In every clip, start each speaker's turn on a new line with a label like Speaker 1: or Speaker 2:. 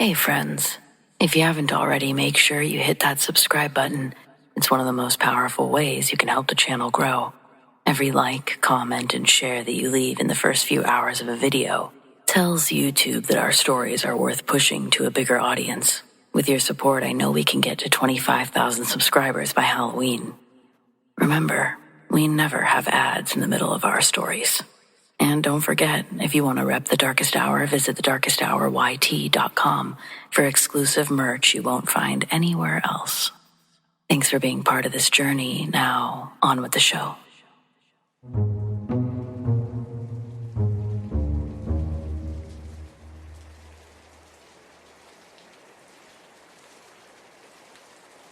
Speaker 1: Hey friends, if you haven't already, make sure you hit that subscribe button. It's one of the most powerful ways you can help the channel grow. Every like, comment, and share that you leave in the first few hours of a video tells YouTube that our stories are worth pushing to a bigger audience. With your support, I know we can get to 25,000 subscribers by Halloween. Remember, we never have ads in the middle of our stories. And don't forget, if you want to rep The Darkest Hour, visit thedarkesthouryt.com for exclusive merch you won't find anywhere else. Thanks for being part of this journey. Now, on with the show.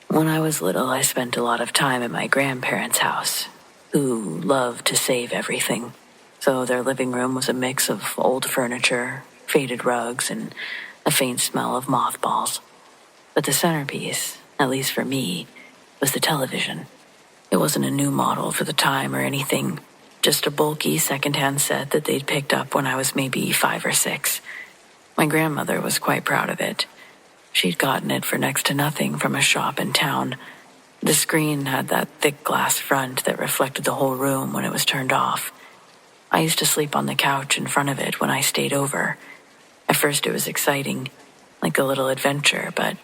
Speaker 1: When I was little, I spent a lot of time at my grandparents' house, who loved to save everything. So their living room was a mix of old furniture, faded rugs, and a faint smell of mothballs. But the centerpiece, at least for me, was the television. It wasn't a new model for the time or anything, just a bulky secondhand set that they'd picked up when I was maybe 5 or 6. My grandmother was quite proud of it. She'd gotten it for next to nothing from a shop in town. The screen had that thick glass front that reflected the whole room when it was turned off. I used to sleep on the couch in front of it when I stayed over. At first it was exciting, like a little adventure, but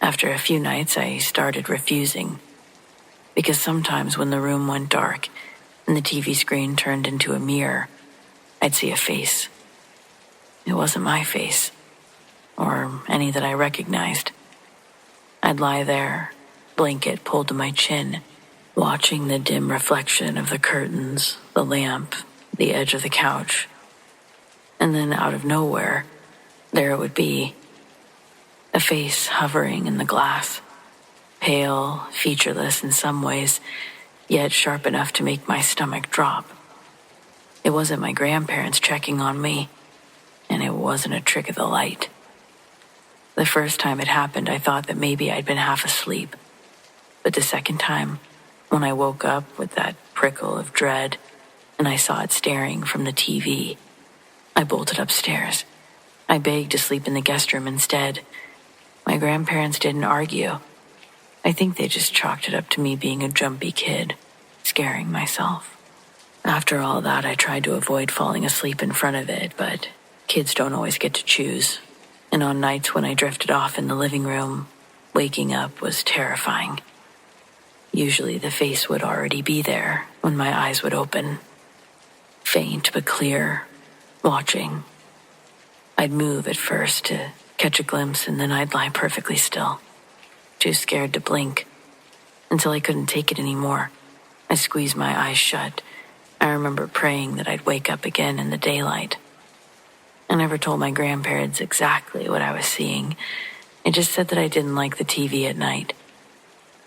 Speaker 1: after a few nights I started refusing. Because sometimes when the room went dark and the TV screen turned into a mirror, I'd see a face. It wasn't my face, or any that I recognized. I'd lie there, blanket pulled to my chin, watching the dim reflection of the curtains, the lamp, the edge of the couch. And then out of nowhere, there it would be. A face hovering in the glass, pale, featureless in some ways, yet sharp enough to make my stomach drop. It wasn't my grandparents checking on me, and it wasn't a trick of the light. The first time it happened, I thought that maybe I'd been half asleep. But the second time, when I woke up with that prickle of dread, and I saw it staring from the TV, I bolted upstairs. I begged to sleep in the guest room instead. My grandparents didn't argue. I think they just chalked it up to me being a jumpy kid, scaring myself. After all that, I tried to avoid falling asleep in front of it, but kids don't always get to choose. And on nights when I drifted off in the living room, waking up was terrifying. Usually the face would already be there when my eyes would open. Faint but clear, watching. I'd move at first to catch a glimpse, and then I'd lie perfectly still, too scared to blink, until I couldn't take it anymore. I squeezed my eyes shut. I remember praying that I'd wake up again in the daylight. I never told my grandparents exactly what I was seeing. I just said that I didn't like the TV at night.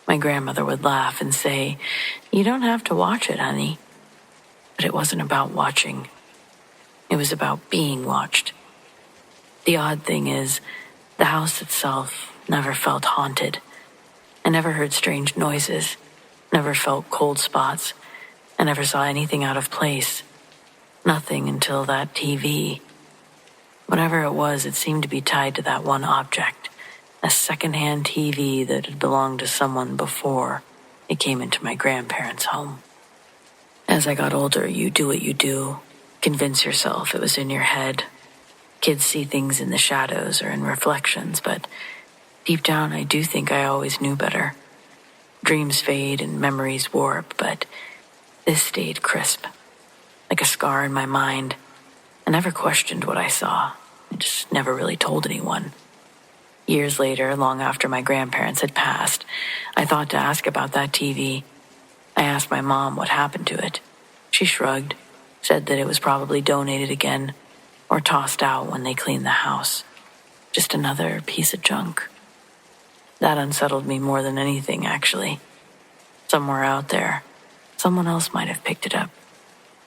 Speaker 1: My grandmother would laugh and say, "You don't have to watch it, honey." But it wasn't about watching. It was about being watched. The odd thing is, the house itself never felt haunted. I never heard strange noises, never felt cold spots. I never saw anything out of place. Nothing until that TV. Whatever it was, it seemed to be tied to that one object, a secondhand TV that had belonged to someone before it came into my grandparents' home. As I got older, you do what you do. Convince yourself it was in your head. Kids see things in the shadows or in reflections, but deep down I do think I always knew better. Dreams fade and memories warp, but this stayed crisp, like a scar in my mind. I never questioned what I saw. I just never really told anyone. Years later, long after my grandparents had passed, I thought to ask about that TV. I asked my mom what happened to it. She shrugged, said that it was probably donated again, or tossed out when they cleaned the house. Just another piece of junk. That unsettled me more than anything, actually. Somewhere out there, someone else might have picked it up,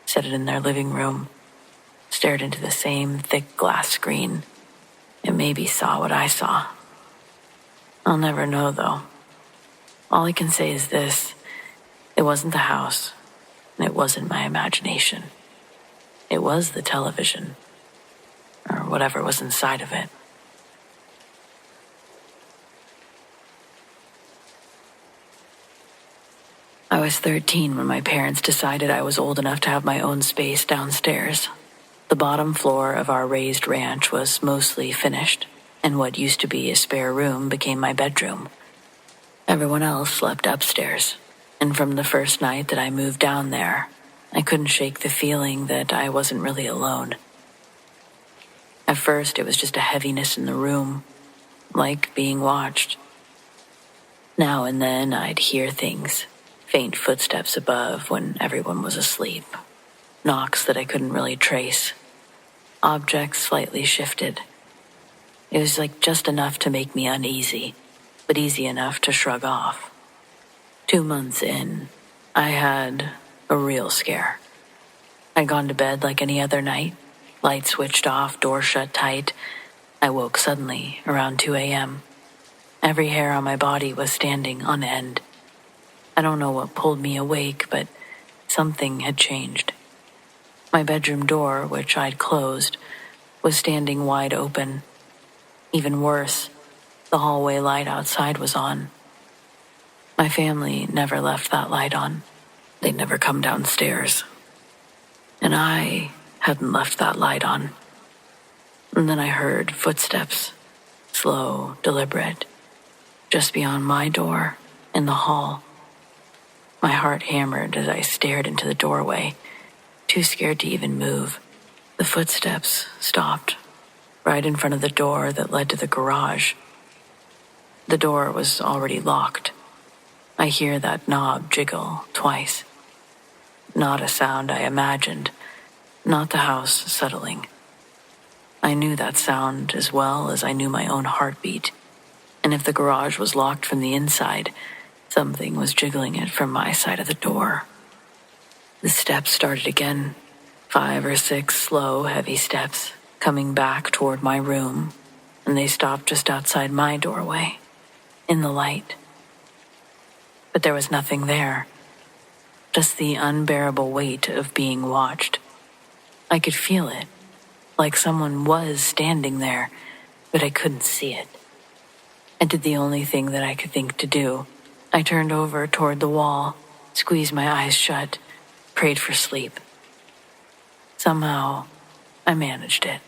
Speaker 1: set it in their living room, stared into the same thick glass screen, and maybe saw what I saw. I'll never know, though. All I can say is this: it wasn't the house, and it wasn't my imagination. It was the television, or whatever was inside of it. was 13 when my parents decided I was old enough to have my own space downstairs. The bottom floor of our raised ranch was mostly finished, and what used to be a spare room became my bedroom. Everyone else slept upstairs, and from the first night that I moved down there, I couldn't shake the feeling that I wasn't really alone. At first, it was just a heaviness in the room, like being watched. Now and then, I'd hear things, faint footsteps above when everyone was asleep, knocks that I couldn't really trace. Objects slightly shifted. It was like just enough to make me uneasy, but easy enough to shrug off. 2 months in, I had a real scare. I'd gone to bed like any other night, light switched off, door shut tight. I woke suddenly around 2 a.m. Every hair on my body was standing on end. I don't know what pulled me awake, but something had changed. My bedroom door, which I'd closed, was standing wide open. Even worse, the hallway light outside was on. My family never left that light on. They'd never come downstairs. And I hadn't left that light on. And then I heard footsteps, slow, deliberate, just beyond my door in the hall. My heart hammered as I stared into the doorway, too scared to even move. The footsteps stopped right in front of the door that led to the garage. The door was already locked. I hear that knob jiggle twice. Not a sound I imagined, not the house settling. I knew that sound as well as I knew my own heartbeat, and if the garage was locked from the inside, something was jiggling it from my side of the door. The steps started again, 5 or 6 slow, heavy steps, coming back toward my room, and they stopped just outside my doorway, in the light. But there was nothing there, just the unbearable weight of being watched. I could feel it, like someone was standing there, but I couldn't see it. I did the only thing that I could think to do. I turned over toward the wall, squeezed my eyes shut, prayed for sleep. Somehow, I managed it.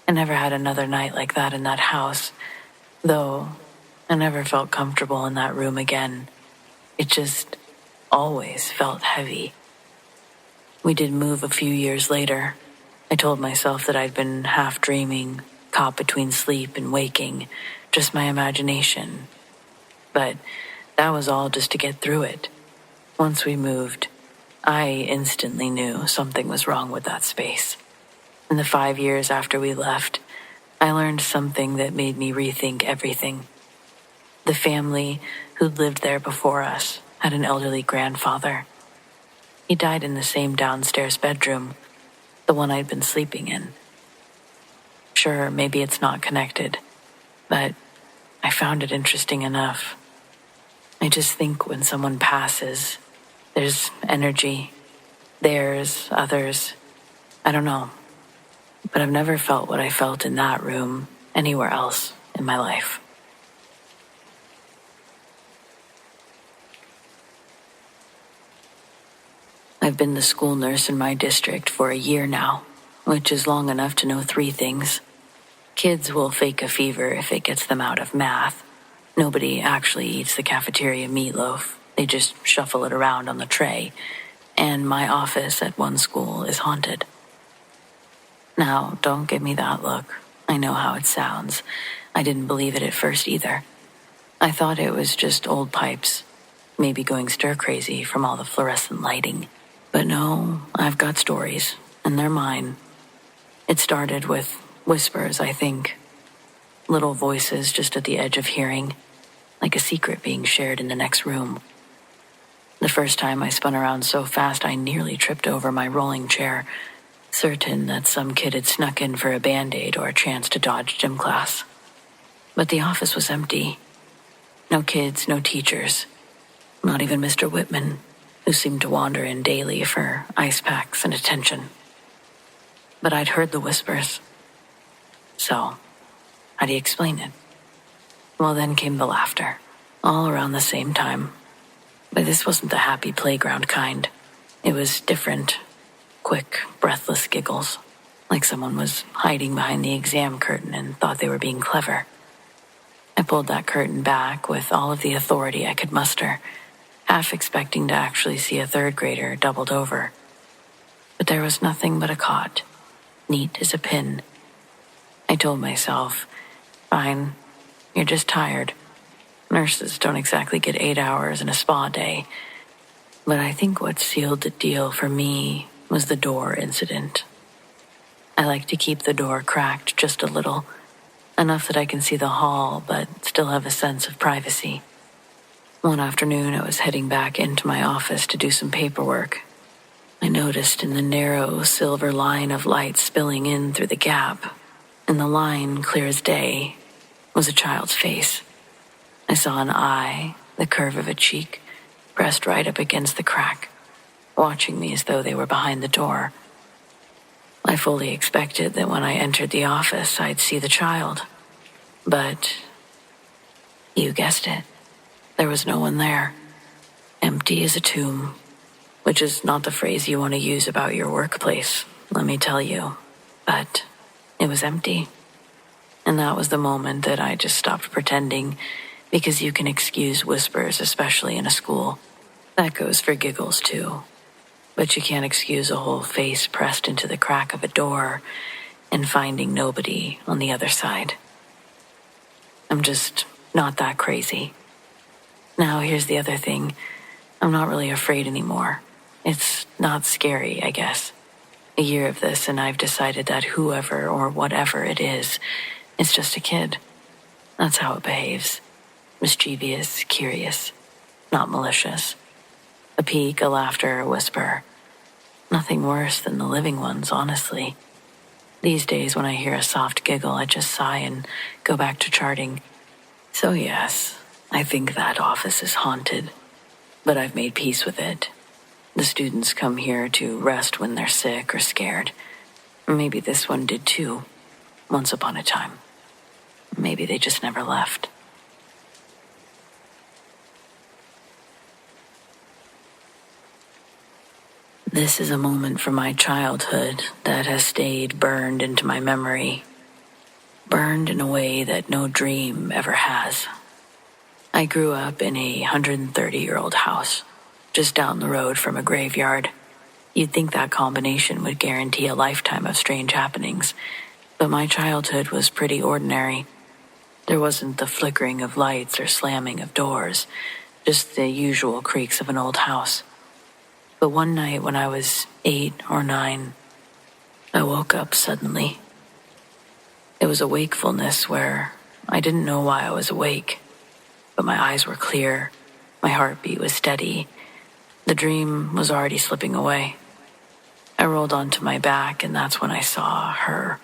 Speaker 1: I never had another night like that in that house, though I never felt comfortable in that room again. It just always felt heavy. We did move a few years later. I told myself that I'd been half dreaming, caught between sleep and waking, just my imagination. But that was all just to get through it. Once we moved, I instantly knew something was wrong with that space. In the 5 years after we left, I learned something that made me rethink everything. The family who'd lived there before us had an elderly grandfather. He died in the same downstairs bedroom, the one I'd been sleeping in. Sure, maybe it's not connected, but I found it interesting enough. I just think when someone passes, there's energy, theirs, others. I don't know, but I've never felt what I felt in that room anywhere else in my life. I've been the school nurse in my district for a year now, which is long enough to know 3 things. Kids will fake a fever if it gets them out of math. Nobody actually eats the cafeteria meatloaf. They just shuffle it around on the tray. And my office at one school is haunted. Now, don't give me that look. I know how it sounds. I didn't believe it at first either. I thought it was just old pipes, maybe going stir-crazy from all the fluorescent lighting. But no, I've got stories, and they're mine. It started with whispers, I think. Little voices just at the edge of hearing, like a secret being shared in the next room. The first time I spun around so fast I nearly tripped over my rolling chair, certain that some kid had snuck in for a Band-Aid or a chance to dodge gym class. But the office was empty. No kids, no teachers. Not even Mr. Whitman, who seemed to wander in daily for ice packs and attention. But I'd heard the whispers. So, how do you explain it? Well, then came the laughter, all around the same time. But this wasn't the happy playground kind. It was different. Quick, breathless giggles. Like someone was hiding behind the exam curtain and thought they were being clever. I pulled that curtain back with all of the authority I could muster, half expecting to actually see a third grader doubled over. But there was nothing but a cot, neat as a pin. I told myself, fine, you're just tired. Nurses don't exactly get 8 hours in a spa day. But I think what sealed the deal for me was the door incident. I like to keep the door cracked just a little, enough that I can see the hall but still have a sense of privacy. One afternoon, I was heading back into my office to do some paperwork. I noticed in the narrow silver line of light spilling in through the gap, and the line, clear as day, was a child's face. I saw an eye, the curve of a cheek, pressed right up against the crack, watching me as though they were behind the door. I fully expected that when I entered the office, I'd see the child. But, you guessed it, there was no one there. Empty as a tomb, which is not the phrase you want to use about your workplace, let me tell you. But it was empty. And that was the moment that I just stopped pretending, because you can excuse whispers, especially in a school. That goes for giggles, too. But you can't excuse a whole face pressed into the crack of a door and finding nobody on the other side. I'm just not that crazy. Now, here's the other thing. I'm not really afraid anymore. It's not scary, I guess. A year of this, and I've decided that whoever or whatever it is, it's just a kid. That's how it behaves. Mischievous, curious, not malicious. A peek, a laughter, a whisper. Nothing worse than the living ones, honestly. These days, when I hear a soft giggle, I just sigh and go back to charting. So yes, I think that office is haunted. But I've made peace with it. The students come here to rest when they're sick or scared. Maybe this one did too, once upon a time. Maybe they just never left. This is a moment from my childhood that has stayed burned into my memory. Burned in a way that no dream ever has. I grew up in a 130-year-old house, just down the road from a graveyard. You'd think that combination would guarantee a lifetime of strange happenings, but my childhood was pretty ordinary. There wasn't the flickering of lights or slamming of doors, just the usual creaks of an old house. But one night when I was 8 or 9, I woke up suddenly. It was a wakefulness where I didn't know why I was awake, but my eyes were clear, my heartbeat was steady. The dream was already slipping away. I rolled onto my back, and that's when I saw her.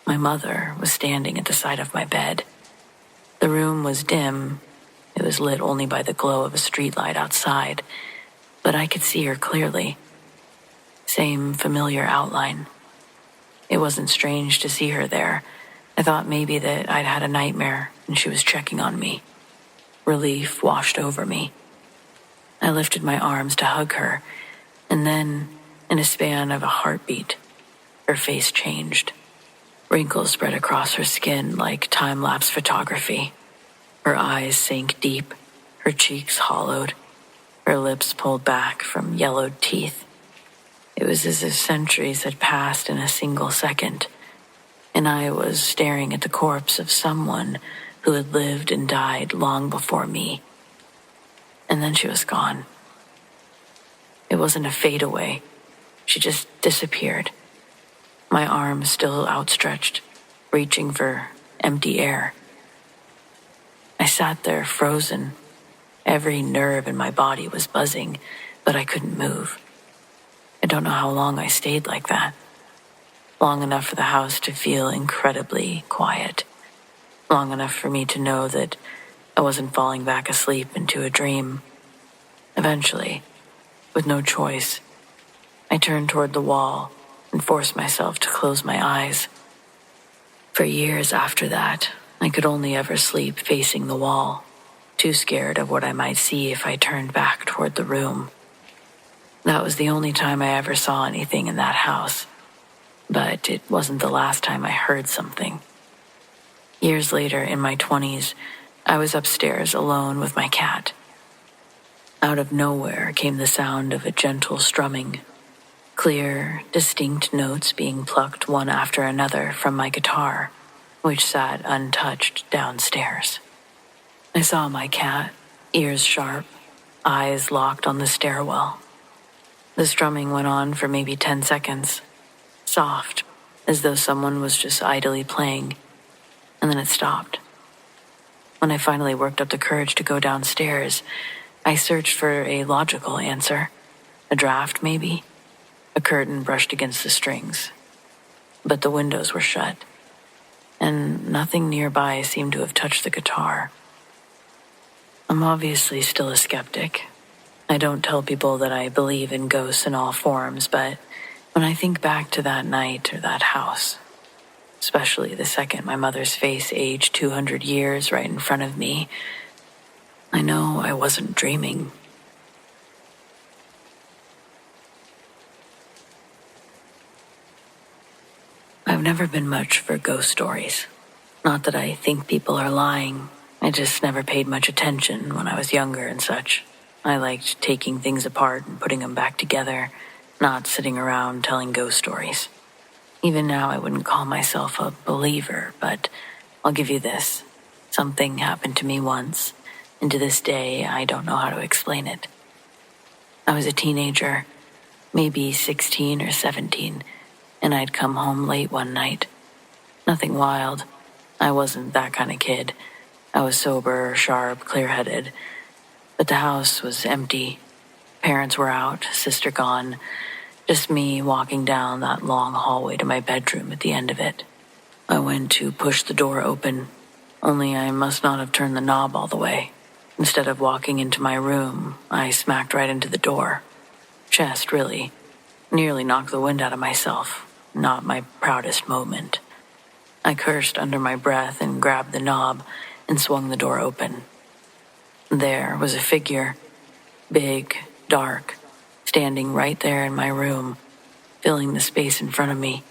Speaker 1: My mother was standing at the side of my bed. The room was dim. It was lit only by the glow of a streetlight outside, but I could see her clearly. Same familiar outline. It wasn't strange to see her there. I thought maybe that I'd had a nightmare and she was checking on me. Relief washed over me. I lifted my arms to hug her, and then, in a span of a heartbeat, her face changed. Wrinkles spread across her skin like time-lapse photography. Her eyes sank deep, her cheeks hollowed, her lips pulled back from yellowed teeth. It was as if centuries had passed in a single second, and I was staring at the corpse of someone who had lived and died long before me. And then she was gone. It wasn't a fadeaway. She just disappeared. My arms still outstretched, reaching for empty air. I sat there frozen. Every nerve in my body was buzzing, but I couldn't move. I don't know how long I stayed like that. Long enough for the house to feel incredibly quiet. Long enough for me to know that I wasn't falling back asleep into a dream. Eventually, with no choice, I turned toward the wall and forced myself to close my eyes. For years after that, I could only ever sleep facing the wall. too scared of what I might see if I turned back toward the room. That was the only time I ever saw anything in that house, but it wasn't the last time I heard something. Years later, in my 20s, I was upstairs alone with my cat. Out of nowhere came the sound of a gentle strumming, clear, distinct notes being plucked one after another from my guitar, which sat untouched downstairs. I saw my cat, ears sharp, eyes locked on the stairwell. The strumming went on for maybe 10 seconds, soft, as though someone was just idly playing, and then it stopped. When I finally worked up the courage to go downstairs, I searched for a logical answer. A draft, maybe? A curtain brushed against the strings. But the windows were shut, and nothing nearby seemed to have touched the guitar. I'm obviously still a skeptic. I don't tell people that I believe in ghosts in all forms, but when I think back to that night or that house, especially the second my mother's face aged 200 years right in front of me, I know I wasn't dreaming. I've never been much for ghost stories. Not that I think people are lying. I just never paid much attention when I was younger and such. I liked taking things apart and putting them back together, not sitting around telling ghost stories. Even now, I wouldn't call myself a believer, but I'll give you this. Something happened to me once, and to this day, I don't know how to explain it. I was a teenager, maybe 16 or 17, and I'd come home late one night. Nothing wild. I wasn't that kind of kid. I was sober, sharp, clear-headed. But the house was empty. Parents were out, sister gone. Just me walking down that long hallway to my bedroom at the end of it. I went to push the door open, only I must not have turned the knob all the way. Instead of walking into my room, I smacked right into the door. Chest, really. Nearly knocked the wind out of myself. Not my proudest moment. I cursed under my breath and grabbed the knob and swung the door open. There was a figure, big, dark, standing right there in my room, filling the space in front of me.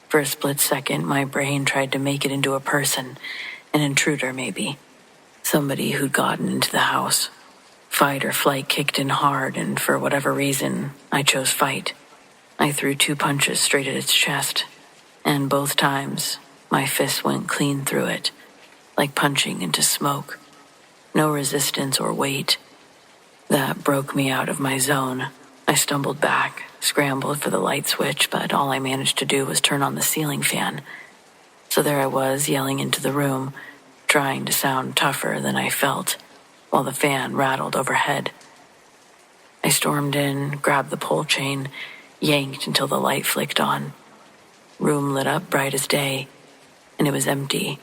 Speaker 1: For a split second, my brain tried to make it into a person, an intruder maybe, somebody who'd gotten into the house. Fight or flight kicked in hard, and for whatever reason, I chose fight. I threw 2 punches straight at its chest, and both times, my fist went clean through it, like punching into smoke. No resistance or weight. That broke me out of my zone. I stumbled back, scrambled for the light switch, but all I managed to do was turn on the ceiling fan. So there I was, yelling into the room, trying to sound tougher than I felt, while the fan rattled overhead. I stormed in, grabbed the pole chain, yanked until the light flicked on. Room lit up bright as day, and it was empty.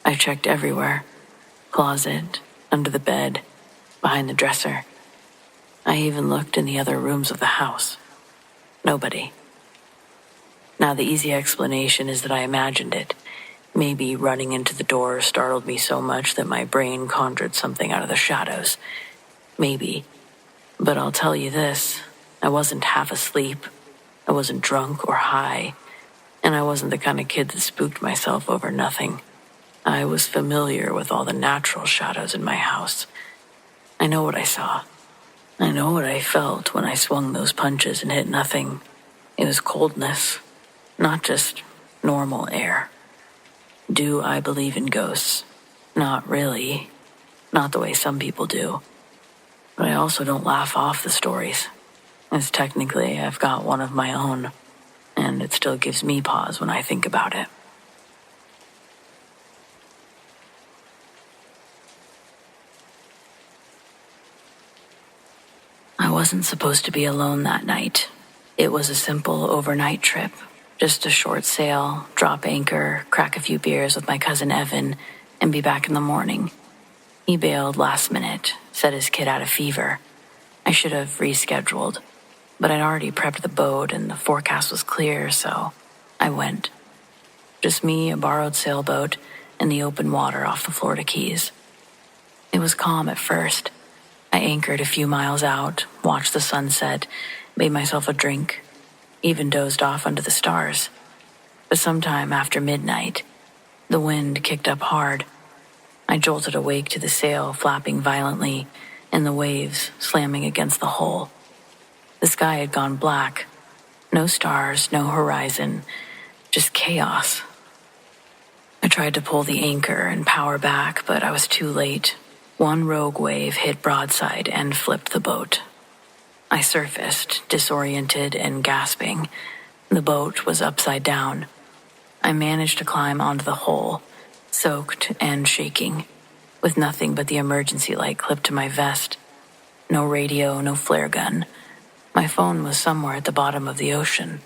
Speaker 1: I checked everywhere. Closet, under the bed, behind the dresser. I even looked in the other rooms of the house. Nobody. Now the easy explanation is that I imagined it. Maybe running into the door startled me so much that my brain conjured something out of the shadows. Maybe. But I'll tell you this, I wasn't half asleep. I wasn't drunk or high. And I wasn't the kind of kid that spooked myself over nothing. I was familiar with all the natural shadows in my house. I know what I saw. I know what I felt when I swung those punches and hit nothing. It was coldness, not just normal air. Do I believe in ghosts? Not really. Not the way some people do. But I also don't laugh off the stories, as technically I've got one of my own, and it still gives me pause when I think about it. I wasn't supposed to be alone that night. It was a simple overnight trip. Just a short sail, drop anchor, crack a few beers with my cousin Evan, and be back in the morning. He bailed last minute, said his kid had a fever. I should have rescheduled, but I'd already prepped the boat and the forecast was clear, so I went. Just me, a borrowed sailboat, and the open water off the Florida Keys. It was calm at first. I anchored a few miles out, watched the sunset, made myself a drink, even dozed off under the stars. But sometime after midnight, the wind kicked up hard. I jolted awake to the sail flapping violently and the waves slamming against the hull. The sky had gone black. No stars, no horizon, just chaos. I tried to pull the anchor and power back, but I was too late. One rogue wave hit broadside and flipped the boat. I surfaced, disoriented and gasping. The boat was upside down. I managed to climb onto the hull, soaked and shaking, with nothing but the emergency light clipped to my vest. No radio, no flare gun. My phone was somewhere at the bottom of the ocean.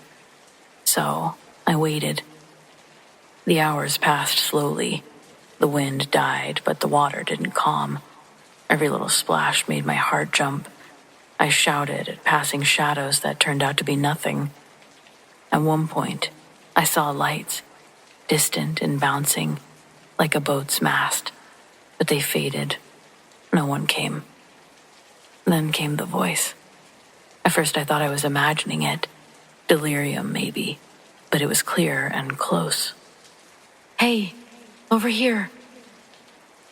Speaker 1: So I waited. The hours passed slowly. The wind died, but the water didn't calm. Every little splash made my heart jump. I shouted at passing shadows that turned out to be nothing. At one point, I saw lights, distant and bouncing, like a boat's mast, but they faded. No one came. Then came the voice. At first I thought I was imagining it. Delirium, maybe. But it was clear and close. "Hey, over here."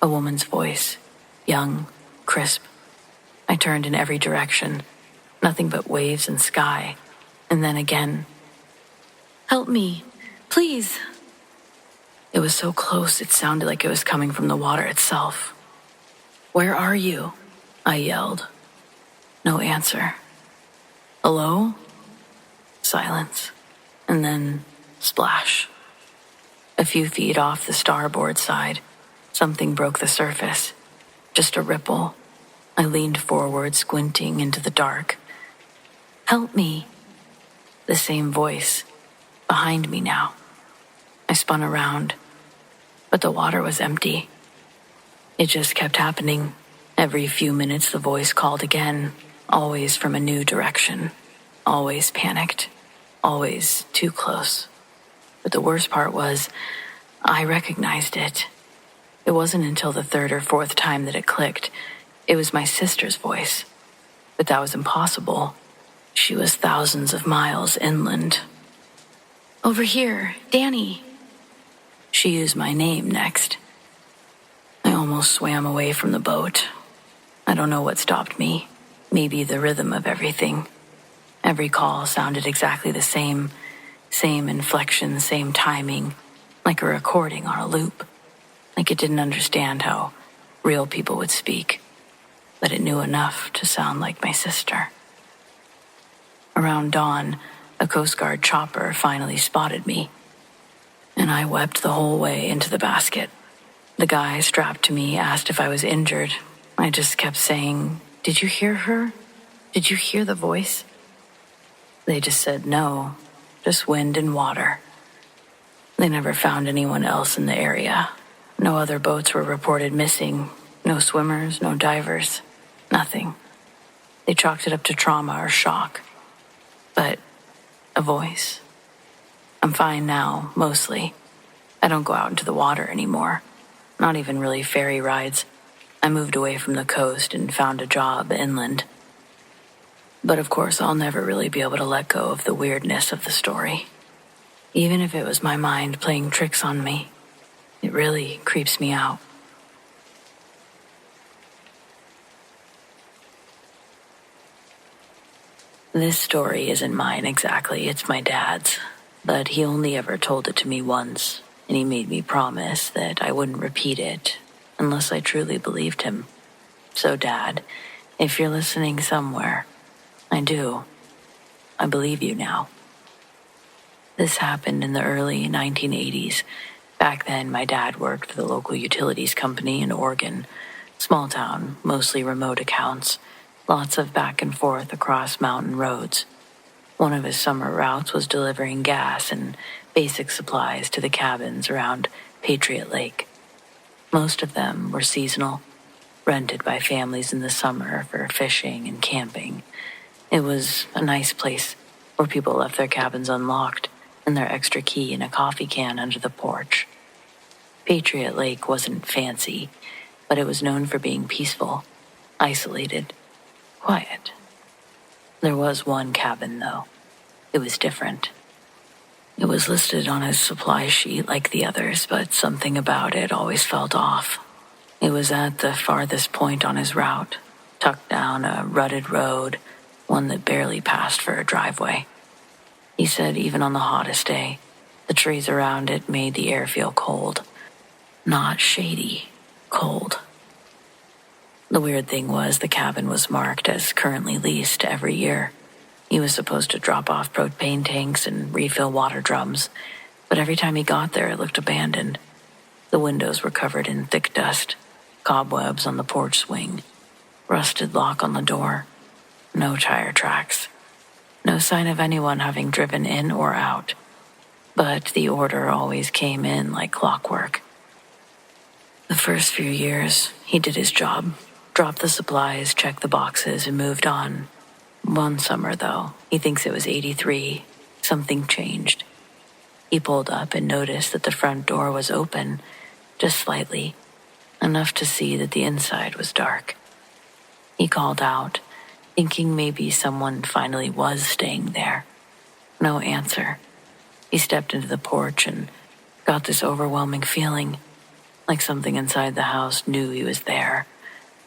Speaker 1: A woman's voice. Young, crisp. I turned in every direction. Nothing but waves and sky. And then again. "Help me, please." It was so close it sounded like it was coming from the water itself. "Where are you?" I yelled. No answer. "Hello?" Silence. And then splash. A few feet off the starboard side, something broke the surface. Just a ripple. I leaned forward, squinting into the dark. "Help me." The same voice, behind me now. I spun around, but the water was empty. It just kept happening. Every few minutes the voice called again, always from a new direction, always panicked, always too close. But the worst part was, I recognized it. It wasn't until the third or fourth time that it clicked. It was my sister's voice. But that was impossible. She was thousands of miles inland. "Over here, Danny." She used my name next. I almost swam away from the boat. I don't know what stopped me. Maybe the rhythm of everything. Every call sounded exactly the same. Same inflection, same timing. Like a recording on a loop. Like it didn't understand how real people would speak. But it knew enough to sound like my sister. Around dawn, a Coast Guard chopper finally spotted me. And I wept the whole way into the basket. The guy strapped to me asked if I was injured. I just kept saying, "Did you hear her? Did you hear the voice?" They just said no, just wind and water. They never found anyone else in the area. No other boats were reported missing. No swimmers, no divers, nothing. They chalked it up to trauma or shock. But a voice. I'm fine now, mostly. I don't go out into the water anymore. Not even really ferry rides. I moved away from the coast and found a job inland. But of course, I'll never really be able to let go of the weirdness of the story. Even if it was my mind playing tricks on me, it really creeps me out. This story isn't mine exactly, it's my dad's. But he only ever told it to me once, and he made me promise that I wouldn't repeat it unless I truly believed him. So, Dad, if you're listening somewhere, I do. I believe you now. This happened in the early 1980s. Back then, my dad worked for the local utilities company in Oregon. Small town, mostly remote accounts. Lots of back and forth across mountain roads. One of his summer routes was delivering gas and basic supplies to the cabins around Patriot Lake. Most of them were seasonal, rented by families in the summer for fishing and camping. It was a nice place where people left their cabins unlocked and their extra key in a coffee can under the porch. Patriot Lake wasn't fancy. but it was known for being peaceful, isolated, quiet. There was one cabin, though. It was different. It was listed on his supply sheet like the others, but something about it always felt off. It was at the farthest point on his route, tucked down a rutted road, one that barely passed for a driveway. He said even on the hottest day, the trees around it made the air feel cold. Not shady, cold. The weird thing was the cabin was marked as currently leased every year. He was supposed to drop off propane tanks and refill water drums, but every time he got there it looked abandoned. The windows were covered in thick dust, cobwebs on the porch swing, rusted lock on the door, no tire tracks, no sign of anyone having driven in or out. But the order always came in like clockwork. The first few years, he did his job, dropped the supplies, checked the boxes, and moved on. One summer, though, he thinks it was 83, something changed. He pulled up and noticed that the front door was open, just slightly, enough to see that the inside was dark. He called out, thinking maybe someone finally was staying there. No answer. He stepped into the porch and got this overwhelming feeling, like something inside the house knew he was there.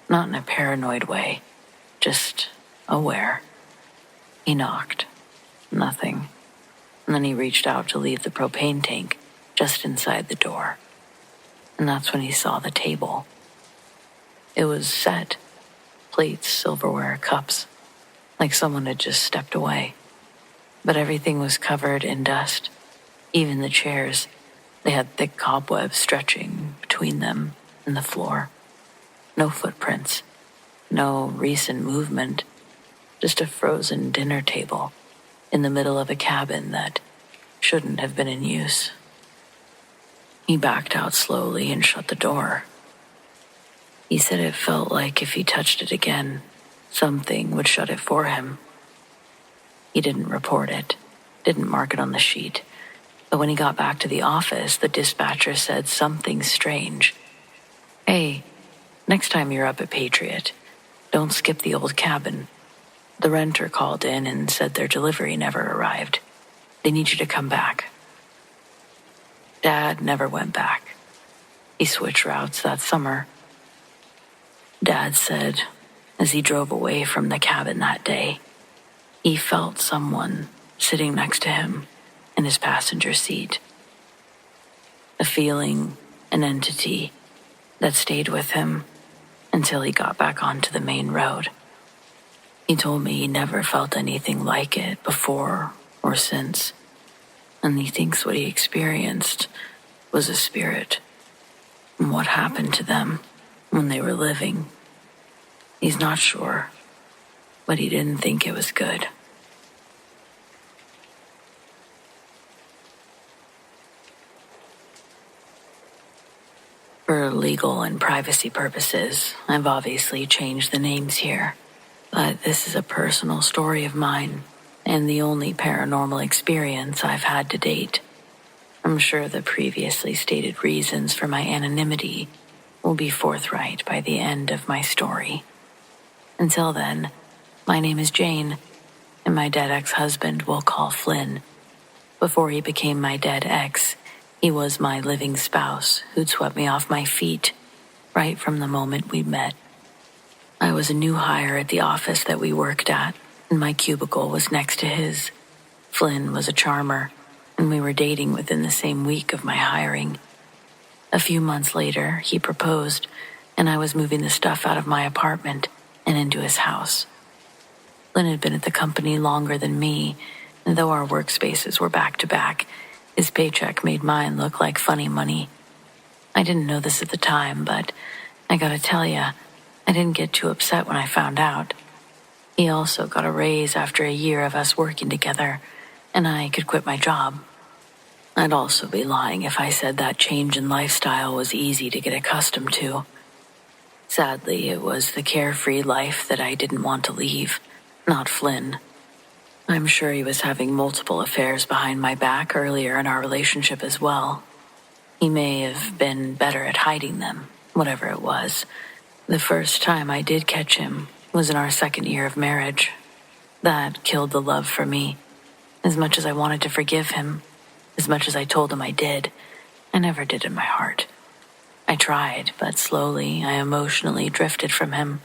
Speaker 1: Not in a paranoid way, just aware. He knocked. Nothing. And then he reached out to leave the propane tank just inside the door. And that's when he saw the table. It was set. Plates, silverware, cups. Like someone had just stepped away. But everything was covered in dust. Even the chairs. They had thick cobwebs stretching between them and the floor. No footprints. No recent movement. Just a frozen dinner table in the middle of a cabin that shouldn't have been in use. He backed out slowly and shut the door. He said it felt like if he touched it again, something would shut it for him. He didn't report it, didn't mark it on the sheet. But when he got back to the office, the dispatcher said something strange. "Hey, next time you're up at Patriot, don't skip the old cabin. The renter called in and said their delivery never arrived. They need you to come back." Dad never went back. He switched routes that summer. Dad said, as he drove away from the cabin that day, he felt someone sitting next to him in his passenger seat. A feeling, an entity that stayed with him until he got back onto the main road. He told me he never felt anything like it before or since, and he thinks what he experienced was a spirit, and what happened to them when they were living. He's not sure, but he didn't think it was good. For legal and privacy purposes, I've obviously changed the names here, but this is a personal story of mine, and the only paranormal experience I've had to date. I'm sure the previously stated reasons for my anonymity will be forthright by the end of my story. Until then, my name is Jane, and my dead ex-husband we'll call Flynn. Before he became my dead ex, he was my living spouse who'd swept me off my feet right from the moment we met. I was a new hire at the office that we worked at, and my cubicle was next to his. Flynn was a charmer, and we were dating within the same week of my hiring. A few months later, he proposed, and I was moving the stuff out of my apartment and into his house. Flynn had been at the company longer than me, and though our workspaces were back to back, his paycheck made mine look like funny money. I didn't know this at the time, but I gotta tell ya, I didn't get too upset when I found out. He also got a raise after a year of us working together, and I could quit my job. I'd also be lying if I said that change in lifestyle was easy to get accustomed to. Sadly, it was the carefree life that I didn't want to leave, not Flynn. I'm sure he was having multiple affairs behind my back earlier in our relationship as well. He may have been better at hiding them, whatever it was. The first time I did catch him was in our second year of marriage. That killed the love for me. As much as I wanted to forgive him, as much as I told him I did, I never did in my heart. I tried, but slowly I emotionally drifted from him.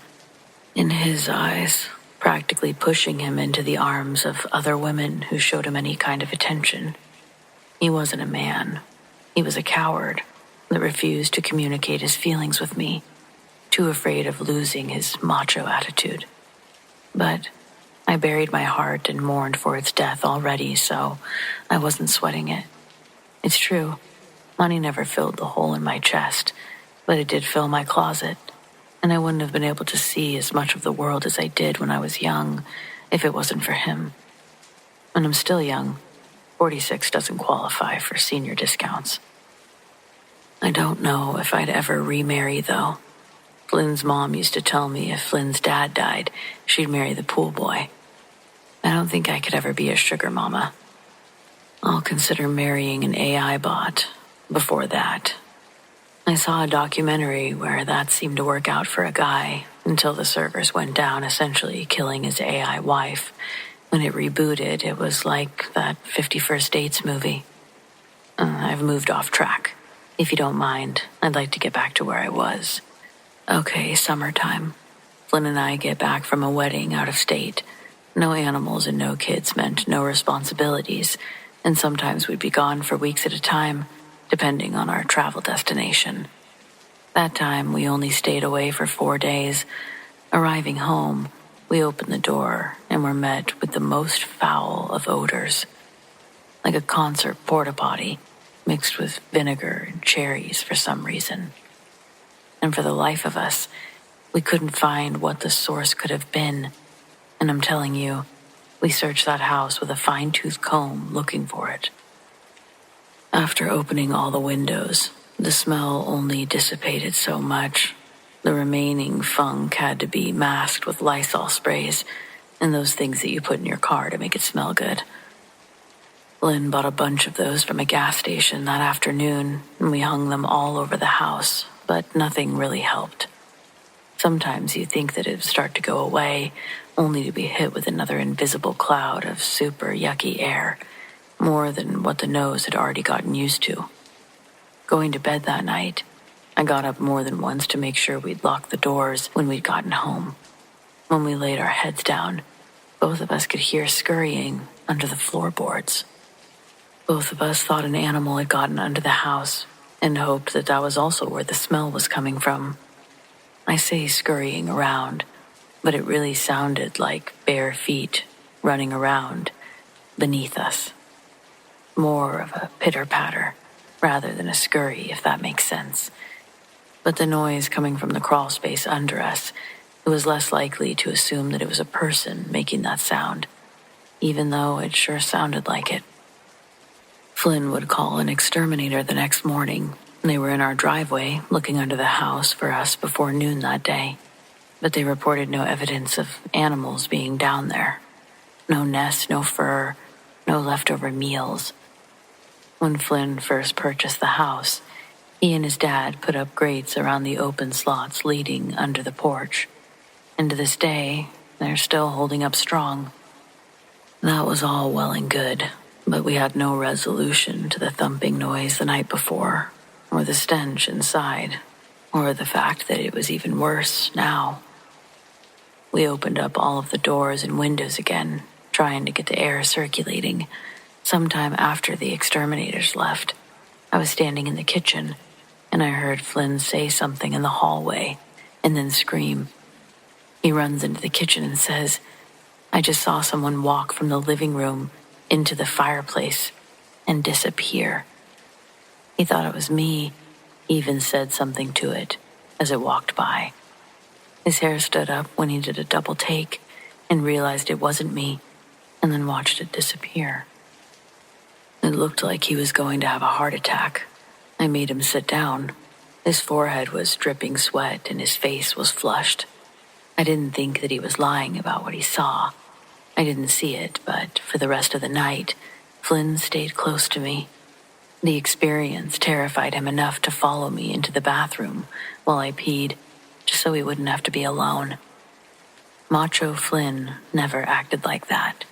Speaker 1: In his eyes, practically pushing him into the arms of other women who showed him any kind of attention. He wasn't a man. He was a coward that refused to communicate his feelings with me, too afraid of losing his macho attitude. But I buried my heart and mourned for its death already, so I wasn't sweating it. It's true, money never filled the hole in my chest, but it did fill my closet, and I wouldn't have been able to see as much of the world as I did when I was young if it wasn't for him. And I'm still young. 46 doesn't qualify for senior discounts. I don't know if I'd ever remarry, though. Flynn's mom used to tell me if Flynn's dad died, she'd marry the pool boy. I don't think I could ever be a sugar mama. I'll consider marrying an AI bot before that. I saw a documentary where that seemed to work out for a guy until the servers went down, essentially killing his AI wife. When it rebooted, it was like that 50 First Dates movie. I've moved off track. If you don't mind, I'd like to get back to where I was. Okay, summertime. Flynn and I get back from a wedding out of state. No animals and no kids meant no responsibilities, and sometimes we'd be gone for weeks at a time, depending on our travel destination. That time, we only stayed away for 4 days. Arriving home, we opened the door and were met with the most foul of odors. Like a concert porta potty, mixed with vinegar and cherries for some reason. And for the life of us, we couldn't find what the source could have been. And I'm telling you, we searched that house with a fine-tooth comb looking for it. After opening all the windows, the smell only dissipated so much. The remaining funk had to be masked with Lysol sprays and those things that you put in your car to make it smell good. Lynn bought a bunch of those from a gas station that afternoon, and we hung them all over the house, but nothing really helped. Sometimes you think that it would start to go away, only to be hit with another invisible cloud of super yucky air, more than what the nose had already gotten used to. Going to bed that night, I got up more than once to make sure we'd locked the doors when we'd gotten home. When we laid our heads down, both of us could hear scurrying under the floorboards. Both of us thought an animal had gotten under the house and hoped that that was also where the smell was coming from. I say scurrying around, but it really sounded like bare feet running around beneath us. More of a pitter-patter rather than a scurry, if that makes sense. But the noise coming from the crawl space under us, it was less likely to assume that it was a person making that sound, even though it sure sounded like it. Flynn would call an exterminator the next morning. They were in our driveway, looking under the house for us before noon that day. But they reported no evidence of animals being down there. No nests, no fur, no leftover meals. When Flynn first purchased the house, he and his dad put up grates around the open slots leading under the porch. And to this day, they're still holding up strong. That was all well and good, but we had no resolution to the thumping noise the night before, or the stench inside, or the fact that it was even worse now. We opened up all of the doors and windows again, trying to get the air circulating. Sometime after the exterminators left, I was standing in the kitchen, and I heard Flynn say something in the hallway, and then scream. He runs into the kitchen and says, "I just saw someone walk from the living room into the fireplace and disappear." He thought it was me, even said something to it as it walked by. His hair stood up when he did a double take and realized it wasn't me, and then watched it disappear. It looked like he was going to have a heart attack. I made him sit down. His forehead was dripping sweat and his face was flushed. I didn't think that he was lying about what he saw. I didn't see it, but for the rest of the night, Flynn stayed close to me. The experience terrified him enough to follow me into the bathroom while I peed, just so he wouldn't have to be alone. Macho Flynn never acted like that.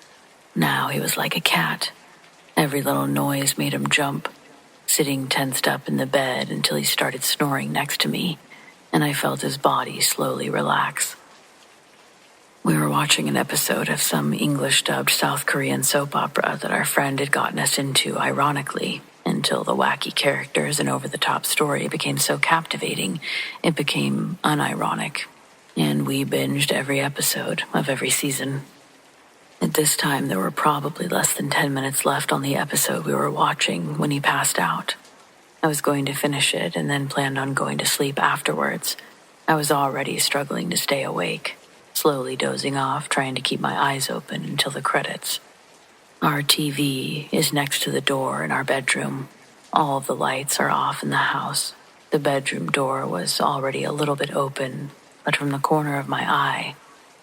Speaker 1: Now he was like a cat. Every little noise made him jump, sitting tensed up in the bed until he started snoring next to me, and I felt his body slowly relax. We were watching an episode of some English-dubbed South Korean soap opera that our friend had gotten us into ironically, until the wacky characters and over-the-top story became so captivating, it became unironic, and we binged every episode of every season. At this time, there were probably less than 10 minutes left on the episode we were watching when he passed out. I was going to finish it and then planned on going to sleep afterwards. I was already struggling to stay awake, slowly dozing off, trying to keep my eyes open until the credits. Our TV is next to the door in our bedroom. All of the lights are off in the house. The bedroom door was already a little bit open, but from the corner of my eye,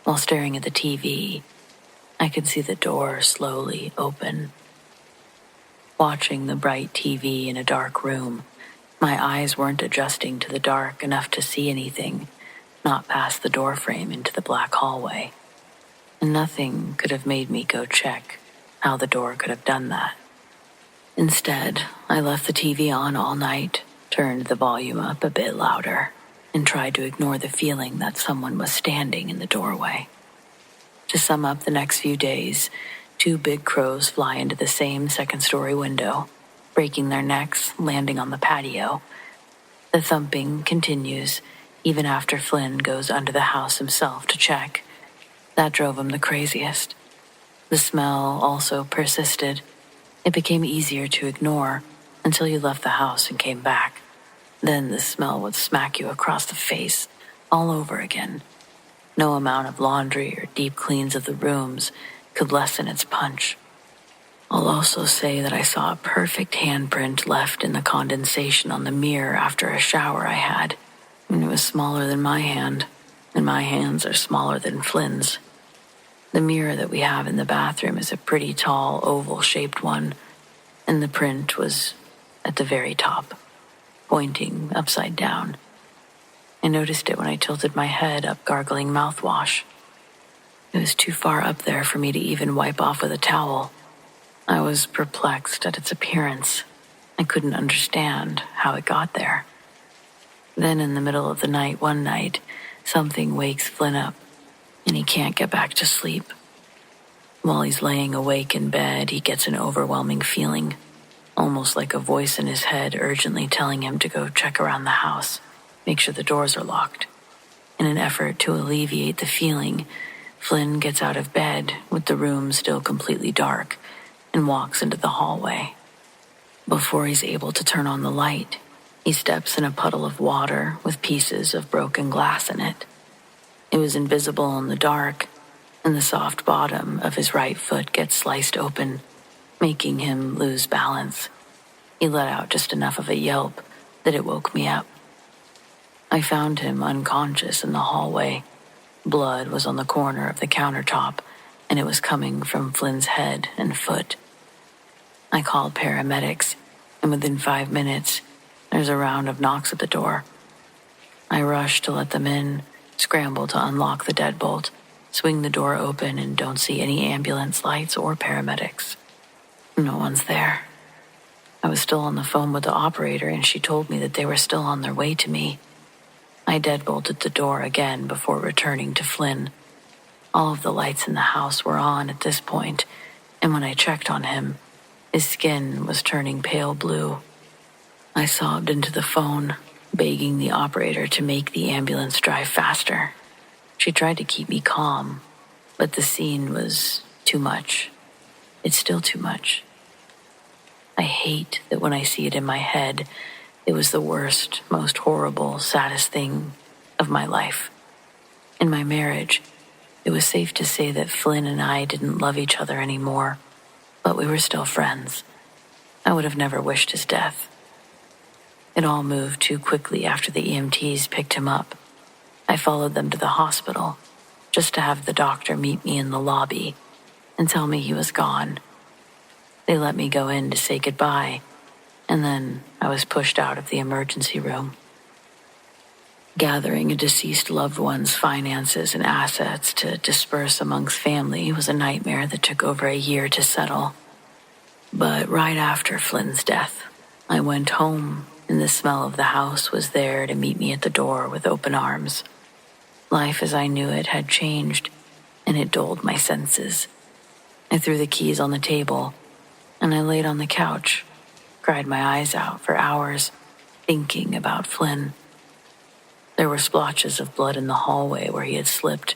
Speaker 1: while staring at the TV, I could see the door slowly open. Watching the bright TV in a dark room, my eyes weren't adjusting to the dark enough to see anything, not past the door frame into the black hallway. And nothing could have made me go check how the door could have done that. Instead, I left the TV on all night, turned the volume up a bit louder, and tried to ignore the feeling that someone was standing in the doorway. To sum up the next few days, 2 big crows fly into the same second-story window, breaking their necks, landing on the patio. The thumping continues, even after Flynn goes under the house himself to check. That drove him the craziest. The smell also persisted. It became easier to ignore until you left the house and came back. Then the smell would smack you across the face all over again. No amount of laundry or deep cleans of the rooms could lessen its punch. I'll also say that I saw a perfect handprint left in the condensation on the mirror after a shower I had, and it was smaller than my hand, and my hands are smaller than Flynn's. The mirror that we have in the bathroom is a pretty tall, oval-shaped one, and the print was at the very top, pointing upside down. I noticed it when I tilted my head up gargling mouthwash. It was too far up there for me to even wipe off with a towel. I was perplexed at its appearance. I couldn't understand how it got there. Then in the middle of the night, one night, something wakes Flynn up, and he can't get back to sleep. While he's laying awake in bed, he gets an overwhelming feeling, almost like a voice in his head urgently telling him to go check around the house, make sure the doors are locked. In an effort to alleviate the feeling, Flynn gets out of bed with the room still completely dark and walks into the hallway. Before he's able to turn on the light, he steps in a puddle of water with pieces of broken glass in it. It was invisible in the dark, and the soft bottom of his right foot gets sliced open, making him lose balance. He let out just enough of a yelp that it woke me up. I found him unconscious in the hallway. Blood was on the corner of the countertop, and it was coming from Flynn's head and foot. I called paramedics, and within 5 minutes, there's a round of knocks at the door. I rush to let them in, scramble to unlock the deadbolt, swing the door open, and don't see any ambulance lights or paramedics. No one's there. I was still on the phone with the operator, and she told me that they were still on their way to me. I deadbolted the door again before returning to Flynn. All of the lights in the house were on at this point, and when I checked on him, his skin was turning pale blue. I sobbed into the phone, begging the operator to make the ambulance drive faster. She tried to keep me calm, but the scene was too much. It's still too much. I hate that when I see it in my head, it was the worst, most horrible, saddest thing of my life. In my marriage, it was safe to say that Flynn and I didn't love each other anymore, but we were still friends. I would have never wished his death. It all moved too quickly after the EMTs picked him up. I followed them to the hospital, just to have the doctor meet me in the lobby and tell me he was gone. They let me go in to say goodbye, and then I was pushed out of the emergency room. Gathering a deceased loved one's finances and assets to disperse amongst family was a nightmare that took over a year to settle. But right after Flynn's death, I went home, and the smell of the house was there to meet me at the door with open arms. Life as I knew it had changed, and it dulled my senses. I threw the keys on the table, and I laid on the couch, cried my eyes out for hours, thinking about Flynn. There were splotches of blood in the hallway where he had slipped.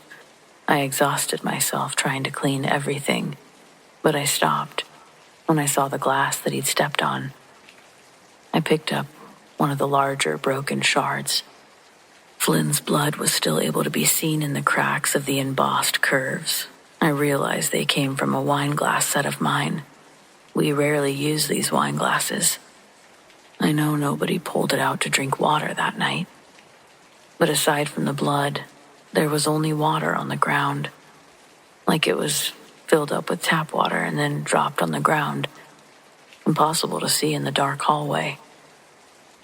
Speaker 1: I exhausted myself trying to clean everything, but I stopped when I saw the glass that he'd stepped on. I picked up one of the larger broken shards. Flynn's blood was still able to be seen in the cracks of the embossed curves. I realized they came from a wine glass set of mine. We rarely use these wine glasses. I know nobody pulled it out to drink water that night. But aside from the blood, there was only water on the ground, like it was filled up with tap water and then dropped on the ground. Impossible to see in the dark hallway.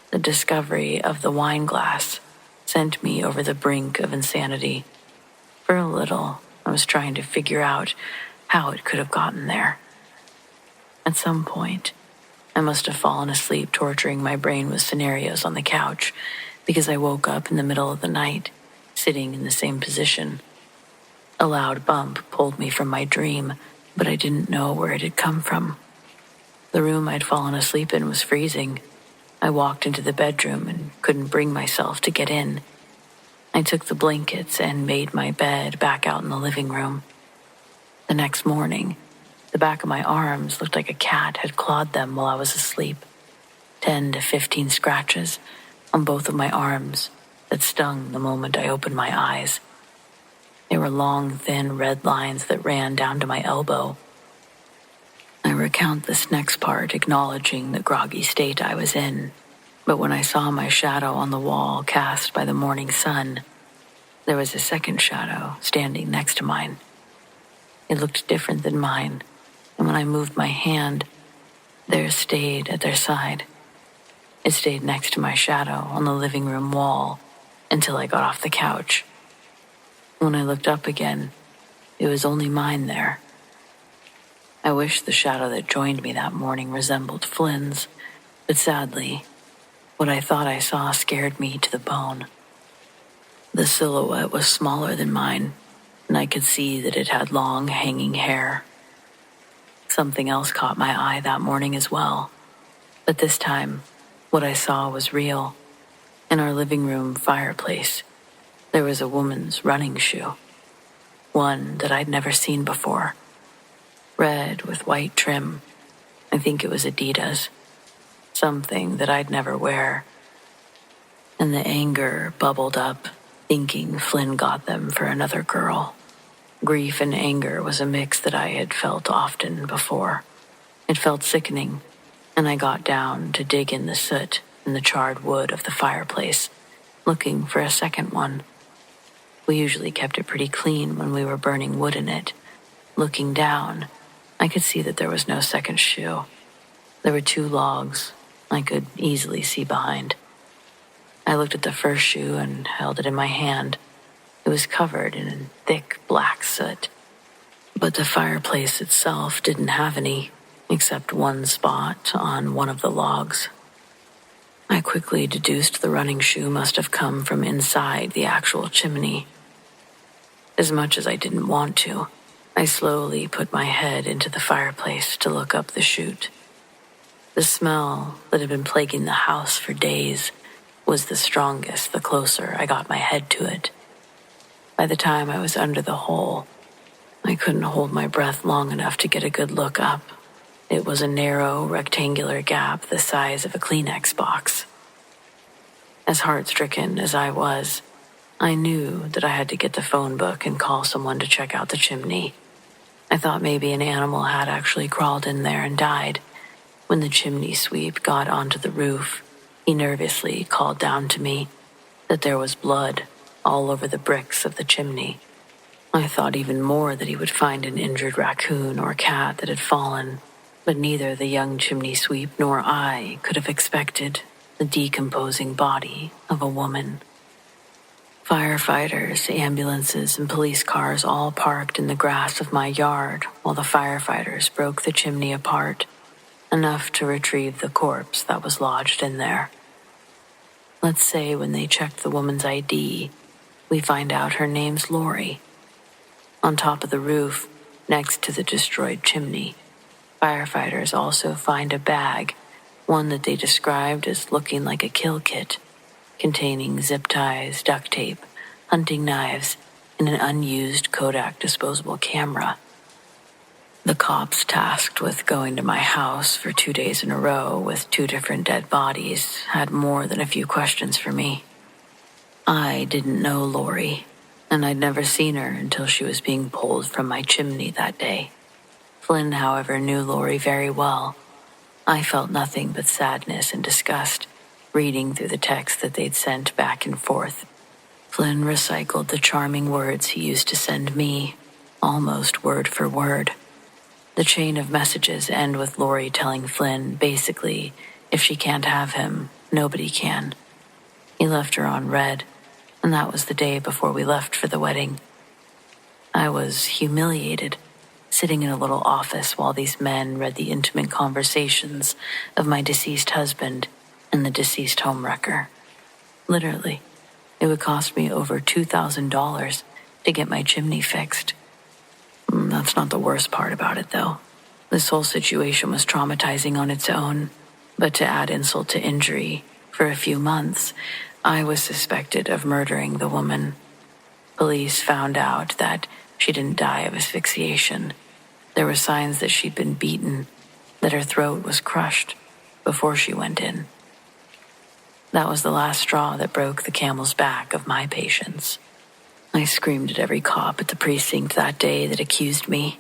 Speaker 1: The discovery of the wine glass sent me over the brink of insanity. For a little, I was trying to figure out how it could have gotten there. At some point, I must have fallen asleep torturing my brain with scenarios on the couch, because I woke up in the middle of the night, sitting in the same position. A loud bump pulled me from my dream, but I didn't know where it had come from. The room I'd fallen asleep in was freezing. I walked into the bedroom and couldn't bring myself to get in. I took the blankets and made my bed back out in the living room. The next morning, the back of my arms looked like a cat had clawed them while I was asleep. 10 to 15 scratches on both of my arms that stung the moment I opened my eyes. They were long, thin red lines that ran down to my elbow. I recount this next part acknowledging the groggy state I was in, but when I saw my shadow on the wall cast by the morning sun, there was a second shadow standing next to mine. It looked different than mine, and when I moved my hand, theirs stayed at their side. It stayed next to my shadow on the living room wall until I got off the couch. When I looked up again, it was only mine there. I wish the shadow that joined me that morning resembled Flynn's, but sadly, what I thought I saw scared me to the bone. The silhouette was smaller than mine, and I could see that it had long, hanging hair. Something else caught my eye that morning as well, but this time, what I saw was real. In our living room fireplace, there was a woman's running shoe. One that I'd never seen before. Red with white trim. I think it was Adidas. Something that I'd never wear. And the anger bubbled up, thinking Flynn got them for another girl. Grief and anger was a mix that I had felt often before. It felt sickening, and I got down to dig in the soot and the charred wood of the fireplace, looking for a second one. We usually kept it pretty clean when we were burning wood in it. Looking down, I could see that there was no second shoe. There were 2 logs I could easily see behind. I looked at the first shoe and held it in my hand. It was covered in thick black soot. But the fireplace itself didn't have any, except one spot on one of the logs. I quickly deduced the running shoe must have come from inside the actual chimney. As much as I didn't want to, I slowly put my head into the fireplace to look up the chute. The smell that had been plaguing the house for days was the strongest the closer I got my head to it. By the time I was under the hole, I couldn't hold my breath long enough to get a good look up. It was a narrow, rectangular gap the size of a Kleenex box. As heart-stricken as I was, I knew that I had to get the phone book and call someone to check out the chimney. I thought maybe an animal had actually crawled in there and died. When the chimney sweep got onto the roof, he nervously called down to me that there was blood all over the bricks of the chimney. I thought even more that he would find an injured raccoon or cat that had fallen, But neither the young chimney sweep nor I could have expected the decomposing body of a woman. Firefighters, ambulances, and police cars all parked in the grass of my yard while the firefighters broke the chimney apart, enough to retrieve the corpse that was lodged in there. Let's say when they checked the woman's ID, we find out her name's Lori. On top of the roof, next to the destroyed chimney, firefighters also find a bag, one that they described as looking like a kill kit, containing zip ties, duct tape, hunting knives, and an unused Kodak disposable camera. The cops tasked with going to my house for 2 days in a row with 2 different dead bodies had more than a few questions for me. I didn't know Lori, and I'd never seen her until she was being pulled from my chimney that day. Flynn, however, knew Lori very well. I felt nothing but sadness and disgust reading through the text that they'd sent back and forth. Flynn recycled the charming words he used to send me, almost word for word. The chain of messages end with Lori telling Flynn, basically, if she can't have him, nobody can. He left her on red, and that was the day before we left for the wedding. I was humiliated, sitting in a little office while these men read the intimate conversations of my deceased husband and the deceased homewrecker. Literally, it would cost me over $2,000 to get my chimney fixed. That's not the worst part about it, though. This whole situation was traumatizing on its own, but to add insult to injury, for a few months, I was suspected of murdering the woman. Police found out that she didn't die of asphyxiation. There were signs that she'd been beaten, that her throat was crushed before she went in. That was the last straw that broke the camel's back of my patience. I screamed at every cop at the precinct that day that accused me.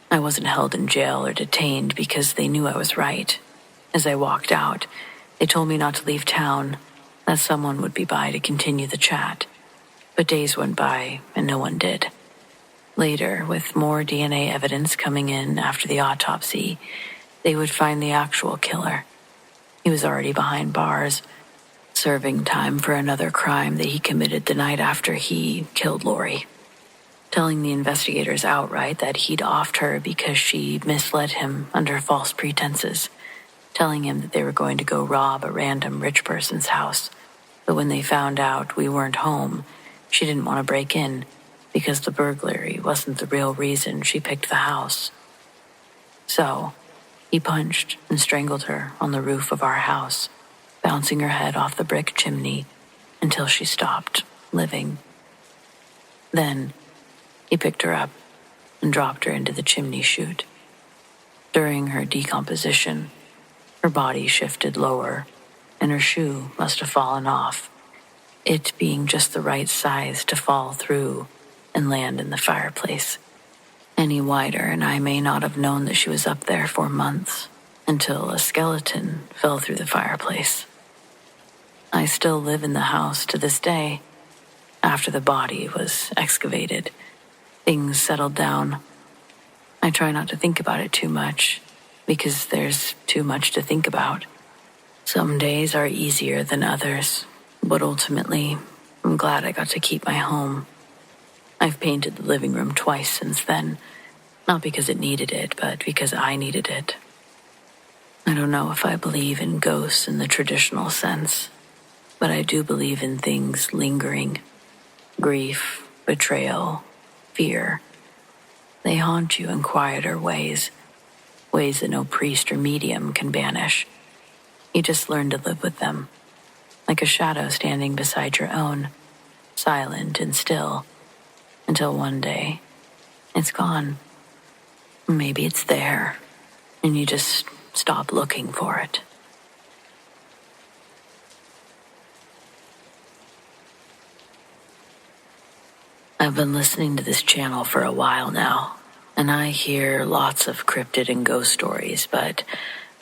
Speaker 1: I wasn't held in jail or detained because they knew I was right. As I walked out, they told me not to leave town, that someone would be by to continue the chat. But days went by and no one did. Later, with more DNA evidence coming in after the autopsy, they would find the actual killer. He was already behind bars, serving time for another crime that he committed the night after he killed Lori, telling the investigators outright that he'd offed her because she misled him under false pretenses, telling him that they were going to go rob a random rich person's house. But when they found out we weren't home, she didn't want to break in because the burglary wasn't the real reason she picked the house. So, he punched and strangled her on the roof of our house, bouncing her head off the brick chimney until she stopped living. Then, he picked her up and dropped her into the chimney chute. During her decomposition, her body shifted lower, and her shoe must have fallen off, it being just the right size to fall through and land in the fireplace. Any wider, and I may not have known that she was up there for months, until a skeleton fell through the fireplace. I still live in the house to this day. After the body was excavated, things settled down. I try not to think about it too much, because there's too much to think about. Some days are easier than others, but ultimately, I'm glad I got to keep my home. I've painted the living room twice since then, not because it needed it, but because I needed it. I don't know if I believe in ghosts in the traditional sense, but I do believe in things lingering. Grief, betrayal, fear. They haunt you in quieter ways that no priest or medium can banish. You just learn to live with them, like a shadow standing beside your own, silent and still, until one day, it's gone. Maybe it's there, and you just stop looking for it. I've been listening to this channel for a while now, and I hear lots of cryptid and ghost stories, but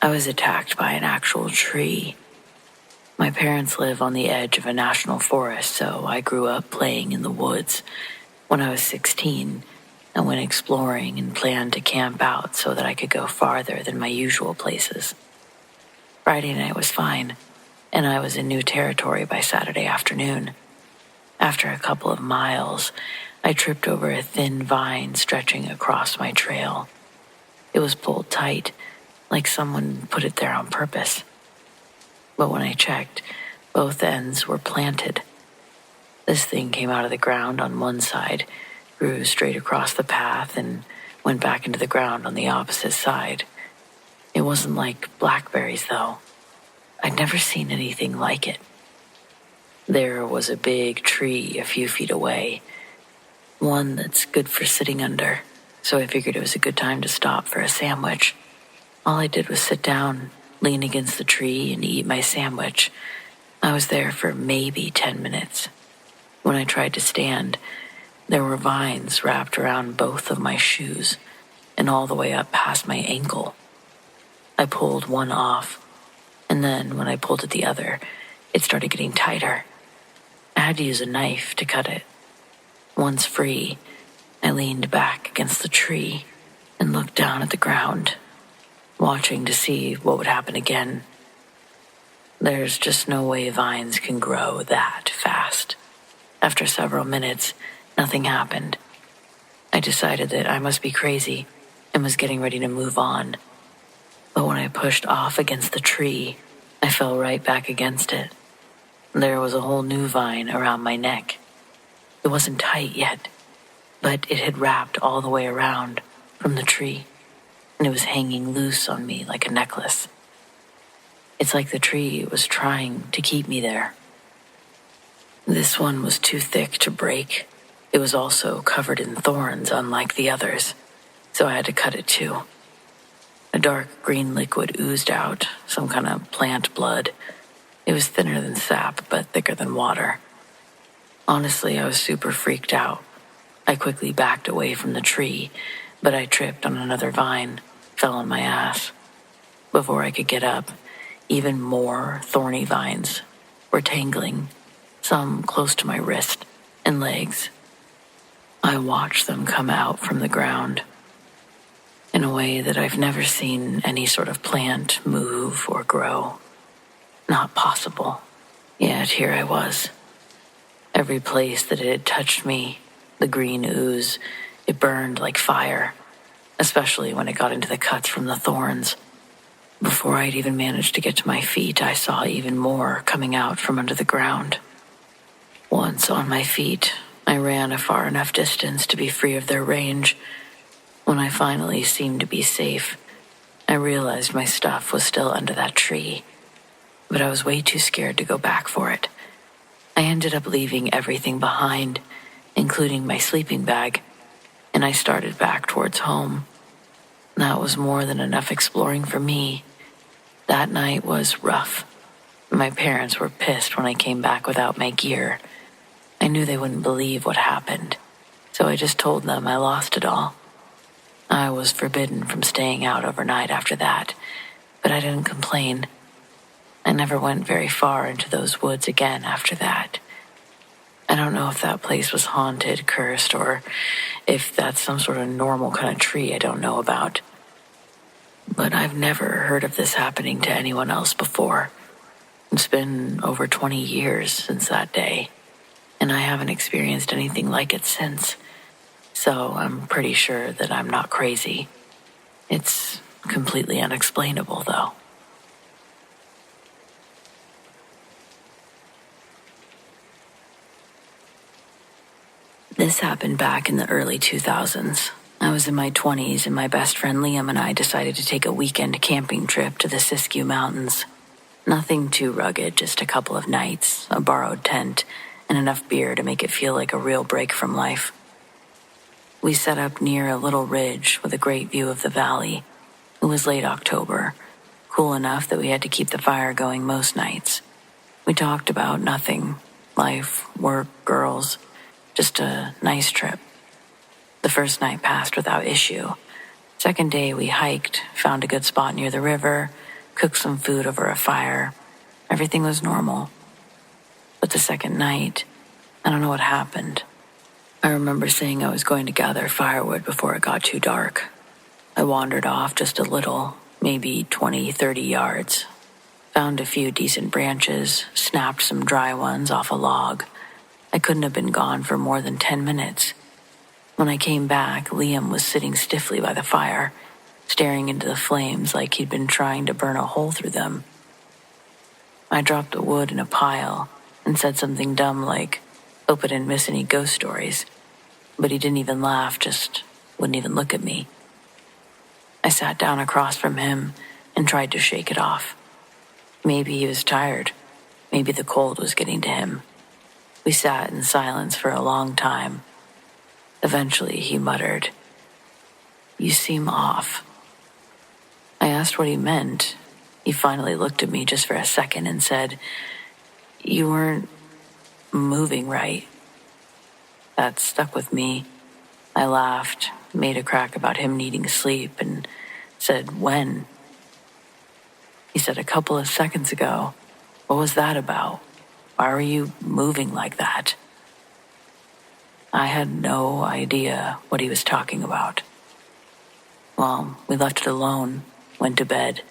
Speaker 1: I was attacked by an actual tree. My parents live on the edge of a national forest, so I grew up playing in the woods. When I was 16, I went exploring and planned to camp out so that I could go farther than my usual places. Friday night was fine, and I was in new territory by Saturday afternoon. After a couple of miles, I tripped over a thin vine stretching across my trail. It was pulled tight, like someone put it there on purpose. But when I checked, both ends were planted. This thing came out of the ground on one side, grew straight across the path, and went back into the ground on the opposite side. It wasn't like blackberries, though. I'd never seen anything like it. There was a big tree a few feet away, one that's good for sitting under, so I figured it was a good time to stop for a sandwich. All I did was sit down, lean against the tree, and eat my sandwich. I was there for maybe 10 minutes. When I tried to stand, there were vines wrapped around both of my shoes and all the way up past my ankle. I pulled one off, and then when I pulled at the other, it started getting tighter. I had to use a knife to cut it. Once free, I leaned back against the tree and looked down at the ground, watching to see what would happen again. There's just no way vines can grow that fast. After several minutes, nothing happened. I decided that I must be crazy and was getting ready to move on. But when I pushed off against the tree, I fell right back against it. There was a whole new vine around my neck. It wasn't tight yet, but it had wrapped all the way around from the tree, and it was hanging loose on me like a necklace. It's like the tree was trying to keep me there. This one was too thick to break. It was also covered in thorns, unlike the others, so I had to cut it too. A dark green liquid oozed out, some kind of plant blood. It was thinner than sap, but thicker than water. Honestly, I was super freaked out. I quickly backed away from the tree, but I tripped on another vine, fell on my ass. Before I could get up, even more thorny vines were tangling, some close to my wrist and legs. I watched them come out from the ground in a way that I've never seen any sort of plant move or grow. Not possible. Yet here I was. Every place that it had touched me, the green ooze, it burned like fire, especially when it got into the cuts from the thorns. Before I'd even managed to get to my feet, I saw even more coming out from under the ground. Once on my feet, I ran a far enough distance to be free of their range. When I finally seemed to be safe, I realized my stuff was still under that tree, but I was way too scared to go back for it. I ended up leaving everything behind, including my sleeping bag, and I started back towards home. That was more than enough exploring for me. That night was rough. My parents were pissed when I came back without my gear. I knew they wouldn't believe what happened, so I just told them I lost it all. I was forbidden from staying out overnight after that, but I didn't complain. I never went very far into those woods again after that. I don't know if that place was haunted, cursed, or if that's some sort of normal kind of tree I don't know about. But I've never heard of this happening to anyone else before. It's been over 20 years since that day, and I haven't experienced anything like it since. So I'm pretty sure that I'm not crazy. It's completely unexplainable, though. This happened back in the early 2000s. I was in my 20s, and my best friend Liam and I decided to take a weekend camping trip to the Siskiyou Mountains. Nothing too rugged, just a couple of nights, a borrowed tent, and enough beer to make it feel like a real break from life. We set up near a little ridge with a great view of the valley. It was late October, cool enough that we had to keep the fire going most nights. We talked about nothing, life, work, girls, just a nice trip. The first night passed without issue. Second day we hiked, found a good spot near the river, cooked some food over a fire. Everything was normal. But the second night, I don't know what happened. I remember saying I was going to gather firewood before it got too dark. I wandered off just a little, maybe 20, 30 yards. Found a few decent branches, snapped some dry ones off a log. I couldn't have been gone for more than 10 minutes. When I came back, Liam was sitting stiffly by the fire, staring into the flames like he'd been trying to burn a hole through them. I dropped the wood in a pile and said something dumb like, "Hope I didn't miss any ghost stories." But he didn't even laugh, just wouldn't even look at me. I sat down across from him and tried to shake it off. Maybe he was tired. Maybe the cold was getting to him. We sat in silence for a long time. Eventually, he muttered, "You seem off." I asked what he meant. He finally looked at me just for a second and said, "You weren't moving right." That stuck with me. I laughed, made a crack about him needing sleep, and said, "When?" He said, "A couple of seconds ago." What was that about? Why were you moving like that? I had no idea what he was talking about. Well, we left it alone, went to bed.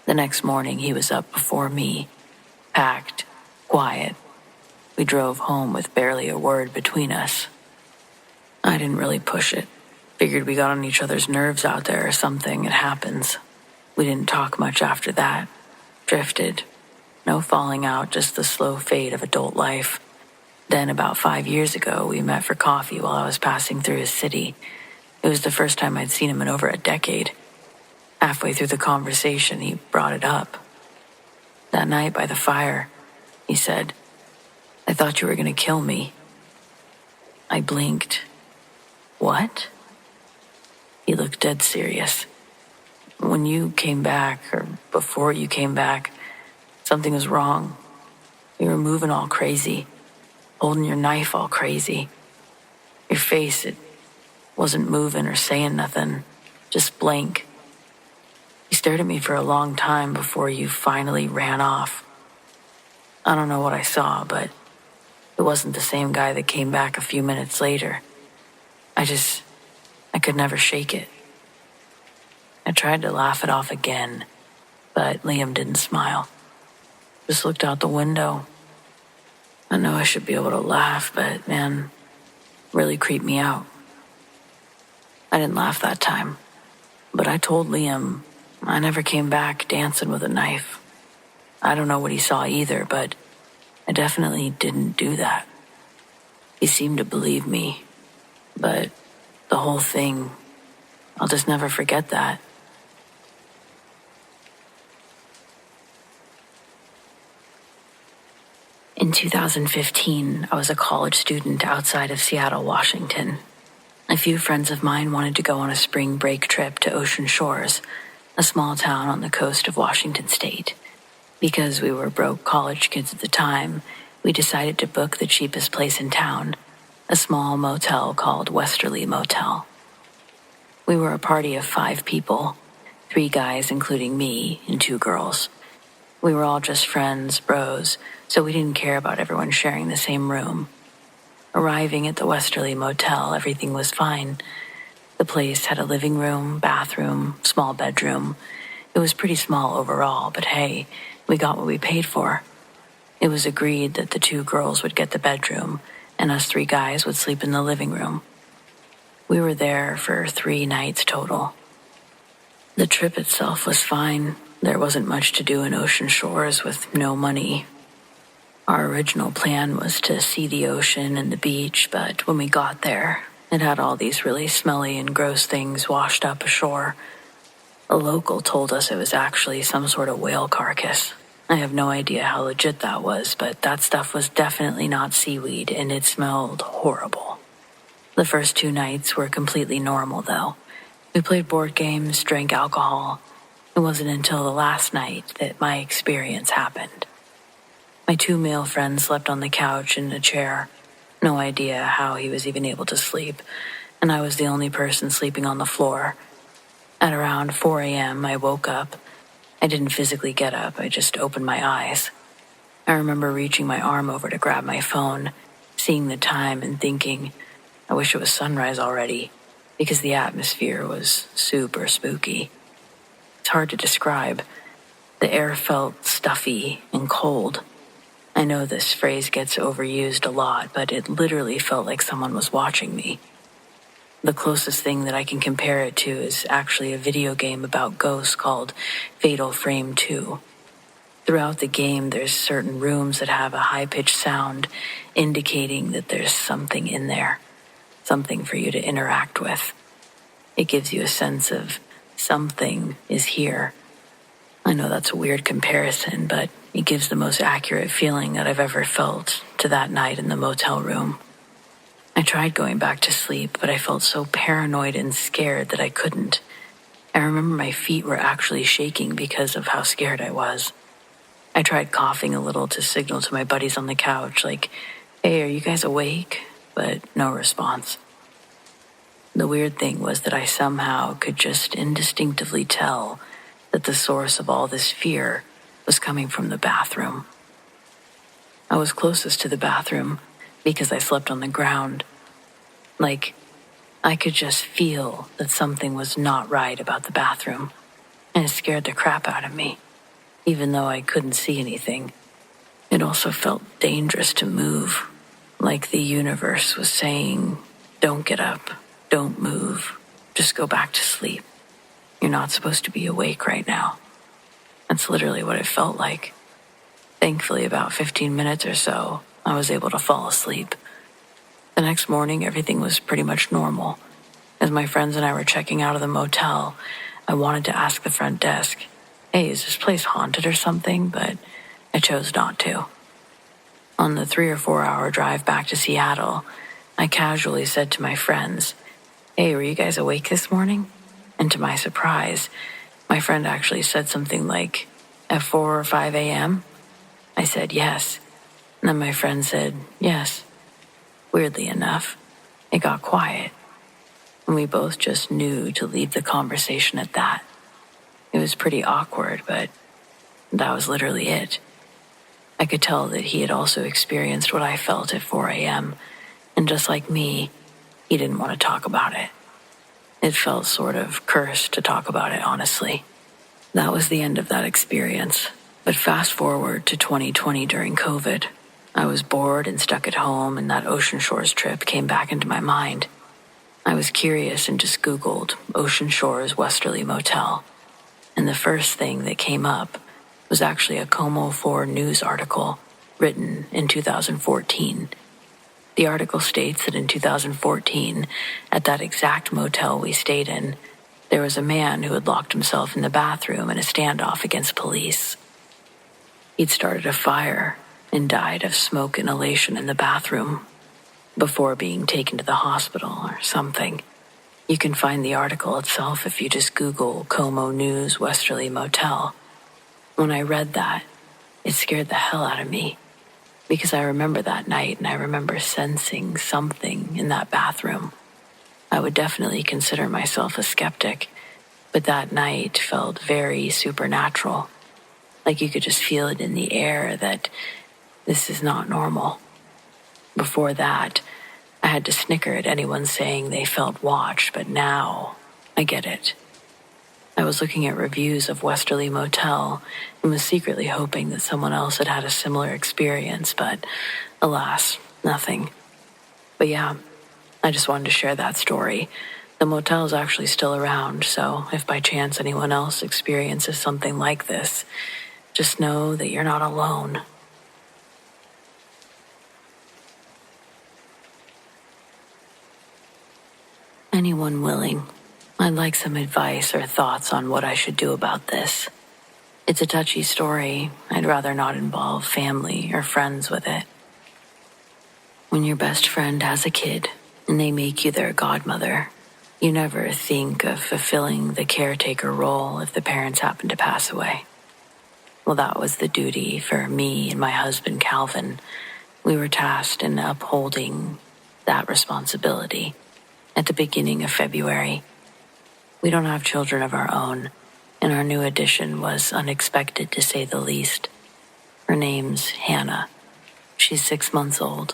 Speaker 1: The next morning, he was up before me, packed, quiet. We drove home with barely a word between us. I didn't really push it. Figured we got on each other's nerves out there or something. It happens. We didn't talk much after that. Drifted. No falling out, just the slow fade of adult life. Then, about 5 years ago, we met for coffee while I was passing through his city. It was the first time I'd seen him in over a decade. Halfway through the conversation, he brought it up. "That night by the fire," he said, "I thought you were going to kill me." I blinked. "What?" He looked dead serious. "When you came back, or before you came back, something was wrong. You were moving all crazy, holding your knife all crazy. Your face, it wasn't moving or saying nothing, just blank. You stared at me for a long time before you finally ran off. I don't know what I saw, but it wasn't the same guy that came back a few minutes later. I could never shake it." I tried to laugh it off again, but Liam didn't smile. Just looked out the window. I know I should be able to laugh, but man, really creeped me out. I didn't laugh that time, but I told Liam I never came back dancing with a knife. I don't know what he saw either, but I definitely didn't do that. He seemed to believe me, but the whole thing, I'll just never forget that. In 2015, I was a college student outside of Seattle, Washington. A few friends of mine wanted to go on a spring break trip to Ocean Shores, a small town on the coast of Washington state. Because we were broke college kids at the time, we decided to book the cheapest place in town, a small motel called Westerly Motel. We were a party of 5 people, 3 guys including me and 2 girls. We were all just friends, bros, so we didn't care about everyone sharing the same room. Arriving at the Westerly Motel, everything was fine. The place had a living room, bathroom, small bedroom. It was pretty small overall, but hey, we got what we paid for. It was agreed that the 2 girls would get the bedroom, and us 3 guys would sleep in the living room. We were there for 3 nights total. The trip itself was fine. There wasn't much to do in Ocean Shores with no money. Our original plan was to see the ocean and the beach, but when we got there, it had all these really smelly and gross things washed up ashore. A local told us it was actually some sort of whale carcass. I have no idea how legit that was, but that stuff was definitely not seaweed, and it smelled horrible. The first 2 nights were completely normal, though. We played board games, drank alcohol. It wasn't until the last night that my experience happened. My 2 male friends slept on the couch in a chair. No idea how he was even able to sleep, and I was the only person sleeping on the floor. At around 4 a.m., I woke up. I didn't physically get up, I just opened my eyes. I remember reaching my arm over to grab my phone, seeing the time and thinking, I wish it was sunrise already, because the atmosphere was super spooky. It's hard to describe. The air felt stuffy and cold. I know this phrase gets overused a lot, but it literally felt like someone was watching me. The closest thing that I can compare it to is actually a video game about ghosts called Fatal Frame 2. Throughout the game, there's certain rooms that have a high-pitched sound indicating that there's something in there, something for you to interact with. It gives you a sense of something is here. I know that's a weird comparison, but it gives the most accurate feeling that I've ever felt to that night in the motel room. I tried going back to sleep, but I felt so paranoid and scared that I couldn't. I remember my feet were actually shaking because of how scared I was. I tried coughing a little to signal to my buddies on the couch, like, "Hey, are you guys awake?" But no response. The weird thing was that I somehow could just indistinctively tell that the source of all this fear was coming from the bathroom. I was closest to the bathroom because I slept on the ground. Like, I could just feel that something was not right about the bathroom, and it scared the crap out of me, even though I couldn't see anything. It also felt dangerous to move, like the universe was saying, "Don't get up, don't move, just go back to sleep. You're not supposed to be awake right now." That's literally what it felt like. Thankfully, about 15 minutes or so, I was able to fall asleep. The next morning, everything was pretty much normal. As my friends and I were checking out of the motel, I wanted to ask the front desk, "Hey, is this place haunted or something?" But I chose not to. On the 3 or 4 hour drive back to Seattle, I casually said to my friends, "Hey, were you guys awake this morning?" And to my surprise, my friend actually said something like, "At 4 or 5 a.m.? I said, "Yes." And then my friend said, "Yes." Weirdly enough, it got quiet, and we both just knew to leave the conversation at that. It was pretty awkward, but that was literally it. I could tell that he had also experienced what I felt at 4 a.m., and just like me, he didn't want to talk about it. It felt sort of cursed to talk about it, honestly. That was the end of that experience. But fast forward to 2020 during COVID. I was bored and stuck at home, and that Ocean Shores trip came back into my mind. I was curious and just Googled Ocean Shores Westerly Motel. And the first thing that came up was actually a Como 4 news article written in 2014. The article states that in 2014, at that exact motel we stayed in, there was a man who had locked himself in the bathroom in a standoff against police. He'd started a fire and died of smoke inhalation in the bathroom before being taken to the hospital or something. You can find the article itself if you just Google Como News Westerly Motel. When I read that, it scared the hell out of me because I remember that night and I remember sensing something in that bathroom. I would definitely consider myself a skeptic, but that night felt very supernatural. Like you could just feel it in the air that this is not normal. Before that, I had to snicker at anyone saying they felt watched, but now I get it. I was looking at reviews of Westerly Motel and was secretly hoping that someone else had had a similar experience, but alas, nothing. But yeah, I just wanted to share that story. The motel is actually still around, so if by chance anyone else experiences something like this, just know that you're not alone. Anyone willing, I'd like some advice or thoughts on what I should do about this. It's a touchy story. I'd rather not involve family or friends with it. When your best friend has a kid and they make you their godmother, you never think of fulfilling the caretaker role if the parents happen to pass away. Well, that was the duty for me and my husband, Calvin. We were tasked in upholding that responsibility at the beginning of February. We don't have children of our own, and our new addition was unexpected to say the least. Her name's Hannah. She's 6 months old.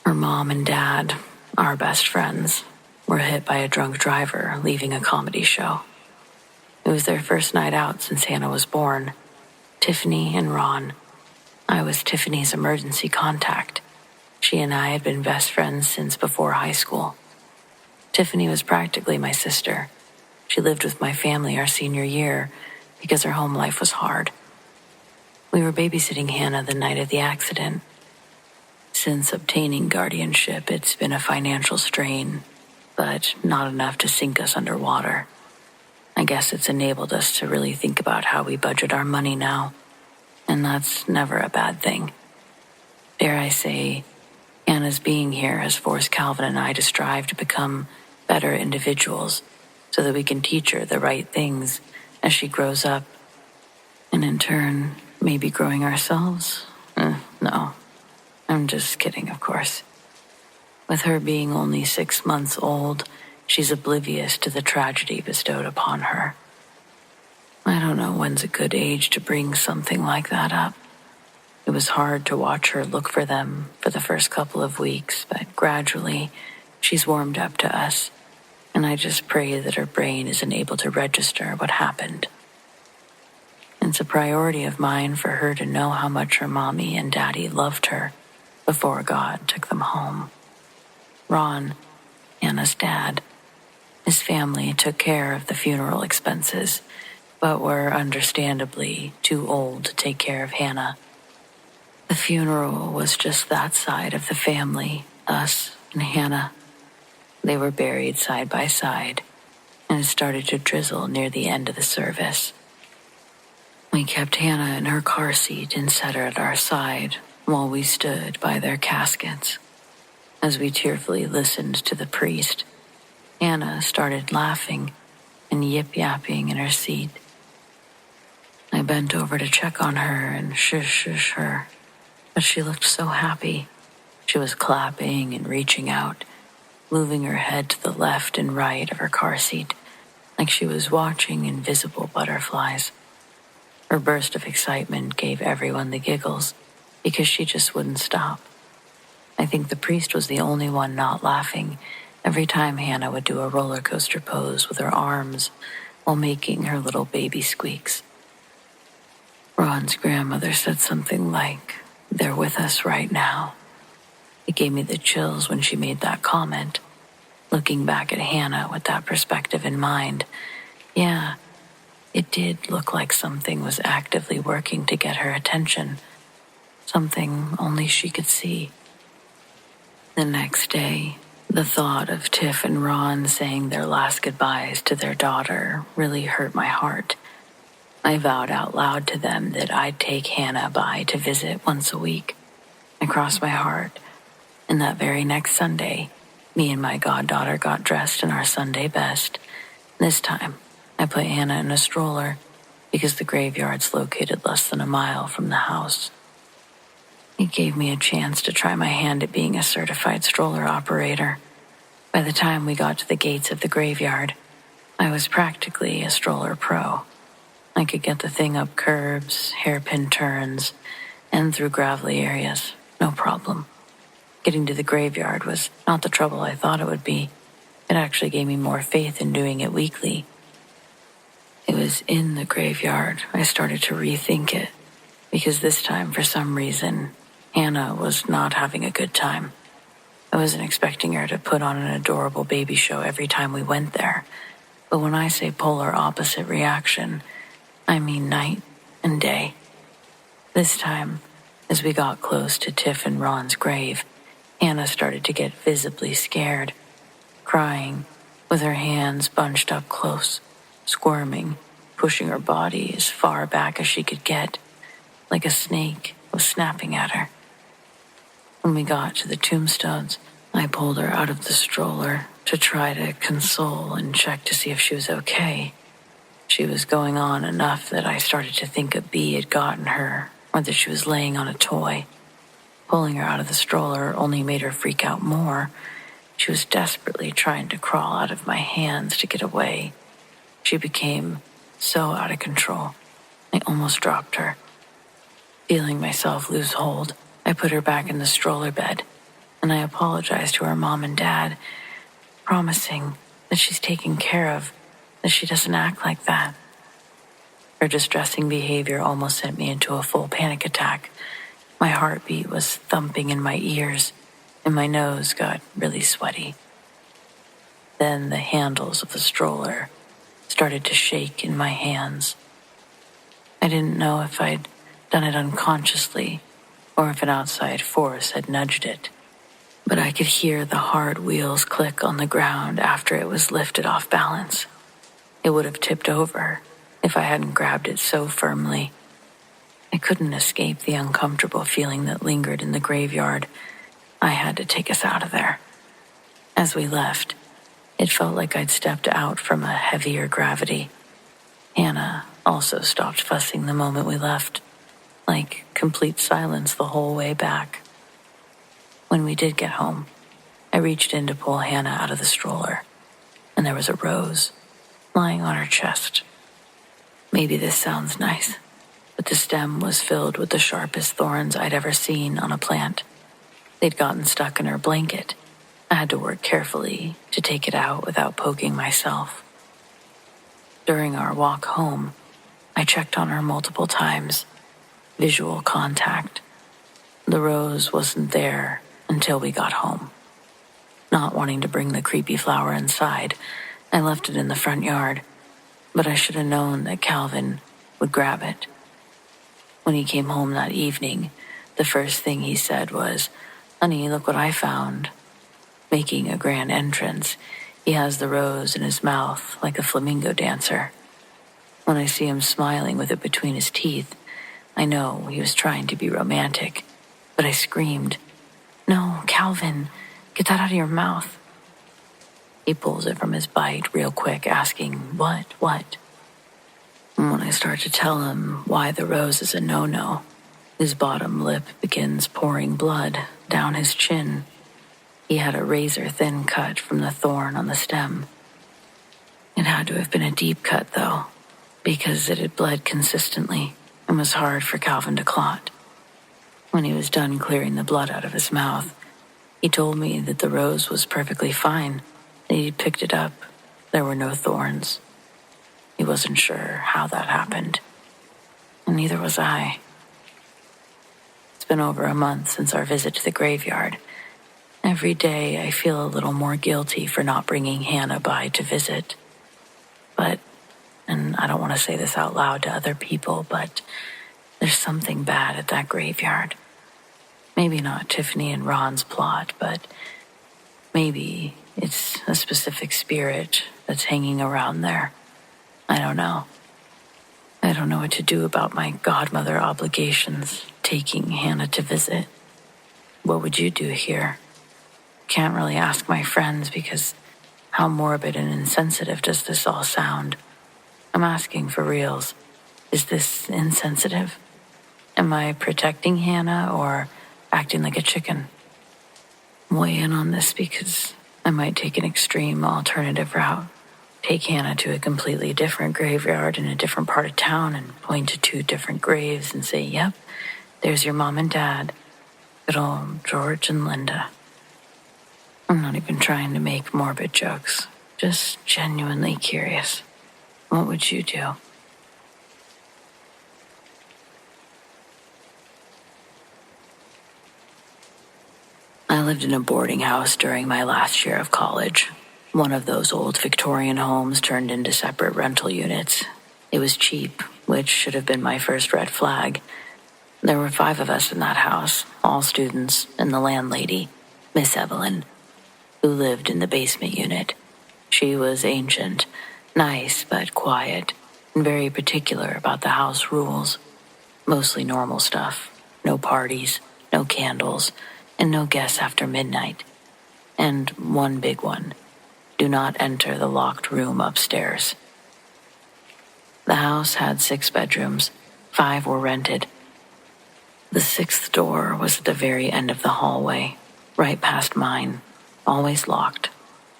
Speaker 1: Her mom and dad our best friends, were hit by a drunk driver leaving a comedy show. It was their first night out since Hannah was born. Tiffany and Ron. I was Tiffany's emergency contact. She and I had been best friends since before high school. Tiffany was practically my sister. She lived with my family our senior year because her home life was hard. We were babysitting Hannah the night of the accident. Since obtaining guardianship, it's been a financial strain, but not enough to sink us underwater. I guess it's enabled us to really think about how we budget our money now, and that's never a bad thing. Dare I say, Hannah's being here has forced Calvin and I to strive to become better individuals so that we can teach her the right things as she grows up, and in turn, maybe growing ourselves? No, I'm just kidding, of course. With her being only 6 months old, she's oblivious to the tragedy bestowed upon her. I don't know when's a good age to bring something like that up. It was hard to watch her look for them for the first couple of weeks, but gradually, she's warmed up to us, and I just pray that her brain isn't able to register what happened. It's a priority of mine for her to know how much her mommy and daddy loved her before God took them home. Ron, Hannah's dad, his family took care of the funeral expenses, but were understandably too old to take care of Hannah. The funeral was just that side of the family, us and Hannah. They were buried side by side, and it started to drizzle near the end of the service. We kept Hannah in her car seat and set her at our side while we stood by their caskets. As we tearfully listened to the priest, Hannah started laughing and yip-yapping in her seat. I bent over to check on her and shush her, but she looked so happy. She was clapping and reaching out, moving her head to the left and right of her car seat, like she was watching invisible butterflies. Her burst of excitement gave everyone the giggles because she just wouldn't stop. I think the priest was the only one not laughing every time Hannah would do a roller coaster pose with her arms while making her little baby squeaks. Ron's grandmother said something like, "They're with us right now." It gave me the chills when she made that comment. Looking back at Hannah with that perspective in mind, yeah, it did look like something was actively working to get her attention, something only she could see. The next day, the thought of Tiff and Ron saying their last goodbyes to their daughter really hurt my heart. I vowed out loud to them that I'd take Hannah by to visit once a week. I crossed my heart, and that very next Sunday, me and my goddaughter got dressed in our Sunday best. This time, I put Hannah in a stroller because the graveyard's located less than a mile from the house. It gave me a chance to try my hand at being a certified stroller operator. By the time we got to the gates of the graveyard, I was practically a stroller pro. I could get the thing up curbs, hairpin turns, and through gravelly areas, no problem. Getting to the graveyard was not the trouble I thought it would be. It actually gave me more faith in doing it weekly. It was in the graveyard I started to rethink it, because this time, for some reason, Hannah was not having a good time. I wasn't expecting her to put on an adorable baby show every time we went there, but when I say polar opposite reaction, I mean night and day. This time, as we got close to Tiff and Ron's grave, Hannah started to get visibly scared, crying, with her hands bunched up close, squirming, pushing her body as far back as she could get, like a snake was snapping at her. When we got to the tombstones, I pulled her out of the stroller to try to console and check to see if she was okay. She was going on enough that I started to think a bee had gotten her, or that she was laying on a toy. Pulling her out of the stroller only made her freak out more. She was desperately trying to crawl out of my hands to get away. She became so out of control, I almost dropped her. Feeling myself lose hold, I put her back in the stroller bed. and I apologized to her mom and dad, promising that she's taken care of, that she doesn't act like that. Her distressing behavior almost sent me into a full panic attack. My heartbeat was thumping in my ears, and my nose got really sweaty. Then the handles of the stroller started to shake in my hands. I didn't know if I'd done it unconsciously or if an outside force had nudged it, but I could hear the hard wheels click on the ground after it was lifted off balance. It would have tipped over if I hadn't grabbed it so firmly. I couldn't escape the uncomfortable feeling that lingered in the graveyard. I had to take us out of there. As we left, it felt like I'd stepped out from a heavier gravity. Hannah also stopped fussing the moment we left, like complete silence the whole way back. When we did get home, I reached in to pull Hannah out of the stroller, and there was a rose lying on her chest. Maybe this sounds nice, but the stem was filled with the sharpest thorns I'd ever seen on a plant. They'd gotten stuck in her blanket. I had to work carefully to take it out without poking myself. During our walk home, I checked on her multiple times. Visual contact. The rose wasn't there until we got home. Not wanting to bring the creepy flower inside, I left it in the front yard, but I should have known that Calvin would grab it. When he came home that evening, the first thing he said was, "Honey, look what I found." Making a grand entrance, he has the rose in his mouth like a flamingo dancer. When I see him smiling with it between his teeth, I know he was trying to be romantic, but I screamed, "No, Calvin, get that out of your mouth." He pulls it from his bite real quick, asking, What? And when I start to tell him why the rose is a no-no, his bottom lip begins pouring blood down his chin. He had a razor-thin cut from the thorn on the stem. It had to have been a deep cut, though, because it had bled consistently and was hard for Calvin to clot. When he was done clearing the blood out of his mouth, he told me that the rose was perfectly fine, that he'd picked it up. There were no thorns. He wasn't sure how that happened, and neither was I. It's been over a month since our visit to the graveyard. Every day I feel a little more guilty for not bringing Hannah by to visit. But, and I don't want to say this out loud to other people, but there's something bad at that graveyard. Maybe not Tiffany and Ron's plot, but maybe it's a specific spirit that's hanging around there. I don't know. I don't know what to do about my godmother obligations, taking Hannah to visit. What would you do here? Can't really ask my friends because how morbid and insensitive does this all sound? I'm asking for reals. Is this insensitive? Am I protecting Hannah or acting like a chicken? Weigh in on this because I might take an extreme alternative route. Take Hannah to a completely different graveyard in a different part of town and point to 2 different graves and say, "Yep, there's your mom and dad. Good old George and Linda." I'm not even trying to make morbid jokes, just genuinely curious. What would you do? I lived in a boarding house during my last year of college. One of those old Victorian homes turned into separate rental units. It was cheap, which should have been my first red flag. There were 5 of us in that house, all students, and the landlady, Miss Evelyn, who lived in the basement unit. She was ancient, nice but quiet, and very particular about the house rules. Mostly normal stuff. No parties, no candles, and no guests after midnight. And one big one. Do not enter the locked room upstairs. The house had 6 bedrooms. 5 were rented. The 6th door was at the very end of the hallway, right past mine. Always locked.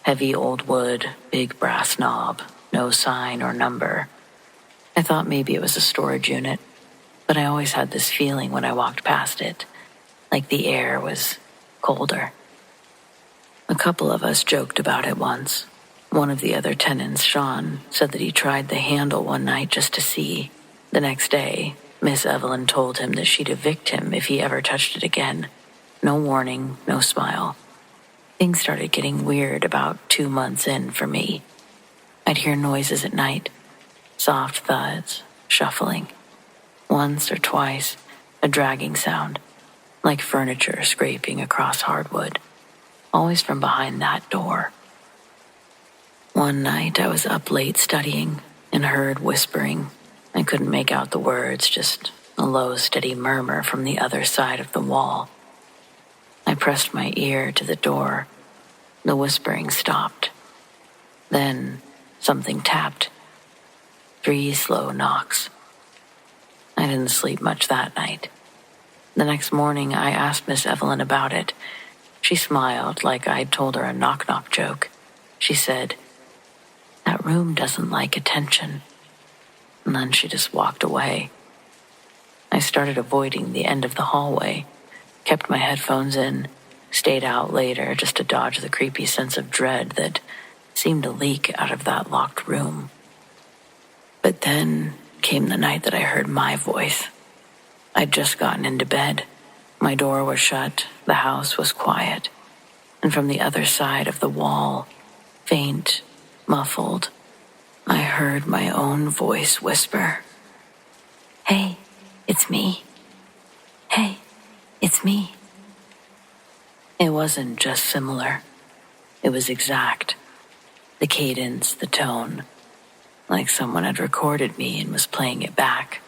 Speaker 1: Heavy old wood, big brass knob, no sign or number. I thought maybe it was a storage unit, but I always had this feeling when I walked past it, like the air was colder. A couple of us joked about it once. One of the other tenants, Sean, said that he tried the handle one night just to see. The next day, Miss Evelyn told him that she'd evict him if he ever touched it again. No warning, no smile. Things started getting weird about 2 months in for me. I'd hear noises at night, soft thuds, shuffling. Once or twice, a dragging sound, like furniture scraping across hardwood, always from behind that door. One night I was up late studying and heard whispering. I couldn't make out the words, just a low, steady murmur from the other side of the wall. I pressed my ear to the door. The whispering stopped. Then something tapped. 3 slow knocks. I didn't sleep much that night. The next morning I asked Miss Evelyn about it. She smiled like I'd told her a knock-knock joke. She said, "That room doesn't like attention." And then she just walked away. I started avoiding the end of the hallway, kept my headphones in, stayed out later just to dodge the creepy sense of dread that seemed to leak out of that locked room. But then came the night that I heard my voice. I'd just gotten into bed. My door was shut, the house was quiet, and from the other side of the wall, faint, muffled, I heard my own voice whisper, "Hey, it's me. Hey, it's me." It wasn't just similar. It was exact. The cadence, the tone, like someone had recorded me and was playing it back.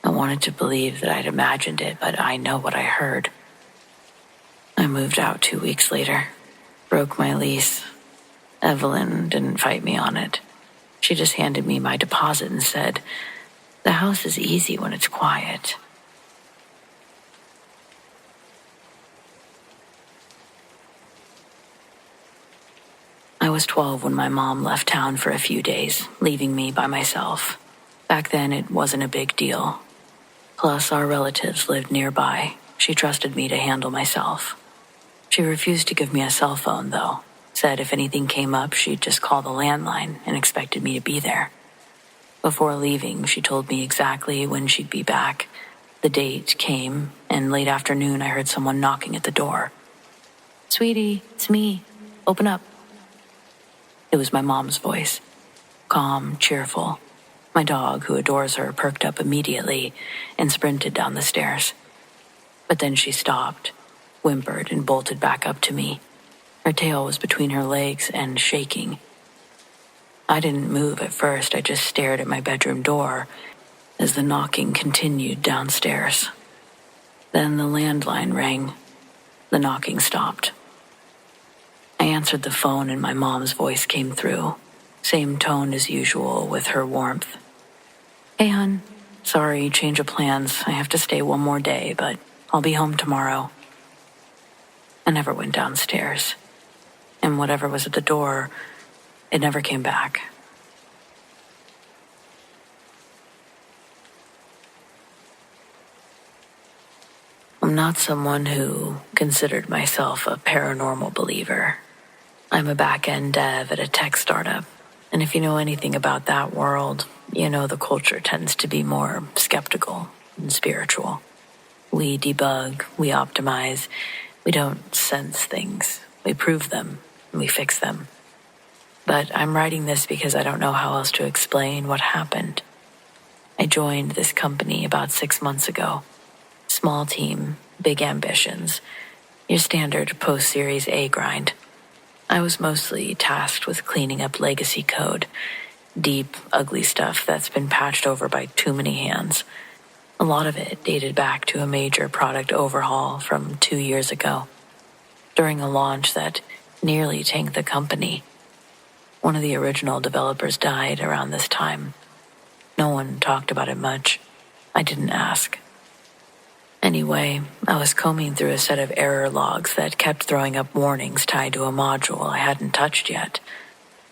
Speaker 1: I wanted to believe that I'd imagined it, but I know what I heard. I moved out 2 weeks later, broke my lease. Evelyn didn't fight me on it. She just handed me my deposit and said, "The house is easy when it's quiet." I was 12 when my mom left town for a few days, leaving me by myself. Back then, it wasn't a big deal. Plus, our relatives lived nearby. She trusted me to handle myself. She refused to give me a cell phone, though. Said if anything came up, she'd just call the landline and expected me to be there. Before leaving, she told me exactly when she'd be back. The date came, and late afternoon I heard someone knocking at the door. "Sweetie, it's me. Open up." It was my mom's voice. Calm, cheerful. My dog, who adores her, perked up immediately and sprinted down the stairs. But then she stopped, whimpered, and bolted back up to me. Her tail was between her legs and shaking. I didn't move at first. I just stared at my bedroom door as the knocking continued downstairs. Then the landline rang. The knocking stopped. I answered the phone and my mom's voice came through. Same tone as usual with her warmth. "Hey, hon. Sorry, change of plans. I have to stay one more day, but I'll be home tomorrow." I never went downstairs. And whatever was at the door, it never came back. I'm not someone who considered myself a paranormal believer. I'm a back-end dev at a tech startup, and if you know anything about that world, you know the culture tends to be more skeptical and spiritual. We debug, we optimize, we don't sense things, we prove them, and we fix them. But I'm writing this because I don't know how else to explain what happened. I joined this company about 6 months ago. Small team, big ambitions. Your standard post-Series A grind. I was mostly tasked with cleaning up legacy code. Deep, ugly stuff that's been patched over by too many hands. A lot of it dated back to a major product overhaul from 2 years ago. During a launch that nearly tanked the company. One of the original developers died around this time. No one talked about it much. I didn't ask. Anyway, I was combing through a set of error logs that kept throwing up warnings tied to a module I hadn't touched yet.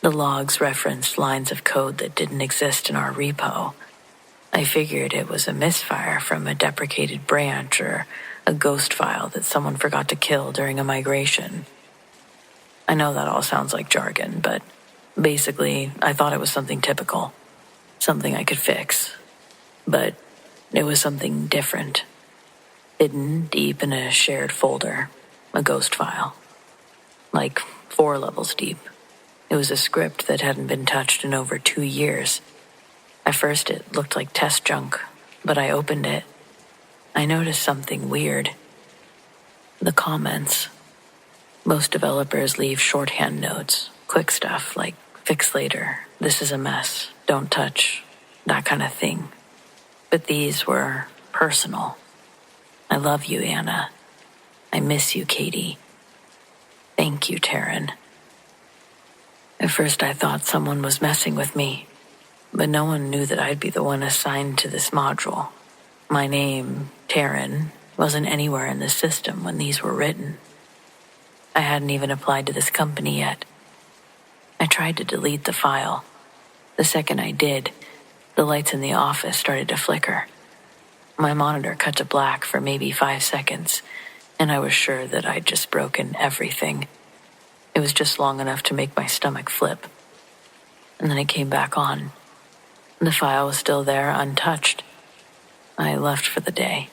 Speaker 1: The logs referenced lines of code that didn't exist in our repo. I figured it was a misfire from a deprecated branch or a ghost file that someone forgot to kill during a migration. I know that all sounds like jargon, but basically, I thought it was something typical, something I could fix. But it was something different, hidden deep in a shared folder, a ghost file, like 4 levels deep. It was a script that hadn't been touched in over 2 years. At first, it looked like test junk, but I opened it. I noticed something weird. The comments. Most developers leave shorthand notes, quick stuff like fix later, this is a mess, don't touch, that kind of thing. But these were personal. I love you, Anna. I miss you, Katie. Thank you, Taryn. At first I thought someone was messing with me, but no one knew that I'd be the one assigned to this module. My name, Taryn, wasn't anywhere in the system when these were written. I hadn't even applied to this company yet. I tried to delete the file. The second I did, the lights in the office started to flicker. My monitor cut to black for maybe 5 seconds, and I was sure that I'd just broken everything. It was just long enough to make my stomach flip. And then it came back on. The file was still there, untouched. I left for the day.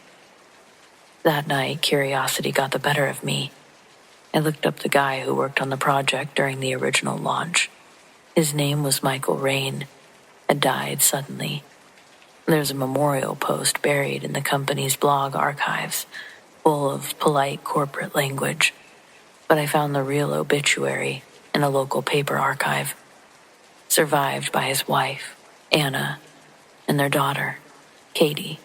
Speaker 1: That night, curiosity got the better of me. I looked up the guy who worked on the project during the original launch. His name was Michael Rain, had died suddenly. There's a memorial post buried in the company's blog archives, full of polite corporate language. But I found the real obituary in a local paper archive. Survived by his wife, Anna, and their daughter, Katie.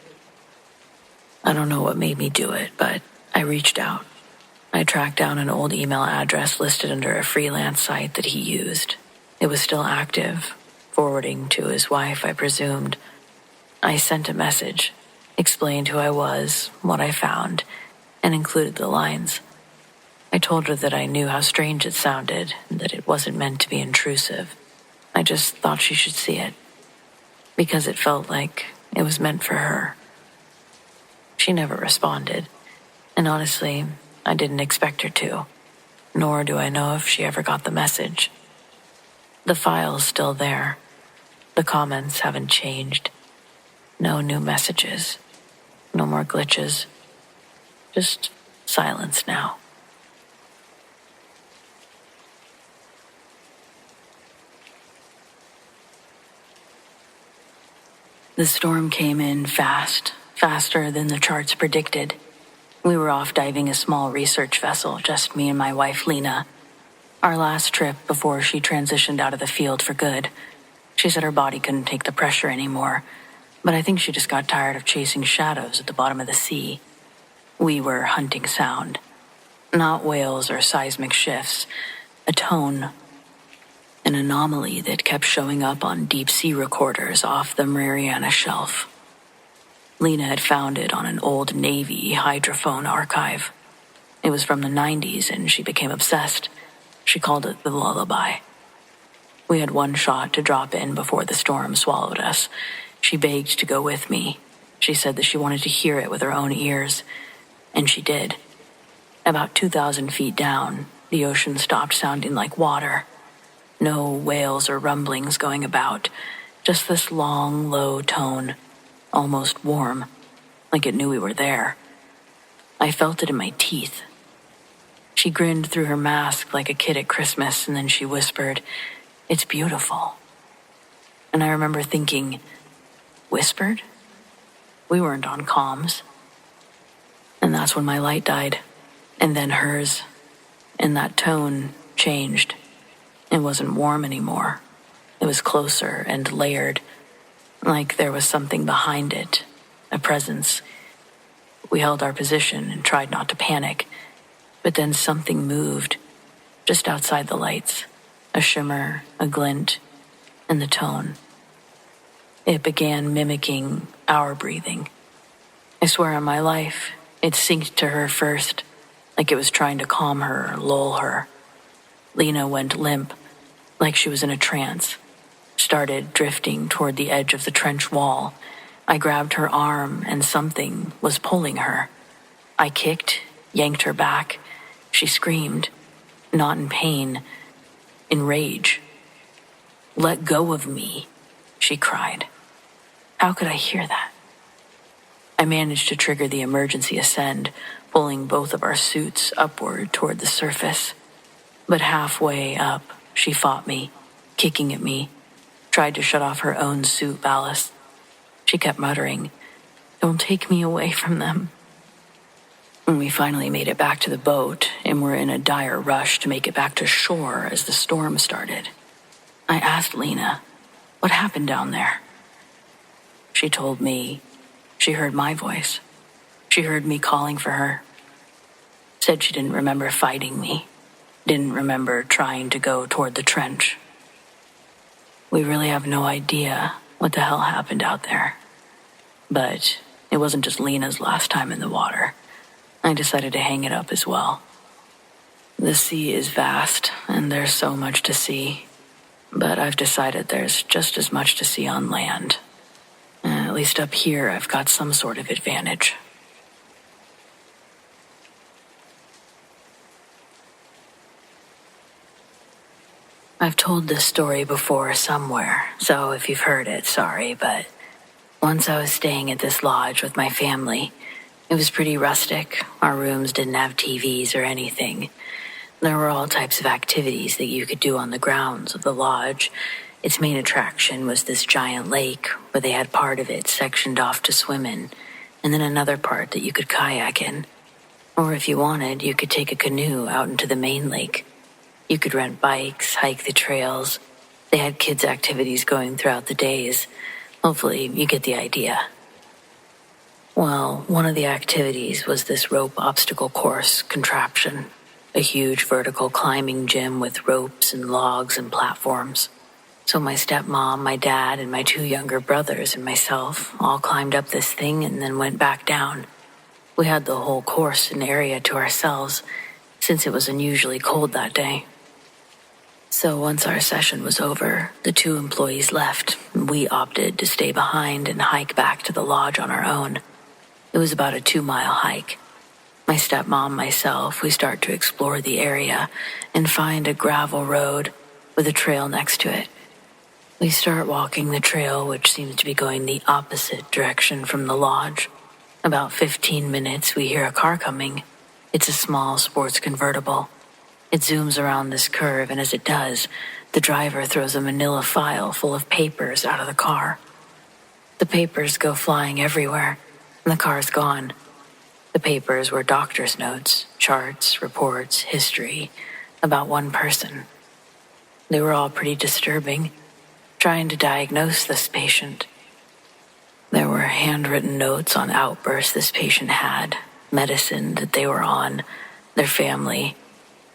Speaker 1: I don't know what made me do it, but I reached out. I tracked down an old email address listed under a freelance site that he used. It was still active, forwarding to his wife, I presumed. I sent a message, explained who I was, what I found, and included the lines. I told her that I knew how strange it sounded, and that it wasn't meant to be intrusive. I just thought she should see it, because it felt like it was meant for her. She never responded, and honestly, I didn't expect her to, nor do I know if she ever got the message. The file's still there. The comments haven't changed. No new messages. No more glitches. Just silence now. The storm came in fast, faster than the charts predicted. We were off diving a small research vessel, just me and my wife, Lena. Our last trip before she transitioned out of the field for good. She said her body couldn't take the pressure anymore, but I think she just got tired of chasing shadows at the bottom of the sea. We were hunting sound. Not whales or seismic shifts. A tone. An anomaly that kept showing up on deep sea recorders off the Mariana Shelf. Lena had found it on an old Navy hydrophone archive. It was from the 90s, and she became obsessed. She called it the lullaby. We had one shot to drop in before the storm swallowed us. She begged to go with me. She said that she wanted to hear it with her own ears. And she did. About 2,000 feet down, the ocean stopped sounding like water. No wails or rumblings going about. Just this long, low tone. Almost warm, like it knew we were there. I felt it in my teeth. She grinned through her mask like a kid at Christmas, and then she whispered, "It's beautiful." And I remember thinking, whispered? We weren't on comms. And that's when my light died, and then hers. And that tone changed. It wasn't warm anymore. It was closer and layered. Like there was something behind it, a presence. We held our position and tried not to panic, but then something moved, just outside the lights, a shimmer, a glint, and the tone. It began mimicking our breathing. I swear on my life, it synced to her first, like it was trying to calm her or lull her. Lena went limp, like she was in a trance. Started drifting toward the edge of the trench wall. I grabbed her arm, and something was pulling her. I kicked, yanked her back. She screamed. not in pain, in rage. "Let go of me," she cried. How could I hear that? I managed to trigger the emergency ascend, pulling both of our suits upward toward the surface. But halfway up, she fought me, kicking at me, tried to shut off her own suit ballast. She kept muttering, "Don't take me away from them." When we finally made it back to the boat and were in a dire rush to make it back to shore as the storm started, I asked Lena, "What happened down there?" She told me she heard my voice. She heard me calling for her. Said she didn't remember fighting me, didn't remember trying to go toward the trench. We really have no idea what the hell happened out there. But it wasn't just Lena's last time in the water. I decided to hang it up as well. The sea is vast, and there's so much to see. But I've decided there's just as much to see on land. At least up here, I've got some sort of advantage. I've told this story before somewhere, so if you've heard it, sorry, but once I was staying at this lodge with my family. It was pretty rustic. Our rooms didn't have TVs or anything. There were all types of activities that you could do on the grounds of the lodge. Its main attraction was this giant lake where they had part of it sectioned off to swim in, and then another part that you could kayak in. Or if you wanted, you could take a canoe out into the main lake. You could rent bikes, hike the trails. They had kids' activities going throughout the days. Hopefully, you get the idea. Well, one of the activities was this rope obstacle course contraption, a huge vertical climbing gym with ropes and logs and platforms. So my stepmom, my dad, and my 2 younger brothers and myself all climbed up this thing and then went back down. We had the whole course and area to ourselves, since it was unusually cold that day. So once our session was over, the 2 employees left, and we opted to stay behind and hike back to the lodge on our own. It was about a 2-mile hike. My stepmom, myself, we start to explore the area and find a gravel road with a trail next to it. We start walking the trail, which seems to be going the opposite direction from the lodge. About 15 minutes, we hear a car coming. It's a small sports convertible. It zooms around this curve, and as it does, the driver throws a manila file full of papers out of the car. The papers go flying everywhere, and the car's gone. The papers were doctor's notes, charts, reports, history, about one person. They were all pretty disturbing, trying to diagnose this patient. There were handwritten notes on outbursts this patient had, medicine that they were on, their family,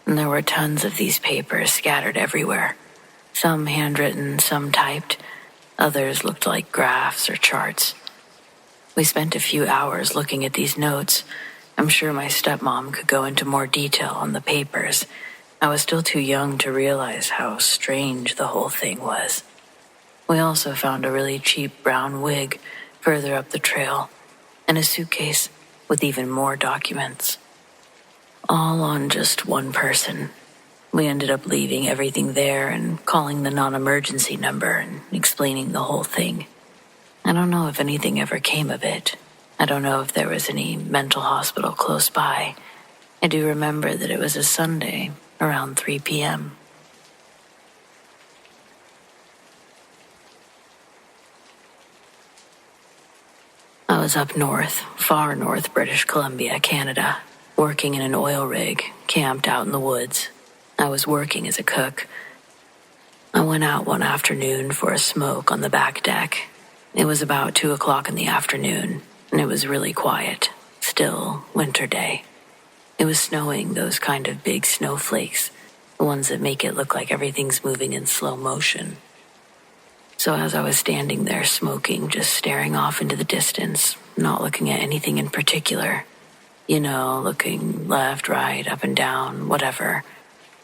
Speaker 1: and there were tons of these papers scattered everywhere. Some handwritten, some typed, others looked like graphs or charts. We spent a few hours looking at these notes. I'm sure my stepmom could go into more detail on the papers. I was still too young to realize how strange the whole thing was. We also found a really cheap brown wig further up the trail, and a suitcase with even more documents. All on just one person. We ended up leaving everything there and calling the non-emergency number and explaining the whole thing. I don't know if anything ever came of it. I don't know if there was any mental hospital close by. I do remember that it was a Sunday around 3 p.m. I was up north, far north British Columbia, Canada, working in an oil rig, camped out in the woods. I was working as a cook. I went out one afternoon for a smoke on the back deck. It was about 2 o'clock in the afternoon, and it was really quiet, still winter day. It was snowing, those kind of big snowflakes, the ones that make it look like everything's moving in slow motion. So as I was standing there smoking, just staring off into the distance, not looking at anything in particular, looking left, right, up and down, whatever,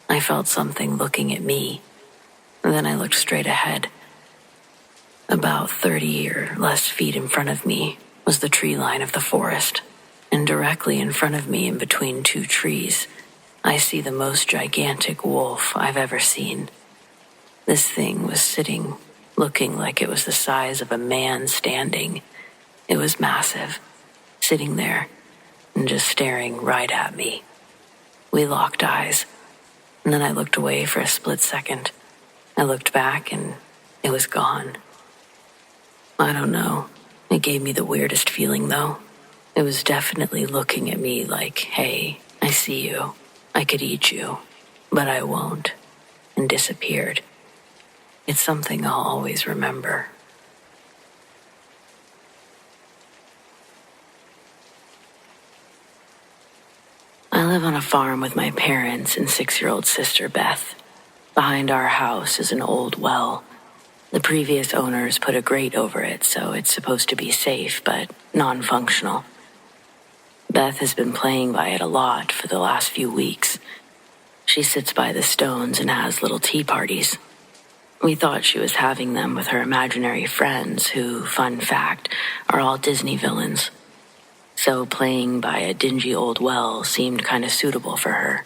Speaker 1: I felt something looking at me. And then I looked straight ahead. About 30 or less feet in front of me was the tree line of the forest, and directly in front of me, in between 2 trees, I see the most gigantic wolf I've ever seen. This thing was sitting, looking like it was the size of a man standing. It was massive, sitting there and just staring right at me. We locked eyes, and then I looked away for a split second. I looked back and it was gone. I don't know. It gave me the weirdest feeling, though. It was definitely looking at me like, hey, I see you. I could eat you, but I won't, and disappeared. It's something I'll always remember. I live on a farm with my parents and 6-year-old sister, Beth. Behind our house is an old well. The previous owners put a grate over it, so it's supposed to be safe, but non-functional. Beth has been playing by it a lot for the last few weeks. She sits by the stones and has little tea parties. We thought she was having them with her imaginary friends who, fun fact, are all Disney villains. So playing by a dingy old well seemed kind of suitable for her.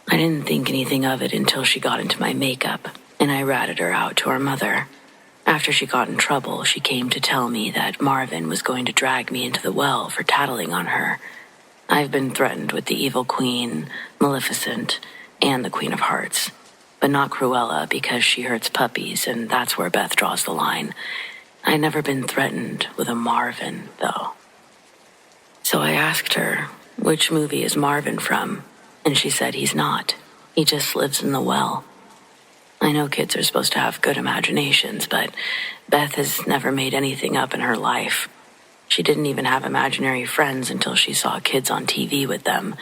Speaker 1: I didn't think anything of it until she got into my makeup, and I ratted her out to her mother. After she got in trouble, she came to tell me that Marvin was going to drag me into the well for tattling on her. I've been threatened with the Evil Queen, Maleficent, and the Queen of Hearts, but not Cruella because she hurts puppies, and that's where Beth draws the line. I've never been threatened with a Marvin, though. So I asked her, which movie is Marvin from? And she said he's not. He just lives in the well. I know kids are supposed to have good imaginations, but Beth has never made anything up in her life. She didn't even have imaginary friends until she saw kids on TV with them.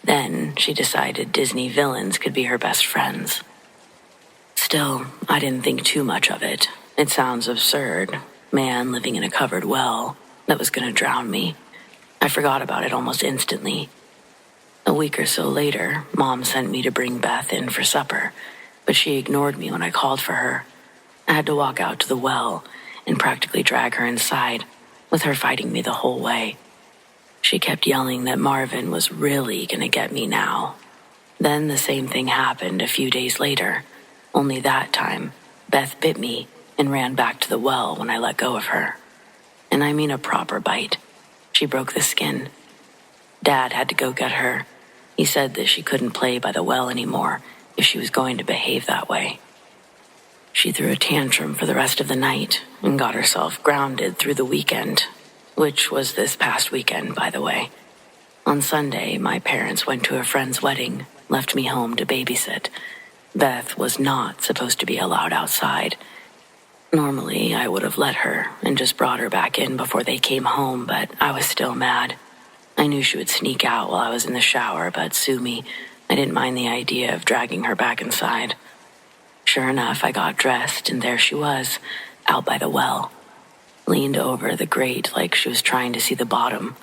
Speaker 1: Then she decided Disney villains could be her best friends. Still, I didn't think too much of it. It sounds absurd. Man living in a covered well that was going to drown me. I forgot about it almost instantly. A week or so later, Mom sent me to bring Beth in for supper, but she ignored me when I called for her. I had to walk out to the well and practically drag her inside, with her fighting me the whole way. She kept yelling that Marvin was really gonna get me now. Then the same thing happened a few days later, only that time, Beth bit me and ran back to the well when I let go of her. And I mean a proper bite. She broke the skin. Dad had to go get her. He said that she couldn't play by the well anymore if she was going to behave that way. She threw a tantrum for the rest of the night and got herself grounded through the weekend, which was this past weekend, by the way. On Sunday, my parents went to a friend's wedding, left me home to babysit. Beth was not supposed to be allowed outside. Normally, I would have let her and just brought her back in before they came home, but I was still mad. I knew she would sneak out while I was in the shower, but sue me. I didn't mind the idea of dragging her back inside. Sure enough, I got dressed, and there she was, out by the well. Leaned over the grate like she was trying to see the bottom.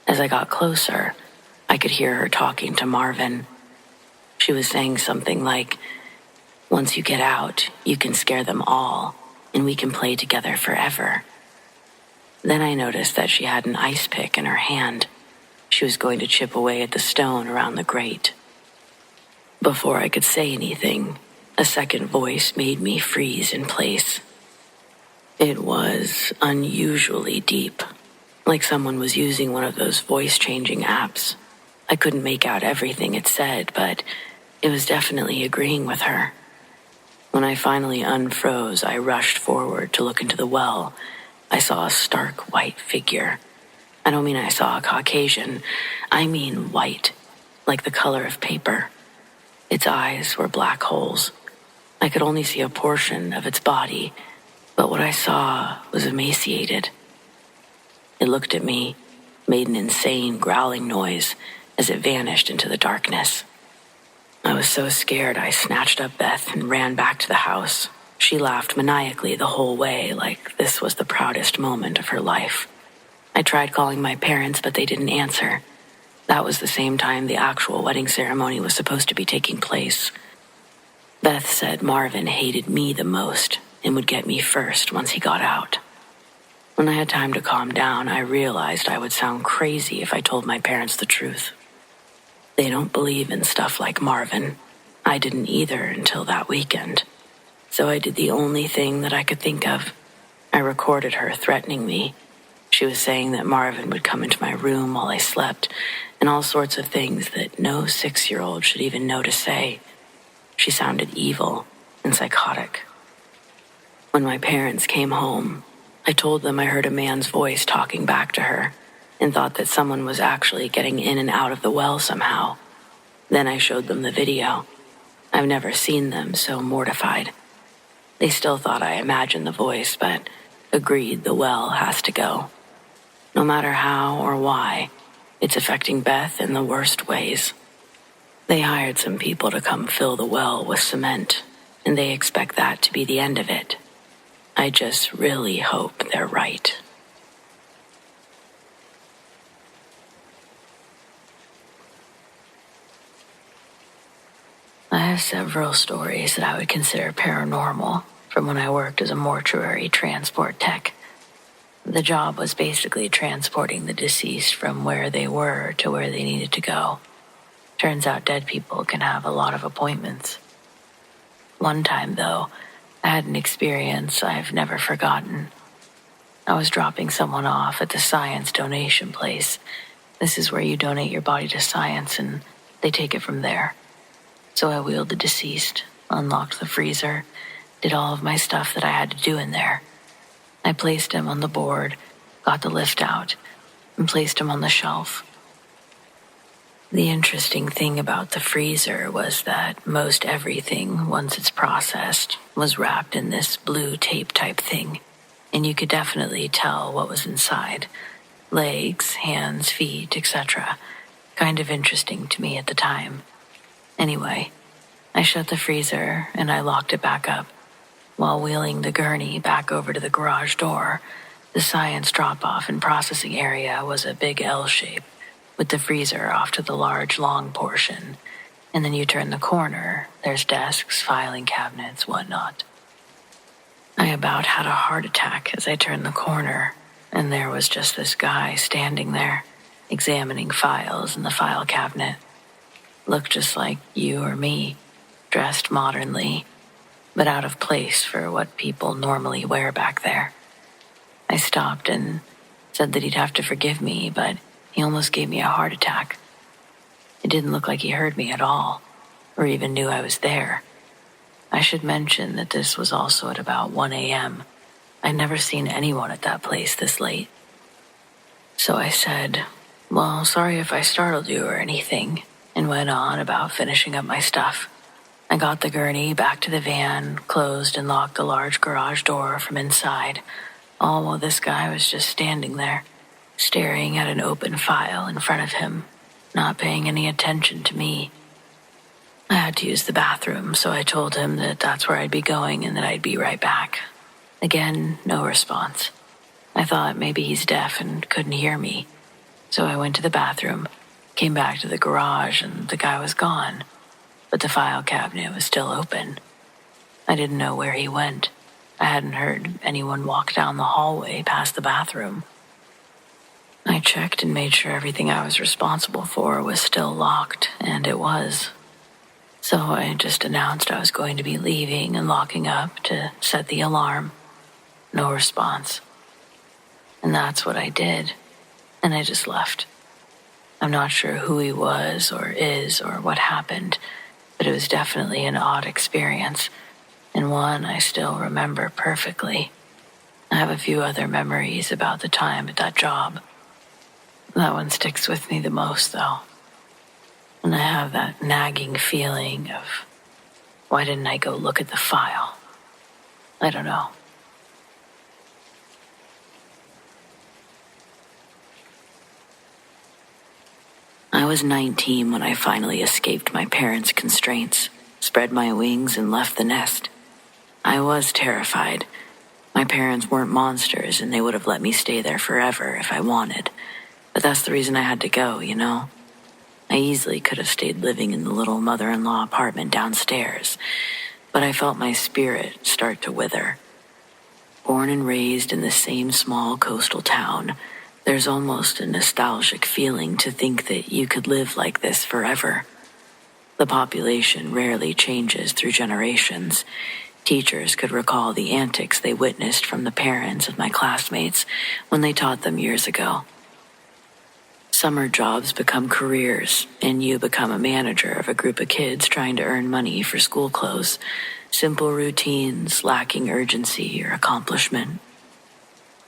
Speaker 1: As I got closer, I could hear her talking to Marvin. She was saying something like, "Once you get out, you can scare them all, and we can play together forever." Then I noticed that she had an ice pick in her hand. She was going to chip away at the stone around the grate. Before I could say anything, a second voice made me freeze in place. It was unusually deep, like someone was using one of those voice-changing apps. I couldn't make out everything it said, but it was definitely agreeing with her. When I finally unfroze, I rushed forward to look into the well. I saw a stark white figure. I don't mean I saw a Caucasian. I mean white, like the color of paper. Its eyes were black holes. I could only see a portion of its body, but what I saw was emaciated. It looked at me, made an insane growling noise as it vanished into the darkness. I was so scared I snatched up Beth and ran back to the house. She laughed maniacally the whole way, like this was the proudest moment of her life. I tried calling my parents, but they didn't answer. That was the same time the actual wedding ceremony was supposed to be taking place. Beth said Marvin hated me the most and would get me first once he got out. When I had time to calm down, I realized I would sound crazy if I told my parents the truth. They don't believe in stuff like Marvin. I didn't either until that weekend. So I did the only thing that I could think of. I recorded her threatening me. She was saying that Marvin would come into my room while I slept, and all sorts of things that no 6-year-old should even know to say. She sounded evil and psychotic. When my parents came home, I told them I heard a man's voice talking back to her and thought that someone was actually getting in and out of the well somehow. Then I showed them the video. I've never seen them so mortified. They still thought I imagined the voice, but agreed the well has to go. No matter how or why, it's affecting Beth in the worst ways. They hired some people to come fill the well with cement, and they expect that to be the end of it. I just really hope they're right. I have several stories that I would consider paranormal from when I worked as a mortuary transport tech. The job was basically transporting the deceased from where they were to where they needed to go. Turns out dead people can have a lot of appointments. One time, though, I had an experience I've never forgotten. I was dropping someone off at the science donation place. This is where you donate your body to science and they take it from there. So I wheeled the deceased, unlocked the freezer, did all of my stuff that I had to do in there. I placed him on the board, got the lift out, and placed him on the shelf. The interesting thing about the freezer was that most everything, once it's processed, was wrapped in this blue tape type thing, and you could definitely tell what was inside. Legs, hands, feet, etc. Kind of interesting to me at the time. Anyway, I shut the freezer and I locked it back up. While wheeling the gurney back over to the garage door, the science drop-off and processing area was a big L shape, with the freezer off to the large, long portion. And then you turn the corner, there's desks, filing cabinets, whatnot. I about had a heart attack as I turned the corner, and there was just this guy standing there, examining files in the file cabinet. Looked just like you or me, dressed modernly, but out of place for what people normally wear back there. I stopped and said that he'd have to forgive me, but he almost gave me a heart attack. It didn't look like he heard me at all, or even knew I was there. I should mention that this was also at about 1 a.m. I'd never seen anyone at that place this late. So I said, "Well, sorry if I startled you or anything," and went on about finishing up my stuff. I got the gurney back to the van, closed and locked the large garage door from inside, all while this guy was just standing there, staring at an open file in front of him, not paying any attention to me. I had to use the bathroom, so I told him that that's where I'd be going and that I'd be right back. Again, no response. I thought maybe he's deaf and couldn't hear me. So I went to the bathroom, came back to the garage, and the guy was gone. But the file cabinet was still open. I didn't know where he went. I hadn't heard anyone walk down the hallway past the bathroom. I checked and made sure everything I was responsible for was still locked, and it was. So I just announced I was going to be leaving and locking up to set the alarm. No response. And that's what I did, and I just left. I'm not sure who he was or is or what happened, but it was definitely an odd experience, and one I still remember perfectly. I have a few other memories about the time at that job. That one sticks with me the most, though. And I have that nagging feeling of, why didn't I go look at the file? I don't know. I was 19 when I finally escaped my parents' constraints, spread my wings, and left the nest. I was terrified. My parents weren't monsters, and they would have let me stay there forever if I wanted. But that's the reason I had to go, you know? I easily could have stayed living in the little mother-in-law apartment downstairs, but I felt my spirit start to wither. Born and raised in the same small coastal town, There's almost a nostalgic feeling to think that you could live like this forever. The population rarely changes through generations. Teachers could recall the antics they witnessed from the parents of my classmates when they taught them years ago. Summer jobs become careers, and you become a manager of a group of kids trying to earn money for school clothes. Simple routines lacking urgency or accomplishment.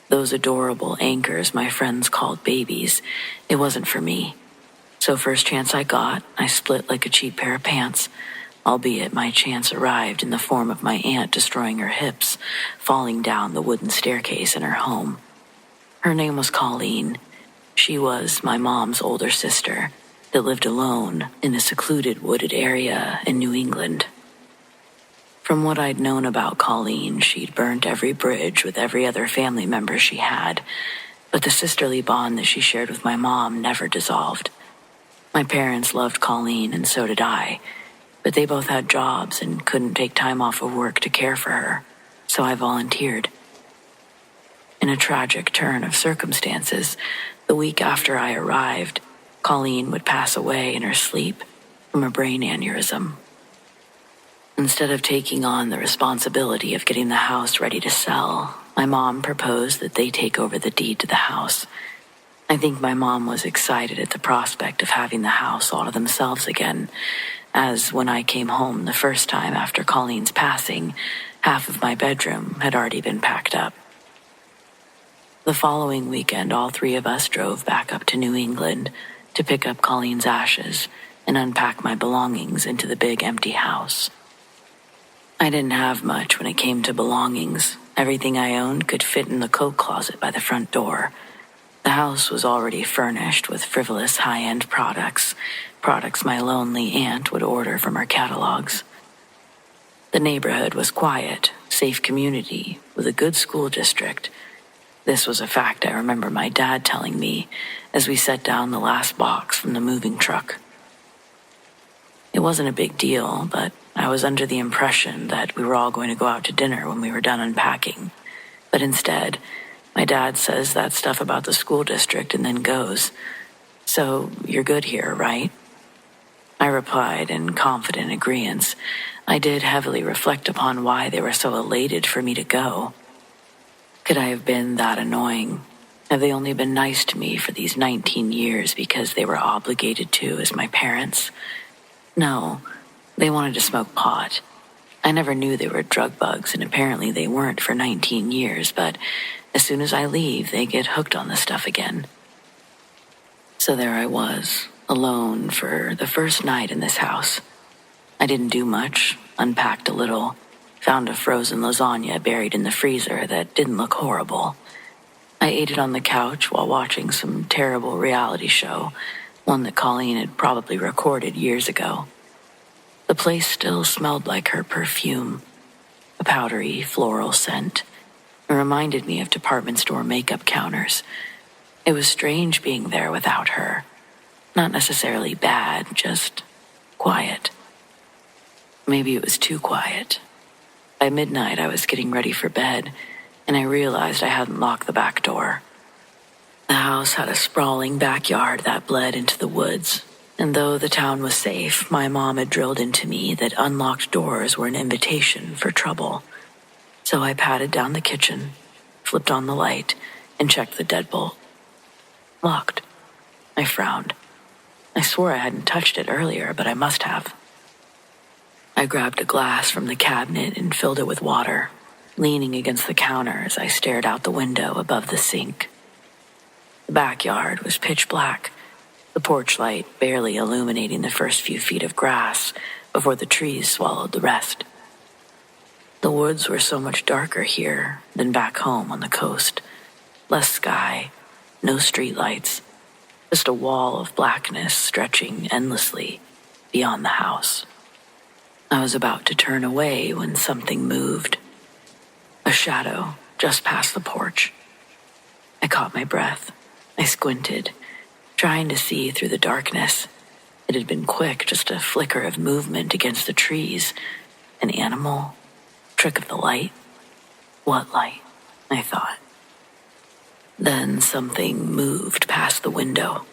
Speaker 1: Those adorable anchors my friends called babies, it wasn't for me. So first chance I got, I split like a cheap pair of pants, albeit my chance arrived in the form of my aunt destroying her hips, falling down the wooden staircase in her home. Her name was Colleen. She was my mom's older sister that lived alone in a secluded wooded area in New England. From what I'd known about Colleen, she'd burnt every bridge with every other family member she had, but the sisterly bond that she shared with my mom never dissolved. My parents loved Colleen, and so did I, but they both had jobs and couldn't take time off of work to care for her, so I volunteered. In a tragic turn of circumstances, the week after I arrived, Colleen would pass away in her sleep from a brain aneurysm. Instead of taking on the responsibility of getting the house ready to sell, my mom proposed that they take over the deed to the house. I think my mom was excited at the prospect of having the house all to themselves again, as when I came home the first time after Colleen's passing, half of my bedroom had already been packed up. The following weekend, all three of us drove back up to New England to pick up Colleen's ashes and unpack my belongings into the big empty house. I didn't have much when it came to belongings. Everything I owned could fit in the coat closet by the front door. The house was already furnished with frivolous high-end products my lonely aunt would order from her catalogs. The neighborhood was quiet, safe community with a good school district. This was a fact I remember my dad telling me as we set down the last box from the moving truck. It wasn't a big deal, but I was under the impression that we were all going to go out to dinner when we were done unpacking. But instead, my dad says that stuff about the school district and then goes, "So you're good here, right?" I replied in confident agreeance. I did heavily reflect upon why they were so elated for me to go. Could I have been that annoying? Have they only been nice to me for these 19 years because they were obligated to as my parents? No, they wanted to smoke pot. I never knew they were drug bugs, and apparently they weren't for 19 years, but as soon as I leave, they get hooked on the stuff again. So there I was, alone for the first night in this house. I didn't do much, unpacked a little, found a frozen lasagna buried in the freezer that didn't look horrible. I ate it on the couch while watching some terrible reality show, one that Colleen had probably recorded years ago. The place still smelled like her perfume, a powdery floral scent. It reminded me of department store makeup counters. It was strange being there without her. Not necessarily bad, just quiet. Maybe it was too quiet. By midnight, I was getting ready for bed, and I realized I hadn't locked the back door. The house had a sprawling backyard that bled into the woods, and though the town was safe, my mom had drilled into me that unlocked doors were an invitation for trouble. So I patted down the kitchen, flipped on the light, and checked the deadbolt. Locked. I frowned. I swore I hadn't touched it earlier, but I must have. I grabbed a glass from the cabinet and filled it with water, leaning against the counter as I stared out the window above the sink. The backyard was pitch black, the porch light barely illuminating the first few feet of grass before the trees swallowed the rest. The woods were so much darker here than back home on the coast. Less sky, no streetlights, just a wall of blackness stretching endlessly beyond the house. I was about to turn away when something moved. A shadow just past the porch. I caught my breath. I squinted, trying to see through the darkness. It had been quick, just a flicker of movement against the trees. An animal, trick of the light. What light? I thought. Then something moved past the window.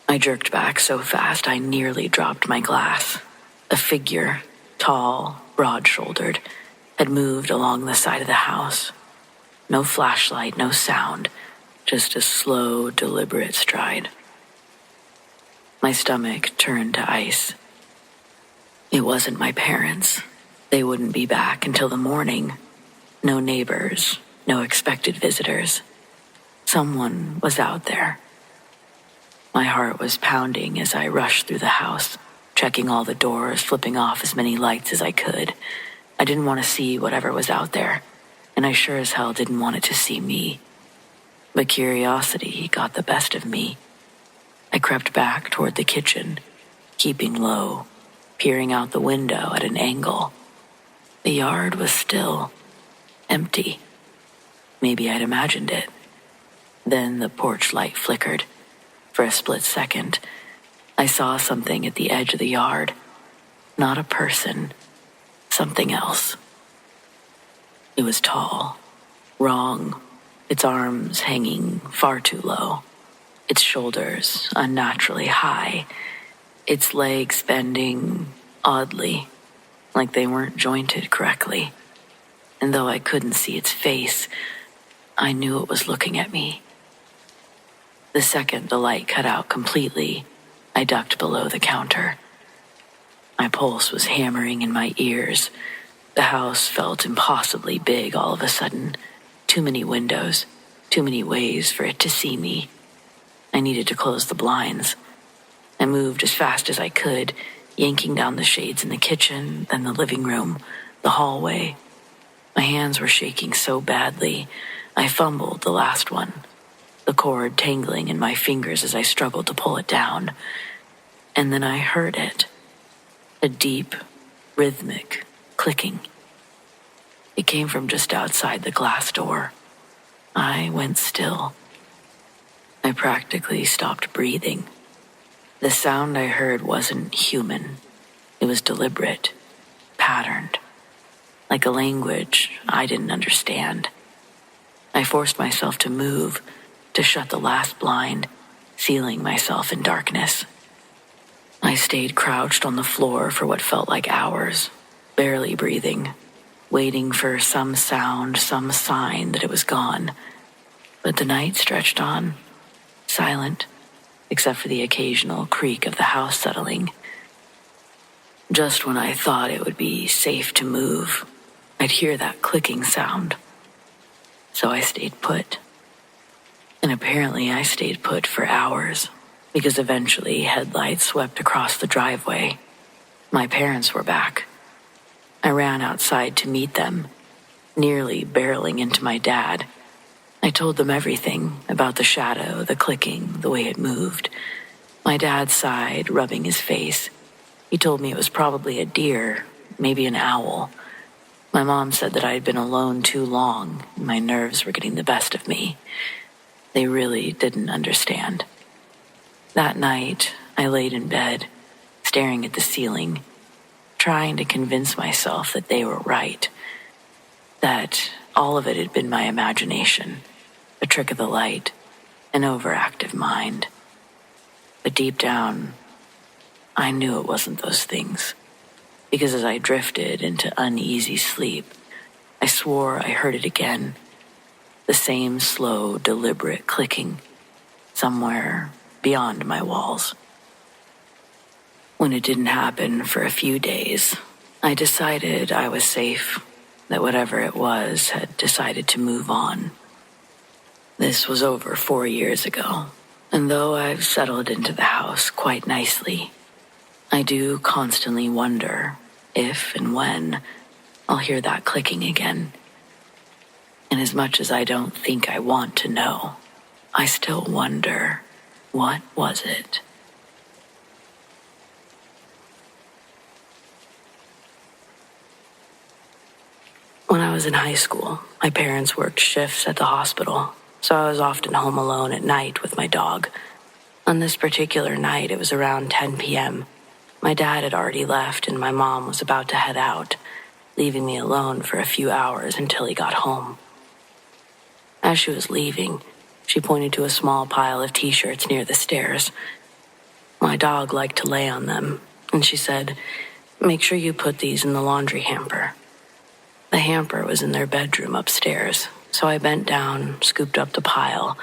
Speaker 1: I jerked back so fast I nearly dropped my glass. A figure, tall, broad-shouldered, had moved along the side of the house. No flashlight, no sound, just a slow, deliberate stride. My stomach turned to ice. It wasn't my parents. They wouldn't be back until the morning. No neighbors, no expected visitors. Someone was out there. My heart was pounding as I rushed through the house, checking all the doors, flipping off as many lights as I could. I didn't want to see whatever was out there, and I sure as hell didn't want it to see me. But curiosity got the best of me. I crept back toward the kitchen, keeping low, peering out the window at an angle. The yard was still, empty. Maybe I'd imagined it. Then the porch light flickered. For a split second, I saw something at the edge of the yard. Not a person, something else. It was tall, wrong, its arms hanging far too low, its shoulders unnaturally high, its legs bending oddly, like they weren't jointed correctly. And though I couldn't see its face, I knew it was looking at me. The second the light cut out completely, I ducked below the counter. My pulse was hammering in my ears. The house felt impossibly big all of a sudden. Too many windows, too many ways for it to see me. I needed to close the blinds. I moved as fast as I could, yanking down the shades in the kitchen, then the living room, the hallway. My hands were shaking so badly, I fumbled the last one, the cord tangling in my fingers as I struggled to pull it down. And then I heard it, a deep, rhythmic clicking. It came from just outside the glass door. I went still. I practically stopped breathing. The sound I heard wasn't human. It was deliberate, patterned, like a language I didn't understand. I forced myself to move, to shut the last blind, sealing myself in darkness. I stayed crouched on the floor for what felt like hours, barely breathing, waiting for some sound, some sign that it was gone. But the night stretched on, silent, except for the occasional creak of the house settling. Just when I thought it would be safe to move, I'd hear that clicking sound. So I stayed put. And apparently I stayed put for hours, because eventually headlights swept across the driveway. My parents were back. I ran outside to meet them, nearly barreling into my dad. I told them everything about the shadow, the clicking, the way it moved. My dad sighed, rubbing his face. He told me it was probably a deer, maybe an owl. My mom said that I had been alone too long, and my nerves were getting the best of me. They really didn't understand. That night, I laid in bed, staring at the ceiling, trying to convince myself that they were right, that all of it had been my imagination, a trick of the light, an overactive mind. But deep down, I knew it wasn't those things, because as I drifted into uneasy sleep, I swore I heard it again, the same slow, deliberate clicking, somewhere beyond my walls. When it didn't happen for a few days, I decided I was safe, that whatever it was had decided to move on. This was over 4 years ago, and though I've settled into the house quite nicely, I do constantly wonder if and when I'll hear that clicking again. And as much as I don't think I want to know, I still wonder, what was it? When I was in high school, my parents worked shifts at the hospital, so I was often home alone at night with my dog. On this particular night, it was around 10 p.m. My dad had already left and my mom was about to head out, leaving me alone for a few hours until he got home. As she was leaving, She pointed to a small pile of t-shirts near the stairs. My dog liked to lay on them, and she said, "Make sure you put these in the laundry hamper." The hamper was in their bedroom upstairs, so I bent down, scooped up the pile,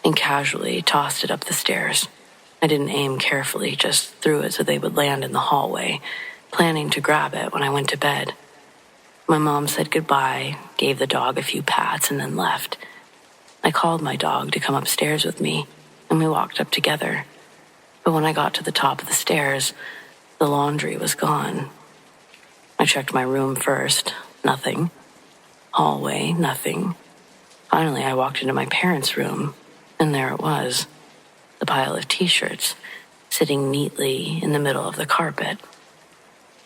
Speaker 1: and casually tossed it up the stairs. I didn't aim carefully, just threw it so they would land in the hallway, planning to grab it when I went to bed. My mom said goodbye, gave the dog a few pats, and then left. I called my dog to come upstairs with me, and we walked up together. But when I got to the top of the stairs, the laundry was gone. I checked my room first. Nothing. Hallway, nothing. Finally, I walked into my parents' room, and there it was, the pile of t-shirts, sitting neatly in the middle of the carpet.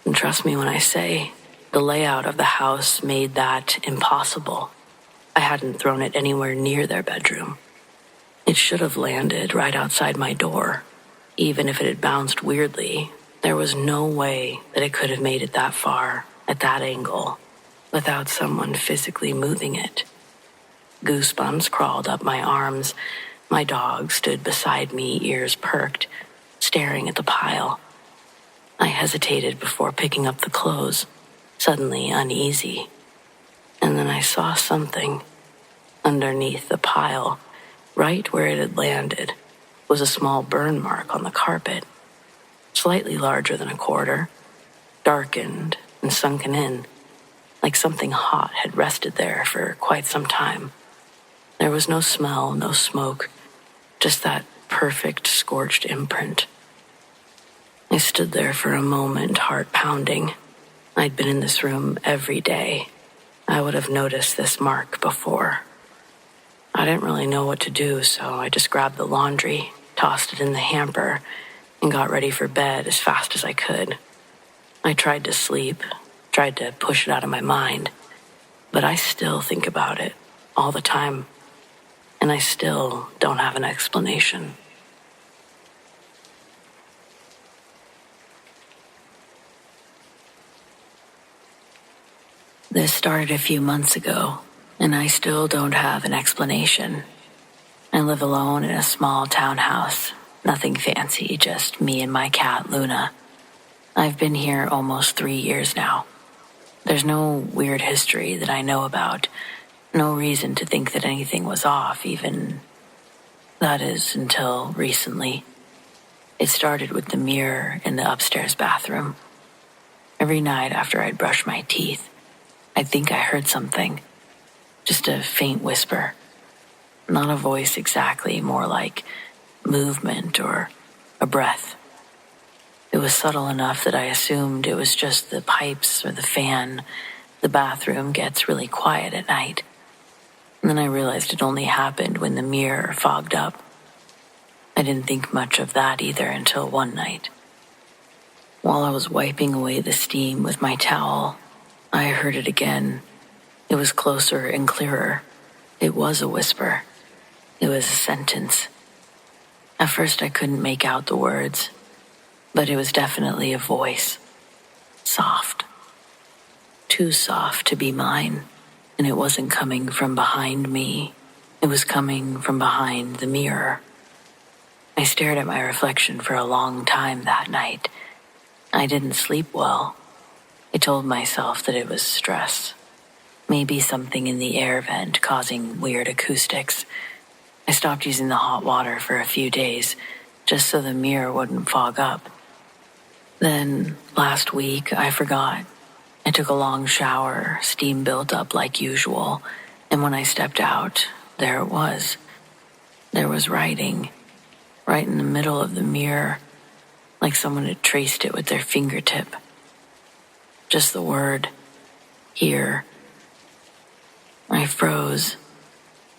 Speaker 1: And trust me when I say, the layout of the house made that impossible. I hadn't thrown it anywhere near their bedroom. It should have landed right outside my door. Even if it had bounced weirdly, there was no way that it could have made it that far, at that angle, without someone physically moving it. Goosebumps crawled up my arms. My dog stood beside me, ears perked, staring at the pile. I hesitated before picking up the clothes, suddenly uneasy. And then I saw something. Underneath the pile, right where it had landed, was a small burn mark on the carpet, slightly larger than a quarter, darkened and sunken in, like something hot had rested there for quite some time. There was no smell, no smoke, just that perfect scorched imprint. I stood there for a moment, heart pounding. I'd been in this room every day. I would have noticed this mark before. I didn't really know what to do, so I just grabbed the laundry, tossed it in the hamper, and got ready for bed as fast as I could. I tried to sleep, tried to push it out of my mind, but I still think about it all the time, and I still don't have an explanation. This started a few months ago, and I still don't have an explanation. I live alone in a small townhouse, nothing fancy, just me and my cat, Luna. I've been here almost 3 years now. There's no weird history that I know about, no reason to think that anything was off, even, that is, until recently. It started with the mirror in the upstairs bathroom. Every night after I'd brush my teeth, I'd think I heard something, just a faint whisper. Not a voice exactly, more like movement or a breath. It was subtle enough that I assumed it was just the pipes or the fan. The bathroom gets really quiet at night. And then I realized it only happened when the mirror fogged up. I didn't think much of that either until one night. While I was wiping away the steam with my towel, I heard it again. It was closer and clearer. It was a whisper. It was a sentence. At first I couldn't make out the words, but it was definitely a voice. Soft. Too soft to be mine, and it wasn't coming from behind me. It was coming from behind the mirror. I stared at my reflection for a long time that night. I didn't sleep well. I told myself that it was stress. Maybe something in the air vent causing weird acoustics. I stopped using the hot water for a few days, just so the mirror wouldn't fog up. Then, last week, I forgot. I took a long shower, steam built up like usual, and when I stepped out, there it was. There was writing, right in the middle of the mirror, like someone had traced it with their fingertip. Just the word, here. I froze.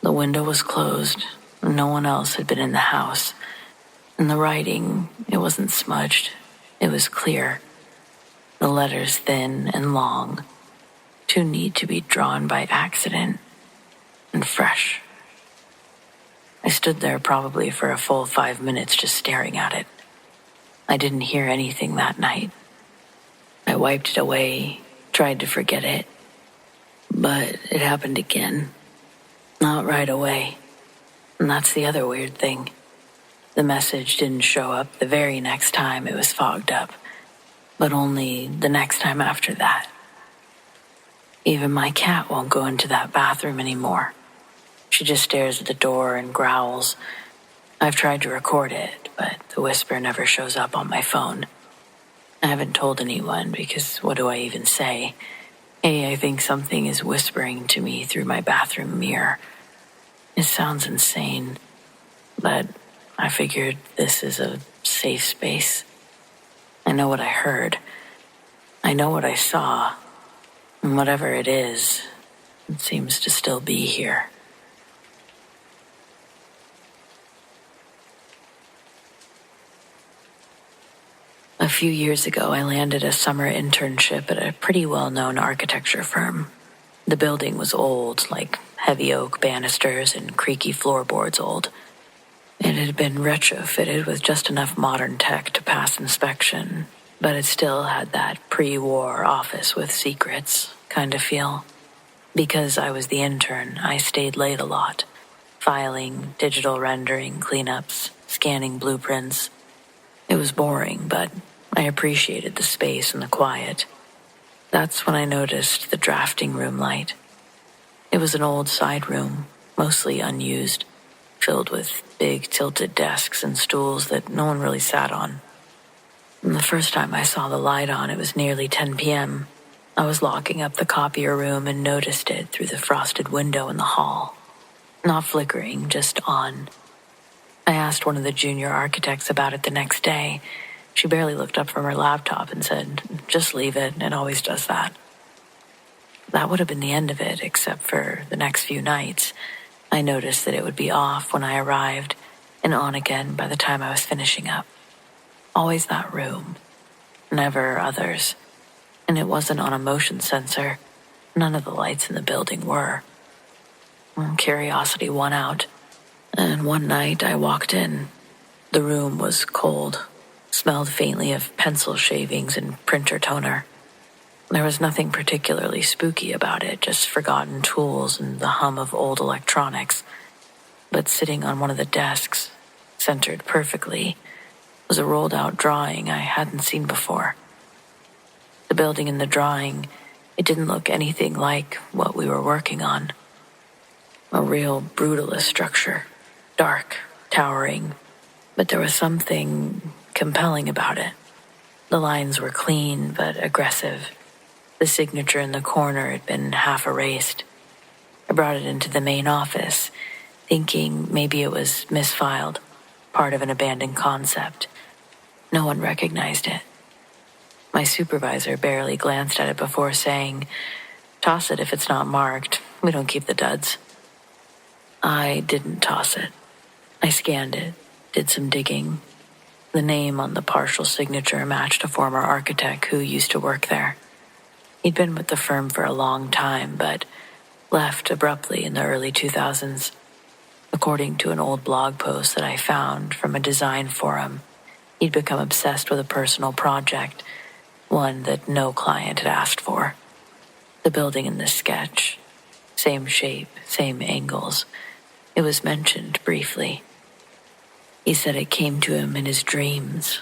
Speaker 1: The window was closed. No one else had been in the house. And the writing, it wasn't smudged. It was clear. The letters thin and long, too neat to be drawn by accident, and fresh. I stood there probably for a full 5 minutes just staring at it. I didn't hear anything that night. I wiped it away, tried to forget it, but it happened again. Not right away. And that's the other weird thing. The message didn't show up the very next time it was fogged up, but only the next time after that. Even my cat won't go into that bathroom anymore. She just stares at the door and growls. I've tried to record it, but the whisper never shows up on my phone. I haven't told anyone because what do I even say? Hey, I think something is whispering to me through my bathroom mirror. It sounds insane, but I figured this is a safe space. I know what I heard. I know what I saw. And whatever it is, it seems to still be here. A few years ago, I landed a summer internship at a pretty well-known architecture firm. The building was old, like heavy oak banisters and creaky floorboards old. It had been retrofitted with just enough modern tech to pass inspection, but it still had that pre-war office with secrets kind of feel. Because I was the intern, I stayed late a lot, filing, digital rendering, cleanups, scanning blueprints. It was boring, but I appreciated the space and the quiet. That's when I noticed the drafting room light. It was an old side room, mostly unused, filled with big tilted desks and stools that no one really sat on. And the first time I saw the light on, it was nearly 10 p.m. I was locking up the copier room and noticed it through the frosted window in the hall. Not flickering, just on. I asked one of the junior architects about it the next day. She barely looked up from her laptop and said, "Just leave it, it always does that." That would have been the end of it, except for the next few nights. I noticed that it would be off when I arrived and on again by the time I was finishing up. Always that room, never others. And it wasn't on a motion sensor. None of the lights in the building were. Curiosity won out. And one night I walked in. The room was cold, smelled faintly of pencil shavings and printer toner. There was nothing particularly spooky about it, just forgotten tools and the hum of old electronics. But sitting on one of the desks, centered perfectly, was a rolled-out drawing I hadn't seen before. The building in the drawing, it didn't look anything like what we were working on. A real brutalist structure. Dark, towering, but there was something compelling about it. The lines were clean but aggressive. The signature in the corner had been half erased. I brought it into the main office, thinking maybe it was misfiled, part of an abandoned concept. No one recognized it. My supervisor barely glanced at it before saying, "Toss it if it's not marked. We don't keep the duds." I didn't toss it. I scanned it, did some digging. The name on the partial signature matched a former architect who used to work there. He'd been with the firm for a long time, but left abruptly in the early 2000s. According to an old blog post that I found from a design forum, he'd become obsessed with a personal project, one that no client had asked for. The building in the sketch, same shape, same angles. It was mentioned briefly. He said it came to him in his dreams.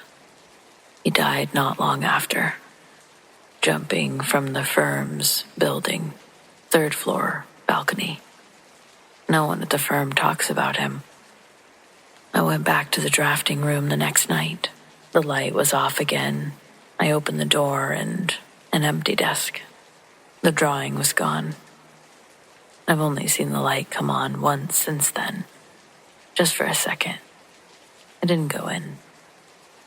Speaker 1: He died not long after, jumping from the firm's building, 3rd floor balcony. No one at the firm talks about him. I went back to the drafting room the next night. The light was off again. I opened the door and an empty desk. The drawing was gone. I've only seen the light come on once since then, just for a second. I didn't go in.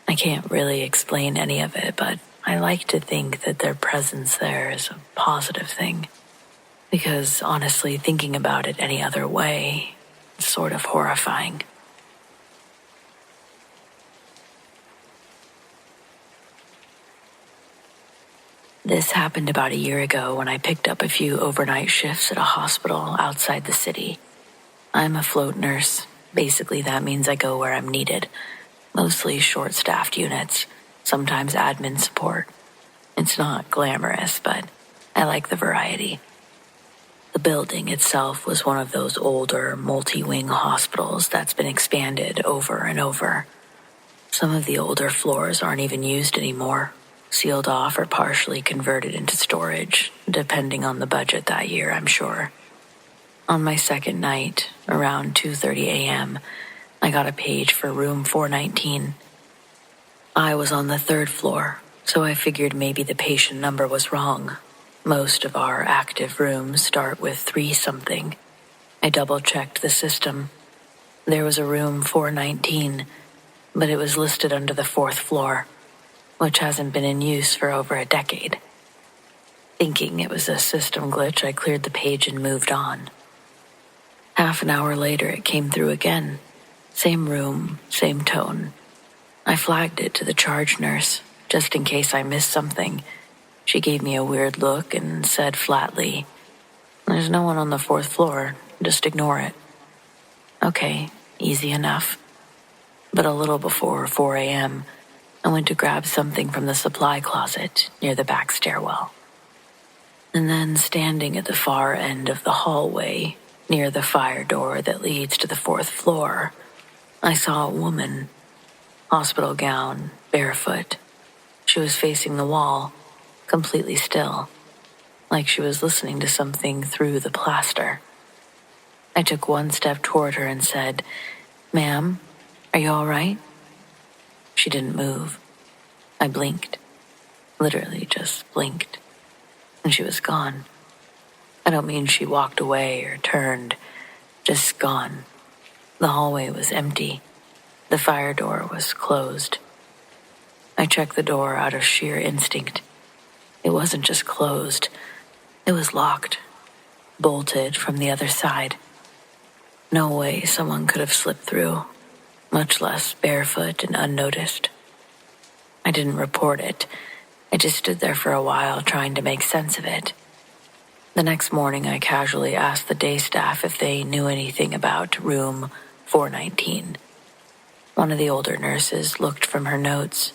Speaker 1: I can't really explain any of it, but I like to think that their presence there is a positive thing. Because honestly, thinking about it any other way is sort of horrifying. This happened about a year ago when I picked up a few overnight shifts at a hospital outside the city. I'm a float nurse. Basically, that means I go where I'm needed. Mostly short-staffed units, sometimes admin support. It's not glamorous, but I like the variety. The building itself was one of those older, multi-wing hospitals that's been expanded over and over. Some of the older floors aren't even used anymore, sealed off or partially converted into storage, depending on the budget that year, I'm sure. On my second night, around 2:30 a.m., I got a page for room 419. I was on the third floor, so I figured maybe the patient number was wrong. Most of our active rooms start with 3-something. I double-checked the system. There was a room 419, but it was listed under the 4th floor, which hasn't been in use for over a decade. Thinking it was a system glitch, I cleared the page and moved on. Half an hour later, it came through again. Same room, same tone. I flagged it to the charge nurse, just in case I missed something. She gave me a weird look and said flatly, "There's no one on the 4th floor, just ignore it." Okay, easy enough. But a little before 4 a.m., I went to grab something from the supply closet near the back stairwell. And then, standing at the far end of the hallway, near the fire door that leads to the 4th floor, I saw a woman, hospital gown, barefoot. She was facing the wall, completely still, like she was listening to something through the plaster. I took one step toward her and said, "Ma'am, are you all right?" She didn't move. I blinked, literally just blinked, and she was gone. I don't mean she walked away or turned, just gone. The hallway was empty. The fire door was closed. I checked the door out of sheer instinct. It wasn't just closed. It was locked, bolted from the other side. No way someone could have slipped through, much less barefoot and unnoticed. I didn't report it. I just stood there for a while trying to make sense of it. The next morning, I casually asked the day staff if they knew anything about room 419. One of the older nurses looked from her notes.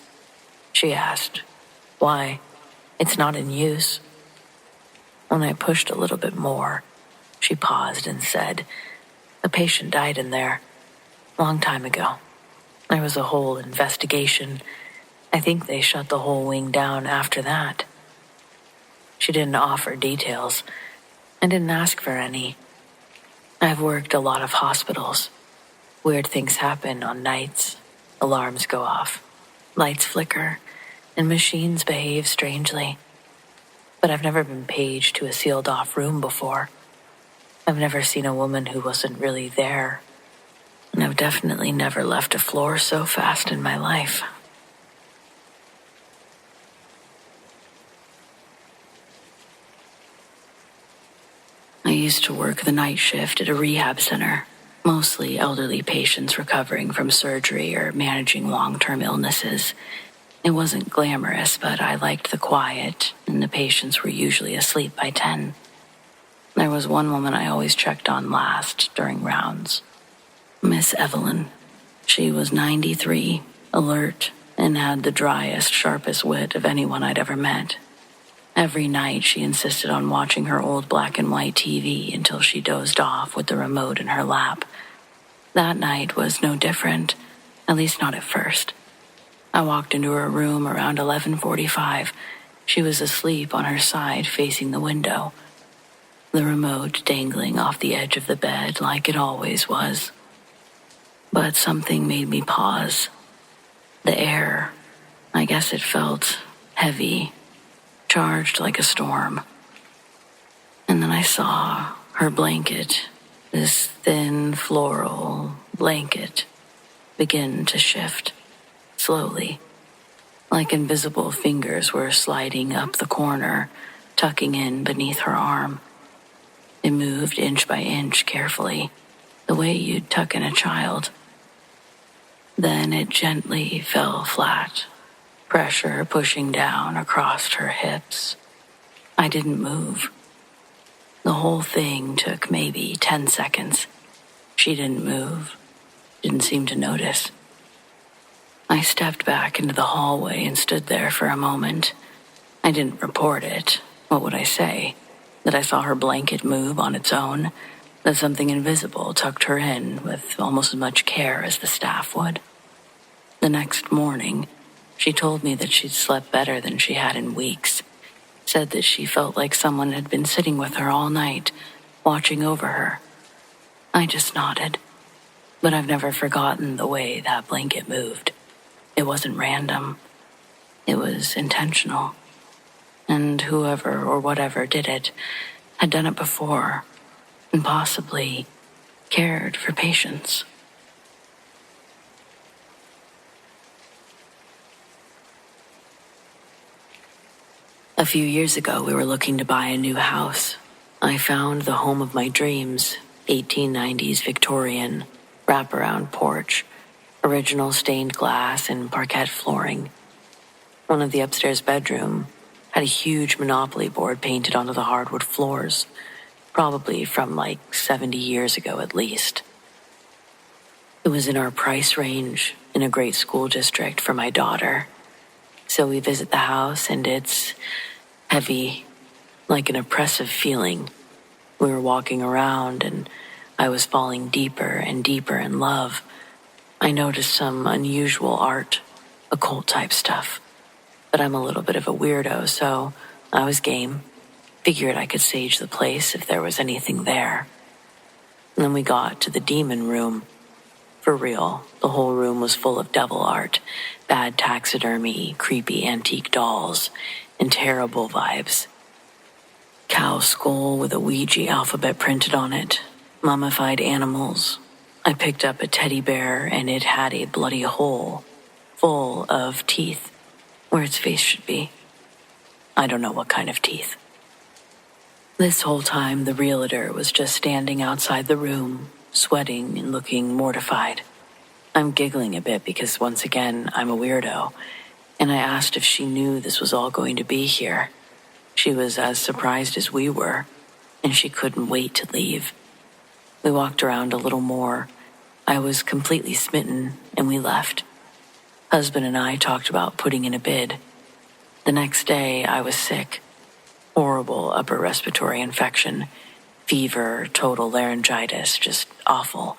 Speaker 1: She asked, "Why? It's not in use." When I pushed a little bit more, she paused and said, "A patient died in there, long time ago. There was a whole investigation. I think they shut the whole wing down after that." She didn't offer details. I didn't ask for any. I've worked a lot of hospitals. Weird things happen on nights. Alarms go off, lights flicker, and machines behave strangely. But I've never been paged to a sealed-off room before. I've never seen a woman who wasn't really there. And I've definitely never left a floor so fast in my life. I used to work the night shift at a rehab center, mostly elderly patients recovering from surgery or managing long-term illnesses. It wasn't glamorous, but I liked the quiet, and the patients were usually asleep by 10. There was one woman I always checked on last during rounds. Miss Evelyn. She was 93, alert, and had the driest, sharpest wit of anyone I'd ever met. Every night she insisted on watching her old black and white TV until she dozed off with the remote in her lap. That night was no different, at least not at first. I walked into her room around 11:45. She was asleep on her side facing the window, the remote dangling off the edge of the bed like it always was. But something made me pause. The air, I guess it felt heavy, charged like a storm. And then I saw her blanket, this thin floral blanket, begin to shift, slowly, like invisible fingers were sliding up the corner, tucking in beneath her arm. It moved inch by inch carefully, the way you'd tuck in a child. Then it gently fell flat, pressure pushing down across her hips. I didn't move. The whole thing took maybe 10 seconds. She didn't move, didn't seem to notice. I stepped back into the hallway and stood there for a moment. I didn't report it. What would I say? that I saw her blanket move on its own, that something invisible tucked her in with almost as much care as the staff would. The next morning, she told me that she'd slept better than she had in weeks, said that she felt like someone had been sitting with her all night, watching over her. I just nodded, but I've never forgotten the way that blanket moved. It wasn't random. It was intentional. And whoever or whatever did it had done it before, and possibly cared for patients. A few years ago, we were looking to buy a new house. I found the home of my dreams, 1890s Victorian, wraparound porch, original stained glass and parquet flooring. One of the upstairs bedroom had a huge Monopoly board painted onto the hardwood floors, probably from like 70 years ago at least. It was in our price range, in a great school district for my daughter. So we visit the house, and it's heavy, like an oppressive feeling. We were walking around, and I was falling deeper and deeper in love. I noticed some unusual art, occult-type stuff. But I'm a little bit of a weirdo, so I was game. Figured I could sage the place if there was anything there. And then we got to the demon room. For real, the whole room was full of devil art, bad taxidermy, creepy antique dolls, and terrible vibes. Cow skull with a Ouija alphabet printed on it, mummified animals. I picked up a teddy bear, and it had a bloody hole, full of teeth, where its face should be. I don't know what kind of teeth. This whole time, the realtor was just standing outside the room, sweating and looking mortified. I'm giggling a bit because, once again, I'm a weirdo, and I asked if she knew this was all going to be here. She was as surprised as we were, and she couldn't wait to leave. We walked around a little more. I was completely smitten, and we left. Husband and I talked about putting in a bid. The next day, I was sick. Horrible upper respiratory infection, fever, total laryngitis, just awful.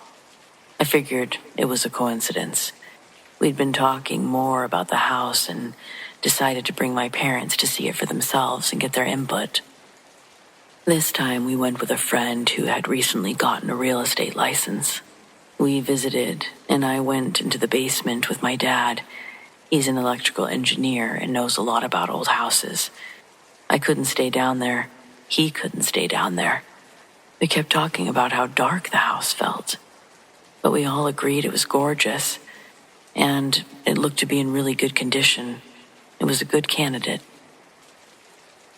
Speaker 1: I figured it was a coincidence. We'd been talking more about the house and decided to bring my parents to see it for themselves and get their input. This time we went with a friend who had recently gotten a real estate license. We visited, and I went into the basement with my dad. He's an electrical engineer and knows a lot about old houses. I couldn't stay down there. He couldn't stay down there. We kept talking about how dark the house felt. But we all agreed it was gorgeous, and it looked to be in really good condition. It was a good candidate.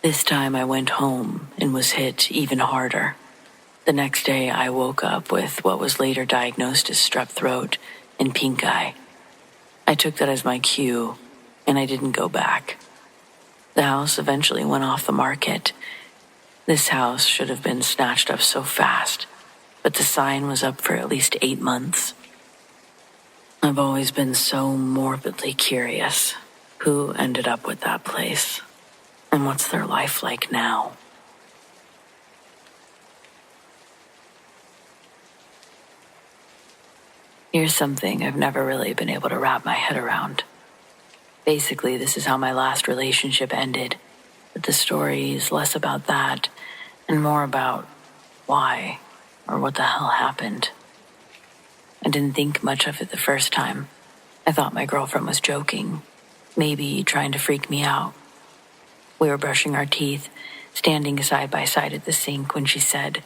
Speaker 1: This time I went home and was hit even harder. The next day I woke up with what was later diagnosed as strep throat and pink eye. I took that as my cue, and I didn't go back. The house eventually went off the market. This house should have been snatched up so fast, but the sign was up for at least 8 months. I've always been so morbidly curious. Who ended up with that place? And what's their life like now? Here's something I've never really been able to wrap my head around. Basically, this is how my last relationship ended, but the story is less about that and more about why or what the hell happened. I didn't think much of it the first time. I thought my girlfriend was joking, maybe trying to freak me out. We were brushing our teeth, standing side by side at the sink when she said,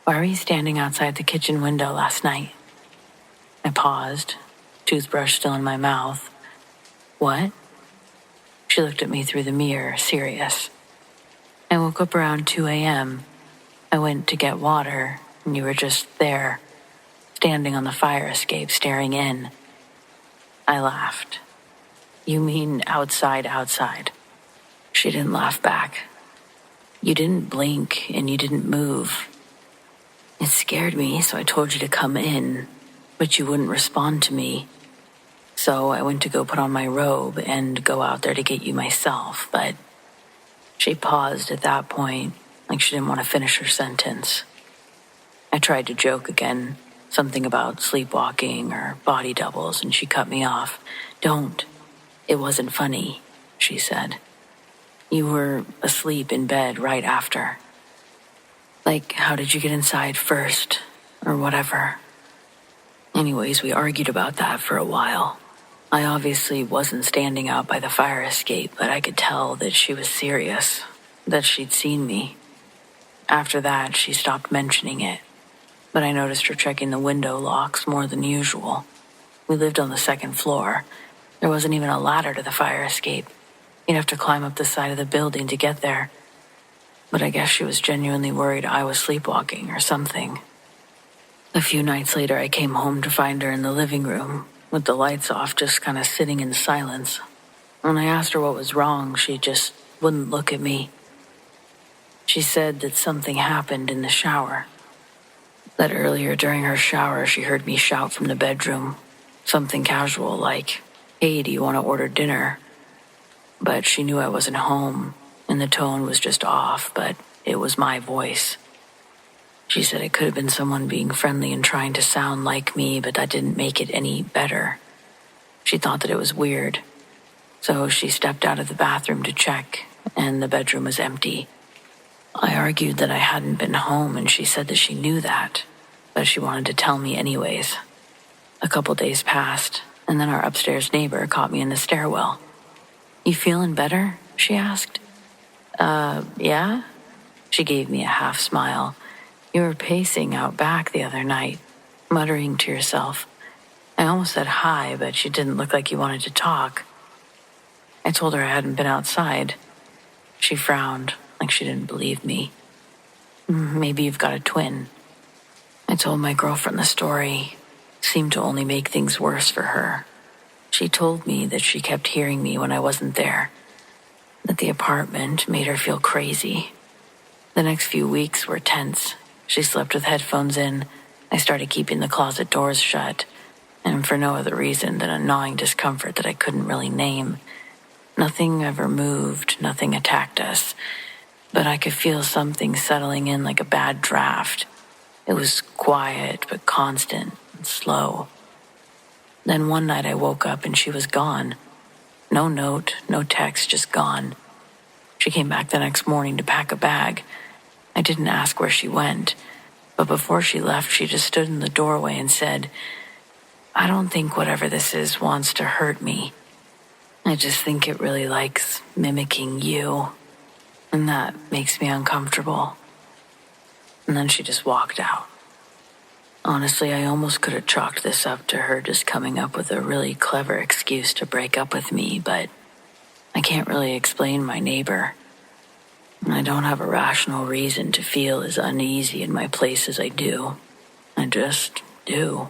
Speaker 1: "Why were you standing outside the kitchen window last night?" I paused, toothbrush still in my mouth. "What?" She looked at me through the mirror, serious. "I woke up around 2 a.m. I went to get water, and you were just there, standing on the fire escape, staring in." I laughed. "You mean outside?" She didn't laugh back. "You didn't blink, and you didn't move. It scared me, so I told you to come in, but you wouldn't respond to me. So I went to go put on my robe and go out there to get you myself, but..." She paused at that point, like she didn't want to finish her sentence. I tried to joke again, something about sleepwalking or body doubles, and she cut me off. "Don't. It wasn't funny," she said. "You were asleep in bed right after. Like, how did you get inside first? Or whatever." Anyways, we argued about that for a while. I obviously wasn't standing out by the fire escape, but I could tell that she was serious, that she'd seen me. After that, she stopped mentioning it, but I noticed her checking the window locks more than usual. We lived on the second floor. There wasn't even a ladder to the fire escape. You'd have to climb up the side of the building to get there. But I guess she was genuinely worried I was sleepwalking or something. A few nights later, I came home to find her in the living room, with the lights off, just kind of sitting in silence. When I asked her what was wrong, she just wouldn't look at me. She said that something happened in the shower. That earlier during her shower, she heard me shout from the bedroom, something casual like, "Hey, do you want to order dinner?" But she knew I wasn't home, and the tone was just off, but it was my voice. She said it could have been someone being friendly and trying to sound like me, but that didn't make it any better. She thought that it was weird. So she stepped out of the bathroom to check, and the bedroom was empty. I argued that I hadn't been home, and she said that she knew that, but she wanted to tell me anyways. A couple days passed, and then our upstairs neighbor caught me in the stairwell. "You feeling better?" she asked. Yeah?" She gave me a half smile. "You were pacing out back the other night, muttering to yourself. I almost said hi, but you didn't look like you wanted to talk." I told her I hadn't been outside. She frowned, like she didn't believe me. "Maybe you've got a twin." I told my girlfriend the story. Seemed to only make things worse for her. She told me that she kept hearing me when I wasn't there, that the apartment made her feel crazy. The next few weeks were tense. She slept with headphones in. I started keeping the closet doors shut, and for no other reason than a gnawing discomfort that I couldn't really name. Nothing ever moved, nothing attacked us, but I could feel something settling in like a bad draft. It was quiet, but constant and slow. Then one night I woke up and she was gone. No note, no text, just gone. She came back the next morning to pack a bag. I didn't ask where she went, but before she left, she just stood in the doorway and said, "I don't think whatever this is wants to hurt me. I just think it really likes mimicking you, and that makes me uncomfortable." And then she just walked out. Honestly, I almost could have chalked this up to her just coming up with a really clever excuse to break up with me, but I can't really explain my neighbor. I don't have a rational reason to feel as uneasy in my place as I do. I just do.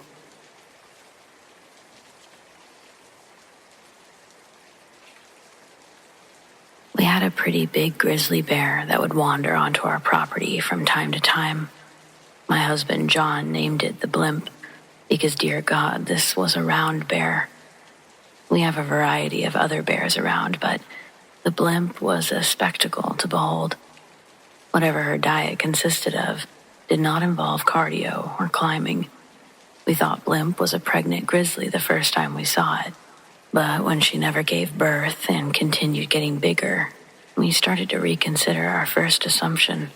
Speaker 1: We had a pretty big grizzly bear that would wander onto our property from time to time. My husband, John, named it the Blimp because, dear God, this was a round bear. We have a variety of other bears around, but the Blimp was a spectacle to behold. Whatever her diet consisted of did not involve cardio or climbing. We thought Blimp was a pregnant grizzly the first time we saw it, but when she never gave birth and continued getting bigger, we started to reconsider our first assumption.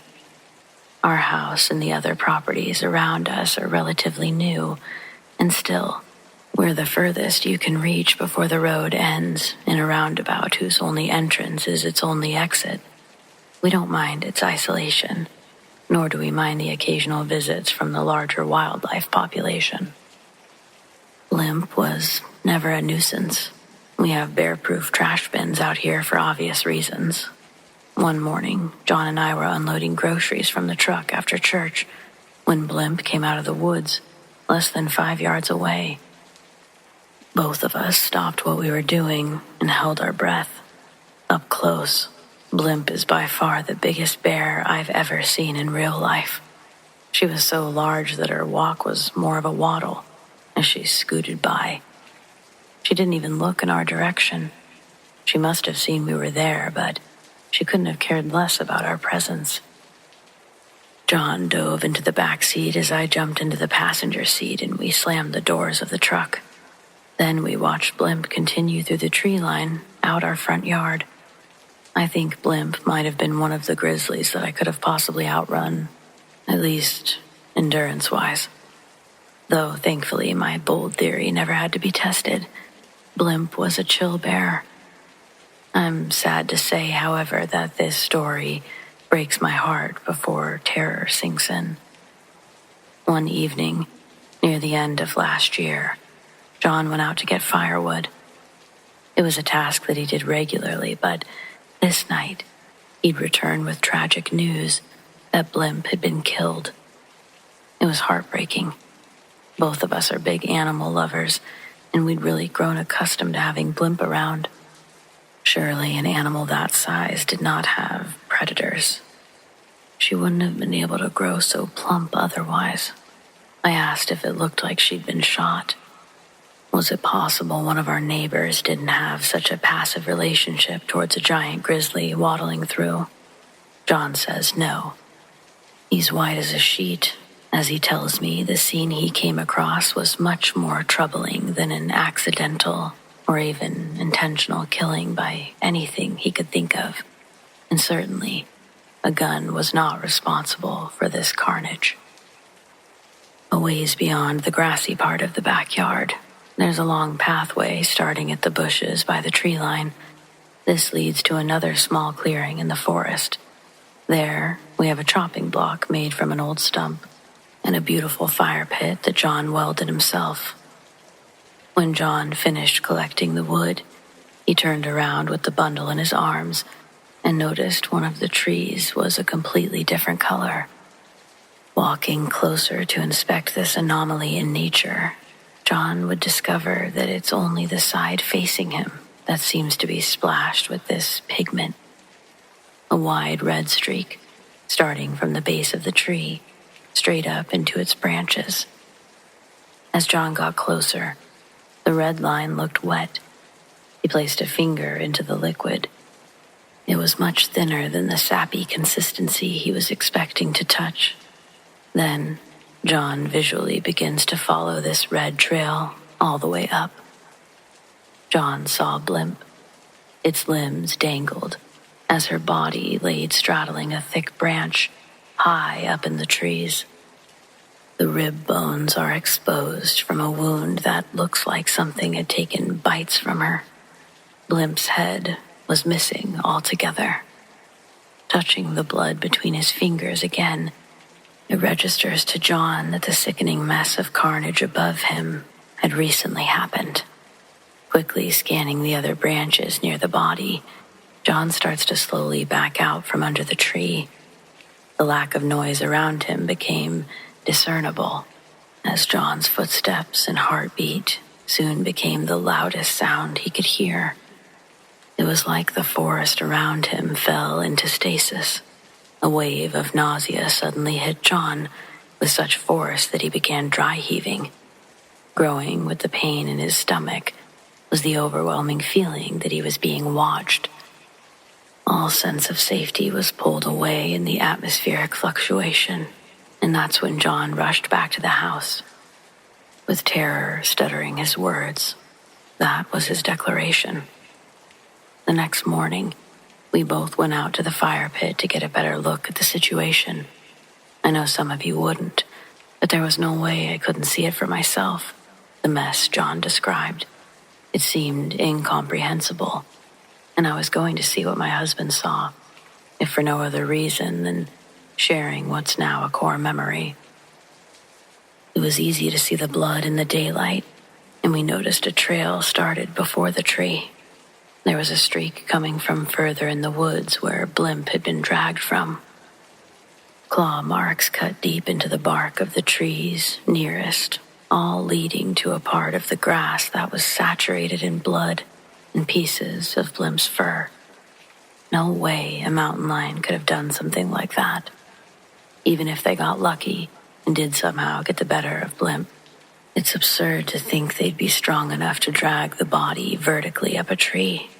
Speaker 1: Our house and the other properties around us are relatively new, and still, we're the furthest you can reach before the road ends in a roundabout whose only entrance is its only exit. We don't mind its isolation, nor do we mind the occasional visits from the larger wildlife population. Blimp was never a nuisance. We have bear-proof trash bins out here for obvious reasons. One morning, John and I were unloading groceries from the truck after church when Blimp came out of the woods, less than 5 yards away. Both of us stopped what we were doing and held our breath. Up close, Blimp is by far the biggest bear I've ever seen in real life. She was so large that her walk was more of a waddle as she scooted by. She didn't even look in our direction. She must have seen we were there, but she couldn't have cared less about our presence. John dove into the back seat as I jumped into the passenger seat, and we slammed the doors of the truck. Then we watched Blimp continue through the tree line out our front yard. I think Blimp might have been one of the grizzlies that I could have possibly outrun, at least endurance-wise. Though, thankfully, my bold theory never had to be tested. Blimp was a chill bear. I'm sad to say, however, that this story breaks my heart before terror sinks in. One evening, near the end of last year, John went out to get firewood. It was a task that he did regularly, but this night, he'd returned with tragic news that Blimp had been killed. It was heartbreaking. Both of us are big animal lovers, and we'd really grown accustomed to having Blimp around. Surely an animal that size did not have predators. She wouldn't have been able to grow so plump otherwise. I asked if it looked like she'd been shot. Was it possible one of our neighbors didn't have such a passive relationship towards a giant grizzly waddling through? John says no. He's white as a sheet. As he tells me, the scene he came across was much more troubling than an accidental or even intentional killing by anything he could think of. And certainly, a gun was not responsible for this carnage. A ways beyond the grassy part of the backyard, there's a long pathway starting at the bushes by the tree line. This leads to another small clearing in the forest. There, we have a chopping block made from an old stump and a beautiful fire pit that John welded himself. When John finished collecting the wood, he turned around with the bundle in his arms and noticed one of the trees was a completely different color. Walking closer to inspect this anomaly in nature, John would discover that it's only the side facing him that seems to be splashed with this pigment. A wide red streak, starting from the base of the tree, straight up into its branches. As John got closer, the red line looked wet. He placed a finger into the liquid. It was much thinner than the sappy consistency he was expecting to touch. Then, John visually begins to follow this red trail all the way up. John saw Blimp. Its limbs dangled as her body laid straddling a thick branch high up in the trees. The rib bones are exposed from a wound that looks like something had taken bites from her. Blimp's head was missing altogether. Touching the blood between his fingers again, it registers to John that the sickening mess of carnage above him had recently happened. Quickly scanning the other branches near the body, John starts to slowly back out from under the tree. The lack of noise around him became discernible as John's footsteps and heartbeat soon became the loudest sound he could hear. It was like the forest around him fell into stasis. A wave of nausea suddenly hit John with such force that he began dry heaving. Growing with the pain in his stomach was the overwhelming feeling that he was being watched. All sense of safety was pulled away in the atmospheric fluctuation, and that's when John rushed back to the house. With terror stuttering his words, that was his declaration. The next morning, we both went out to the fire pit to get a better look at the situation. I know some of you wouldn't, but there was no way I couldn't see it for myself, the mess John described. It seemed incomprehensible, and I was going to see what my husband saw, if for no other reason than sharing what's now a core memory. It was easy to see the blood in the daylight, and we noticed a trail started before the tree. There was a streak coming from further in the woods where Blimp had been dragged from. Claw marks cut deep into the bark of the trees nearest, all leading to a part of the grass that was saturated in blood and pieces of Blimp's fur. No way a mountain lion could have done something like that. Even if they got lucky and did somehow get the better of Blimp, it's absurd to think they'd be strong enough to drag the body vertically up a tree.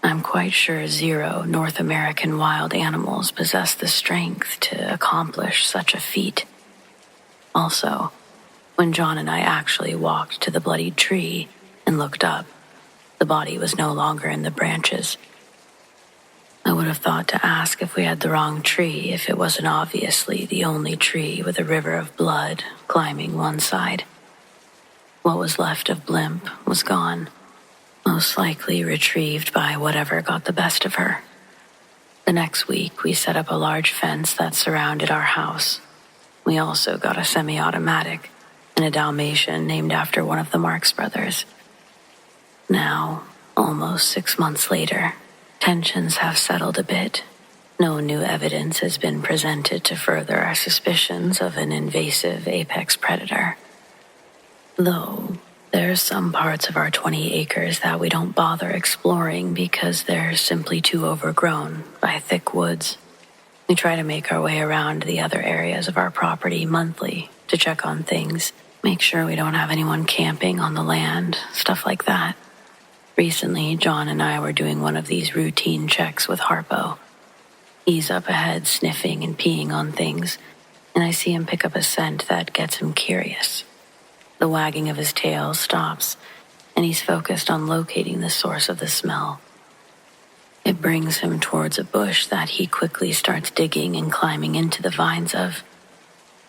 Speaker 1: I'm quite sure 0 North American wild animals possess the strength to accomplish such a feat. Also, when John and I actually walked to the bloodied tree and looked up, the body was no longer in the branches. I would have thought to ask if we had the wrong tree if it wasn't obviously the only tree with a river of blood climbing one side. What was left of Blimp was gone, most likely retrieved by whatever got the best of her. The next week, we set up a large fence that surrounded our house. We also got a semi-automatic and a Dalmatian named after one of the Marx brothers. Now, almost 6 months later, tensions have settled a bit. No new evidence has been presented to further our suspicions of an invasive apex predator. Though, there's some parts of our 20 acres that we don't bother exploring because they're simply too overgrown by thick woods. We try to make our way around the other areas of our property monthly to check on things, make sure we don't have anyone camping on the land, stuff like that. Recently, John and I were doing one of these routine checks with Harpo. He's up ahead sniffing and peeing on things, and I see him pick up a scent that gets him curious. The wagging of his tail stops, and he's focused on locating the source of the smell. It brings him towards a bush that he quickly starts digging and climbing into the vines of,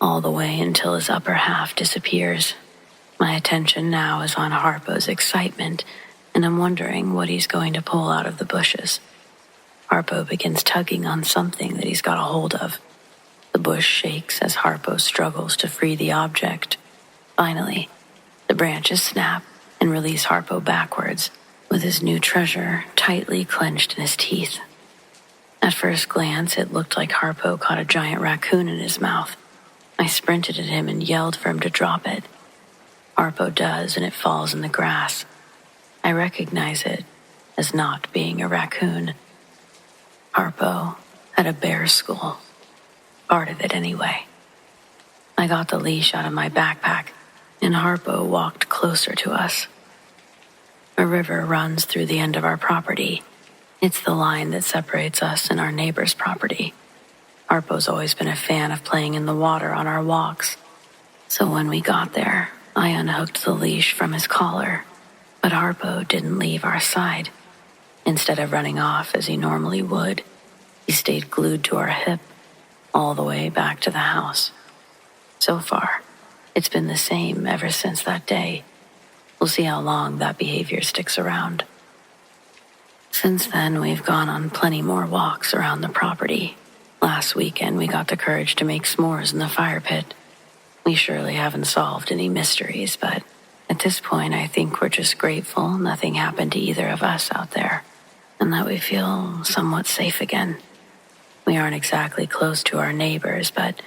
Speaker 1: all the way until his upper half disappears. My attention now is on Harpo's excitement, and I'm wondering what he's going to pull out of the bushes. Harpo begins tugging on something that he's got a hold of. The bush shakes as Harpo struggles to free the object. Finally, the branches snap and release Harpo backwards, with his new treasure tightly clenched in his teeth. At first glance, it looked like Harpo caught a giant raccoon in his mouth. I sprinted at him and yelled for him to drop it. Harpo does, and it falls in the grass. I recognize it as not being a raccoon. Harpo had a bear skull. Part of it, anyway. I got the leash out of my backpack, and Harpo walked closer to us. A river runs through the end of our property. It's the line that separates us and our neighbor's property. Harpo's always been a fan of playing in the water on our walks. So when we got there, I unhooked the leash from his collar, but Harpo didn't leave our side. Instead of running off as he normally would, he stayed glued to our hip all the way back to the house. So far, it's been the same ever since that day. We'll see how long that behavior sticks around. Since then, we've gone on plenty more walks around the property. Last weekend, we got the courage to make s'mores in the fire pit. We surely haven't solved any mysteries, but at this point, I think we're just grateful nothing happened to either of us out there, and that we feel somewhat safe again. We aren't exactly close to our neighbors, but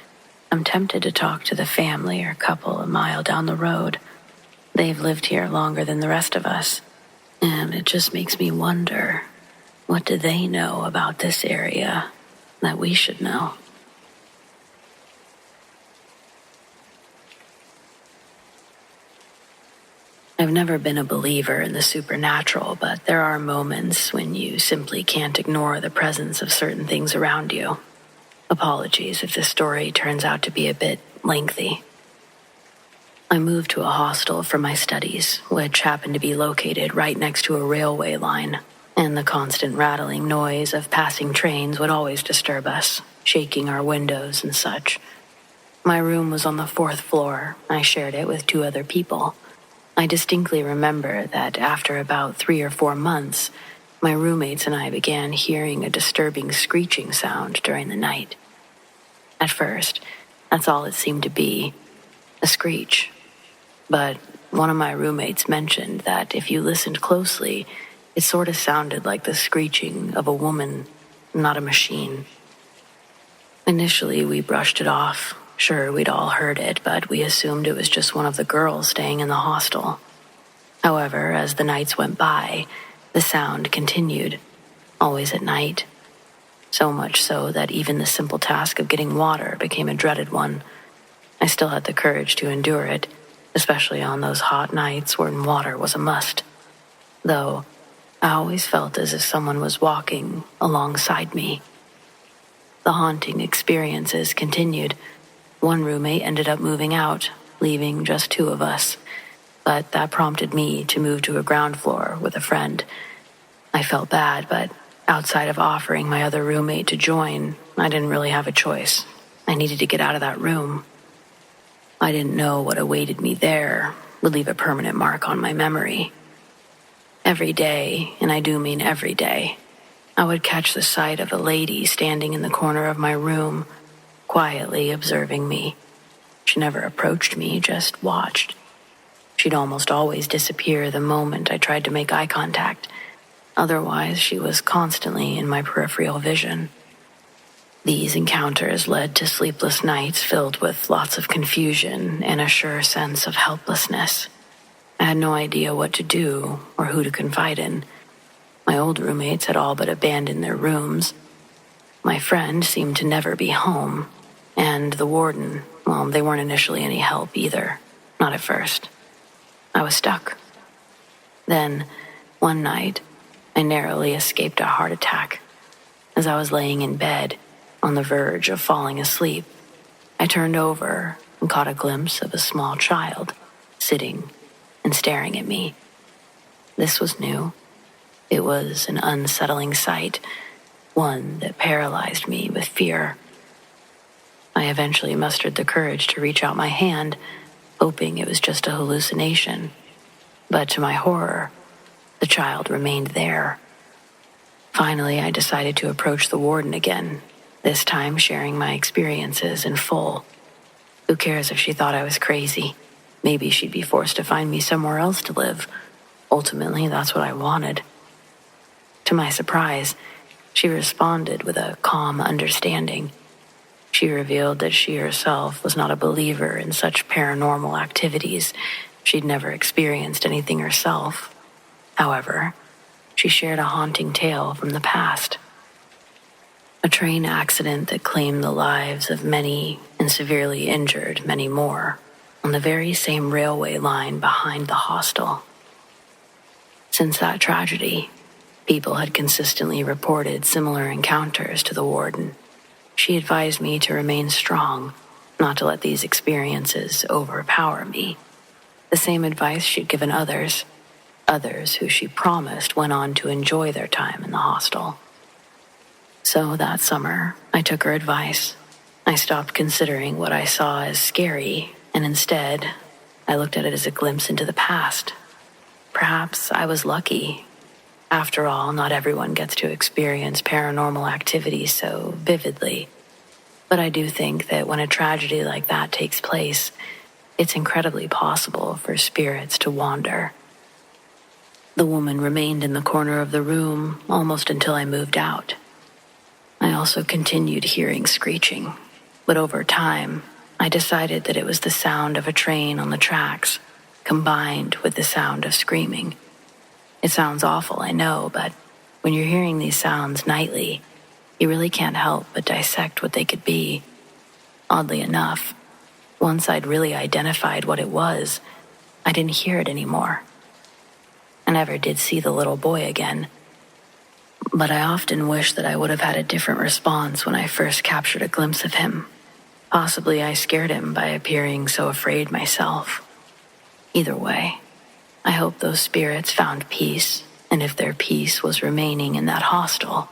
Speaker 1: I'm tempted to talk to the family or couple a mile down the road. They've lived here longer than the rest of us, and it just makes me wonder, what do they know about this area that we should know? I've never been a believer in the supernatural, but there are moments when you simply can't ignore the presence of certain things around you. Apologies if this story turns out to be a bit lengthy. I moved to a hostel for my studies, which happened to be located right next to a railway line, and the constant rattling noise of passing trains would always disturb us, shaking our windows and such. My room was on the 4th floor. I shared it with 2 other people. I distinctly remember that after about 3 or 4 months, my roommates and I began hearing a disturbing screeching sound during the night. At first, that's all it seemed to be, a screech. But one of my roommates mentioned that if you listened closely, it sort of sounded like the screeching of a woman, not a machine. Initially, we brushed it off. Sure, we'd all heard it, but we assumed it was just one of the girls staying in the hostel. However, as the nights went by, the sound continued, always at night. So much so that even the simple task of getting water became a dreaded one. I still had the courage to endure it, especially on those hot nights when water was a must. Though, I always felt as if someone was walking alongside me. The haunting experiences continued. One roommate ended up moving out, leaving just two of us, but that prompted me to move to a ground floor with a friend. I felt bad, but outside of offering my other roommate to join, I didn't really have a choice. I needed to get out of that room. I didn't know what awaited me there would leave a permanent mark on my memory. Every day, and I do mean every day, I would catch the sight of a lady standing in the corner of my room, quietly observing me. She never approached me, just watched. She'd almost always disappear the moment I tried to make eye contact. Otherwise, she was constantly in my peripheral vision. These encounters led to sleepless nights filled with lots of confusion and a sure sense of helplessness. I had no idea what to do or who to confide in. My old roommates had all but abandoned their rooms. My friend seemed to never be home, and the warden, well, they weren't initially any help either, not at first. I was stuck. Then, one night, I narrowly escaped a heart attack. As I was laying in bed, on the verge of falling asleep, I turned over and caught a glimpse of a small child sitting and staring at me. This was new. It was an unsettling sight, one that paralyzed me with fear. I eventually mustered the courage to reach out my hand, hoping it was just a hallucination. But to my horror, the child remained there. Finally, I decided to approach the warden again, this time sharing my experiences in full. Who cares if she thought I was crazy? Maybe she'd be forced to find me somewhere else to live. Ultimately, that's what I wanted. To my surprise, she responded with a calm understanding. She revealed that she herself was not a believer in such paranormal activities. She'd never experienced anything herself. However, she shared a haunting tale from the past. A train accident that claimed the lives of many and severely injured many more on the very same railway line behind the hostel. Since that tragedy, people had consistently reported similar encounters to the warden. She advised me to remain strong, not to let these experiences overpower me. The same advice she'd given others who she promised went on to enjoy their time in the hostel. So that summer, I took her advice. I stopped considering what I saw as scary, and instead, I looked at it as a glimpse into the past. Perhaps I was lucky. After all, not everyone gets to experience paranormal activity so vividly. But I do think that when a tragedy like that takes place, it's incredibly possible for spirits to wander. The woman remained in the corner of the room almost until I moved out. I also continued hearing screeching, but over time, I decided that it was the sound of a train on the tracks, combined with the sound of screaming. It sounds awful, I know, but when you're hearing these sounds nightly, you really can't help but dissect what they could be. Oddly enough, once I'd really identified what it was, I didn't hear it anymore. I never did see the little boy again, but I often wish that I would have had a different response when I first captured a glimpse of him. Possibly I scared him by appearing so afraid myself. Either way, I hope those spirits found peace, and if their peace was remaining in that hostel,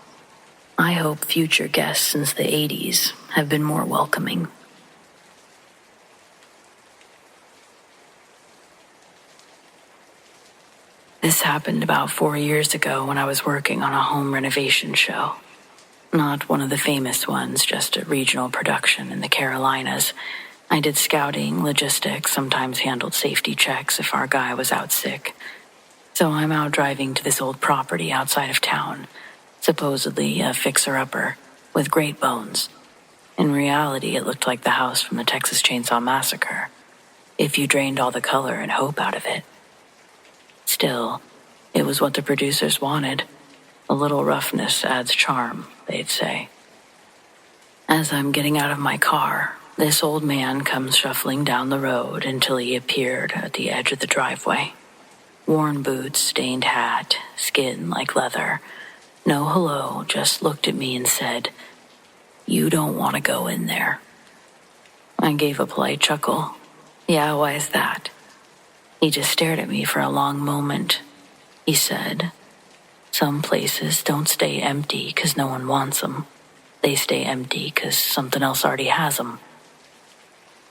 Speaker 1: I hope future guests since the 80s have been more welcoming. This happened about 4 years ago when I was working on a home renovation show. Not one of the famous ones, just a regional production in the Carolinas. I did scouting, logistics, sometimes handled safety checks if our guy was out sick. So I'm out driving to this old property outside of town, supposedly a fixer-upper, with great bones. In reality, it looked like the house from the Texas Chainsaw Massacre, if you drained all the color and hope out of it. Still, it was what the producers wanted. A little roughness adds charm, they'd say. As I'm getting out of my car, this old man comes shuffling down the road until he appeared at the edge of the driveway. Worn boots, stained hat, skin like leather. No hello, just looked at me and said, "You don't want to go in there." I gave a polite chuckle. "Yeah, why is that?" He just stared at me for a long moment. He said, "Some places don't stay empty 'cause no one wants them. They stay empty 'cause something else already has them."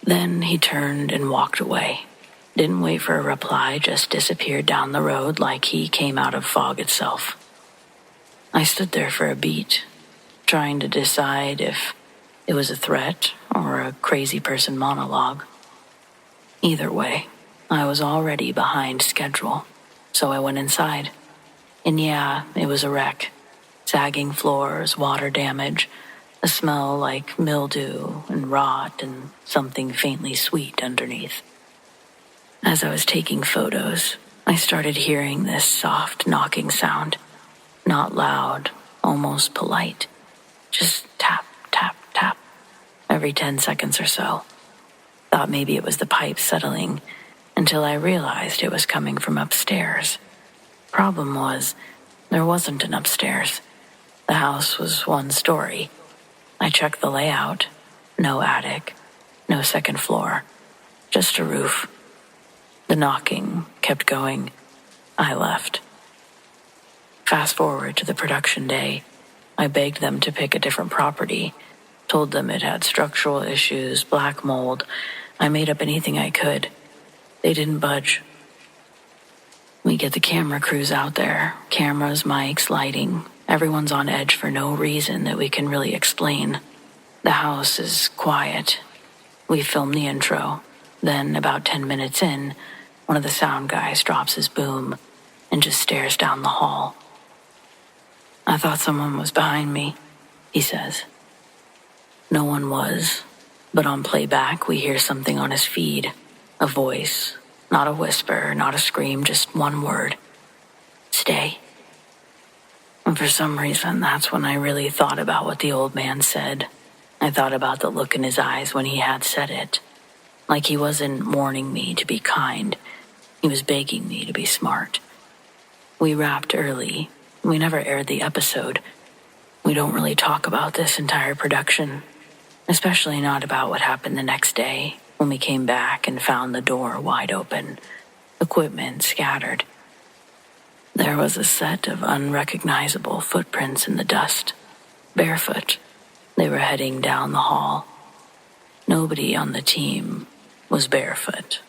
Speaker 1: Then he turned and walked away. Didn't wait for a reply, just disappeared down the road like he came out of fog itself. I stood there for a beat, trying to decide if it was a threat or a crazy person monologue. Either way, I was already behind schedule, so I went inside. And yeah, it was a wreck. Sagging floors, water damage, a smell like mildew and rot and something faintly sweet underneath. As I was taking photos, I started hearing this soft knocking sound. Not loud, almost polite. Just tap, tap, tap, every 10 seconds or so. Thought maybe it was the pipe settling, until I realized it was coming from upstairs. Problem was, there wasn't an upstairs. The house was one story. I checked the layout. No attic, no second floor, just a roof. The knocking kept going. I left. Fast forward to the production day. I begged them to pick a different property. Told them it had structural issues, black mold. I made up anything I could. They didn't budge. We get the camera crews out there. Cameras, mics, lighting. Everyone's on edge for no reason that we can really explain. The house is quiet. We film the intro. Then, about 10 minutes in, one of the sound guys drops his boom and just stares down the hall. "I thought someone was behind me," he says. No one was, but on playback we hear something on his feed. A voice, not a whisper, not a scream, just one word. "Stay." And for some reason, that's when I really thought about what the old man said. I thought about the look in his eyes when he had said it. Like he wasn't warning me to be kind. He was begging me to be smart. We wrapped early. We never aired the episode. We don't really talk about this entire production, especially not about what happened the next day when we came back and found the door wide open, equipment scattered. There was a set of unrecognizable footprints in the dust, barefoot. They were heading down the hall. Nobody on the team was barefoot.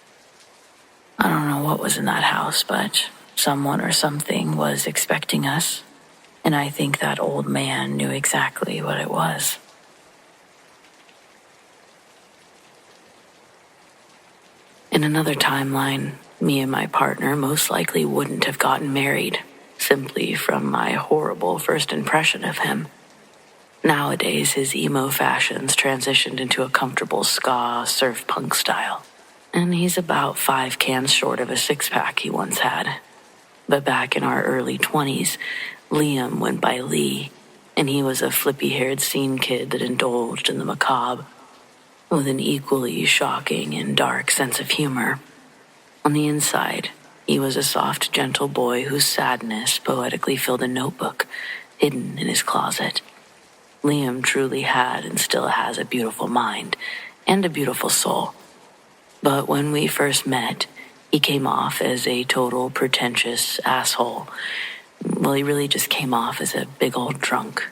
Speaker 1: I don't know what was in that house, but someone or something was expecting us, and I think that old man knew exactly what it was. In another timeline, me and my partner most likely wouldn't have gotten married, simply from my horrible first impression of him. Nowadays, his emo fashions transitioned into a comfortable ska surf punk style, and he's about 5 cans short of a six-pack he once had. But back in our early 20s, Liam went by Lee, and he was a flippy-haired scene kid that indulged in the macabre, with an equally shocking and dark sense of humor. On the inside, he was a soft, gentle boy whose sadness poetically filled a notebook hidden in his closet. Liam truly had and still has a beautiful mind and a beautiful soul. But when we first met, he came off as a total pretentious asshole. Well, he really just came off as a big old drunk.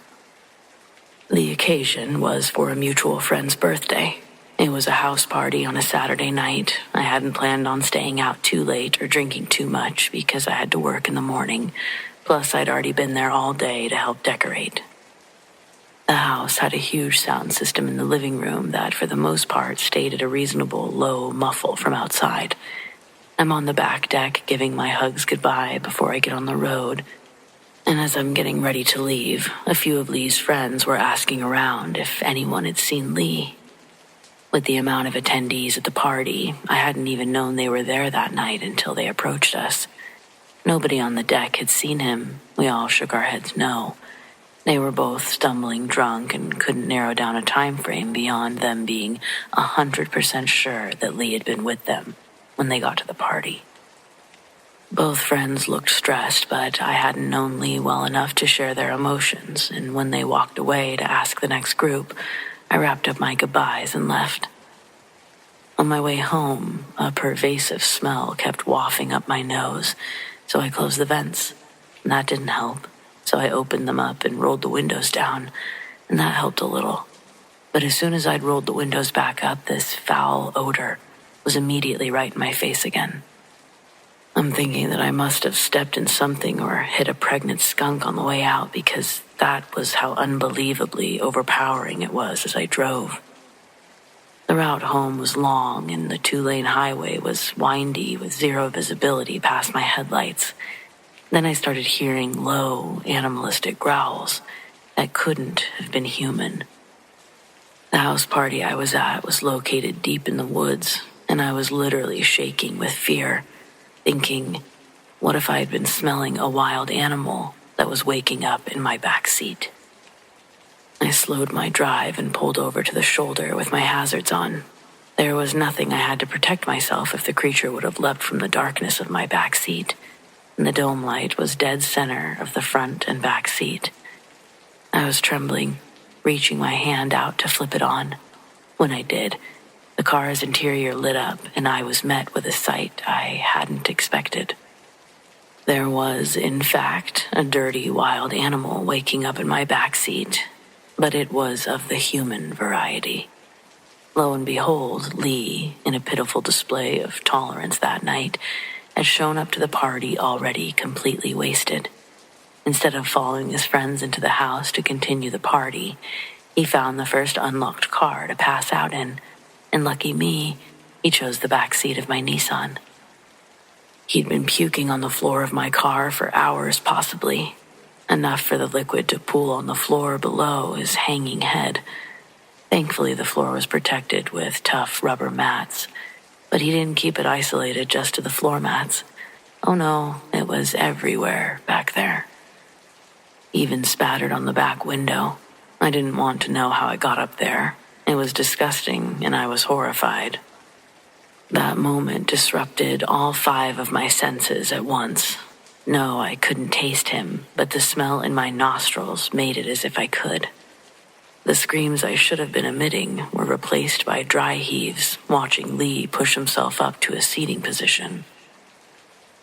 Speaker 1: The occasion was for a mutual friend's birthday. It was a house party on a Saturday night. I hadn't planned on staying out too late or drinking too much because I had to work in the morning. Plus, I'd already been there all day to help decorate. The house had a huge sound system in the living room that, for the most part, stayed at a reasonable low muffle from outside. I'm on the back deck giving my hugs goodbye before I get on the road. And as I'm getting ready to leave, a few of Lee's friends were asking around if anyone had seen Lee. With the amount of attendees at the party, I hadn't even known they were there that night until they approached us. Nobody on the deck had seen him. We all shook our heads no. They were both stumbling drunk and couldn't narrow down a time frame beyond them being 100% sure that Lee had been with them when they got to the party. Both friends looked stressed, but I hadn't known Lee well enough to share their emotions, and when they walked away to ask the next group, I wrapped up my goodbyes and left. On my way home, a pervasive smell kept wafting up my nose, so I closed the vents. And that didn't help, so I opened them up and rolled the windows down, and that helped a little. But as soon as I'd rolled the windows back up, this foul odor was immediately right in my face again. I'm thinking that I must have stepped in something or hit a pregnant skunk on the way out, because that was how unbelievably overpowering it was as I drove. The route home was long, and the 2-lane highway was windy with zero visibility past my headlights. Then I started hearing low, animalistic growls that couldn't have been human. The house party I was at was located deep in the woods, and I was literally shaking with fear, thinking, what if I had been smelling a wild animal that was waking up in my back seat? I slowed my drive and pulled over to the shoulder with my hazards on. There was nothing I had to protect myself if the creature would have leapt from the darkness of my back seat, and the dome light was dead center of the front and back seat. I was trembling, reaching my hand out to flip it on. When I did, the car's interior lit up, and I was met with a sight I hadn't expected. There was, in fact, a dirty wild animal waking up in my back seat, but it was of the human variety. Lo and behold, Lee, in a pitiful display of tolerance that night, had shown up to the party already completely wasted. Instead of following his friends into the house to continue the party, he found the first unlocked car to pass out in, and lucky me, he chose the back seat of my Nissan. He'd been puking on the floor of my car for hours possibly, enough for the liquid to pool on the floor below his hanging head. Thankfully, the floor was protected with tough rubber mats, but he didn't keep it isolated just to the floor mats. Oh no, it was everywhere back there. Even spattered on the back window. I didn't want to know how I got up there. It was disgusting, and I was horrified. That moment disrupted all 5 of my senses at once. No, I couldn't taste him, but the smell in my nostrils made it as if I could. The screams I should have been emitting were replaced by dry heaves, watching Lee push himself up to a seating position.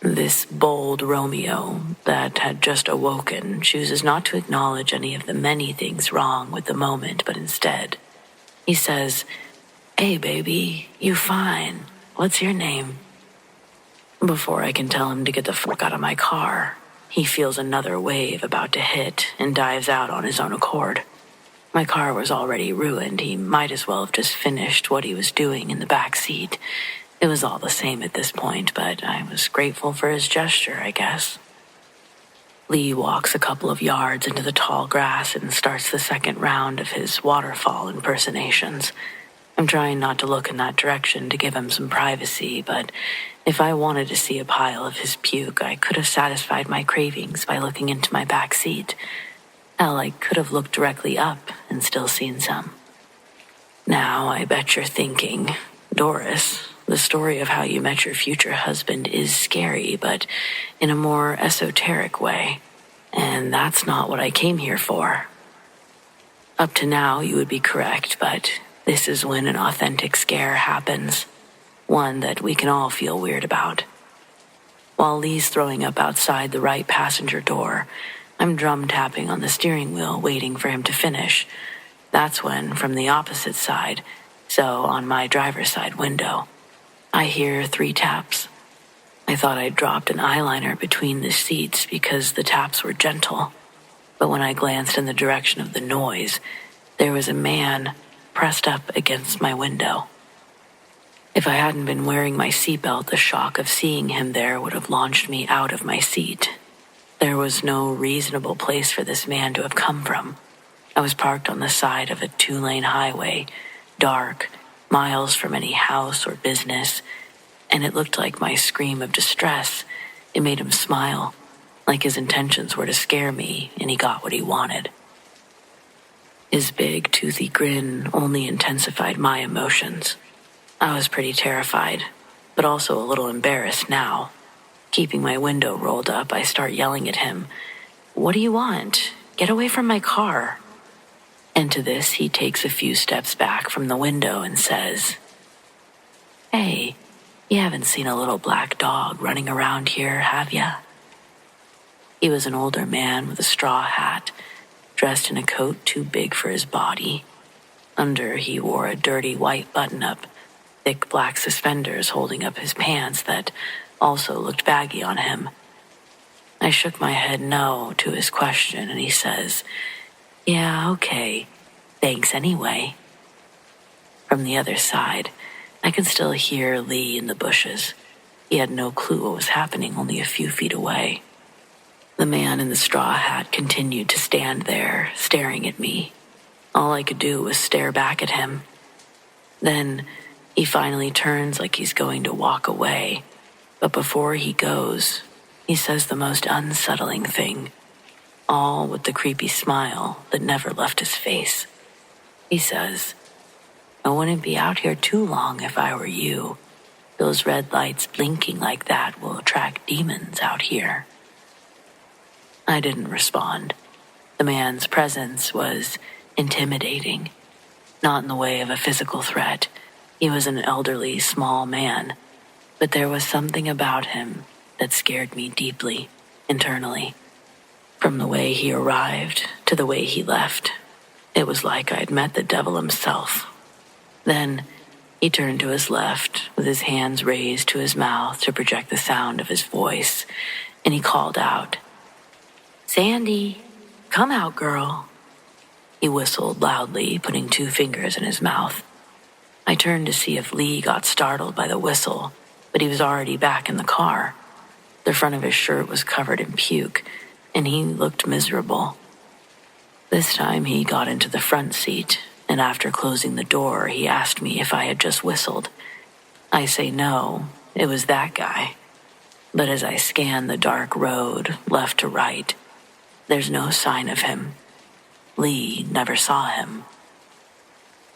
Speaker 1: This bold Romeo that had just awoken chooses not to acknowledge any of the many things wrong with the moment, but instead, he says, "Hey, baby, you fine. What's your name?" Before I can tell him to get the fuck out of my car, he feels another wave about to hit and dives out on his own accord. My car was already ruined. He might as well have just finished what he was doing in the back seat. It was all the same at this point, but I was grateful for his gesture, I guess. Lee walks a couple of yards into the tall grass and starts the second round of his waterfall impersonations. I'm trying not to look in that direction to give him some privacy, but if I wanted to see a pile of his puke, I could have satisfied my cravings by looking into my back seat. Hell, I could have looked directly up and still seen some. Now, I bet you're thinking, Doris, the story of how you met your future husband is scary, but in a more esoteric way. And that's not what I came here for. Up to now, you would be correct, but this is when an authentic scare happens. One that we can all feel weird about. While Lee's throwing up outside the right passenger door, I'm drum tapping on the steering wheel, waiting for him to finish. That's when, from the opposite side, so on my driver's side window, I hear 3 taps. I thought I'd dropped an eyeliner between the seats because the taps were gentle. But when I glanced in the direction of the noise, there was a man pressed up against my window. If I hadn't been wearing my seatbelt, the shock of seeing him there would have launched me out of my seat. There was no reasonable place for this man to have come from. I was parked on the side of a 2-lane highway, dark, miles from any house or business, and it looked like my scream of distress. It made him smile, like his intentions were to scare me, and he got what he wanted. His big, toothy grin only intensified my emotions. I was pretty terrified, but also a little embarrassed now. Keeping my window rolled up, I start yelling at him, "What do you want? Get away from my car." And to this, he takes a few steps back from the window and says, "Hey, you haven't seen a little black dog running around here, have ya?" He was an older man with a straw hat, dressed in a coat too big for his body. Under, he wore a dirty white button-up, thick black suspenders holding up his pants that also looked baggy on him. I shook my head no to his question, and he says, "Yeah, okay. Thanks anyway." From the other side, I could still hear Lee in the bushes. He had no clue what was happening only a few feet away. The man in the straw hat continued to stand there, staring at me. All I could do was stare back at him. Then he finally turns like he's going to walk away, but before he goes, he says the most unsettling thing, all with the creepy smile that never left his face. He says, "I wouldn't be out here too long if I were you. Those red lights blinking like that will attract demons out here." I didn't respond. The man's presence was intimidating, not in the way of a physical threat. He was an elderly, small man, but there was something about him that scared me deeply, internally. From the way he arrived to the way he left, it was like I'd met the devil himself. Then he turned to his left with his hands raised to his mouth to project the sound of his voice, and he called out, "Sandy, come out, girl." He whistled loudly, putting 2 fingers in his mouth. I turned to see if Lee got startled by the whistle, but he was already back in the car. The front of his shirt was covered in puke, and he looked miserable. This time he got into the front seat, and after closing the door, he asked me if I had just whistled. I say no, it was that guy. But as I scan the dark road, left to right, there's no sign of him. Lee never saw him.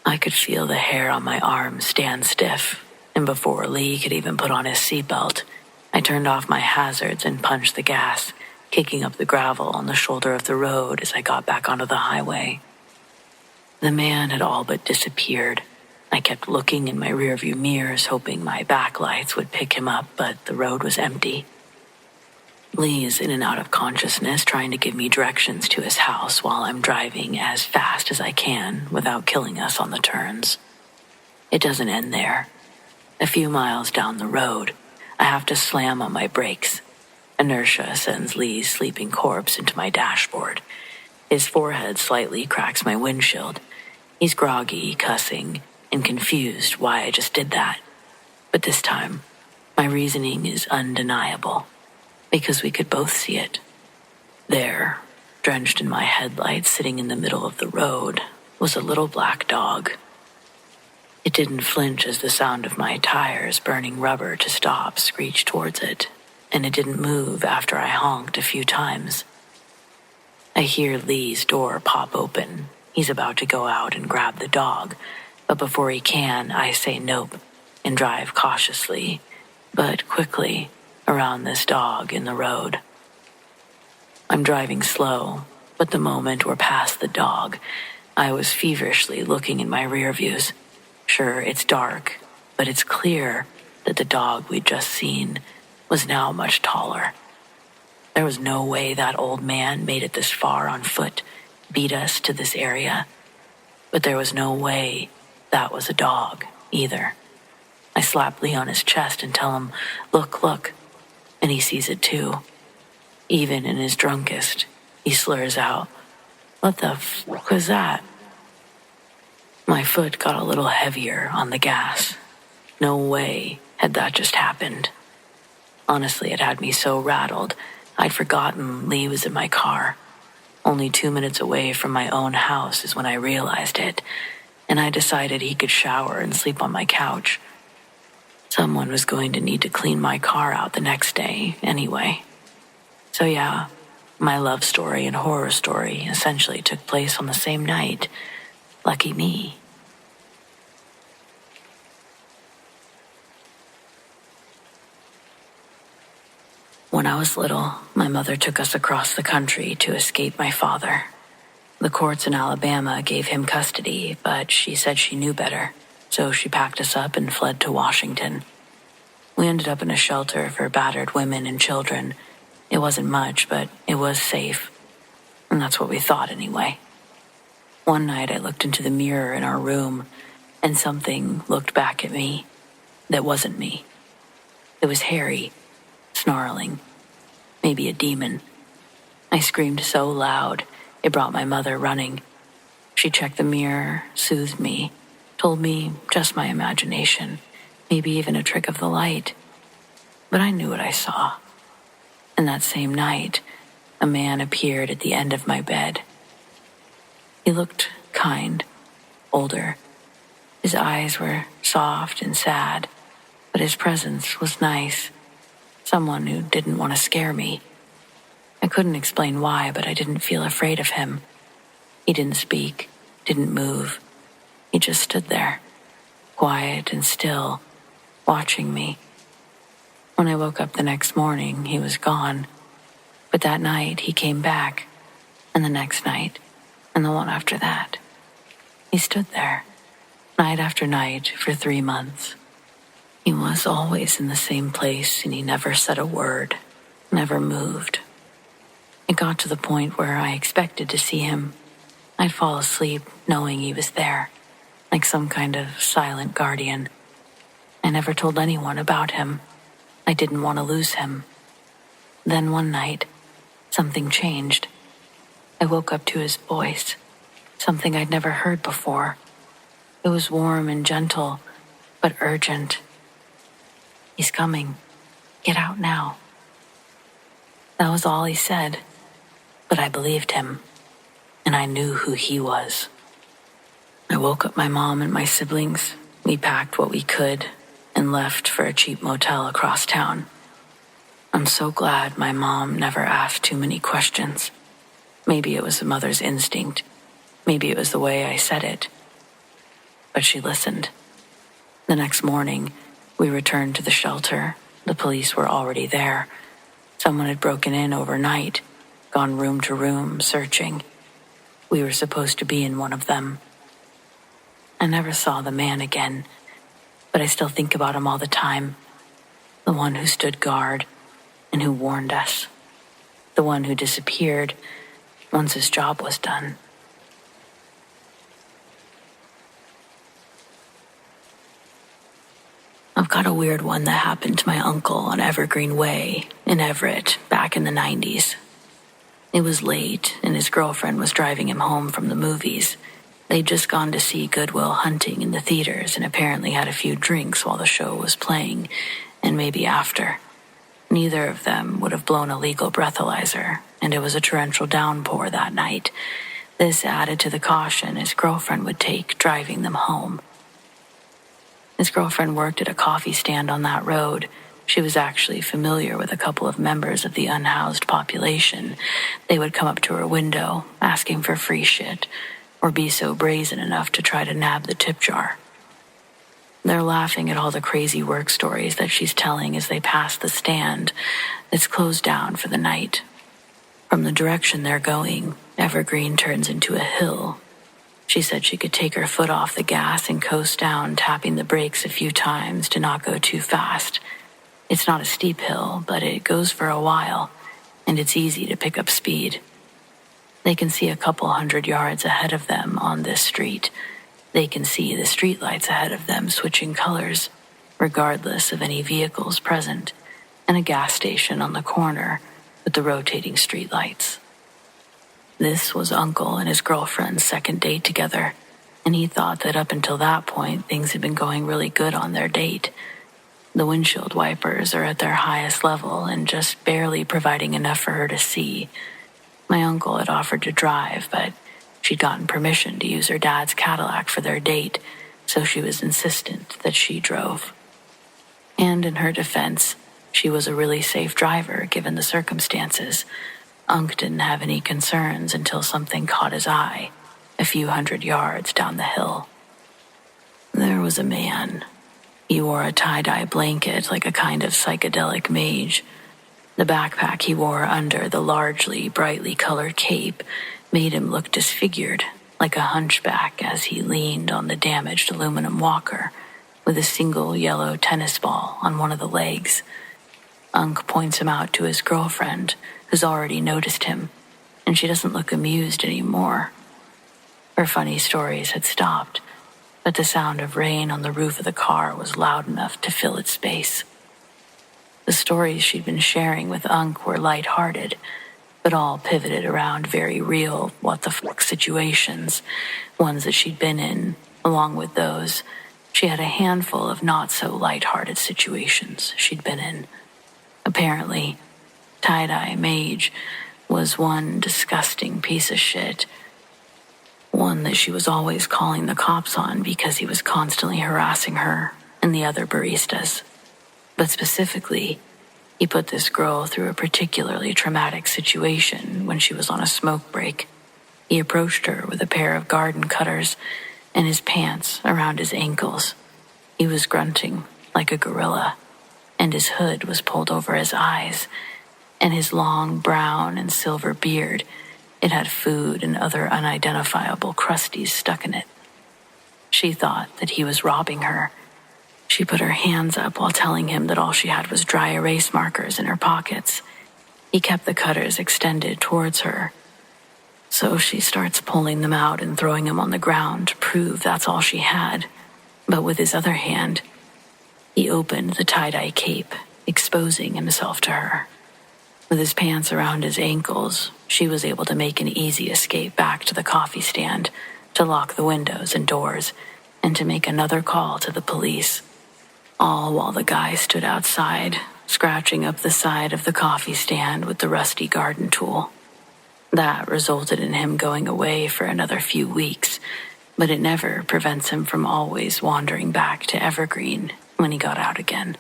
Speaker 1: I could feel the hair on my arm stand stiff, and before Lee could even put on his seatbelt, I turned off my hazards and punched the gas, kicking up the gravel on the shoulder of the road as I got back onto the highway. The man had all but disappeared. I kept looking in my rearview mirrors, hoping my backlights would pick him up, but the road was empty. Lee is in and out of consciousness, trying to give me directions to his house while I'm driving as fast as I can without killing us on the turns. It doesn't end there. A few miles down the road, I have to slam on my brakes. Inertia sends Lee's sleeping corpse into my dashboard. His forehead slightly cracks my windshield. He's groggy, cussing, and confused why I just did that. But this time, my reasoning is undeniable, because we could both see it. There, drenched in my headlights, sitting in the middle of the road, was a little black dog. It didn't flinch as the sound of my tires burning rubber to stop screeched towards it, and it didn't move after I honked a few times. I hear Lee's door pop open. He's about to go out and grab the dog, but before he can, I say nope and drive cautiously, but quickly, around this dog in the road. I'm driving slow, but the moment we're past the dog, I was feverishly looking in my rear views. Sure, it's dark, but it's clear that the dog we'd just seen was now much taller. There was no way that old man made it this far on foot, beat us to this area. But there was no way that was a dog, either. I slap Lee on his chest and tell him, look, and he sees it too. Even in his drunkest, he slurs out, "What the fuck was that?" My foot got a little heavier on the gas. No way had that just happened. Honestly, it had me so rattled, I'd forgotten Lee was in my car. Only 2 minutes away from my own house is when I realized it, and I decided he could shower and sleep on my couch. Someone was going to need to clean my car out the next day anyway. So yeah, my love story and horror story essentially took place on the same night. Lucky me. When I was little, my mother took us across the country to escape my father. The courts in Alabama gave him custody, but she said she knew better, so she packed us up and fled to Washington. We ended up in a shelter for battered women and children. It wasn't much, but it was safe. And that's what we thought anyway. One night I looked into the mirror in our room, and something looked back at me that wasn't me. It was hairy, snarling, maybe a demon. I screamed so loud, it brought my mother running. She checked the mirror, soothed me, told me just my imagination, maybe even a trick of the light. But I knew what I saw. And that same night, a man appeared at the end of my bed. He looked kind, older. His eyes were soft and sad, but his presence was nice. Someone who didn't want to scare me. I couldn't explain why, but I didn't feel afraid of him. He didn't speak, didn't move. He just stood there, quiet and still, watching me. When I woke up the next morning, he was gone. But that night, he came back, and the next night, and the one after that. He stood there, night after night, for 3 months. He was always in the same place, and he never said a word, never moved. It got to the point where I expected to see him. I'd fall asleep knowing he was there, like some kind of silent guardian. I never told anyone about him. I didn't want to lose him. Then one night, something changed. I woke up to his voice, something I'd never heard before. It was warm and gentle, but urgent. He's coming. Get out now. That was all he said, but I believed him, and I knew who he was. I woke up my mom and my siblings. We packed what we could and left for a cheap motel across town. I'm so glad my mom never asked too many questions. Maybe it was a mother's instinct. Maybe it was the way I said it. But she listened. The next morning, we returned to the shelter. The police were already there. Someone had broken in overnight, gone room to room, searching. We were supposed to be in one of them. I never saw the man again, but I still think about him all the time. The one who stood guard and who warned us. The one who disappeared once his job was done. I've got a weird one that happened to my uncle on Evergreen Way in Everett back in the 90s. It was late, and his girlfriend was driving him home from the movies. They'd just gone to see Good Will Hunting in the theaters and apparently had a few drinks while the show was playing, and maybe after. Neither of them would have blown a legal breathalyzer, and it was a torrential downpour that night. This added to the caution his girlfriend would take driving them home. His girlfriend worked at a coffee stand on that road. She was actually familiar with a couple of members of the unhoused population. They would come up to her window, asking for free shit, or be so brazen enough to try to nab the tip jar. They're laughing at all the crazy work stories that she's telling as they pass the stand that's closed down for the night. From the direction they're going, Evergreen turns into a hill. She said she could take her foot off the gas and coast down, tapping the brakes a few times to not go too fast. It's not a steep hill, but it goes for a while, and it's easy to pick up speed. They can see a couple 100 yards ahead of them on this street. They can see the streetlights ahead of them switching colors, regardless of any vehicles present, and a gas station on the corner with the rotating streetlights. This was Uncle and his girlfriend's second date together, and he thought that up until that point, things had been going really good on their date. The windshield wipers are at their highest level and just barely providing enough for her to see. My uncle had offered to drive, but she'd gotten permission to use her dad's Cadillac for their date, so she was insistent that she drove. And in her defense, she was a really safe driver given the circumstances. Unc didn't have any concerns until something caught his eye, a few 100 yards down the hill. There was a man. He wore a tie-dye blanket like a kind of psychedelic mage. The backpack he wore under the largely brightly colored cape made him look disfigured, like a hunchback as he leaned on the damaged aluminum walker with a single yellow tennis ball on one of the legs. Unc points him out to his girlfriend, who's already noticed him, and she doesn't look amused anymore. Her funny stories had stopped, but the sound of rain on the roof of the car was loud enough to fill its space. The stories she'd been sharing with Unc were lighthearted, but all pivoted around very real what-the-fuck situations, ones that she'd been in. Along with those, she had a handful of not-so-lighthearted situations she'd been in. Apparently, Tie-Dye Mage was one disgusting piece of shit, one that she was always calling the cops on because he was constantly harassing her and the other baristas. But specifically, he put this girl through a particularly traumatic situation when she was on a smoke break. He approached her with a pair of garden cutters and his pants around his ankles. He was grunting like a gorilla, and his hood was pulled over his eyes, and his long brown and silver beard, it had food and other unidentifiable crusties stuck in it. She thought that he was robbing her. She put her hands up while telling him that all she had was dry erase markers in her pockets. He kept the cutters extended towards her. So she starts pulling them out and throwing them on the ground to prove that's all she had. But with his other hand, he opened the tie-dye cape, exposing himself to her. With his pants around his ankles, she was able to make an easy escape back to the coffee stand, to lock the windows and doors, and to make another call to the police. All while the guy stood outside, scratching up the side of the coffee stand with the rusty garden tool. That resulted in him going away for another few weeks, but it never prevents him from always wandering back to Evergreen when he got out again.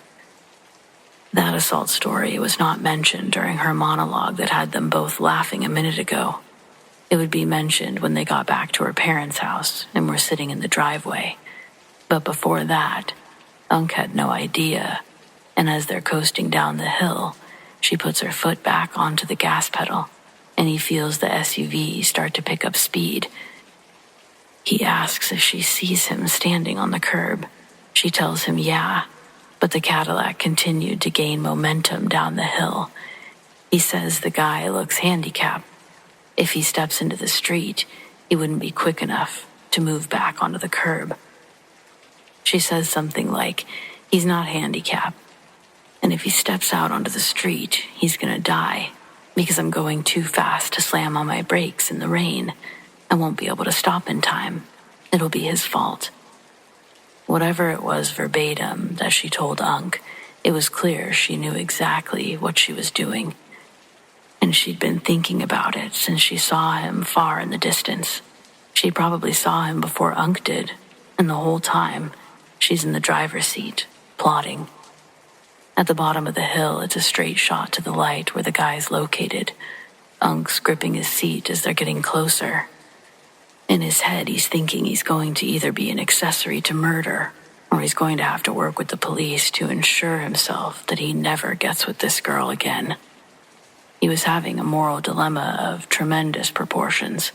Speaker 1: That assault story was not mentioned during her monologue that had them both laughing a minute ago. It would be mentioned when they got back to her parents' house and were sitting in the driveway. But before that, Unc had no idea, and as they're coasting down the hill, she puts her foot back onto the gas pedal, and he feels the SUV start to pick up speed. He asks if she sees him standing on the curb. She tells him yeah, but the Cadillac continued to gain momentum down the hill. He says the guy looks handicapped. If he steps into the street, he wouldn't be quick enough to move back onto the curb. She says something like, he's not handicapped, and if he steps out onto the street, he's gonna die, because I'm going too fast to slam on my brakes in the rain. I won't be able to stop in time. It'll be his fault. Whatever it was verbatim that she told Unc, it was clear she knew exactly what she was doing. And she'd been thinking about it since she saw him far in the distance. She probably saw him before Unc did, and the whole time, she's in the driver's seat, plotting. At the bottom of the hill, it's a straight shot to the light where the guy's located. Unc's gripping his seat as they're getting closer. In his head, he's thinking he's going to either be an accessory to murder, or he's going to have to work with the police to ensure himself that he never gets with this girl again. He was having a moral dilemma of tremendous proportions.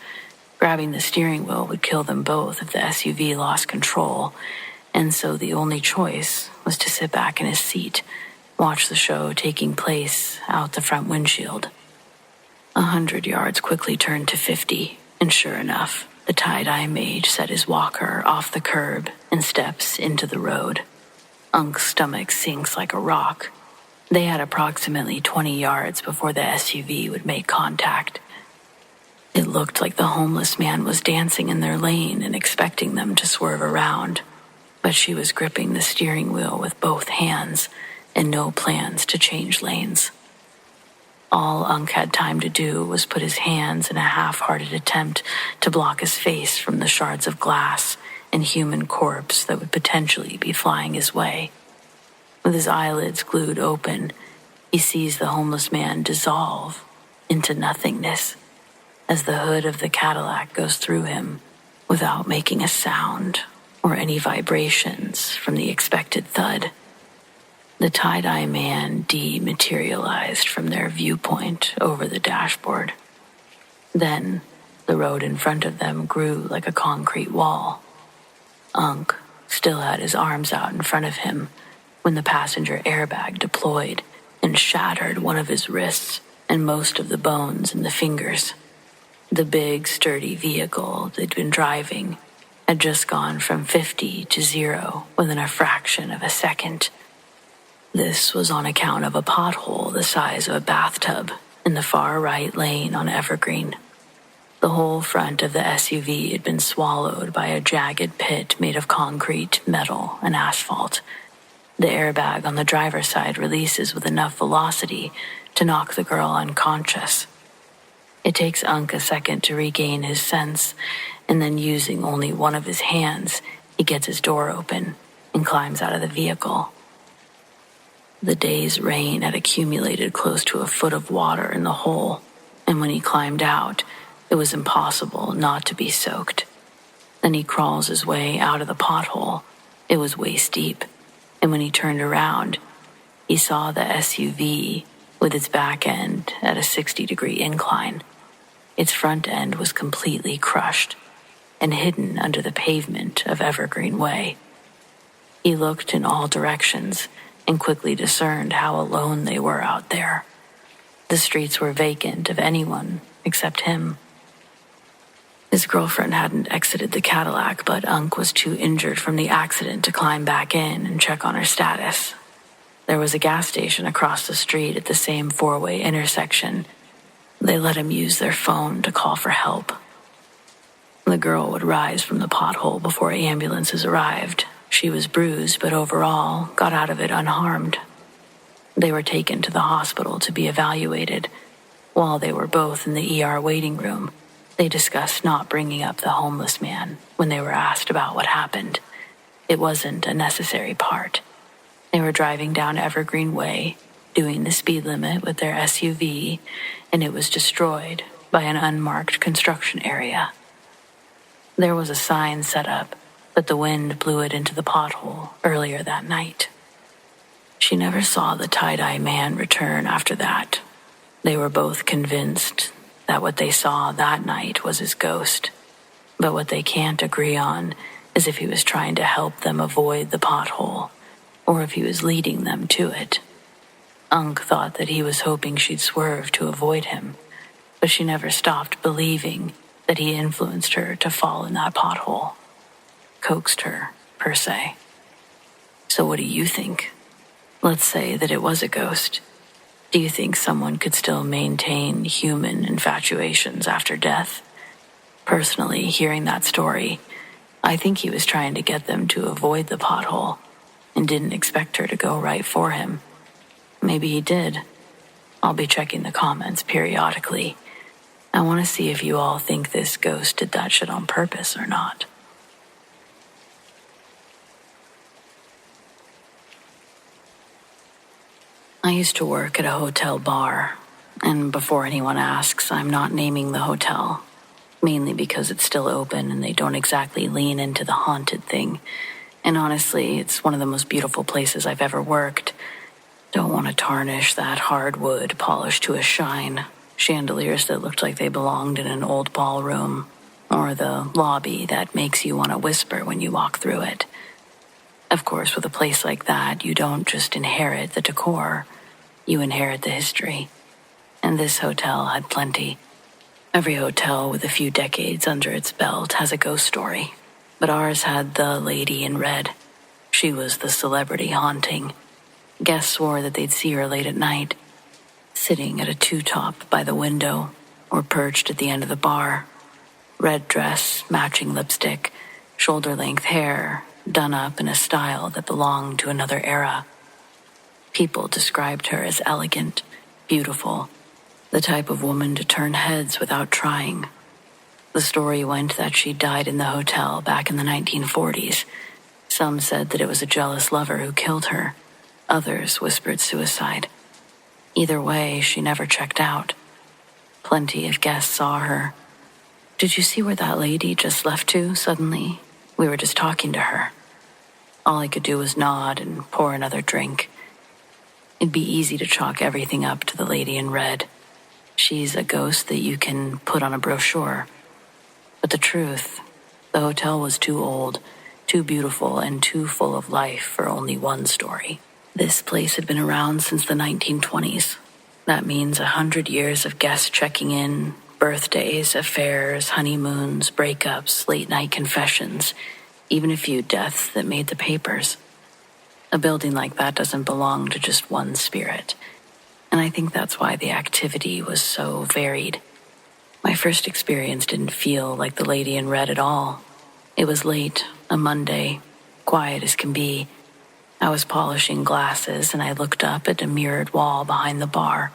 Speaker 1: Grabbing the steering wheel would kill them both if the SUV lost control, and so the only choice was to sit back in his seat, watch the show taking place out the front windshield. 100 yards quickly turned to 50, and sure enough, the tie-dye mage set his walker off the curb and steps into the road. Unc's stomach sinks like a rock. They had approximately 20 yards before the SUV would make contact. It looked like the homeless man was dancing in their lane and expecting them to swerve around, but she was gripping the steering wheel with both hands and no plans to change lanes. All Unc had time to do was put his hands in a half-hearted attempt to block his face from the shards of glass and human corpse that would potentially be flying his way. With his eyelids glued open, he sees the homeless man dissolve into nothingness as the hood of the Cadillac goes through him without making a sound or any vibrations from the expected thud. The tie-dye man dematerialized from their viewpoint over the dashboard. Then, the road in front of them grew like a concrete wall. Unc still had his arms out in front of him when the passenger airbag deployed and shattered one of his wrists and most of the bones in the fingers. The big, sturdy vehicle they'd been driving had just gone from 50 to 0 within a fraction of a second. This was on account of a pothole the size of a bathtub in the far right lane on Evergreen. The whole front of the SUV had been swallowed by a jagged pit made of concrete, metal, and asphalt. The airbag on the driver's side releases with enough velocity to knock the girl unconscious. It takes Unc a second to regain his sense, and then using only one of his hands, he gets his door open and climbs out of the vehicle. The day's rain had accumulated close to a foot of water in the hole, and when he climbed out, it was impossible not to be soaked. Then he crawls his way out of the pothole. It was waist deep, and when he turned around, he saw the SUV with its back end at a 60-degree incline. Its front end was completely crushed and hidden under the pavement of Evergreen Way. He looked in all directions and quickly discerned how alone they were out there. The streets were vacant of anyone except him. His girlfriend hadn't exited the Cadillac, but Unc was too injured from the accident to climb back in and check on her status. There was a gas station across the street at the same four-way intersection. They let him use their phone to call for help. The girl would rise from the pothole before ambulances arrived. She was bruised, but overall got out of it unharmed. They were taken to the hospital to be evaluated. While they were both in the ER waiting room, they discussed not bringing up the homeless man when they were asked about what happened. It wasn't a necessary part. They were driving down Evergreen Way, doing the speed limit with their SUV, and it was destroyed by an unmarked construction area. There was a sign set up, but the wind blew it into the pothole earlier that night. She never saw the tie-dye man return after that. They were both convinced that what they saw that night was his ghost. But what they can't agree on is if he was trying to help them avoid the pothole, or if he was leading them to it. Unc thought that he was hoping she'd swerve to avoid him, but she never stopped believing that he influenced her to fall in that pothole. Coaxed her, per se. So what do you think? Let's say that it was a ghost. Do you think someone could still maintain human infatuations after death? Personally, hearing that story, I think he was trying to get them to avoid the pothole and didn't expect her to go right for him. Maybe he did. I'll be checking the comments periodically. I want to see if you all think this ghost did that shit on purpose or not. I used to work at a hotel bar, and before anyone asks, I'm not naming the hotel, mainly because it's still open and they don't exactly lean into the haunted thing. And honestly, it's one of the most beautiful places I've ever worked. Don't want to tarnish that hardwood polished to a shine, chandeliers that looked like they belonged in an old ballroom, or the lobby that makes you want to whisper when you walk through it. Of course, with a place like that, you don't just inherit the decor, you inherit the history. And this hotel had plenty. Every hotel with a few decades under its belt has a ghost story, but ours had the lady in red. She was the celebrity haunting. Guests swore that they'd see her late at night, sitting at a two-top by the window or perched at the end of the bar. Red dress, matching lipstick, shoulder-length hair, done up in a style that belonged to another era. People described her as elegant, beautiful, the type of woman to turn heads without trying. The story went that she died in the hotel back in the 1940s. Some said that it was a jealous lover who killed her. Others whispered suicide. Either way, she never checked out. Plenty of guests saw her. Did you see where that lady just left to suddenly? We were just talking to her. All I could do was nod and pour another drink. It'd be easy to chalk everything up to the lady in red. She's a ghost that you can put on a brochure. But the truth, the hotel was too old, too beautiful, and too full of life for only one story. This place had been around since the 1920s. That means 100 years of guests checking in, birthdays, affairs, honeymoons, breakups, late-night confessions, even a few deaths that made the papers. A building like that doesn't belong to just one spirit. And I think that's why the activity was so varied. My first experience didn't feel like the lady in red at all. It was late, a Monday, quiet as can be. I was polishing glasses and I looked up at a mirrored wall behind the bar.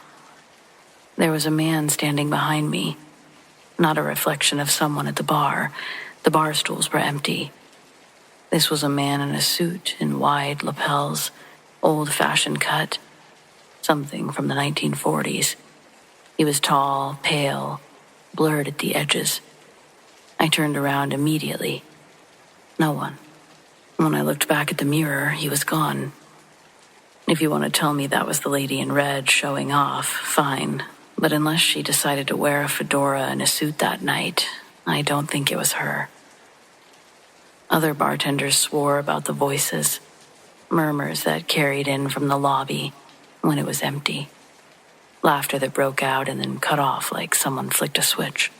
Speaker 1: There was a man standing behind me. Not a reflection of someone at the bar. The bar stools were empty. This was a man in a suit in wide lapels, old-fashioned cut, something from the 1940s. He was tall, pale, blurred at the edges. I turned around immediately. No one. When I looked back at the mirror, he was gone. If you want to tell me that was the lady in red showing off, fine. But unless she decided to wear a fedora and a suit that night, I don't think it was her. Other bartenders swore about the voices, murmurs that carried in from the lobby when it was empty. Laughter that broke out and then cut off like someone flicked a switch.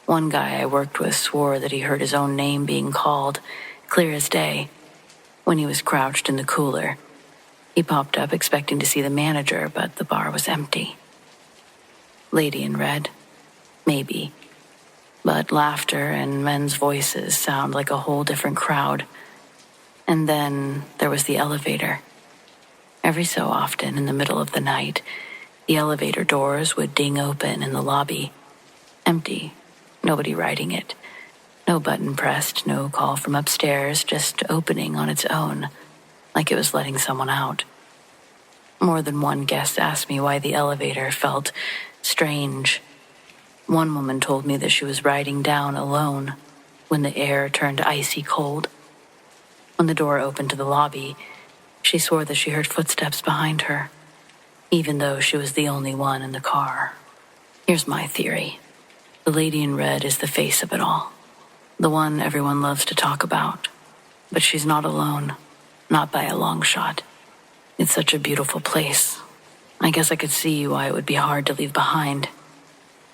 Speaker 1: One guy I worked with swore that he heard his own name being called, clear as day, when he was crouched in the cooler. He popped up expecting to see the manager, but the bar was empty. Lady in red? Maybe. But laughter and men's voices sound like a whole different crowd. And then there was the elevator. Every so often, in the middle of the night, the elevator doors would ding open in the lobby. Empty. Nobody riding it. No button pressed, no call from upstairs, just opening on its own, like it was letting someone out. More than one guest asked me why the elevator felt strange. One woman told me that she was riding down alone when the air turned icy cold. When the door opened to the lobby, she swore that she heard footsteps behind her, even though she was the only one in the car. Here's my theory. The lady in red is the face of it all. The one everyone loves to talk about. But she's not alone, not by a long shot. It's such a beautiful place. I guess I could see why it would be hard to leave behind.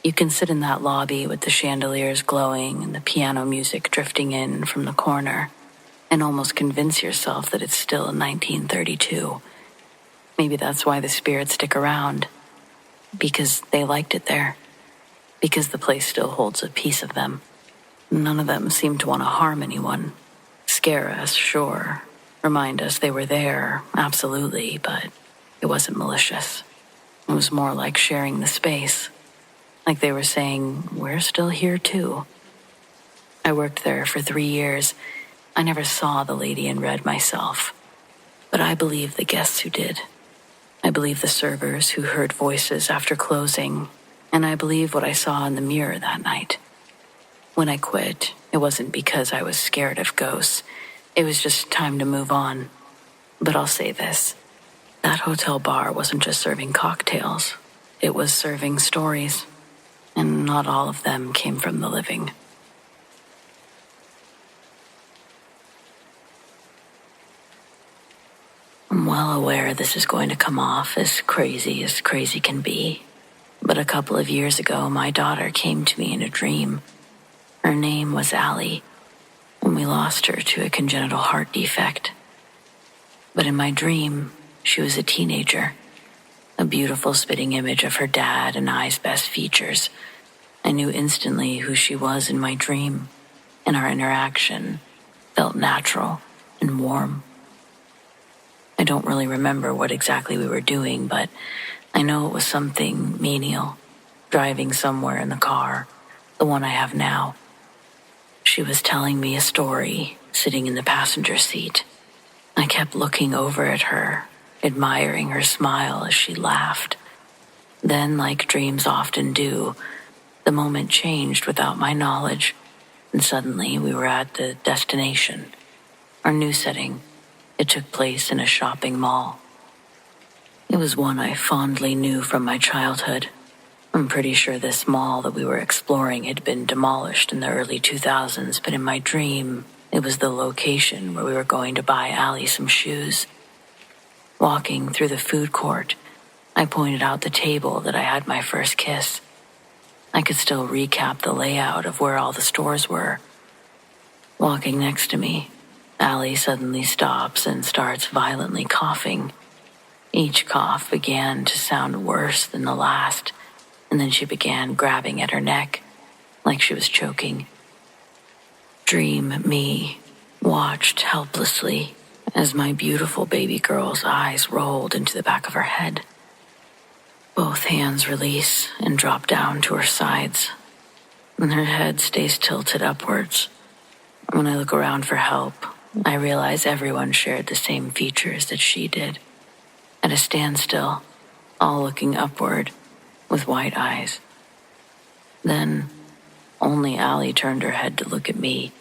Speaker 1: You can sit in that lobby with the chandeliers glowing and the piano music drifting in from the corner and almost convince yourself that it's still 1932. Maybe that's why the spirits stick around. Because they liked it there. Because the place still holds a piece of them. None of them seem to want to harm anyone. Scare us, sure. Remind us they were there, absolutely, but it wasn't malicious. It was more like sharing the space. Like they were saying, we're still here too. I worked there for 3 years. I never saw the lady in red myself. But I believe the guests who did. I believe the servers who heard voices after closing. And I believe what I saw in the mirror that night. When I quit, it wasn't because I was scared of ghosts. It was just time to move on. But I'll say this. That hotel bar wasn't just serving cocktails. It was serving stories. And not all of them came from the living. I'm well aware this is going to come off as crazy can be. But a couple of years ago, my daughter came to me in a dream. Her name was Allie, and we lost her to a congenital heart defect. But in my dream, she was a teenager, a beautiful spitting image of her dad and I's best features. I knew instantly who she was in my dream, and our interaction felt natural and warm. I don't really remember what exactly we were doing, but I know it was something menial, driving somewhere in the car, the one I have now. She was telling me a story, sitting in the passenger seat. I kept looking over at her, admiring her smile as she laughed. Then, like dreams often do, the moment changed without my knowledge, and suddenly we were at the destination. Our new setting. It took place in a shopping mall. It was one I fondly knew from my childhood. I'm pretty sure this mall that we were exploring had been demolished in the early 2000s, but in my dream, it was the location where we were going to buy Allie some shoes. Walking through the food court, I pointed out the table that I had my first kiss. I could still recap the layout of where all the stores were. Walking next to me, Allie suddenly stops and starts violently coughing. Each cough began to sound worse than the last, and then she began grabbing at her neck, like she was choking. Dream me watched helplessly as my beautiful baby girl's eyes rolled into the back of her head. Both hands release and drop down to her sides, and her head stays tilted upwards. When I look around for help, I realize everyone shared the same features that she did. At a standstill, all looking upward with wide eyes. Then, only Allie turned her head to look at me,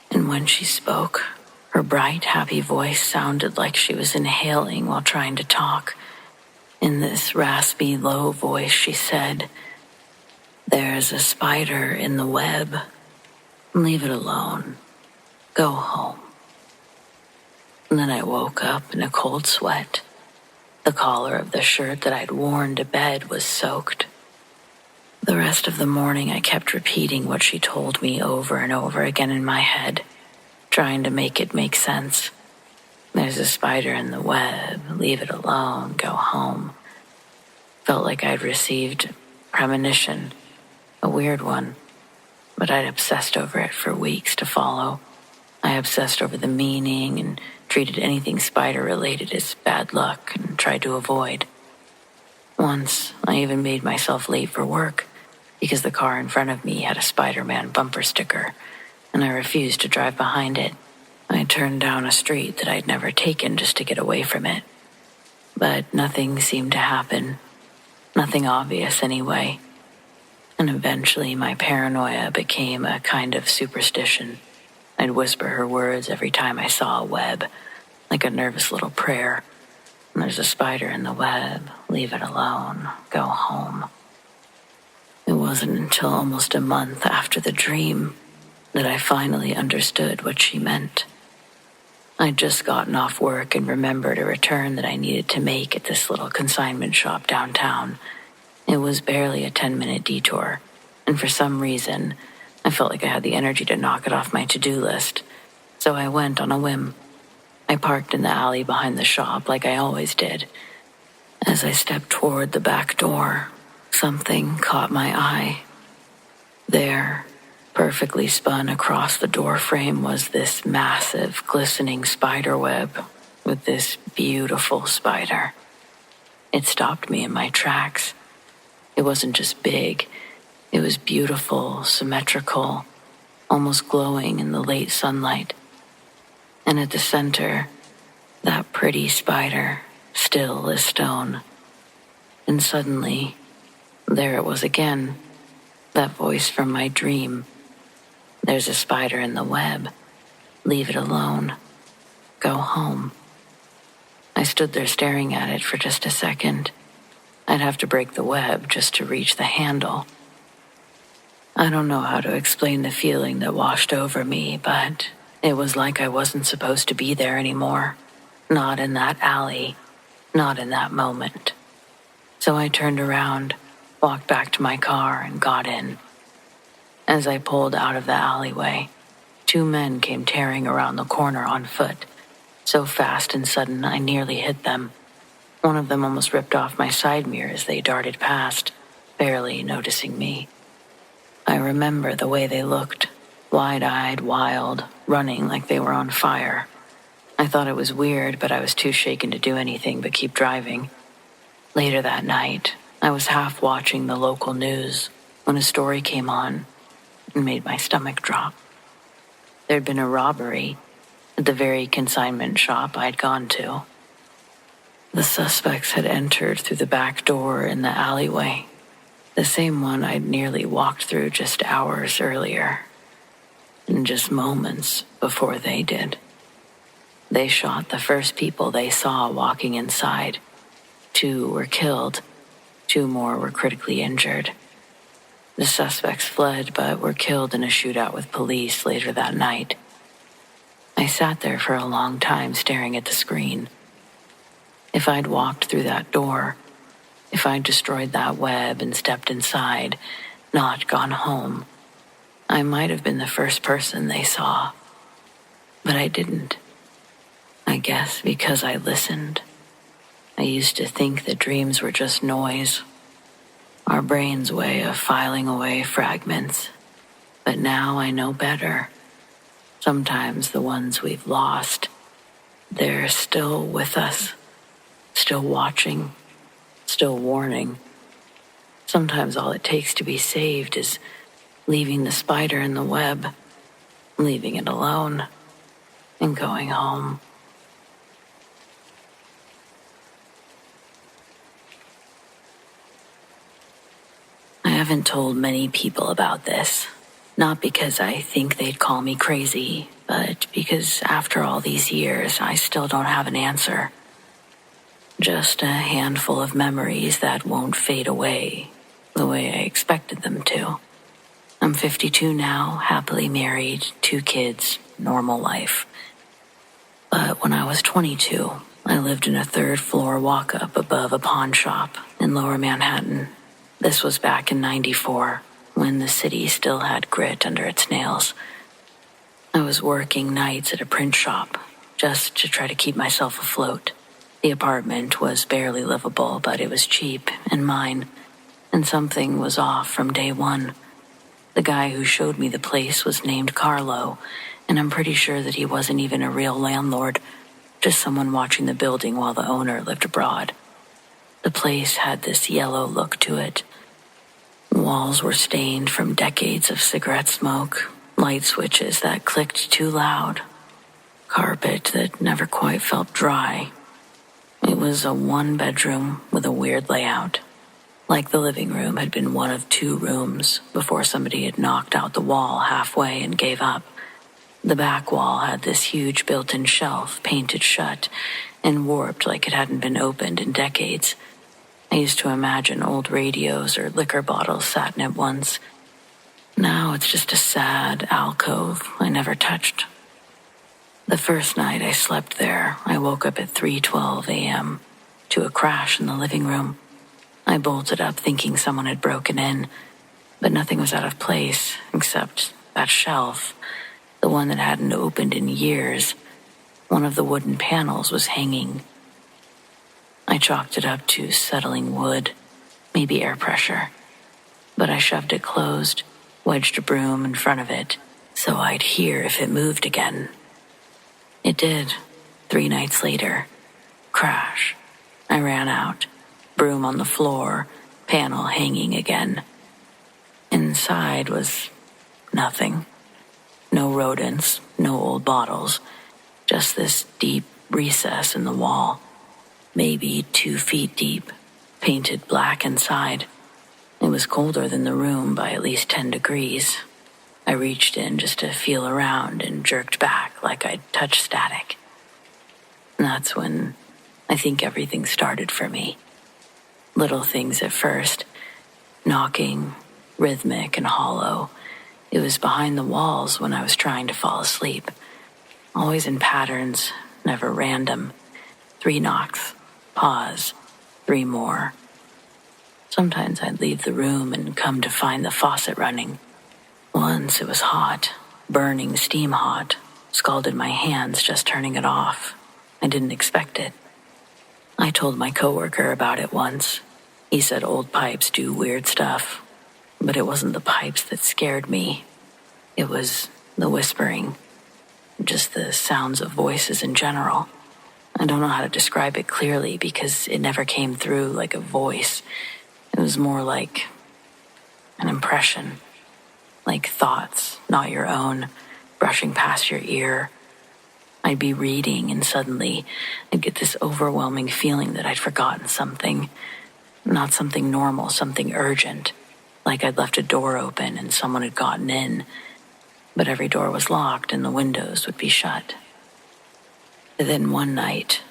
Speaker 1: and when she spoke, her bright, happy voice sounded like she was inhaling while trying to talk. In this raspy, low voice, she said, "There's a spider in the web. Leave it alone. Go home." And then I woke up in a cold sweat. The collar of the shirt that I'd worn to bed was soaked. The rest of the morning I kept repeating what she told me over and over again in my head, trying to make it make sense. There's a spider in the web. Leave it alone. Go home. Felt like I'd received premonition, a weird one, but I'd obsessed over it for weeks to follow. I obsessed over the meaning and treated anything spider-related as bad luck and tried to avoid. Once, I even made myself late for work because the car in front of me had a Spider-Man bumper sticker, and I refused to drive behind it. I turned down a street that I'd never taken just to get away from it. But nothing seemed to happen. Nothing obvious anyway. And eventually my paranoia became a kind of superstition. I'd whisper her words every time I saw a web, like a nervous little prayer. There's a spider in the web. Leave it alone. Go home. It wasn't until almost a month after the dream that I finally understood what she meant. I'd just gotten off work and remembered a return that I needed to make at this little consignment shop downtown. It was barely a 10-minute detour, and for some reason, I felt like I had the energy to knock it off my to-do list, so I went on a whim. I parked in the alley behind the shop like I always did. As I stepped toward the back door, something caught my eye. There, perfectly spun across the door frame, was this massive, glistening spider web with this beautiful spider. It stopped me in my tracks. It wasn't just big. It was beautiful, symmetrical, almost glowing in the late sunlight. And at the center, that pretty spider, still as stone. And suddenly, there it was again, that voice from my dream. There's a spider in the web. Leave it alone. Go home. I stood there staring at it for just a second. I'd have to break the web just to reach the handle. I don't know how to explain the feeling that washed over me, but it was like I wasn't supposed to be there anymore. Not in that alley. Not in that moment. So I turned around, walked back to my car, and got in. As I pulled out of the alleyway, 2 men came tearing around the corner on foot, so fast and sudden I nearly hit them. One of them almost ripped off my side mirror as they darted past, barely noticing me. I remember the way they looked, wide-eyed, wild, running like they were on fire. I thought it was weird, but I was too shaken to do anything but keep driving. Later that night, I was half watching the local news when a story came on and made my stomach drop. There'd been a robbery at the very consignment shop I'd gone to. The suspects had entered through the back door in the alleyway, the same one I'd nearly walked through just hours earlier, and just moments before they did. They shot the first people they saw walking inside, 2 were killed. 2 more were critically injured. The suspects fled but were killed in a shootout with police later that night. I sat there for a long time staring at the screen. If I'd walked through that door, if I'd destroyed that web and stepped inside, not gone home, I might have been the first person they saw. But I didn't. I guess because I listened. I used to think that dreams were just noise, our brain's way of filing away fragments. But now I know better. Sometimes the ones we've lost, they're still with us, still watching, still warning. Sometimes all it takes to be saved is leaving the spider in the web, leaving it alone, and going home. I haven't told many people about this, not because I think they'd call me crazy, but because after all these years, I still don't have an answer. Just a handful of memories that won't fade away the way I expected them to. I'm 52 now, happily married, 2 kids, normal life. But when I was 22, I lived in a 3rd-floor walk-up above a pawn shop in Lower Manhattan. This was back in '94, when the city still had grit under its nails. I was working nights at a print shop, just to try to keep myself afloat. The apartment was barely livable, but it was cheap and mine, and something was off from day one. The guy who showed me the place was named Carlo, and I'm pretty sure that he wasn't even a real landlord, just someone watching the building while the owner lived abroad. The place had this yellow look to it. Walls were stained from decades of cigarette smoke, light switches that clicked too loud, carpet that never quite felt dry. It was a 1-bedroom with a weird layout. Like the living room had been one of 2 rooms before somebody had knocked out the wall halfway and gave up. The back wall had this huge built-in shelf painted shut and warped like it hadn't been opened in decades. I used to imagine old radios or liquor bottles sat in it once. Now it's just a sad alcove I never touched. The first night I slept there, I woke up at 3:12 a.m. to a crash in the living room. I bolted up thinking someone had broken in, but nothing was out of place except that shelf, the one that hadn't opened in years. One of the wooden panels was hanging. I chalked it up to settling wood, maybe air pressure. But I shoved it closed, wedged a broom in front of it, so I'd hear if it moved again. It did. 3 nights later. Crash. I ran out, broom on the floor, panel hanging again. Inside was nothing. No rodents, no old bottles, just this deep recess in the wall. Maybe 2 feet deep, painted black inside. It was colder than the room by at least 10 degrees. I reached in just to feel around and jerked back like I'd touched static. And that's when I think everything started for me. Little things at first, knocking, rhythmic and hollow. It was behind the walls when I was trying to fall asleep. Always in patterns, never random. 3 knocks. Pause, 3 more. Sometimes I'd leave the room and come to find the faucet running. Once it was hot, burning steam hot, scalded my hands just turning it off. I didn't expect it. I told my coworker about it once. He said old pipes do weird stuff, but it wasn't the pipes that scared me. It was the whispering, just the sounds of voices in general. I don't know how to describe it clearly because it never came through like a voice. It was more like an impression, like thoughts, not your own, brushing past your ear. I'd be reading and suddenly I'd get this overwhelming feeling that I'd forgotten something. Not something normal, something urgent, like I'd left a door open and someone had gotten in, but every door was locked and the windows would be shut. Then one night,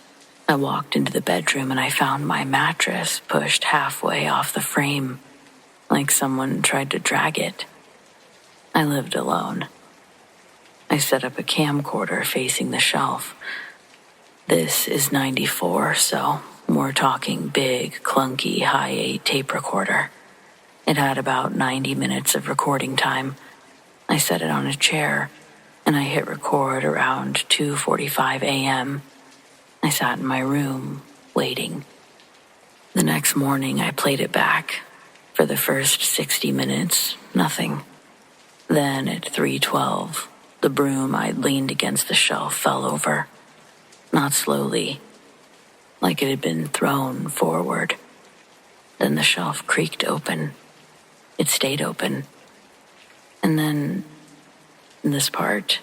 Speaker 1: I walked into the bedroom and I found my mattress pushed halfway off the frame, like someone tried to drag it. I lived alone. I set up a camcorder facing the shelf. This is 94, so we're talking big, clunky, high-8 tape recorder. It had about 90 minutes of recording time. I set it on a chair, and I hit record around 2:45 a.m. I sat in my room, waiting. The next morning, I played it back. For the first 60 minutes, nothing. Then at 3:12, the broom I'd leaned against the shelf fell over. Not slowly, like it had been thrown forward. Then the shelf creaked open. It stayed open. And then, this part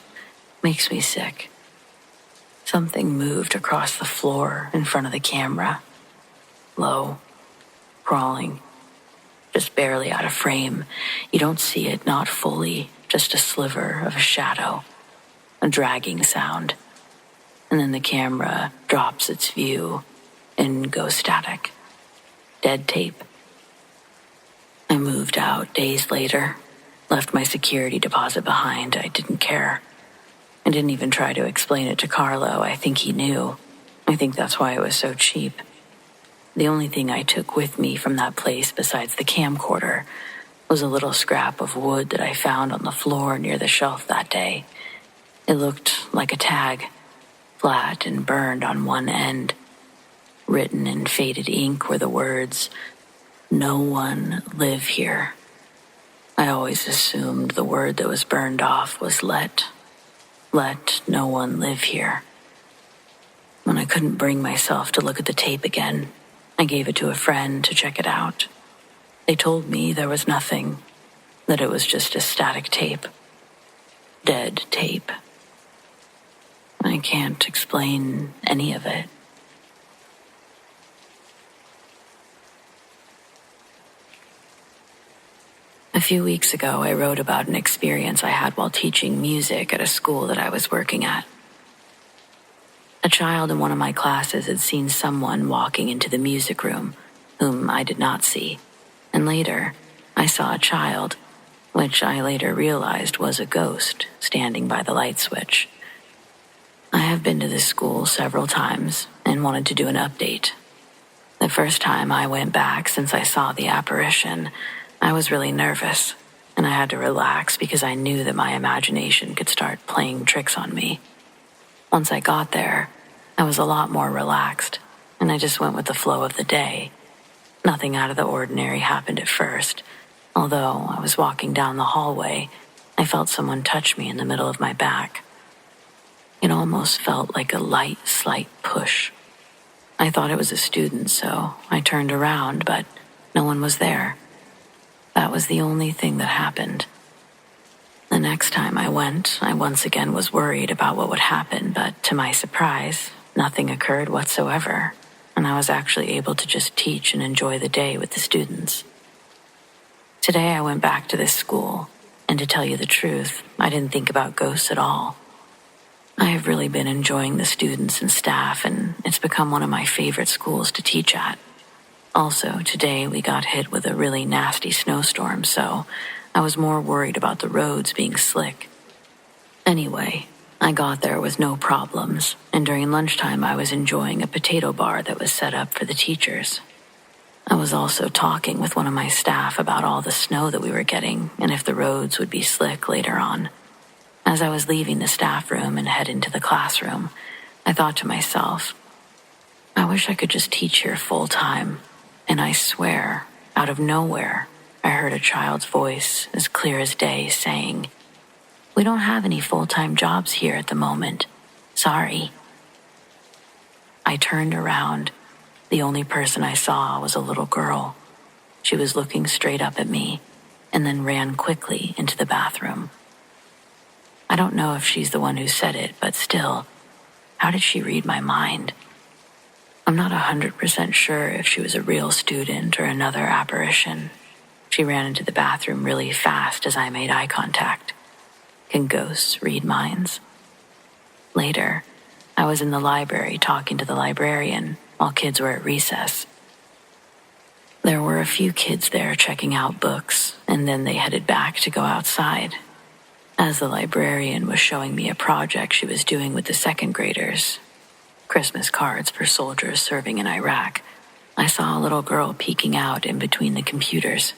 Speaker 1: makes me sick. Something moved across the floor in front of the camera. Low, crawling, just barely out of frame. You don't see it, not fully, just a sliver of a shadow, a dragging sound. And then the camera drops its view and goes static. Dead tape. I moved out days later, left my security deposit behind. I didn't care. I didn't even try to explain it to Carlo. I think he knew. I think that's why it was so cheap. The only thing I took with me from that place besides the camcorder was a little scrap of wood that I found on the floor near the shelf that day. It looked like a tag, flat and burned on one end. Written in faded ink were the words, "No one live here." I always assumed the word that was burned off was let no one live here. When I couldn't bring myself to look at the tape again, I gave it to a friend to check it out. They told me there was nothing, that it was just a static tape. Dead tape. I can't explain any of it. A few weeks ago, I wrote about an experience I had while teaching music at a school that I was working at. A child in one of my classes had seen someone walking into the music room, whom I did not see, and later, I saw a child, which I later realized was a ghost standing by the light switch. I have been to this school several times and wanted to do an update. The first time I went back since I saw the apparition, I was really nervous, and I had to relax because I knew that my imagination could start playing tricks on me. Once I got there, I was a lot more relaxed, and I just went with the flow of the day. Nothing out of the ordinary happened at first. Although I was walking down the hallway, I felt someone touch me in the middle of my back. It almost felt like a light, slight push. I thought it was a student, so I turned around, but no one was there. That was the only thing that happened. The next time I went, I once again was worried about what would happen, but to my surprise, nothing occurred whatsoever, and I was actually able to just teach and enjoy the day with the students. Today I went back to this school, and to tell you the truth, I didn't think about ghosts at all. I have really been enjoying the students and staff, and it's become one of my favorite schools to teach at. Also, today we got hit with a really nasty snowstorm, so I was more worried about the roads being slick. Anyway, I got there with no problems, and during lunchtime I was enjoying a potato bar that was set up for the teachers. I was also talking with one of my staff about all the snow that we were getting and if the roads would be slick later on. As I was leaving the staff room and head into the classroom, I thought to myself, I wish I could just teach here full time. And I swear, out of nowhere, I heard a child's voice as clear as day saying, "We don't have any full-time jobs here at the moment. Sorry." I turned around. The only person I saw was a little girl. She was looking straight up at me and then ran quickly into the bathroom. I don't know if she's the one who said it, but still, how did she read my mind? I'm not 100% sure if she was a real student or another apparition. She ran into the bathroom really fast as I made eye contact. Can ghosts read minds? Later, I was in the library talking to the librarian while kids were at recess. There were a few kids there checking out books, and then they headed back to go outside. As the librarian was showing me a project she was doing with the second graders, Christmas cards for soldiers serving in Iraq, I saw a little girl peeking out in between the computers.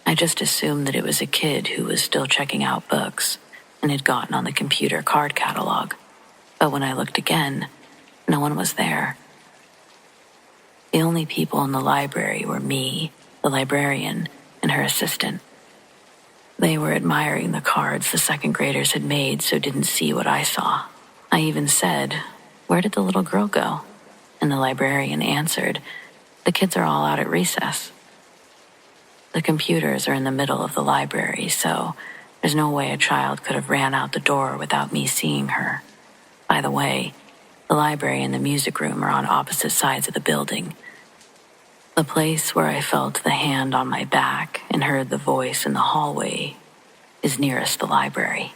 Speaker 1: I just assumed that it was a kid who was still checking out books and had gotten on the computer card catalog. But when I looked again, no one was there. The only people in the library were me, the librarian, and her assistant. They were admiring the cards the second graders had made, so didn't see what I saw. I even said, "Where did the little girl go?" And the librarian answered, "The kids are all out at recess." The computers are in the middle of the library, so there's no way a child could have ran out the door without me seeing her. By the way, the library and the music room are on opposite sides of the building. The place where I felt the hand on my back and heard the voice in the hallway is nearest the library.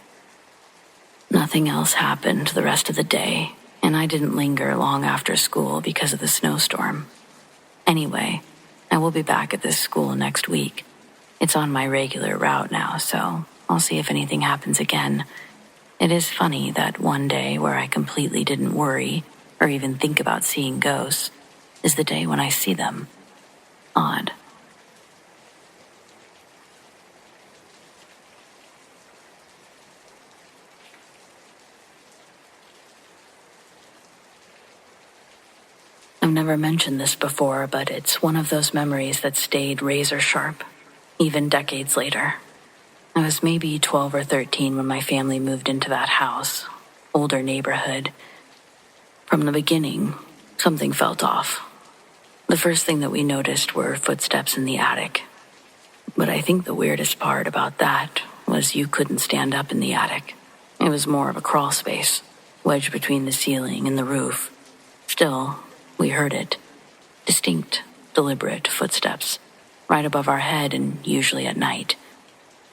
Speaker 1: Nothing else happened the rest of the day, and I didn't linger long after school because of the snowstorm. Anyway, I will be back at this school next week. It's on my regular route now, so I'll see if anything happens again. It is funny that one day where I completely didn't worry or even think about seeing ghosts is the day when I see them. Odd. I've never mentioned this before, but it's one of those memories that stayed razor sharp, even decades later. I was maybe 12 or 13 when my family moved into that house, older neighborhood. From the beginning, something felt off. The first thing that we noticed were footsteps in the attic. But I think the weirdest part about that was you couldn't stand up in the attic. It was more of a crawl space, wedged between the ceiling and the roof. Still, we heard it. Distinct, deliberate footsteps, right above our head and usually at night.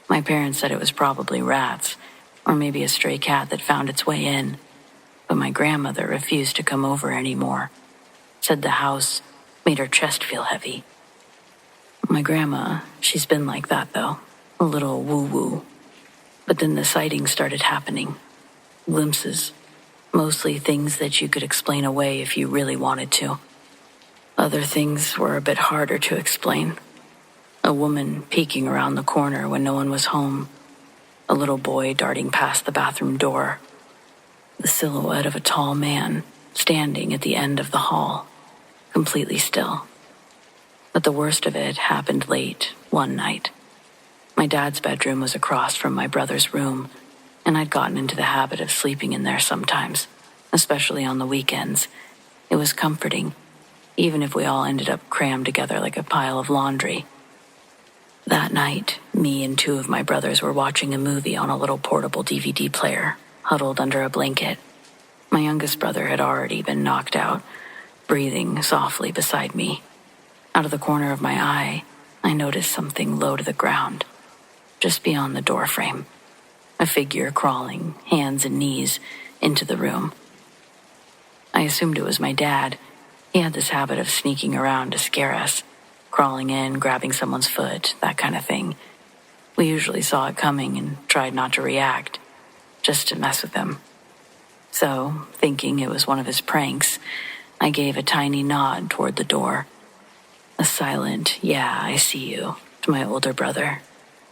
Speaker 1: My parents said it was probably rats, or maybe a stray cat that found its way in. But my grandmother refused to come over anymore. Said the house made her chest feel heavy. My grandma, she's been like that though, a little woo-woo. But then the sightings started happening. Glimpses, mostly things that you could explain away if you really wanted to. Other things were a bit harder to explain. A woman peeking around the corner when no one was home. A little boy darting past the bathroom door. The silhouette of a tall man standing at the end of the hall, completely still. But the worst of it happened late one night. My dad's bedroom was across from my brother's room, and I'd gotten into the habit of sleeping in there sometimes, especially on the weekends. It was comforting, even if we all ended up crammed together like a pile of laundry. That night, me and two of my brothers were watching a movie on a little portable DVD player, huddled under a blanket. My youngest brother had already been knocked out, breathing softly beside me. Out of the corner of my eye, I noticed something low to the ground, just beyond the doorframe. A figure crawling, hands and knees, into the room. I assumed it was my dad. He had this habit of sneaking around to scare us, crawling in, grabbing someone's foot, that kind of thing. We usually saw it coming and tried not to react, just to mess with him. So, thinking it was one of his pranks, I gave a tiny nod toward the door. A silent, "Yeah, I see you," to my older brother.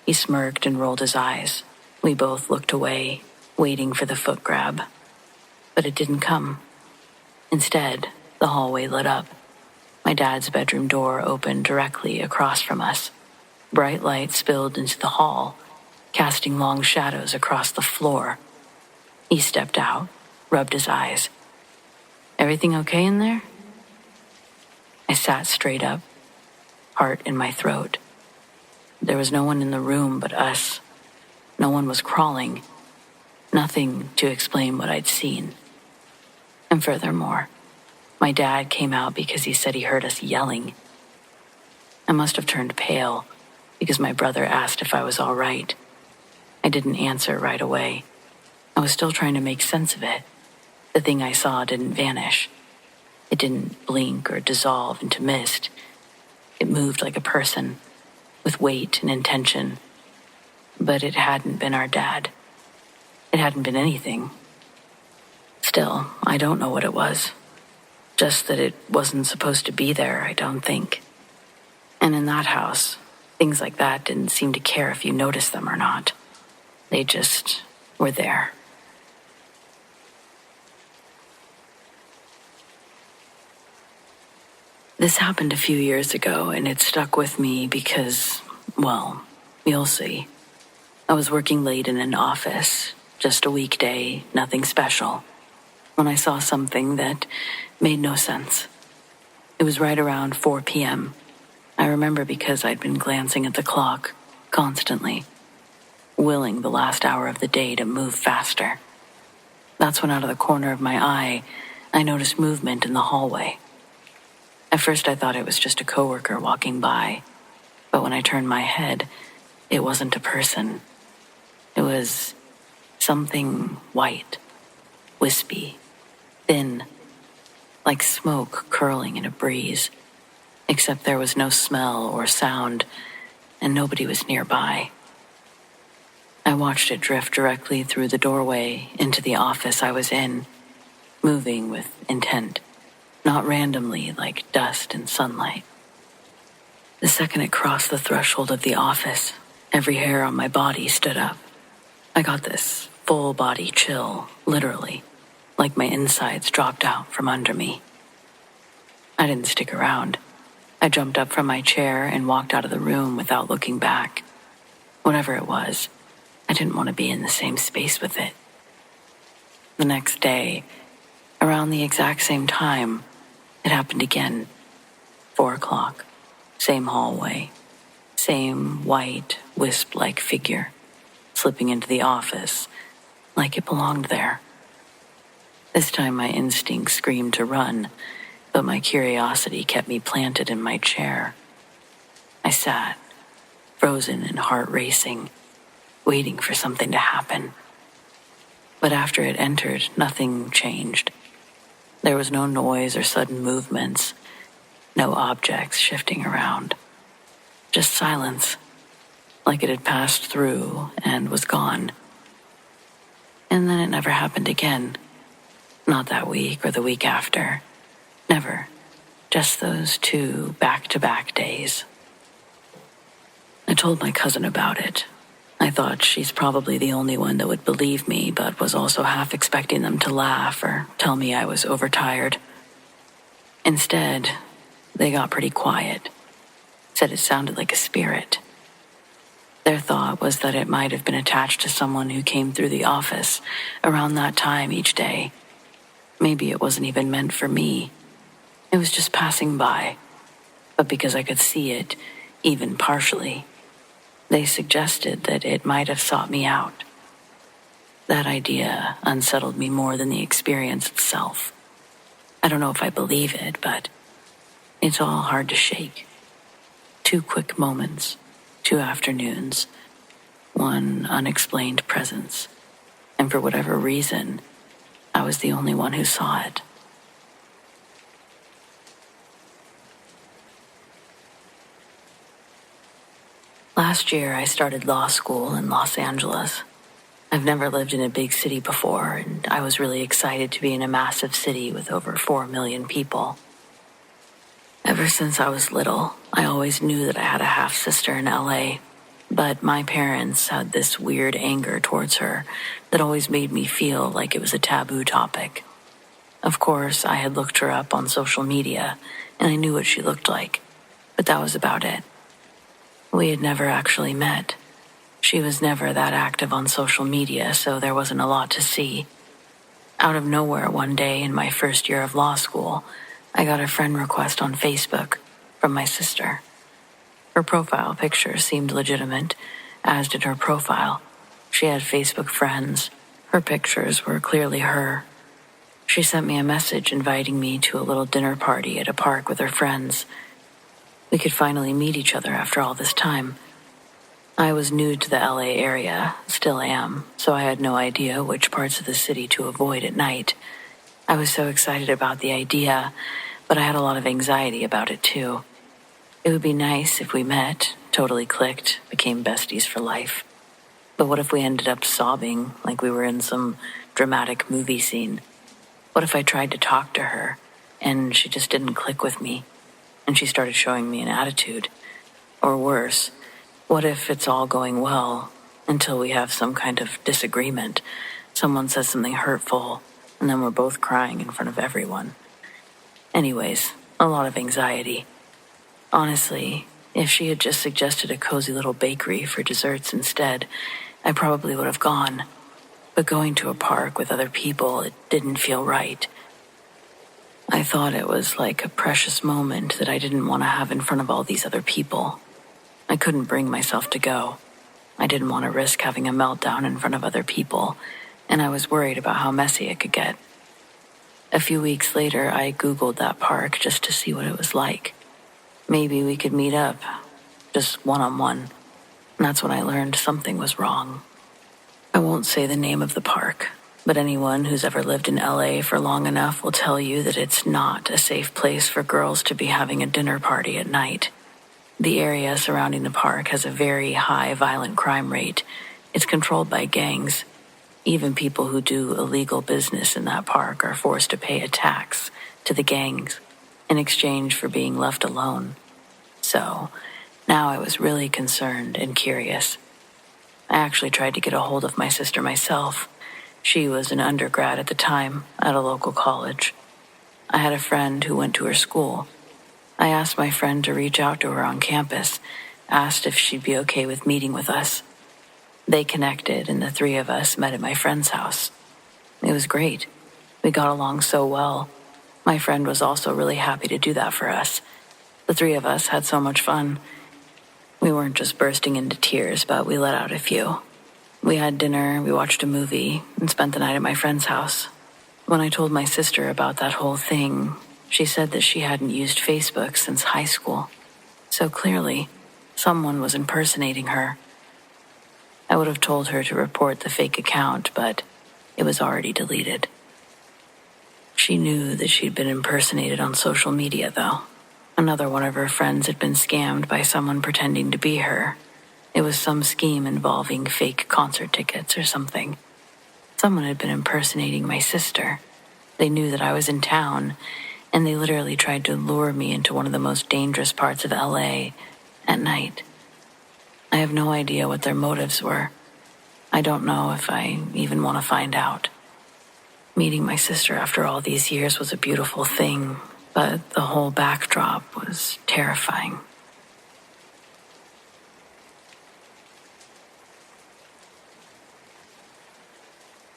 Speaker 1: He smirked and rolled his eyes. We both looked away, waiting for the foot grab. But it didn't come. Instead, the hallway lit up. My dad's bedroom door opened directly across from us. Bright light spilled into the hall, casting long shadows across the floor. He stepped out, rubbed his eyes. "Everything okay in there?" I sat straight up, heart in my throat. There was no one in the room but us. No one was crawling. Nothing to explain what I'd seen. And furthermore, my dad came out because he said he heard us yelling. I must have turned pale because my brother asked if I was all right. I didn't answer right away. I was still trying to make sense of it. The The thing I saw didn't vanish. It didn't blink or dissolve into mist. It moved like a person, with weight and intention. But it hadn't been our dad. It hadn't been anything. Still, I don't know what it was. Just that it wasn't supposed to be there, I don't think. And in that house, things like that didn't seem to care if you noticed them or not. They just were there. This happened a few years ago, and it stuck with me because, well, you'll see. I was working late in an office, just a weekday, nothing special, when I saw something that made no sense. It was right around 4 p.m. I remember because I'd been glancing at the clock constantly, willing the last hour of the day to move faster. That's when out of the corner of my eye, I noticed movement in the hallway. At first I thought it was just a coworker walking by, but when I turned my head, it wasn't a person. It was something white, wispy, thin, like smoke curling in a breeze, except there was no smell or sound, and nobody was nearby. I watched it drift directly through the doorway into the office I was in, moving with intent, not randomly like dust in sunlight. The second it crossed the threshold of the office, every hair on my body stood up. I got this full body chill, literally, like my insides dropped out from under me. I didn't stick around. I jumped up from my chair and walked out of the room without looking back. Whatever it was, I didn't want to be in the same space with it. The next day, around the exact same time, it happened again. 4 o'clock, same hallway, same white, wisp-like figure, slipping into the office like it belonged there. This time my instinct screamed to run, but my curiosity kept me planted in my chair. I sat, frozen and heart racing, waiting for something to happen. But after it entered, nothing changed. There was no noise or sudden movements, no objects shifting around. Just silence, like it had passed through and was gone. And then it never happened again. Not that week or the week after. Never. Just those 2 back-to-back days. I told my cousin about it. I thought she's probably the only one that would believe me, but was also half expecting them to laugh or tell me I was overtired. Instead, they got pretty quiet. Said it sounded like a spirit. Their thought was that it might have been attached to someone who came through the office around that time each day. Maybe it wasn't even meant for me. It was just passing by. But because I could see it, even partially, they suggested that it might have sought me out. That idea unsettled me more than the experience itself. I don't know if I believe it, but it's all hard to shake. 2 quick moments, 2 afternoons, 1 unexplained presence. And for whatever reason, I was the only one who saw it. Last year, I started law school in Los Angeles. I've never lived in a big city before, and I was really excited to be in a massive city with over 4 million people. Ever since I was little, I always knew that I had a half-sister in LA, but my parents had this weird anger towards her that always made me feel like it was a taboo topic. Of course, I had looked her up on social media, and I knew what she looked like, but that was about it. We had never actually met. She was never that active on social media, so there wasn't a lot to see. Out of nowhere one day in my first year of law school, I got a friend request on Facebook from my sister. Her profile picture seemed legitimate, as did her profile. She had Facebook friends. Her pictures were clearly her. She sent me a message inviting me to a little dinner party at a park with her friends. We could finally meet each other after all this time. I was new to the LA area, still am, so I had no idea which parts of the city to avoid at night. I was so excited about the idea, but I had a lot of anxiety about it too. It would be nice if we met, totally clicked, became besties for life. But what if we ended up sobbing like we were in some dramatic movie scene? What if I tried to talk to her and she just didn't click with me and she started showing me an attitude? Or worse, what if it's all going well until we have some kind of disagreement? Someone says something hurtful and then we're both crying in front of everyone. Anyways, a lot of anxiety. Honestly, if she had just suggested a cozy little bakery for desserts instead, I probably would have gone. But going to a park with other people, it didn't feel right. I thought it was like a precious moment that I didn't want to have in front of all these other people. I couldn't bring myself to go. I didn't want to risk having a meltdown in front of other people, and I was worried about how messy it could get. A few weeks later, I Googled that park just to see what it was like. Maybe we could meet up, just one-on-one. And that's when I learned something was wrong. I won't say the name of the park, but anyone who's ever lived in LA for long enough will tell you that it's not a safe place for girls to be having a dinner party at night. The area surrounding the park has a very high violent crime rate. It's controlled by gangs. Even people who do illegal business in that park are forced to pay a tax to the gangs in exchange for being left alone. So, now I was really concerned and curious. I actually tried to get a hold of my sister myself. She was an undergrad at the time at a local college. I had a friend who went to her school. I asked my friend to reach out to her on campus, asked if she'd be okay with meeting with us. They connected, and the three of us met at my friend's house. It was great. We got along so well. My friend was also really happy to do that for us. The three of us had so much fun. We weren't just bursting into tears, but we let out a few. We had dinner, we watched a movie, and spent the night at my friend's house. When I told my sister about that whole thing, she said that she hadn't used Facebook since high school. So clearly, someone was impersonating her. I would have told her to report the fake account, but it was already deleted. She knew that she'd been impersonated on social media, though. Another one of her friends had been scammed by someone pretending to be her. It was some scheme involving fake concert tickets or something. Someone had been impersonating my sister. They knew that I was in town, and they literally tried to lure me into one of the most dangerous parts of LA at night. I have no idea what their motives were. I don't know if I even want to find out. Meeting my sister after all these years was a beautiful thing, but the whole backdrop was terrifying.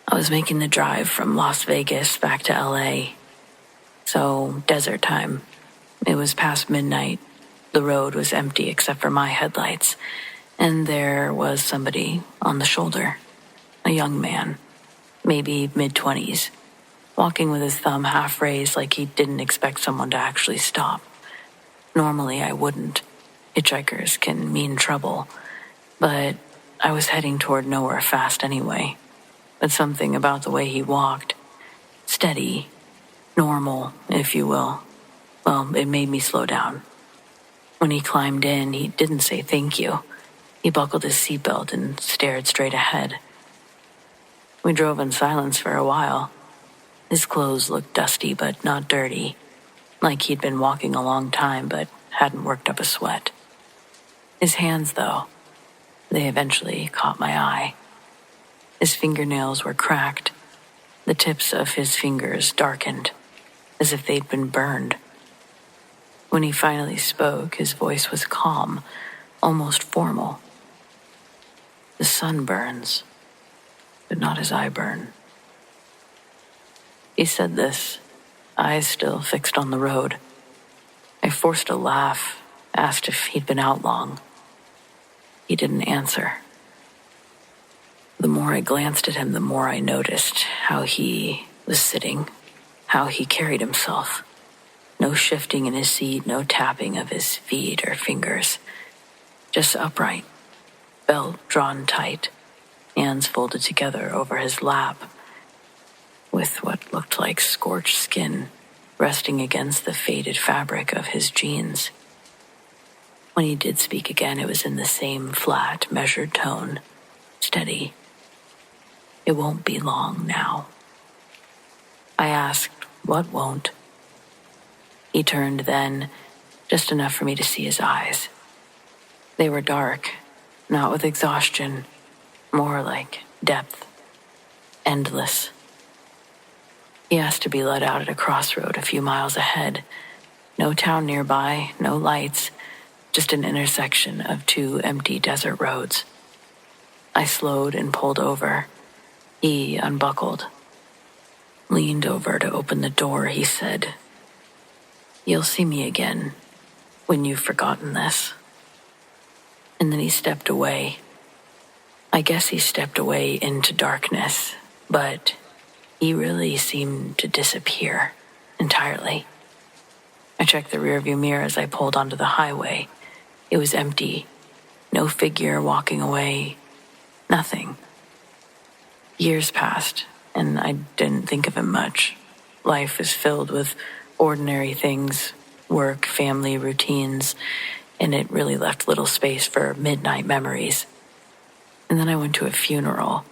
Speaker 1: I was making the drive from Las Vegas back to LA. So, desert time. It was past midnight. The road was empty except for my headlights. And there was somebody on the shoulder. A young man, maybe mid-20s, walking with his thumb half raised like he didn't expect someone to actually stop. Normally I wouldn't. Hitchhikers can mean trouble. But I was heading toward nowhere fast anyway. But something about the way he walked, steady, normal, if you will, well, it made me slow down. When he climbed in, he didn't say thank you. He buckled his seatbelt and stared straight ahead. We drove in silence for a while. His clothes looked dusty but not dirty, like he'd been walking a long time but hadn't worked up a sweat. His hands, though, they eventually caught my eye. His fingernails were cracked. The tips of his fingers darkened, as if they'd been burned. When he finally spoke, his voice was calm, almost formal. The sun burns, but not as I burn. He said this, eyes still fixed on the road. I forced a laugh, asked if he'd been out long. He didn't answer. The more I glanced at him, the more I noticed how he was sitting, how he carried himself. No shifting in his seat, no tapping of his feet or fingers. Just upright, belt drawn tight, hands folded together over his lap. with what looked like scorched skin resting against the faded fabric of his jeans. When he did speak again, it was in the same flat, measured tone, steady. "It won't be long now." I asked, "What won't?" He turned then, just enough for me to see his eyes. They were dark, not with exhaustion, more like depth, endless. He asked to be let out at a crossroad a few miles ahead. No town nearby, no lights, just an intersection of two empty desert roads. I slowed and pulled over. He unbuckled. Leaned over to open the door, he said, "You'll see me again when you've forgotten this." And then he stepped away. I guess he stepped away into darkness, but he really seemed to disappear entirely. I checked the rearview mirror as I pulled onto the highway. It was empty. No figure walking away. Nothing. Years passed, and I didn't think of him much. Life is filled with ordinary things, work, family, routines, and it really left little space for midnight memories. And then I went to a funeral.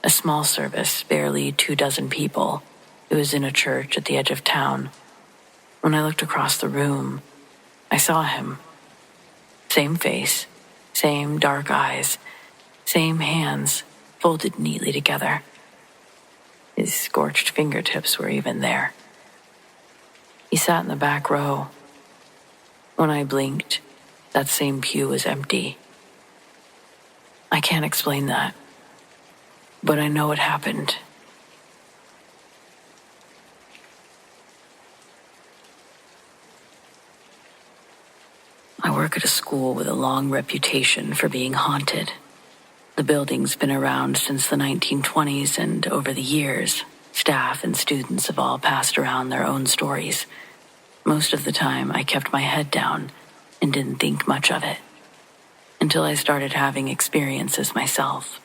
Speaker 1: A small service, barely 24 people. It was in a church at the edge of town. When I looked across the room, I saw him. Same face, same dark eyes, same hands folded neatly together. His scorched fingertips were even there. He sat in the back row. When I blinked, that same pew was empty. I can't explain that, but I know it happened. I work at a school with a long reputation for being haunted. The building's been around since the 1920s, and over the years, staff and students have all passed around their own stories. Most of the time, I kept my head down and didn't think much of it, until I started having experiences myself.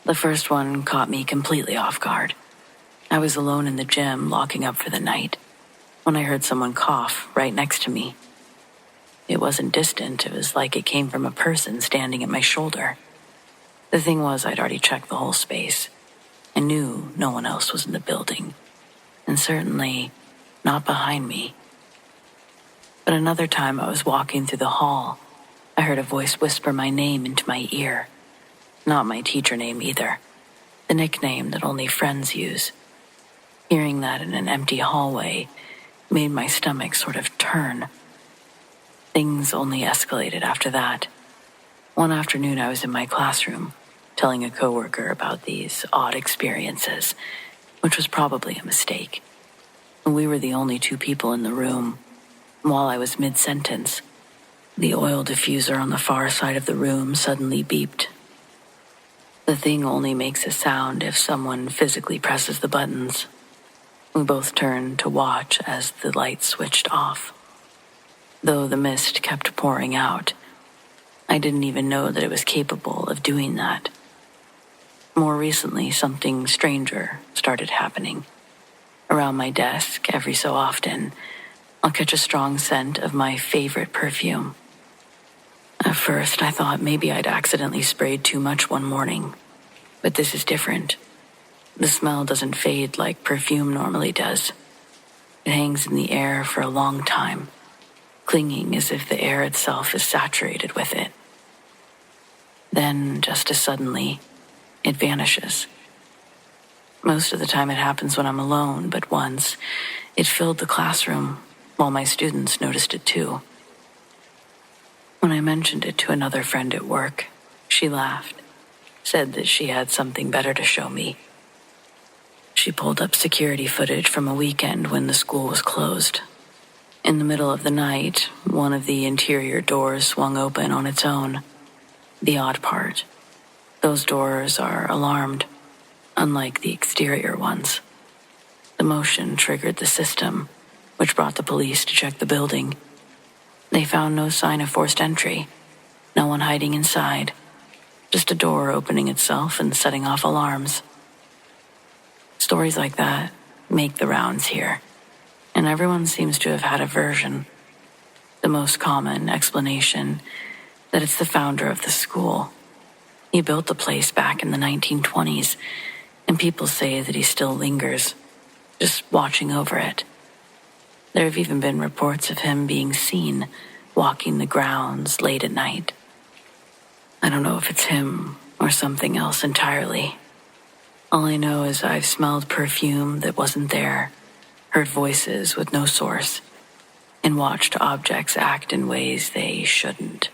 Speaker 1: The first one caught me completely off guard. I was alone in the gym, locking up for the night, when I heard someone cough right next to me. It wasn't distant, it was like it came from a person standing at my shoulder. The thing was, I'd already checked the whole space. I knew no one else was in the building, and certainly not behind me. But another time I was walking through the hall, I heard a voice whisper my name into my ear. Not my teacher name either, the nickname that only friends use. Hearing that in an empty hallway made my stomach sort of turn. Things only escalated after that. One afternoon I was in my classroom, telling a coworker about these odd experiences, which was probably a mistake. We were the only two people in the room. While I was mid-sentence, the oil diffuser on the far side of the room suddenly beeped. The thing only makes a sound if someone physically presses the buttons. We both turned to watch as the light switched off. Though the mist kept pouring out, I didn't even know that it was capable of doing that. More recently, something stranger started happening. Around my desk, every so often, I'll catch a strong scent of my favorite perfume. At first, I thought maybe I'd accidentally sprayed too much one morning, but this is different. The smell doesn't fade like perfume normally does. It hangs in the air for a long time, clinging as if the air itself is saturated with it. Then, just as suddenly, it vanishes. Most of the time it happens when I'm alone, but once, it filled the classroom, while my students noticed it too. When I mentioned it to another friend at work, she laughed, said that she had something better to show me. She pulled up security footage from a weekend when the school was closed. In the middle of the night, one of the interior doors swung open on its own. The odd part, those doors are alarmed, unlike the exterior ones. The motion triggered the system, which brought the police to check the building. They found no sign of forced entry, no one hiding inside, just a door opening itself and setting off alarms. Stories like that make the rounds here, and everyone seems to have had a version. The most common explanation, that it's the founder of the school. He built the place back in the 1920s, and people say that he still lingers, just watching over it. There have even been reports of him being seen walking the grounds late at night. I don't know if it's him or something else entirely. All I know is I've smelled perfume that wasn't there, heard voices with no source, and watched objects act in ways they shouldn't.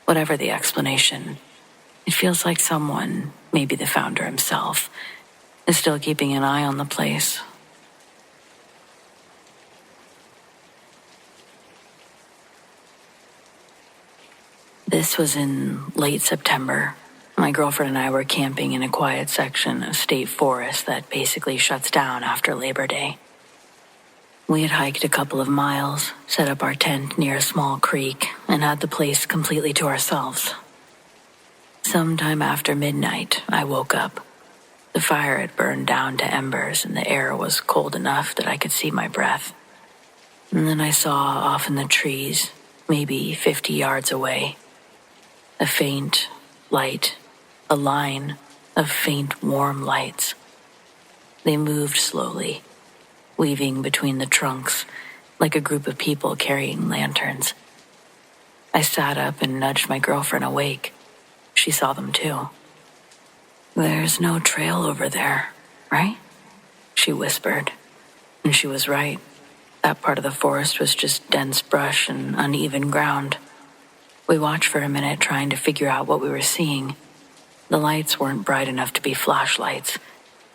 Speaker 1: Whatever the explanation, it feels like someone, maybe the founder himself, is still keeping an eye on the place. This was in late September. My girlfriend and I were camping in a quiet section of state forest that basically shuts down after Labor Day. We had hiked a couple of miles, set up our tent near a small creek, and had the place completely to ourselves. Sometime after midnight, I woke up. The fire had burned down to embers, and the air was cold enough that I could see my breath. And then I saw off in the trees, maybe 50 yards away, a faint light, a line of faint warm lights. They moved slowly, weaving between the trunks like a group of people carrying lanterns. I sat up and nudged my girlfriend awake. She saw them too. "There's no trail over there, right?" she whispered. And she was right. That part of the forest was just dense brush and uneven ground. We watched for a minute, trying to figure out what we were seeing. The lights weren't bright enough to be flashlights,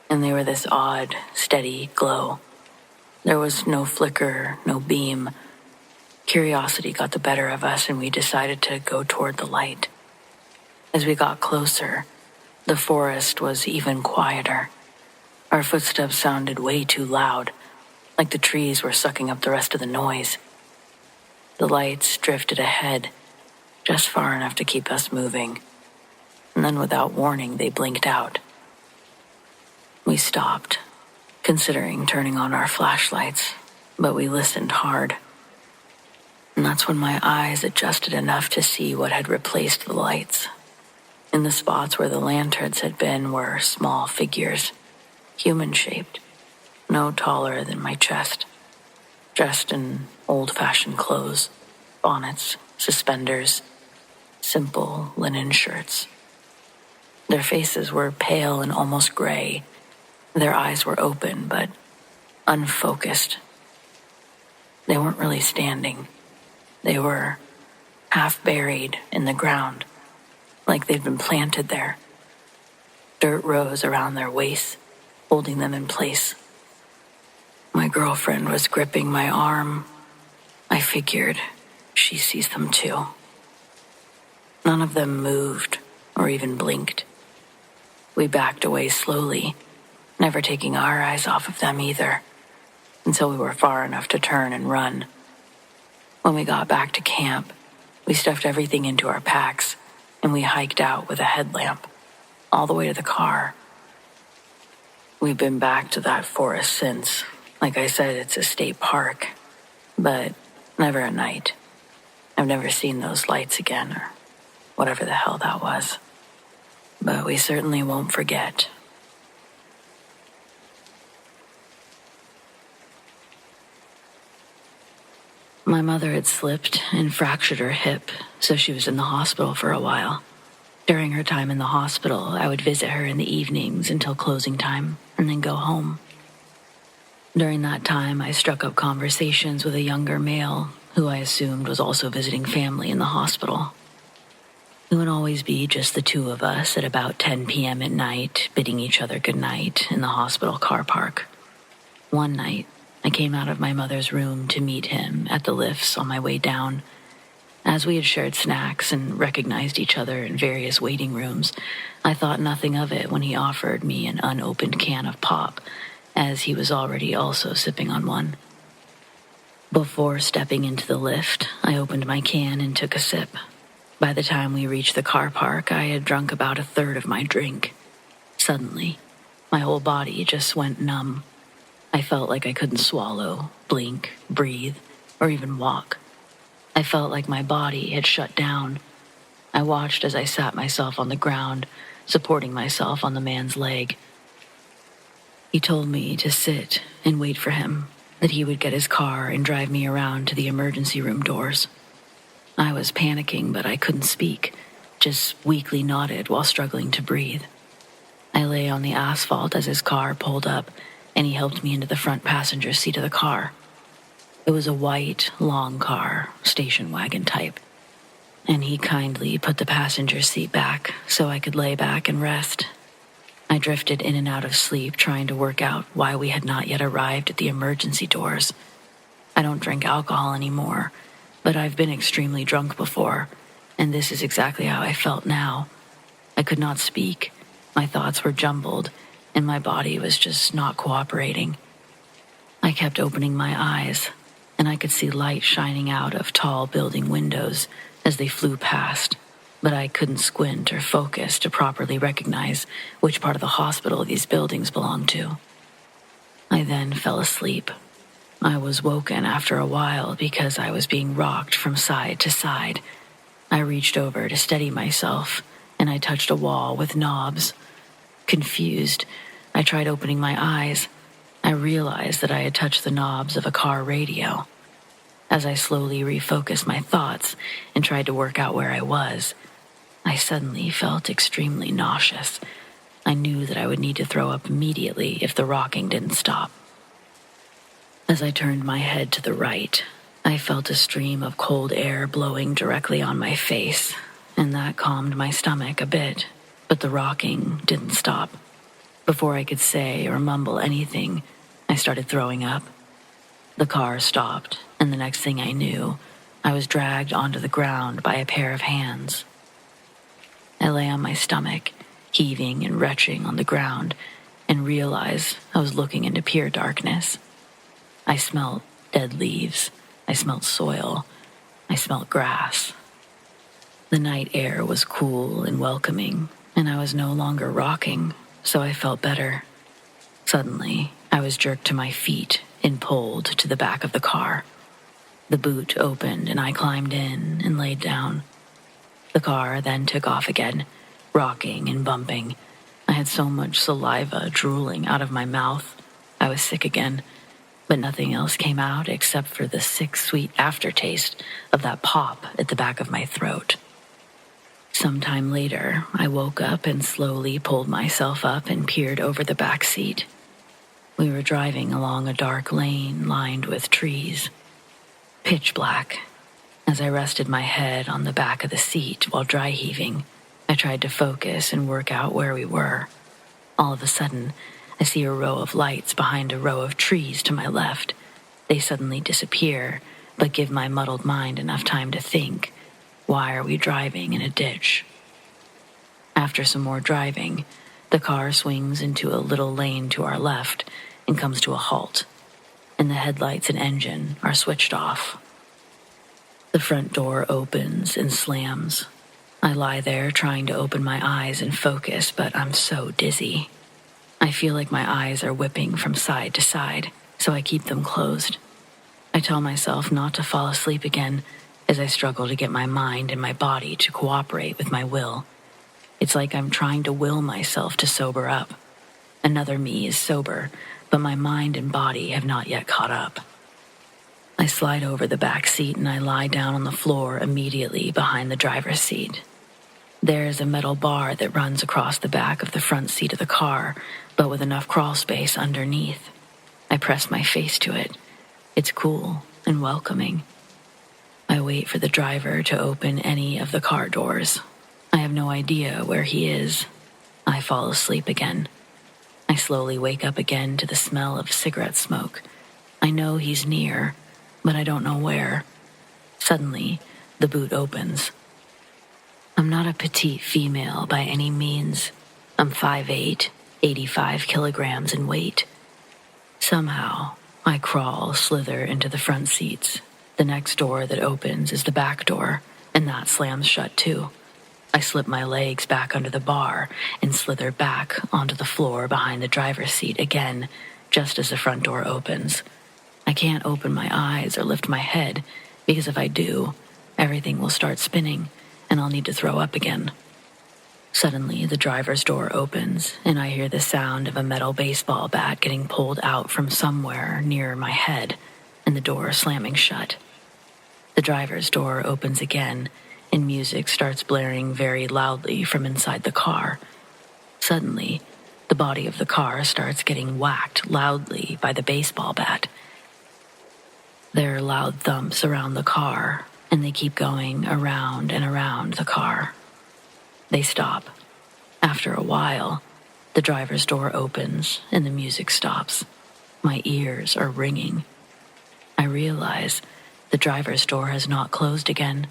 Speaker 1: and they were this odd, steady glow. There was no flicker, no beam. Curiosity got the better of us, and we decided to go toward the light. As we got closer, the forest was even quieter. Our footsteps sounded way too loud, like the trees were sucking up the rest of the noise. The lights drifted ahead, just far enough to keep us moving, and then without warning they blinked out. We stopped, considering turning on our flashlights, but we listened hard. And that's when my eyes adjusted enough to see what had replaced the lights. In the spots where the lanterns had been were small figures, human-shaped, no taller than my chest, dressed in old-fashioned clothes, bonnets, suspenders, simple linen shirts. Their faces were pale and almost gray. Their eyes were open, but unfocused. They weren't really standing. They were half buried in the ground, like they'd been planted there. Dirt rose around their waists, holding them in place. My girlfriend was gripping my arm. I figured she sees them too. None of them moved or even blinked. We backed away slowly, never taking our eyes off of them either, until we were far enough to turn and run. When we got back to camp, we stuffed everything into our packs, and we hiked out with a headlamp, all the way to the car. We've been back to that forest since. Like I said, it's a state park, but never at night. I've never seen those lights again, or whatever the hell that was. But we certainly won't forget. My mother had slipped and fractured her hip, so she was in the hospital for a while. During her time in the hospital, I would visit her in the evenings until closing time, and then go home. During that time, I struck up conversations with a younger male, who I assumed was also visiting family in the hospital. It would always be just the two of us at about 10 p.m. at night, bidding each other goodnight in the hospital car park. One night, I came out of my mother's room to meet him at the lifts on my way down. As we had shared snacks and recognized each other in various waiting rooms, I thought nothing of it when he offered me an unopened can of pop, as he was already also sipping on one. Before stepping into the lift, I opened my can and took a sip. By the time we reached the car park, I had drunk about a third of my drink. Suddenly, My whole body just went numb. I felt like I couldn't swallow, blink, breathe, or even walk. I felt like my body had shut down. I watched as I sat myself on the ground, supporting myself on the man's leg. He told me to sit and wait for him, that he would get his car and drive me around to the emergency room doors. I was panicking, but I couldn't speak, just weakly nodded while struggling to breathe. I lay on the asphalt as his car pulled up, and he helped me into the front passenger seat of the car. It was a white, long car, station wagon type, and he kindly put the passenger seat back so I could lay back and rest. I drifted in and out of sleep trying to work out why we had not yet arrived at the emergency doors. I don't drink alcohol anymore, but I've been extremely drunk before, and this is exactly how I felt now. I could not speak. My thoughts were jumbled, and my body was just not cooperating. I kept opening my eyes, and I could see light shining out of tall building windows as they flew past, but I couldn't squint or focus to properly recognize which part of the hospital these buildings belonged to. I then fell asleep. I was woken after a while because I was being rocked from side to side. I reached over to steady myself, and I touched a wall with knobs. Confused, I tried opening my eyes. I realized that I had touched the knobs of a car radio. As I slowly refocused my thoughts and tried to work out where I was, I suddenly felt extremely nauseous. I knew that I would need to throw up immediately if the rocking didn't stop. As I turned my head to the right, I felt a stream of cold air blowing directly on my face, and that calmed my stomach a bit, but the rocking didn't stop. Before I could say or mumble anything, I started throwing up. The car stopped, and the next thing I knew, I was dragged onto the ground by a pair of hands. I lay on my stomach, heaving and retching on the ground, and realized I was looking into pure darkness. I smelled dead leaves. I smelled soil. I smelled grass. The night air was cool and welcoming, and I was no longer rocking, so I felt better. Suddenly, I was jerked to my feet and pulled to the back of the car. The boot opened, and I climbed in and laid down. The car then took off again, rocking and bumping. I had so much saliva drooling out of my mouth. I was sick again, but nothing else came out except for the sick, sweet aftertaste of that pop at the back of my throat. Sometime later, I woke up and slowly pulled myself up and peered over the back seat. We were driving along a dark lane lined with trees. Pitch black. As I rested my head on the back of the seat while dry heaving, I tried to focus and work out where we were. All of a sudden, I see a row of lights behind a row of trees to my left. They suddenly disappear, but give my muddled mind enough time to think, why are we driving in a ditch? After some more driving, the car swings into a little lane to our left and comes to a halt, and the headlights and engine are switched off. The front door opens and slams. I lie there trying to open my eyes and focus, but I'm so dizzy. I feel like my eyes are whipping from side to side, so I keep them closed. I tell myself not to fall asleep again as I struggle to get my mind and my body to cooperate with my will. It's like I'm trying to will myself to sober up. Another me is sober, but my mind and body have not yet caught up. I slide over the back seat and I lie down on the floor immediately behind the driver's seat. There is a metal bar that runs across the back of the front seat of the car, but with enough crawl space underneath. I press my face to it. It's cool and welcoming. I wait for the driver to open any of the car doors. I have no idea where he is. I fall asleep again. I slowly wake up again to the smell of cigarette smoke. I know he's near, but I don't know where. Suddenly, the boot opens. I'm not a petite female by any means. I'm 5'8", 85 kilograms in weight. Somehow, I crawl, slither into the front seats. The next door that opens is the back door, and that slams shut too. I slip my legs back under the bar and slither back onto the floor behind the driver's seat again, just as the front door opens. I can't open my eyes or lift my head, because if I do, everything will start spinning and I'll need to throw up again. Suddenly, the driver's door opens, and I hear the sound of a metal baseball bat getting pulled out from somewhere near my head, and the door slamming shut. The driver's door opens again, and music starts blaring very loudly from inside the car. Suddenly, the body of the car starts getting whacked loudly by the baseball bat. There are loud thumps around the car, and they keep going around and around the car. They stop. After a while, the driver's door opens and the music stops. My ears are ringing. I realize the driver's door has not closed again,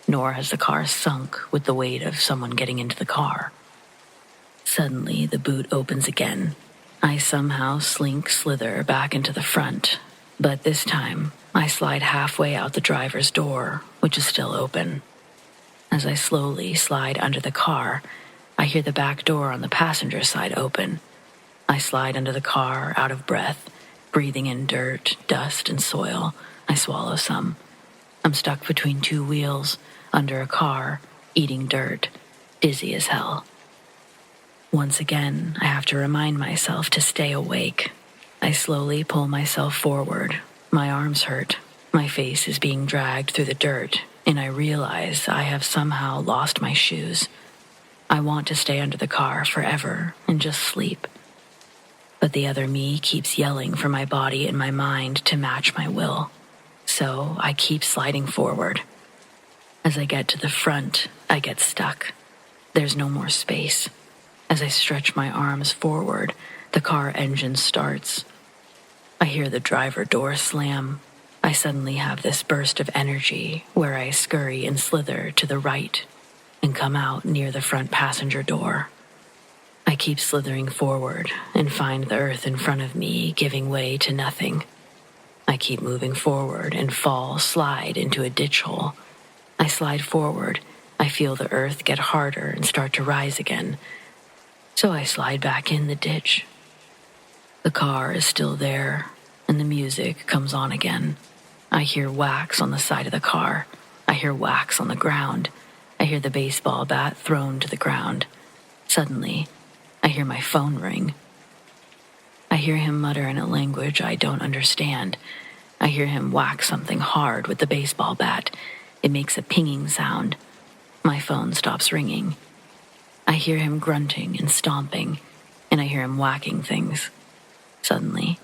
Speaker 1: nor has the car sunk with the weight of someone getting into the car. Suddenly, the boot opens again. I somehow slither back into the front, but this time, I slide halfway out the driver's door, which is still open. As I slowly slide under the car, I hear the back door on the passenger side open. I slide under the car, out of breath, breathing in dirt, dust, and soil. I swallow some. I'm stuck between two wheels, under a car, eating dirt, dizzy as hell. Once again, I have to remind myself to stay awake. I slowly pull myself forward. My arms hurt. My face is being dragged through the dirt, and I realize I have somehow lost my shoes. I want to stay under the car forever and just sleep. But the other me keeps yelling for my body and my mind to match my will. So I keep sliding forward. As I get to the front, I get stuck. There's no more space. As I stretch my arms forward, the car engine starts. I hear the driver door slam. I suddenly have this burst of energy where I scurry and slither to the right and come out near the front passenger door. I keep slithering forward and find the earth in front of me giving way to nothing. I keep moving forward and slide into a ditch hole. I slide forward. I feel the earth get harder and start to rise again. So I slide back in the ditch. The car is still there, and the music comes on again. I hear whacks on the side of the car. I hear whacks on the ground. I hear the baseball bat thrown to the ground. Suddenly, I hear my phone ring. I hear him mutter in a language I don't understand. I hear him whack something hard with the baseball bat. It makes a pinging sound. My phone stops ringing. I hear him grunting and stomping, and I hear him whacking things. Suddenly,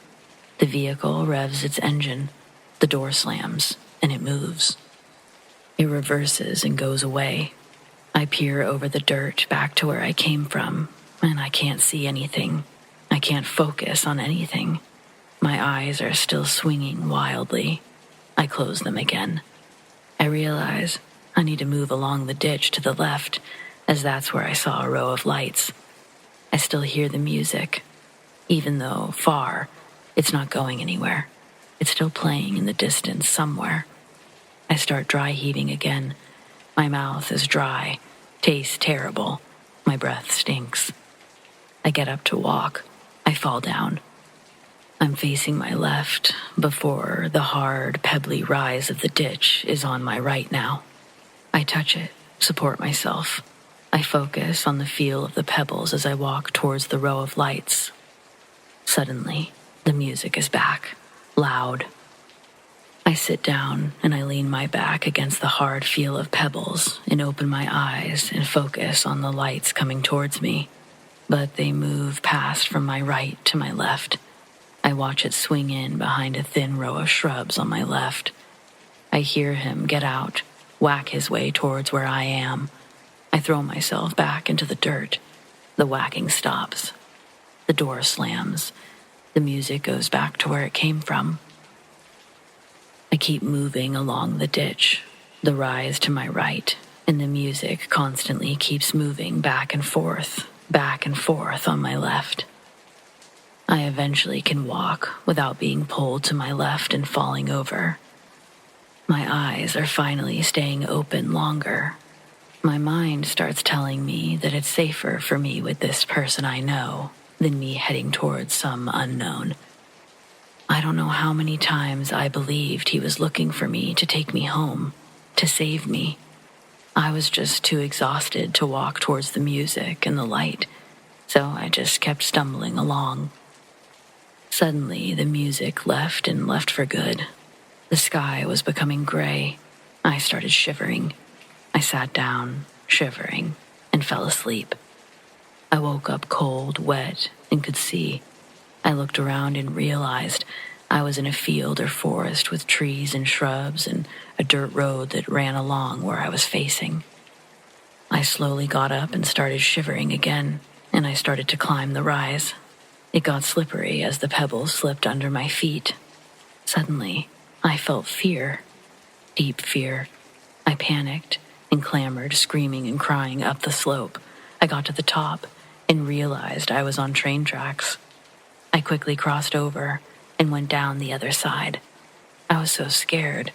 Speaker 1: the vehicle revs its engine. The door slams, and it moves. It reverses and goes away. I peer over the dirt back to where I came from, and I can't see anything. I can't focus on anything. My eyes are still swinging wildly. I close them again. I realize I need to move along the ditch to the left, as that's where I saw a row of lights. I still hear the music. Even though far, it's not going anywhere. It's still playing in the distance somewhere. I start dry heaving again. My mouth is dry, tastes terrible. My breath stinks. I get up to walk. I fall down. I'm facing my left before the hard, pebbly rise of the ditch is on my right now. I touch it, support myself. I focus on the feel of the pebbles as I walk towards the row of lights. Suddenly, the music is back, loud. I sit down and I lean my back against the hard feel of pebbles and open my eyes and focus on the lights coming towards me. But they move past from my right to my left. I watch it swing in behind a thin row of shrubs on my left. I hear him get out, whack his way towards where I am. I throw myself back into the dirt. The whacking stops. The door slams. The music goes back to where it came from. I keep moving along the ditch, the rise to my right, and the music constantly keeps moving back and forth on my left. I eventually can walk without being pulled to my left and falling over. My eyes are finally staying open longer. My mind starts telling me that it's safer for me with this person I know than me heading towards some unknown. I don't know how many times I believed he was looking for me to take me home, to save me. I was just too exhausted to walk towards the music and the light, so I just kept stumbling along. Suddenly, the music left and left for good. The sky was becoming gray. I started shivering. I sat down, shivering, and fell asleep. I woke up cold, wet, and could see. I looked around and realized I was in a field or forest with trees and shrubs and a dirt road that ran along where I was facing. I slowly got up and started shivering again, and I started to climb the rise. It got slippery as the pebbles slipped under my feet. Suddenly, I felt fear, deep fear. I panicked and clambered, screaming and crying up the slope. I got to the top and realized I was on train tracks. I quickly crossed over and went down the other side. I was so scared,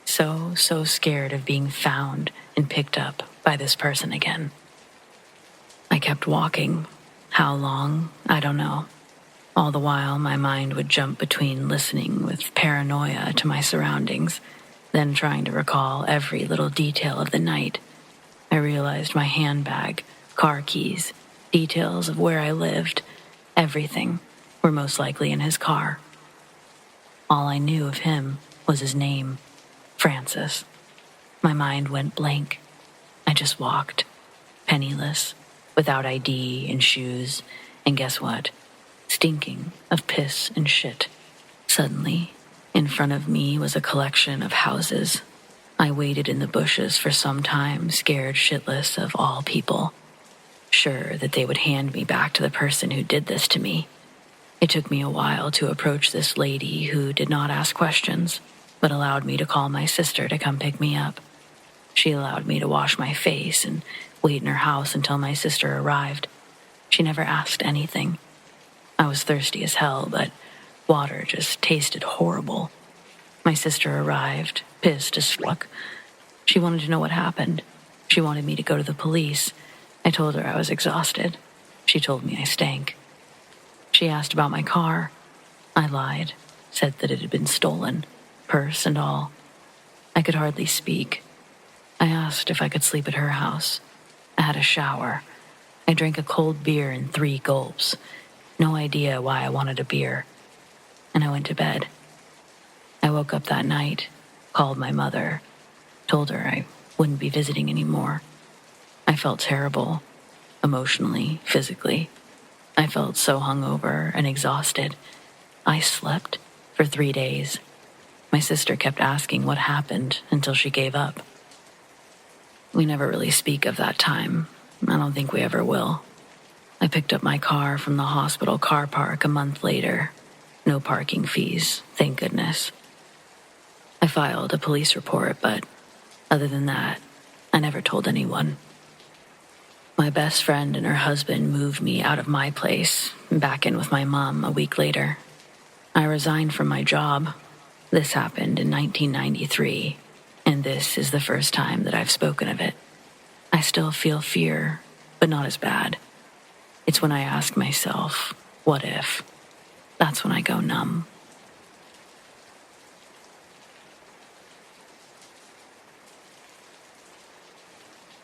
Speaker 1: so scared of being found and picked up by this person again. I kept walking. How long? I don't know. All the while, my mind would jump between listening with paranoia to my surroundings, then trying to recall every little detail of the night. I realized my handbag, car keys, details of where I lived, everything were most likely in his car. All I knew of him was his name, Francis. My mind went blank. I just walked, penniless, without ID and shoes, and guess what? Stinking of piss and shit. Suddenly, in front of me was a collection of houses. I waited in the bushes for some time, scared shitless of all people, sure that they would hand me back to the person who did this to me. It took me a while to approach this lady who did not ask questions, but allowed me to call my sister to come pick me up. She allowed me to wash my face and wait in her house until my sister arrived. She never asked anything. I was thirsty as hell, but water just tasted horrible. My sister arrived, pissed as fuck. She wanted to know what happened. She wanted me to go to the police. I told her I was exhausted. She told me I stank. She asked about my car. I lied, said that it had been stolen, purse and all. I could hardly speak. I asked if I could sleep at her house. I had a shower. I drank a cold beer in 3 gulps. No idea why I wanted a beer. And I went to bed. I woke up that night, called my mother, told her I wouldn't be visiting anymore. I felt terrible, emotionally, physically. I felt so hungover and exhausted. I slept for 3 days. My sister kept asking what happened until she gave up. We never really speak of that time. I don't think we ever will. I picked up my car from the hospital car park a month later. No parking fees, thank goodness. I filed a police report, but other than that, I never told anyone. My best friend and her husband moved me out of my place, back in with my mom a week later. I resigned from my job. This happened in 1993, and this is the first time that I've spoken of it. I still feel fear, but not as bad. It's when I ask myself, what if? That's when I go numb.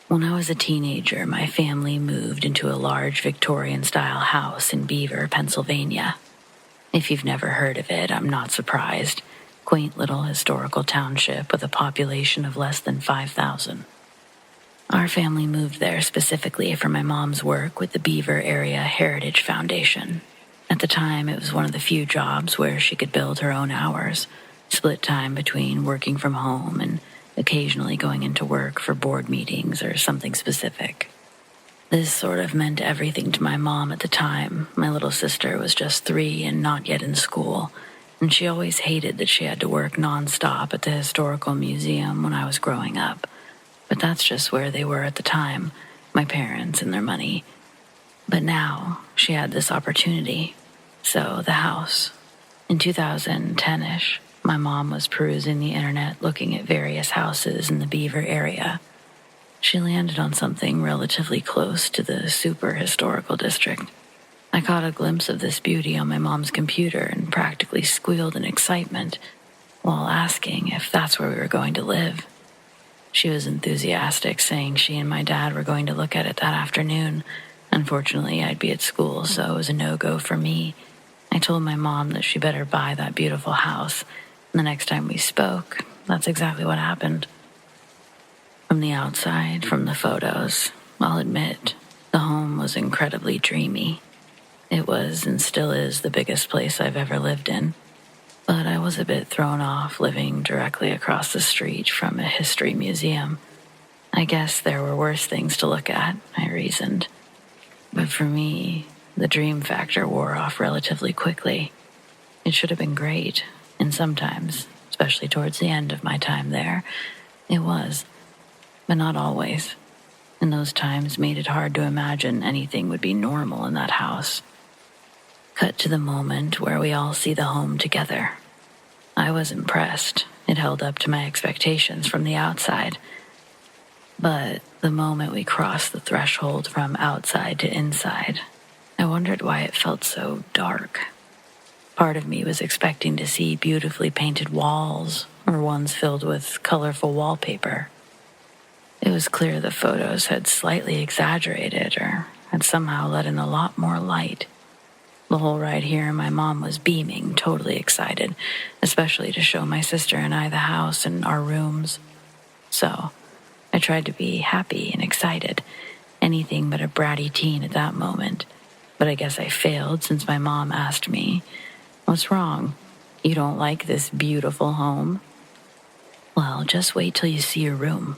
Speaker 1: When I was a teenager, my family moved into a large Victorian-style house in Beaver, Pennsylvania. If you've never heard of it, I'm not surprised. Quaint little historical township with a population of less than 5,000. Our family moved there specifically for my mom's work with the Beaver Area Heritage Foundation. At the time, it was one of the few jobs where she could build her own hours, split time between working from home and occasionally going into work for board meetings or something specific. This sort of meant everything to my mom at the time. My little sister was just 3 and not yet in school, and she always hated that she had to work nonstop at the historical museum when I was growing up. But that's just where they were at the time, my parents and their money. But now, she had this opportunity. So, the house. In 2010-ish, my mom was perusing the internet looking at various houses in the Beaver area. She landed on something relatively close to the super historical district. I caught a glimpse of this beauty on my mom's computer and practically squealed in excitement while asking if that's where we were going to live. She was enthusiastic, saying she and my dad were going to look at it that afternoon. Unfortunately, I'd be at school, so it was a no-go for me. I told my mom that she better buy that beautiful house. And the next time we spoke, that's exactly what happened. From the outside, from the photos, I'll admit, the home was incredibly dreamy. It was and still is the biggest place I've ever lived in. But I was a bit thrown off living directly across the street from a history museum. I guess there were worse things to look at, I reasoned. But for me, the dream factor wore off relatively quickly. It should have been great, and sometimes, especially towards the end of my time there, it was. But not always. And those times made it hard to imagine anything would be normal in that house. Cut to the moment where we all see the home together. I was impressed. It held up to my expectations from the outside. But the moment we crossed the threshold from outside to inside, I wondered why it felt so dark. Part of me was expecting to see beautifully painted walls or ones filled with colorful wallpaper. It was clear the photos had slightly exaggerated or had somehow let in a lot more light. The whole ride here, my mom was beaming, totally excited, especially to show my sister and I the house and our rooms. So, I tried to be happy and excited, anything but a bratty teen at that moment. But I guess I failed since my mom asked me, "What's wrong? You don't like this beautiful home?" "Well, just wait till you see your room."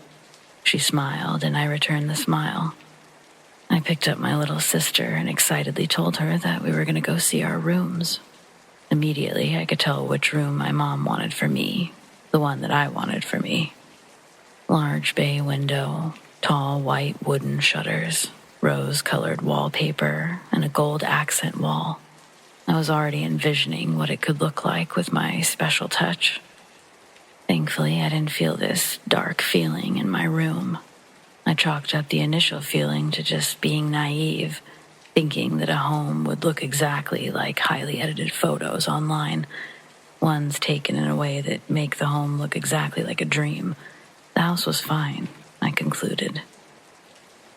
Speaker 1: She smiled, and I returned the smile. I picked up my little sister and excitedly told her that we were going to go see our rooms. Immediately, I could tell which room my mom wanted for me, the one that I wanted for me. Large bay window, tall white wooden shutters, rose-colored wallpaper, and a gold accent wall. I was already envisioning what it could look like with my special touch. Thankfully, I didn't feel this dark feeling in my room. I chalked up the initial feeling to just being naive, thinking that a home would look exactly like highly edited photos online, ones taken in a way that make the home look exactly like a dream. The house was fine, I concluded.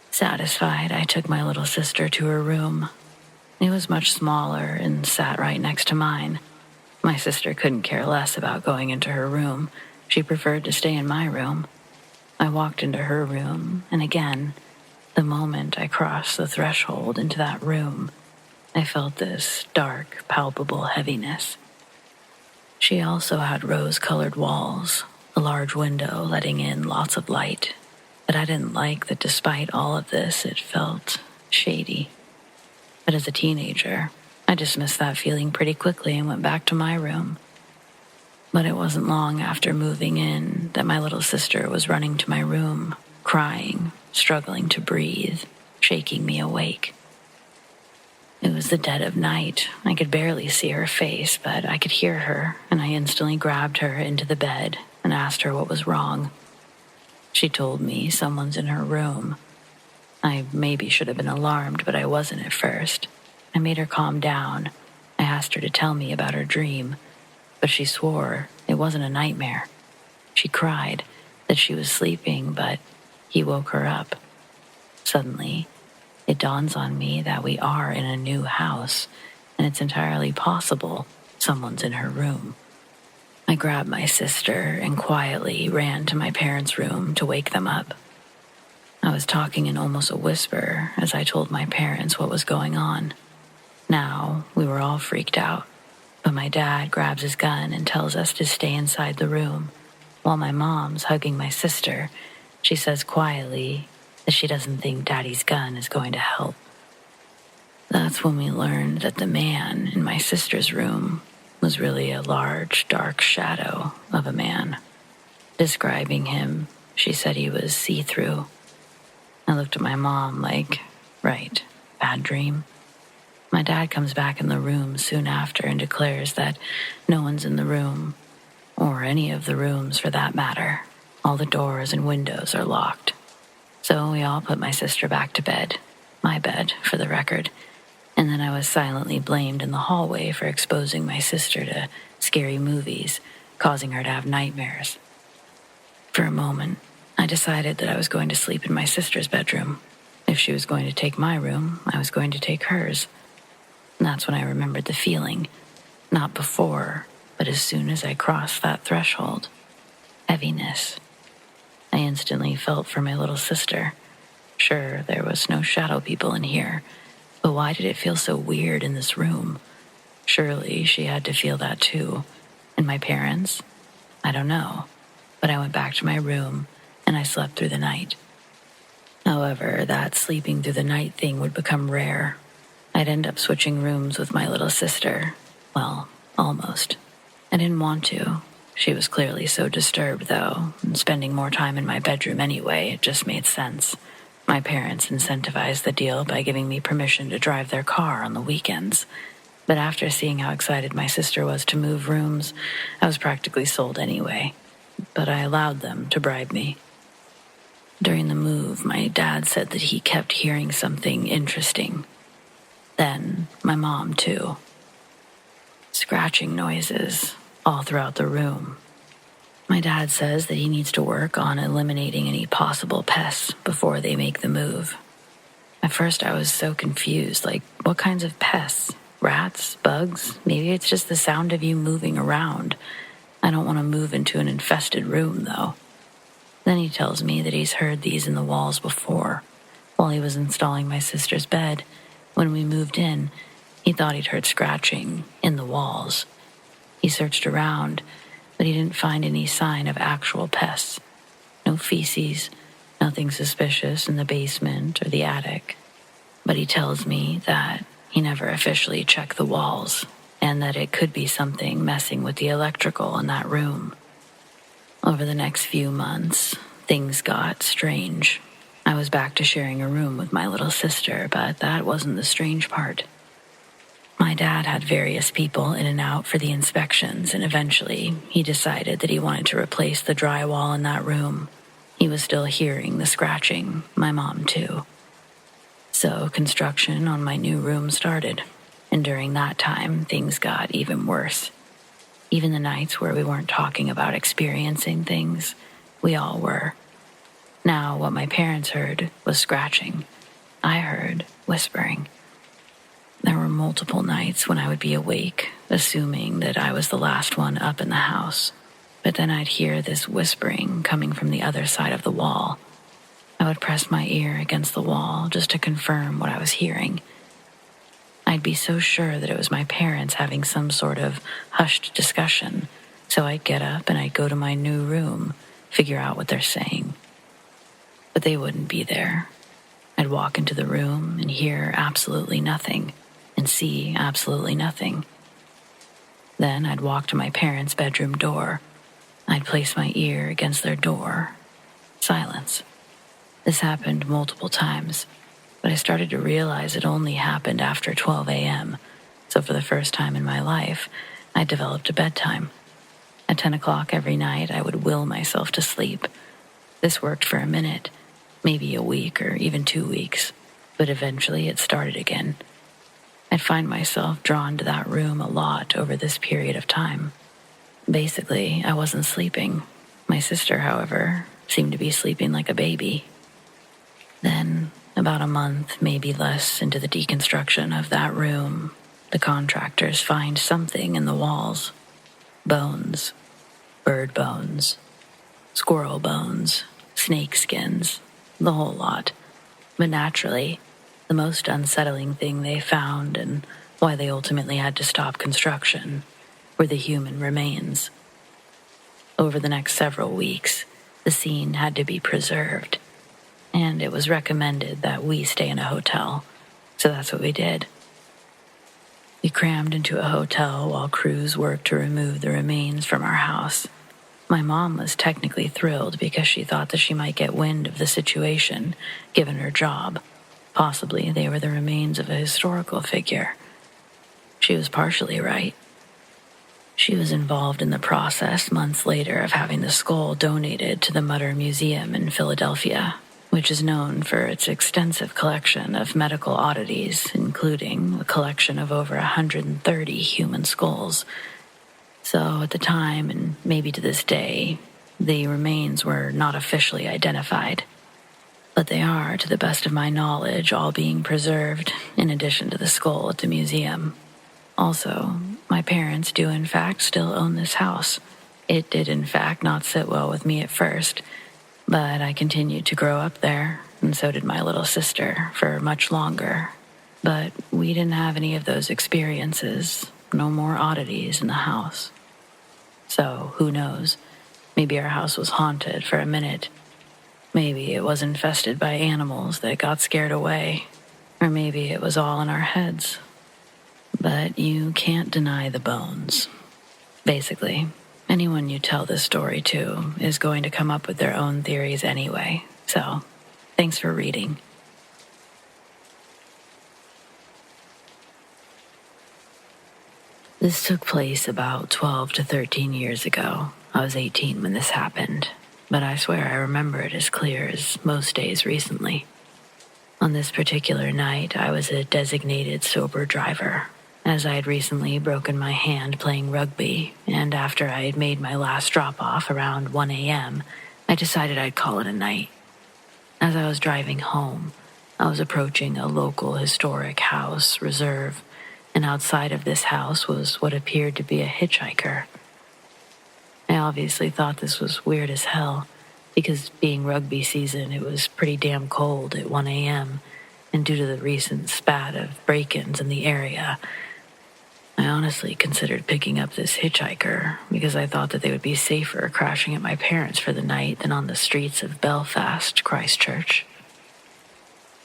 Speaker 1: Satisfied, I took my little sister to her room. It was much smaller and sat right next to mine. My sister couldn't care less about going into her room. She preferred to stay in my room. I walked into her room, and again, the moment I crossed the threshold into that room, I felt this dark, palpable heaviness. She also had rose-colored walls, a large window letting in lots of light, but I didn't like that despite all of this, it felt shady. But as a teenager, I dismissed that feeling pretty quickly and went back to my room. But it wasn't long after moving in that my little sister was running to my room, crying, struggling to breathe, shaking me awake. It was the dead of night. I could barely see her face, but I could hear her, and I instantly grabbed her into the bed and asked her what was wrong. She told me someone's in her room. I maybe should have been alarmed, but I wasn't at first. I made her calm down. I asked her to tell me about her dream, but she swore it wasn't a nightmare. She cried that she was sleeping, but he woke her up. Suddenly, it dawns on me that we are in a new house, and it's entirely possible someone's in her room. I grabbed my sister and quietly ran to my parents' room to wake them up. I was talking in almost a whisper as I told my parents what was going on. Now, we were all freaked out, but my dad grabs his gun and tells us to stay inside the room, while my mom's hugging my sister. She says quietly that she doesn't think Daddy's gun is going to help. That's when we learned that the man in my sister's room was really a large, dark shadow of a man. Describing him, she said he was see-through. I looked at my mom like, right, bad dream? My dad comes back in the room soon after and declares that no one's in the room, or any of the rooms for that matter. All the doors and windows are locked. So we all put my sister back to bed, my bed, for the record, and then I was silently blamed in the hallway for exposing my sister to scary movies, causing her to have nightmares. For a moment, I decided that I was going to sleep in my sister's bedroom. If she was going to take my room, I was going to take hers. And that's when I remembered the feeling, not before, but as soon as I crossed that threshold. Heaviness. I instantly felt for my little sister. Sure, there was no shadow people in here, but why did it feel so weird in this room? Surely she had to feel that too. And my parents? I don't know. But I went back to my room and I slept through the night. However, that sleeping through the night thing would become rare. I'd end up switching rooms with my little sister. Well, almost. I didn't want to. She was clearly so disturbed, though, and spending more time in my bedroom anyway, it just made sense. My parents incentivized the deal by giving me permission to drive their car on the weekends. But after seeing how excited my sister was to move rooms, I was practically sold anyway. But I allowed them to bribe me. During the move, my dad said that he kept hearing something interesting. Then, my mom, too. Scratching noises all throughout the room. My dad says that he needs to work on eliminating any possible pests before they make the move. At first, I was so confused, like, what kinds of pests? Rats? Bugs? Maybe it's just the sound of you moving around. I don't want to move into an infested room, though. Then he tells me that he's heard these in the walls before. While he was installing my sister's bed, when we moved in, he thought he'd heard scratching in the walls. He searched around, but he didn't find any sign of actual pests. No feces, nothing suspicious in the basement or the attic. But he tells me that he never officially checked the walls, and that it could be something messing with the electrical in that room. Over the next few months, things got strange. I was back to sharing a room with my little sister, but that wasn't the strange part. My dad had various people in and out for the inspections, and eventually he decided that he wanted to replace the drywall in that room. He was still hearing the scratching, my mom too. So construction on my new room started, and during that time, things got even worse. Even the nights where we weren't talking about experiencing things, we all were. Now, what my parents heard was scratching. I heard whispering. There were multiple nights when I would be awake, assuming that I was the last one up in the house. But then I'd hear this whispering coming from the other side of the wall. I would press my ear against the wall just to confirm what I was hearing. I'd be so sure that it was my parents having some sort of hushed discussion, so I'd get up and I'd go to my new room, figure out what they're saying. But they wouldn't be there. I'd walk into the room and hear absolutely nothing, and see absolutely nothing. Then I'd walk to my parents' bedroom door. I'd place my ear against their door. Silence. This happened multiple times, but I started to realize it only happened after 12 a.m., so for the first time in my life, I developed a bedtime. At 10 o'clock every night, I would will myself to sleep. This worked for a minute, maybe a week or even 2 weeks, but eventually it started again. I'd find myself drawn to that room a lot over this period of time. Basically, I wasn't sleeping. My sister, however, seemed to be sleeping like a baby. Then, about a month, maybe less, into the deconstruction of that room, the contractors find something in the walls. Bones. Bird bones. Squirrel bones. Snake skins. The whole lot. But naturally, the most unsettling thing they found, and why they ultimately had to stop construction, were the human remains. Over the next several weeks, the scene had to be preserved, and it was recommended that we stay in a hotel, so that's what we did. We crammed into a hotel while crews worked to remove the remains from our house. My mom was technically thrilled because she thought that she might get wind of the situation, given her job. Possibly they were the remains of a historical figure. She was partially right. She was involved in the process months later of having the skull donated to the Mutter Museum in Philadelphia, which is known for its extensive collection of medical oddities, including a collection of over 130 human skulls. So at the time, and maybe to this day, the remains were not officially identified. But they are, to the best of my knowledge, all being preserved, in addition to the skull at the museum. Also, my parents do in fact still own this house. It did in fact not sit well with me at first, but I continued to grow up there, and so did my little sister, for much longer. But we didn't have any of those experiences, no more oddities in the house. So, who knows? Maybe our house was haunted for a minute. Maybe it was infested by animals that got scared away. Or maybe it was all in our heads. But you can't deny the bones. Basically, anyone you tell this story to is going to come up with their own theories anyway. So, thanks for reading. This took place about 12 to 13 years ago. I was 18 when this happened, but I swear I remember it as clear as most days recently. On this particular night, I was a designated sober driver, as I had recently broken my hand playing rugby, and after I had made my last drop-off around 1 a.m., I decided I'd call it a night. As I was driving home, I was approaching a local historic house reserve, and outside of this house was what appeared to be a hitchhiker. I obviously thought this was weird as hell, because being rugby season, it was pretty damn cold at 1 a.m., and due to the recent spat of break-ins in the area, I honestly considered picking up this hitchhiker because I thought that they would be safer crashing at my parents' for the night than on the streets of Belfast, Christchurch.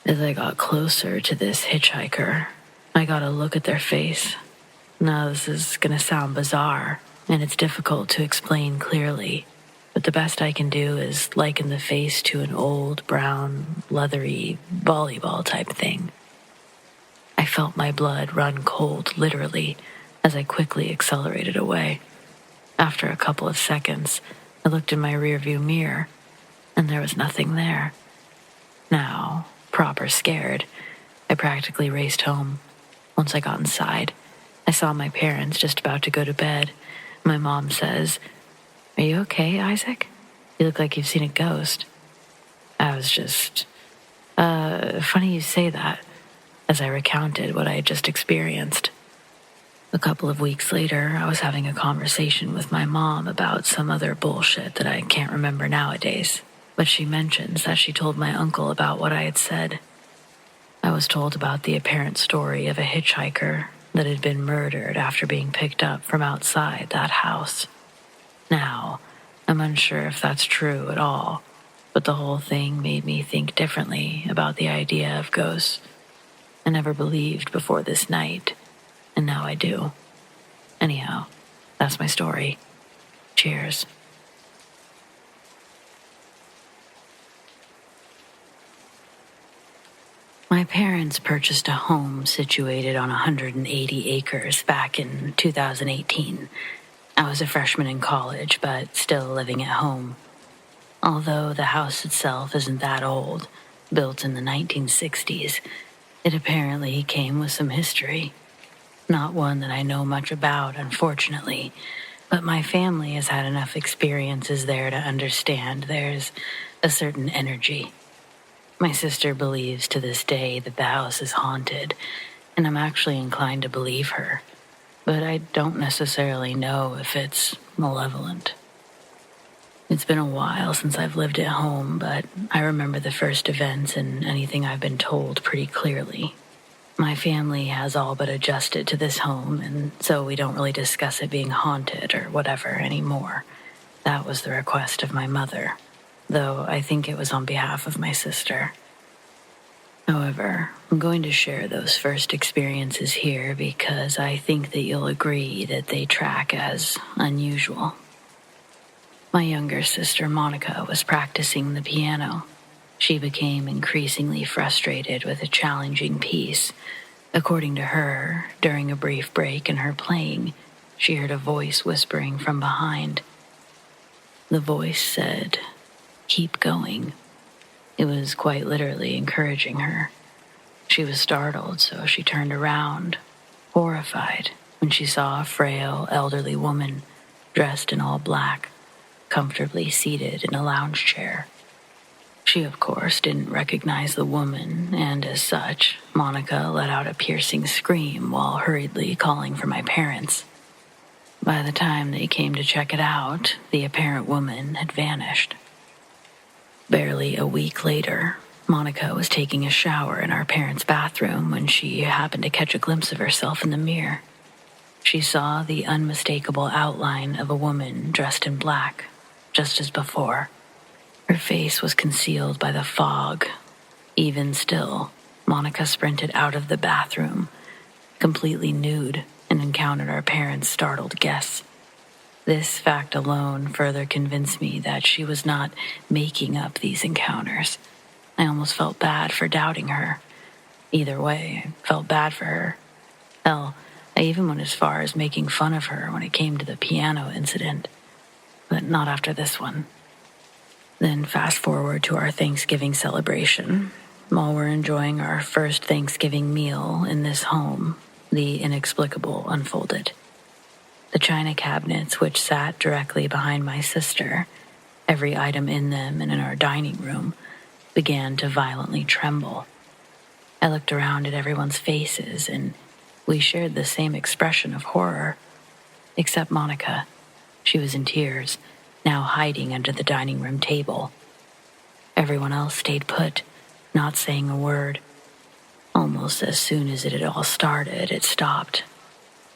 Speaker 1: As I got closer to this hitchhiker, I got a look at their face. Now, this is going to sound bizarre, and it's difficult to explain clearly, but the best I can do is liken the face to an old, brown, leathery volleyball type thing. I felt my blood run cold, literally, as I quickly accelerated away. After a couple of seconds, I looked in my rearview mirror, and there was nothing there. Now, proper scared, I practically raced home. Once I got inside, I saw my parents just about to go to bed. My mom says, "Are you okay, Isaac? You look like you've seen a ghost." I was just, funny you say that, as I recounted what I had just experienced. A couple of weeks later, I was having a conversation with my mom about some other bullshit that I can't remember nowadays, but she mentions that she told my uncle about what I had said. I was told about the apparent story of a hitchhiker that had been murdered after being picked up from outside that house. Now, I'm unsure if that's true at all, but the whole thing made me think differently about the idea of ghosts. I never believed before this night, and now I do. Anyhow, that's my story. Cheers. My parents purchased a home situated on 180 acres back in 2018. I was a freshman in college, but still living at home. Although the house itself isn't that old, built in the 1960s, it apparently came with some history. Not one that I know much about, unfortunately, but my family has had enough experiences there to understand there's a certain energy. My sister believes to this day that the house is haunted, and I'm actually inclined to believe her, but I don't necessarily know if it's malevolent. It's been a while since I've lived at home, but I remember the first events and anything I've been told pretty clearly. My family has all but adjusted to this home, and so we don't really discuss it being haunted or whatever anymore. That was the request of my mother, though I think it was on behalf of my sister. However, I'm going to share those first experiences here because I think that you'll agree that they track as unusual. My younger sister, Monica, was practicing the piano. She became increasingly frustrated with a challenging piece. According to her, during a brief break in her playing, she heard a voice whispering from behind. The voice said, "Keep going." It was quite literally encouraging her. She was startled, so she turned around, horrified, when she saw a frail, elderly woman dressed in all black, comfortably seated in a lounge chair. She, of course, didn't recognize the woman, and as such, Monica let out a piercing scream while hurriedly calling for my parents. By the time they came to check it out, the apparent woman had vanished. Barely a week later, Monica was taking a shower in our parents' bathroom when she happened to catch a glimpse of herself in the mirror. She saw the unmistakable outline of a woman dressed in black, just as before. Her face was concealed by the fog. Even still, Monica sprinted out of the bathroom, completely nude, and encountered our parents' startled guests. This fact alone further convinced me that she was not making up these encounters. I almost felt bad for doubting her. Either way, I felt bad for her. Hell, I even went as far as making fun of her when it came to the piano incident. But not after this one. Then fast forward to our Thanksgiving celebration. While we're enjoying our first Thanksgiving meal in this home, the inexplicable unfolded. The china cabinets, which sat directly behind my sister, every item in them and in our dining room, began to violently tremble. I looked around at everyone's faces, and we shared the same expression of horror. Except Monica. She was in tears, now hiding under the dining room table. Everyone else stayed put, not saying a word. Almost as soon as it had all started, it stopped.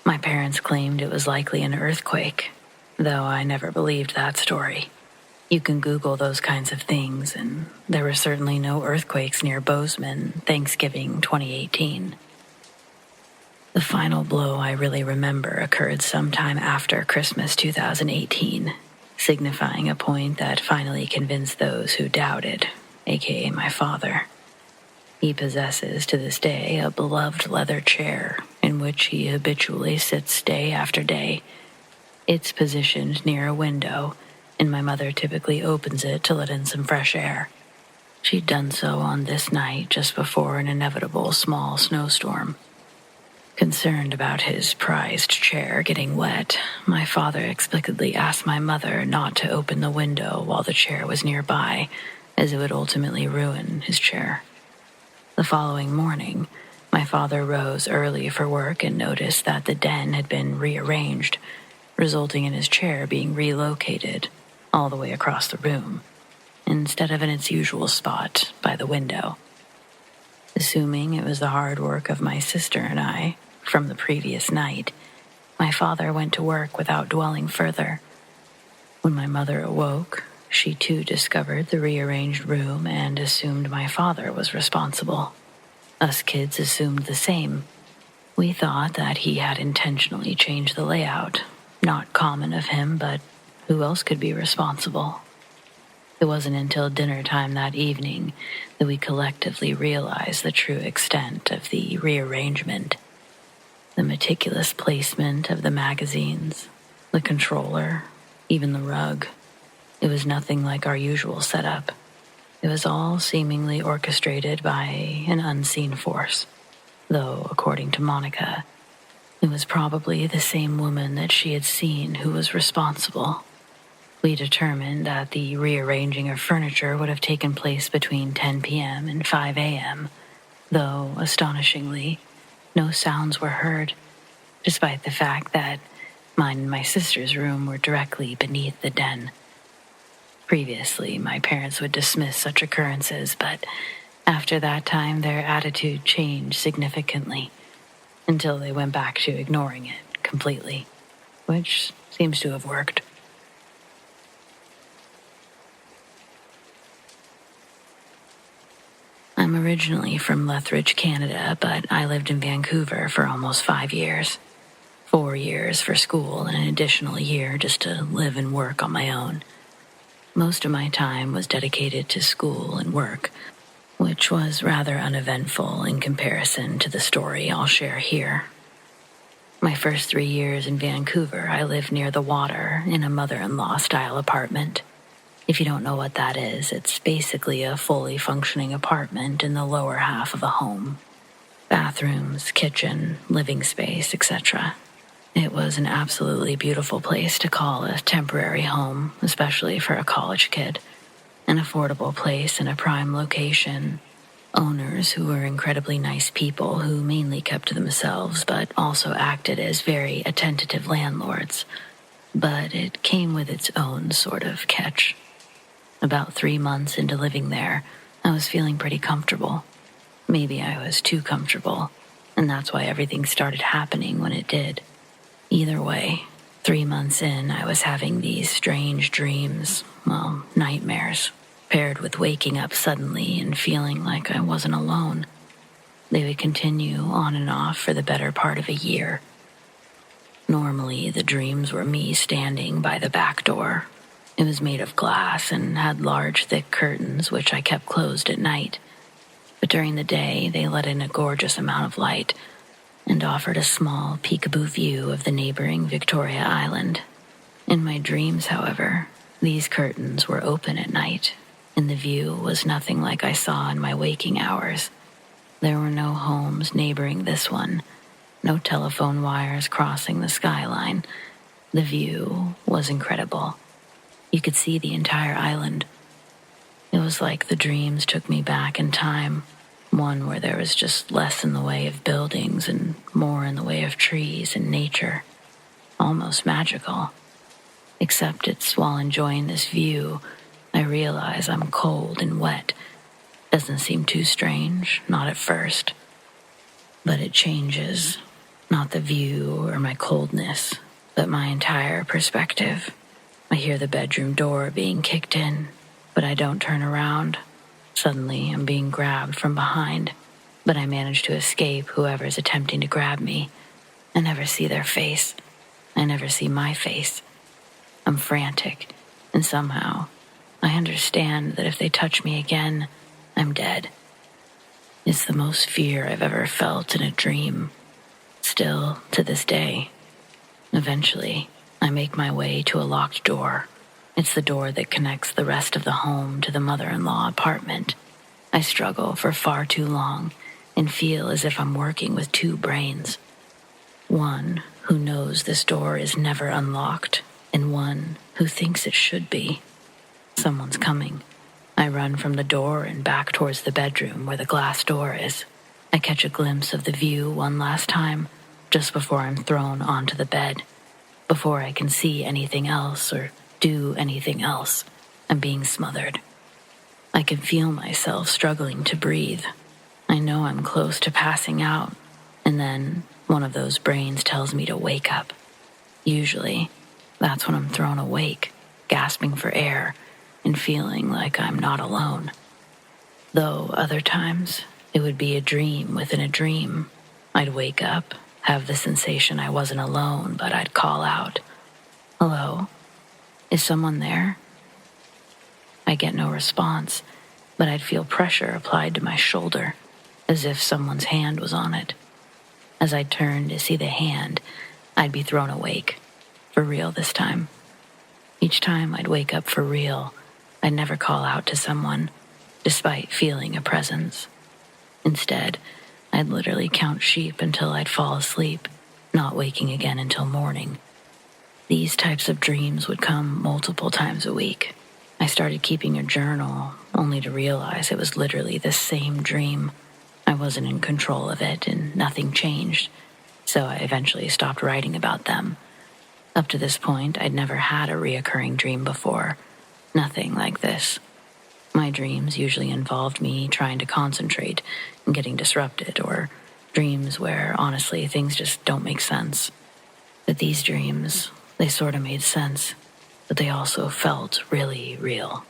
Speaker 1: My parents claimed it was likely an earthquake, though I never believed that story. You can Google those kinds of things, and there were certainly no earthquakes near Bozeman, Thanksgiving 2018. The final blow I really remember occurred sometime after Christmas 2018, signifying a point that finally convinced those who doubted, aka my father. He possesses to this day a beloved leather chair in which he habitually sits day after day. It's positioned near a window, and my mother typically opens it to let in some fresh air. She'd done so on this night just before an inevitable small snowstorm. Concerned about his prized chair getting wet, my father explicitly asked my mother not to open the window while the chair was nearby, as it would ultimately ruin his chair. The following morning, my father rose early for work and noticed that the den had been rearranged, resulting in his chair being relocated all the way across the room, instead of in its usual spot by the window. Assuming it was the hard work of my sister and I from the previous night, my father went to work without dwelling further. When my mother awoke, she too discovered the rearranged room and assumed my father was responsible. Us kids assumed the same. We thought that he had intentionally changed the layout. Not common of him, but who else could be responsible? It wasn't until dinner time that evening that we collectively realized the true extent of the rearrangement. The meticulous placement of the magazines, the controller, even the rug. It was nothing like our usual setup. It was all seemingly orchestrated by an unseen force, though, according to Monica, it was probably the same woman that she had seen who was responsible. We determined that the rearranging of furniture would have taken place between 10 p.m. and 5 a.m., though, astonishingly, no sounds were heard, despite the fact that mine and my sister's room were directly beneath the den. Previously, my parents would dismiss such occurrences, but after that time, their attitude changed significantly until they went back to ignoring it completely, which seems to have worked. I'm originally from Lethbridge, Canada, but I lived in Vancouver for almost 5 years. 4 years for school and an additional year just to live and work on my own. Most of my time was dedicated to school and work, which was rather uneventful in comparison to the story I'll share here. My first 3 years in Vancouver, I lived near the water in a mother-in-law style apartment. If you don't know what that is, it's basically a fully functioning apartment in the lower half of a home. Bathrooms, kitchen, living space, etc. It was an absolutely beautiful place to call a temporary home, especially for a college kid. An affordable place in a prime location. Owners who were incredibly nice people who mainly kept to themselves but also acted as very attentive landlords. But it came with its own sort of catch. About 3 months into living there, I was feeling pretty comfortable. Maybe I was too comfortable, and that's why everything started happening when it did. Either way, 3 months in, I was having these strange dreams, nightmares, paired with waking up suddenly and feeling like I wasn't alone. They would continue on and off for the better part of a year. Normally, the dreams were me standing by the back door. It was made of glass and had large, thick curtains, which I kept closed at night. But during the day, they let in a gorgeous amount of light and offered a small, peekaboo view of the neighboring Victoria Island. In my dreams, however, these curtains were open at night, and the view was nothing like I saw in my waking hours. There were no homes neighboring this one, no telephone wires crossing the skyline. The view was incredible. You could see the entire island. It was like the dreams took me back in time, one where there was just less in the way of buildings and more in the way of trees and nature. Almost magical. Except it's while enjoying this view, I realize I'm cold and wet. Doesn't seem too strange, not at first. But it changes. Not the view or my coldness, but my entire perspective. I hear the bedroom door being kicked in, but I don't turn around. Suddenly, I'm being grabbed from behind, but I manage to escape whoever's attempting to grab me. I never see their face. I never see my face. I'm frantic, and somehow, I understand that if they touch me again, I'm dead. It's the most fear I've ever felt in a dream. Still, to this day. Eventually, I make my way to a locked door. It's the door that connects the rest of the home to the mother-in-law apartment. I struggle for far too long and feel as if I'm working with two brains. One who knows this door is never unlocked, and one who thinks it should be. Someone's coming. I run from the door and back towards the bedroom where the glass door is. I catch a glimpse of the view one last time, just before I'm thrown onto the bed. Before I can see anything else or do anything else, I'm being smothered. I can feel myself struggling to breathe. I know I'm close to passing out, and then one of those brains tells me to wake up. Usually, that's when I'm thrown awake, gasping for air, and feeling like I'm not alone. Though other times, it would be a dream within a dream. I'd wake up, have the sensation I wasn't alone, but I'd call out, "Hello? Is someone there?" I get no response, but I'd feel pressure applied to my shoulder, as if someone's hand was on it. As I turned to see the hand, I'd be thrown awake, for real this time. Each time I'd wake up for real, I'd never call out to someone, despite feeling a presence. Instead, I'd literally count sheep until I'd fall asleep, not waking again until morning. These types of dreams would come multiple times a week. I started keeping a journal, only to realize it was literally the same dream. I wasn't in control of it, and nothing changed, so I eventually stopped writing about them. Up to this point, I'd never had a reoccurring dream before. Nothing like this. My dreams usually involved me trying to concentrate and getting disrupted, or dreams where, honestly, things just don't make sense. But these dreams, they sort of made sense, but they also felt really real.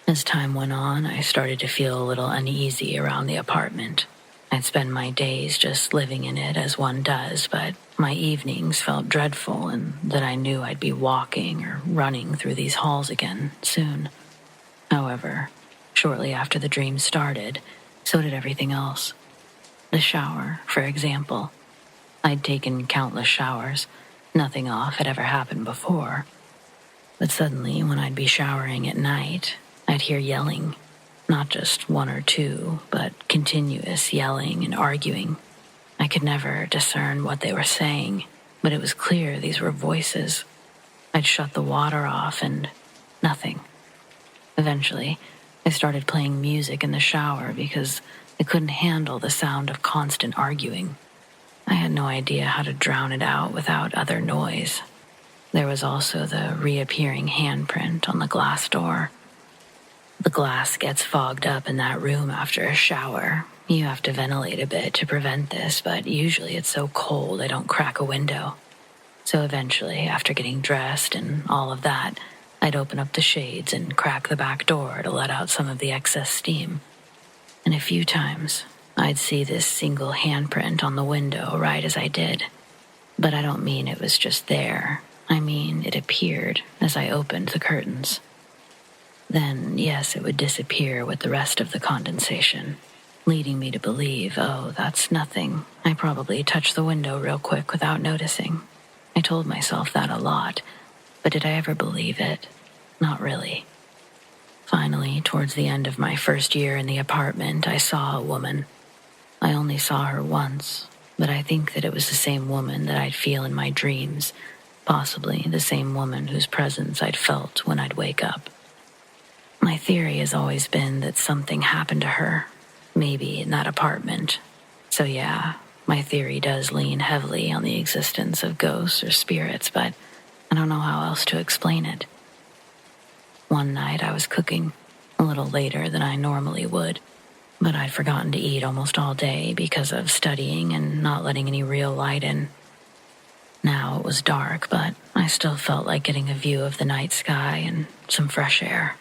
Speaker 1: As time went on, I started to feel a little uneasy around the apartment. I'd spend my days just living in it as one does, but my evenings felt dreadful and that I knew I'd be walking or running through these halls again soon. However, shortly after the dream started, so did everything else. The shower, for example. I'd taken countless showers. Nothing off had ever happened before. But suddenly, when I'd be showering at night, I'd hear yelling. Not just one or two, but continuous yelling and arguing. I could never discern what they were saying, but it was clear these were voices. I'd shut the water off and nothing. Eventually, I started playing music in the shower because I couldn't handle the sound of constant arguing. I had no idea how to drown it out without other noise. There was also the reappearing handprint on the glass door. The glass gets fogged up in that room after a shower. You have to ventilate a bit to prevent this, but usually it's so cold I don't crack a window. So eventually, after getting dressed and all of that, I'd open up the shades and crack the back door to let out some of the excess steam. And a few times, I'd see this single handprint on the window right as I did. But I don't mean it was just there. I mean it appeared as I opened the curtains. Then, yes, it would disappear with the rest of the condensation, leading me to believe, oh, that's nothing. I probably touched the window real quick without noticing. I told myself that a lot, but did I ever believe it? Not really. Finally, towards the end of my first year in the apartment, I saw a woman. I only saw her once, but I think that it was the same woman that I'd feel in my dreams, possibly the same woman whose presence I'd felt when I'd wake up. My theory has always been that something happened to her, maybe in that apartment. So yeah, my theory does lean heavily on the existence of ghosts or spirits, but I don't know how else to explain it. One night I was cooking, a little later than I normally would, but I'd forgotten to eat almost all day because of studying and not letting any real light in. Now it was dark, but I still felt like getting a view of the night sky and some fresh air.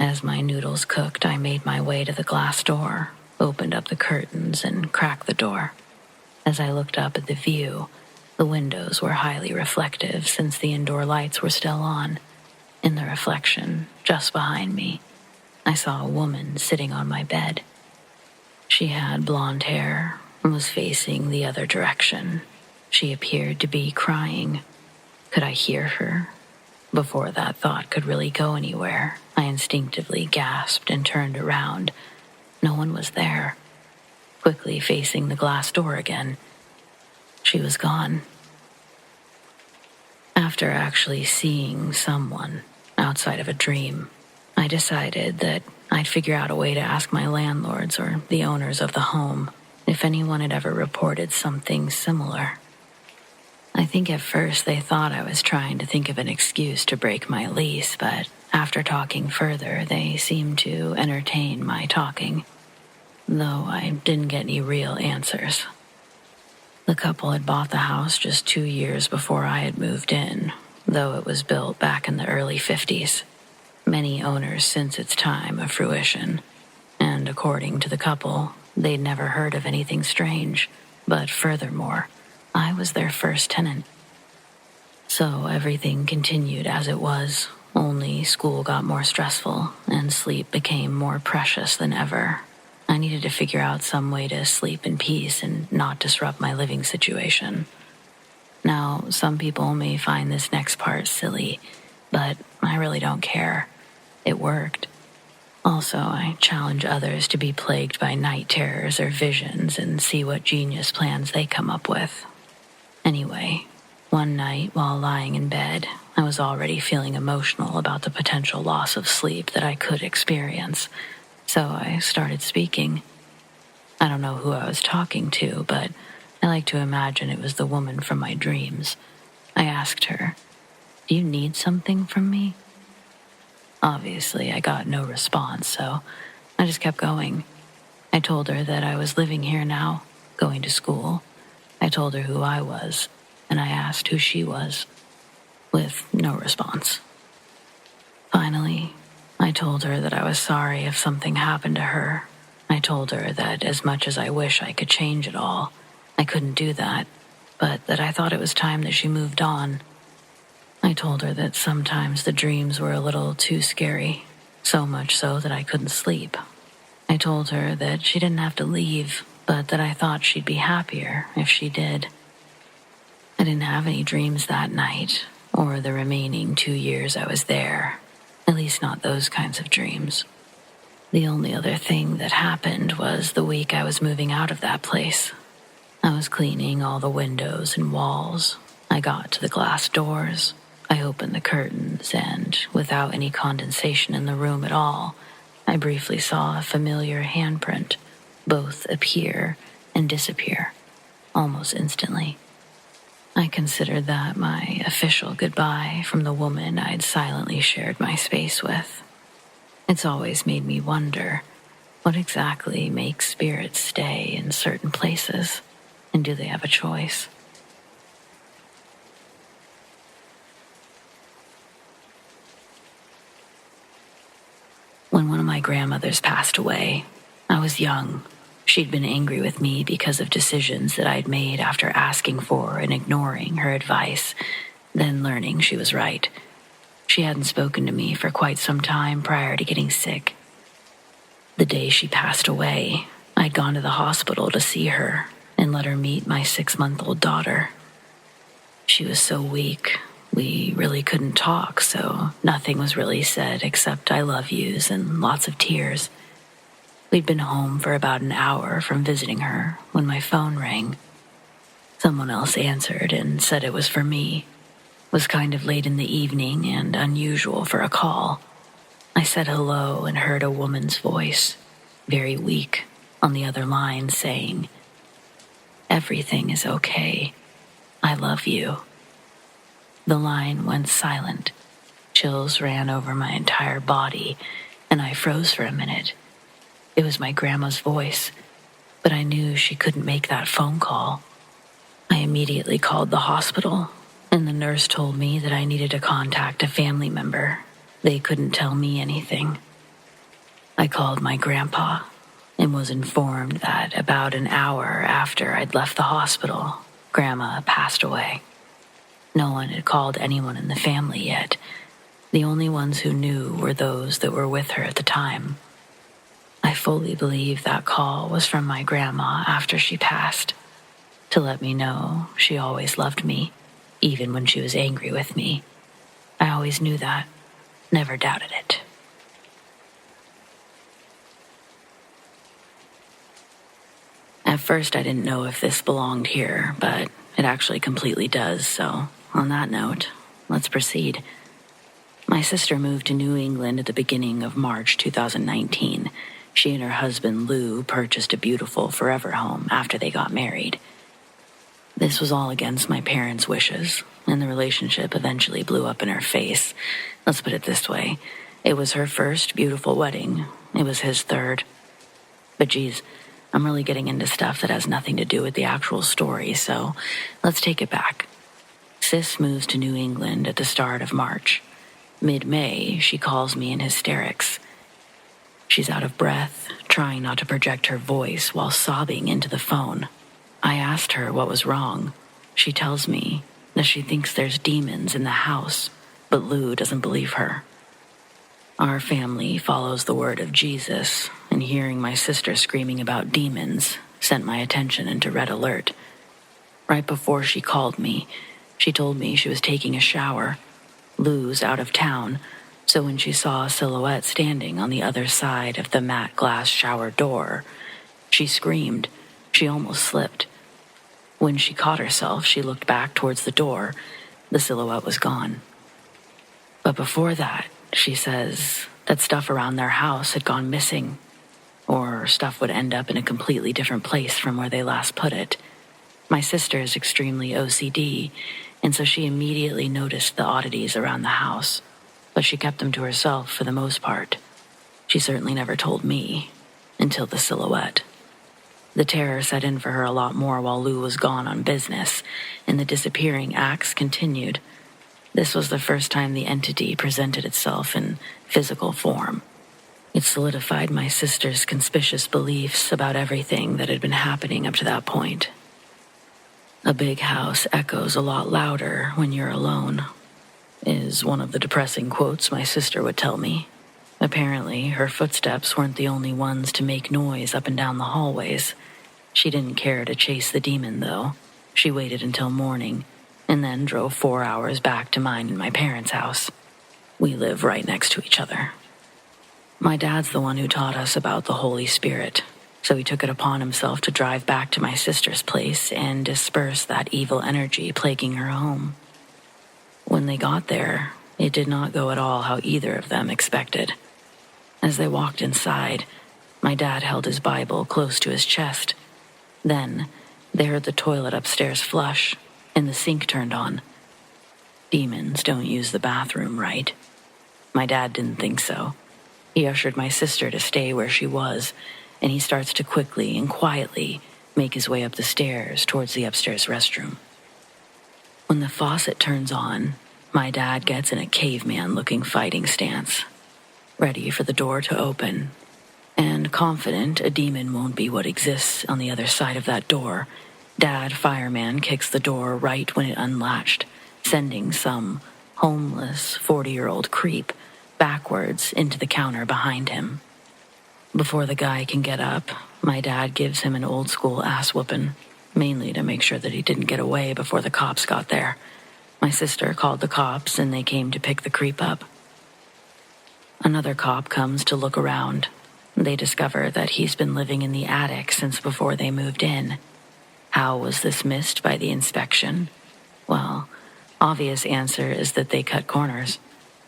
Speaker 1: As my noodles cooked, I made my way to the glass door, opened up the curtains, and cracked the door. As I looked up at the view, the windows were highly reflective since the indoor lights were still on. In the reflection, just behind me, I saw a woman sitting on my bed. She had blonde hair and was facing the other direction. She appeared to be crying. Could I hear her? Before that thought could really go anywhere, I instinctively gasped and turned around. No one was there. Quickly facing the glass door again, she was gone. After actually seeing someone outside of a dream, I decided that I'd figure out a way to ask my landlords or the owners of the home if anyone had ever reported something similar. I think at first they thought I was trying to think of an excuse to break my lease, but after talking further, they seemed to entertain my talking, though I didn't get any real answers. The couple had bought the house just 2 years before I had moved in, though it was built back in the early 50s. Many owners since its time of fruition, and according to the couple, they'd never heard of anything strange, but furthermore, I was their first tenant. So everything continued as it was, only school got more stressful and sleep became more precious than ever. I needed to figure out some way to sleep in peace and not disrupt my living situation. Now, some people may find this next part silly, but I really don't care. It worked. Also, I challenge others to be plagued by night terrors or visions and see what genius plans they come up with. Anyway, one night while lying in bed, I was already feeling emotional about the potential loss of sleep that I could experience, so I started speaking. I don't know who I was talking to, but I like to imagine it was the woman from my dreams. I asked her, "Do you need something from me?" Obviously, I got no response, so I just kept going. I told her that I was living here now, going to school. I told her who I was, and I asked who she was, with no response. Finally, I told her that I was sorry if something happened to her. I told her that as much as I wish I could change it all, I couldn't do that, but that I thought it was time that she moved on. I told her that sometimes the dreams were a little too scary, so much so that I couldn't sleep. I told her that she didn't have to leave, but that I thought she'd be happier if she did. I didn't have any dreams that night, or the remaining 2 years I was there. At least not those kinds of dreams. The only other thing that happened was the week I was moving out of that place. I was cleaning all the windows and walls. I got to the glass doors. I opened the curtains, and without any condensation in the room at all, I briefly saw a familiar handprint both appear and disappear, almost instantly. I considered that my official goodbye from the woman I'd silently shared my space with. It's always made me wonder, what exactly makes spirits stay in certain places, and do they have a choice? When one of my grandmothers passed away, I was young. She'd been angry with me because of decisions that I'd made after asking for and ignoring her advice, then learning she was right. She hadn't spoken to me for quite some time prior to getting sick. The day she passed away, I'd gone to the hospital to see her and let her meet my 6-month-old daughter. She was so weak, we really couldn't talk, so nothing was really said except I love yous and lots of tears. We'd been home for about an hour from visiting her when my phone rang. Someone else answered and said it was for me. It was kind of late in the evening and unusual for a call. I said hello and heard a woman's voice, very weak, on the other line saying, "Everything is okay. I love you." The line went silent. Chills ran over my entire body, and I froze for a minute. It was my grandma's voice, but I knew she couldn't make that phone call. I immediately called the hospital, and the nurse told me that I needed to contact a family member. They couldn't tell me anything. I called my grandpa and was informed that about an hour after I'd left the hospital, Grandma passed away. No one had called anyone in the family yet. The only ones who knew were those that were with her at the time. I fully believe that call was from my grandma after she passed, to let me know she always loved me, even when she was angry with me. I always knew that, never doubted it. At first I didn't know if this belonged here, but it actually completely does, so on that note, let's proceed. My sister moved to New England at the beginning of March 2019. She and her husband, Lou, purchased a beautiful forever home after they got married. This was all against my parents' wishes, and the relationship eventually blew up in her face. Let's put it this way. It was her first beautiful wedding. It was his third. But geez, I'm really getting into stuff that has nothing to do with the actual story, so let's take it back. Sis moves to New England at the start of March. Mid-May, she calls me in hysterics. She's out of breath, trying not to project her voice while sobbing into the phone. I asked her what was wrong. She tells me that she thinks there's demons in the house, but Lou doesn't believe her. Our family follows the word of Jesus, and hearing my sister screaming about demons sent my attention into red alert. Right before she called me, she told me she was taking a shower. Lou's out of town, so when she saw a silhouette standing on the other side of the matte glass shower door, she screamed. She almost slipped. When she caught herself, she looked back towards the door. The silhouette was gone. But before that, she says that stuff around their house had gone missing, or stuff would end up in a completely different place from where they last put it. My sister is extremely OCD, and so she immediately noticed the oddities around the house, but she kept them to herself for the most part. She certainly never told me, until the silhouette. The terror set in for her a lot more while Lou was gone on business, and the disappearing acts continued. This was the first time the entity presented itself in physical form. It solidified my sister's conspicuous beliefs about everything that had been happening up to that point. A big house echoes a lot louder when you're alone, is one of the depressing quotes my sister would tell me. Apparently, her footsteps weren't the only ones to make noise up and down the hallways. She didn't care to chase the demon, though. She waited until morning, and then drove 4 hours back to mine and my parents' house. We live right next to each other. My dad's the one who taught us about the Holy Spirit, so he took it upon himself to drive back to my sister's place and disperse that evil energy plaguing her home. When they got there, it did not go at all how either of them expected. As they walked inside, my dad held his Bible close to his chest. Then, they heard the toilet upstairs flush, and the sink turned on. Demons don't use the bathroom, right? My dad didn't think so. He ushered my sister to stay where she was, and he starts to quickly and quietly make his way up the stairs towards the upstairs restroom. When the faucet turns on, my dad gets in a caveman-looking fighting stance, ready for the door to open, and confident a demon won't be what exists on the other side of that door. Dad, fireman, kicks the door right when it unlatched, sending some homeless 40-year-old creep backwards into the counter behind him. Before the guy can get up, my dad gives him an old-school ass-whooping, mainly to make sure that he didn't get away before the cops got there. My sister called the cops, and they came to pick the creep up. Another cop comes to look around. They discover that he's been living in the attic since before they moved in. How was this missed by the inspection? Well, obvious answer is that they cut corners.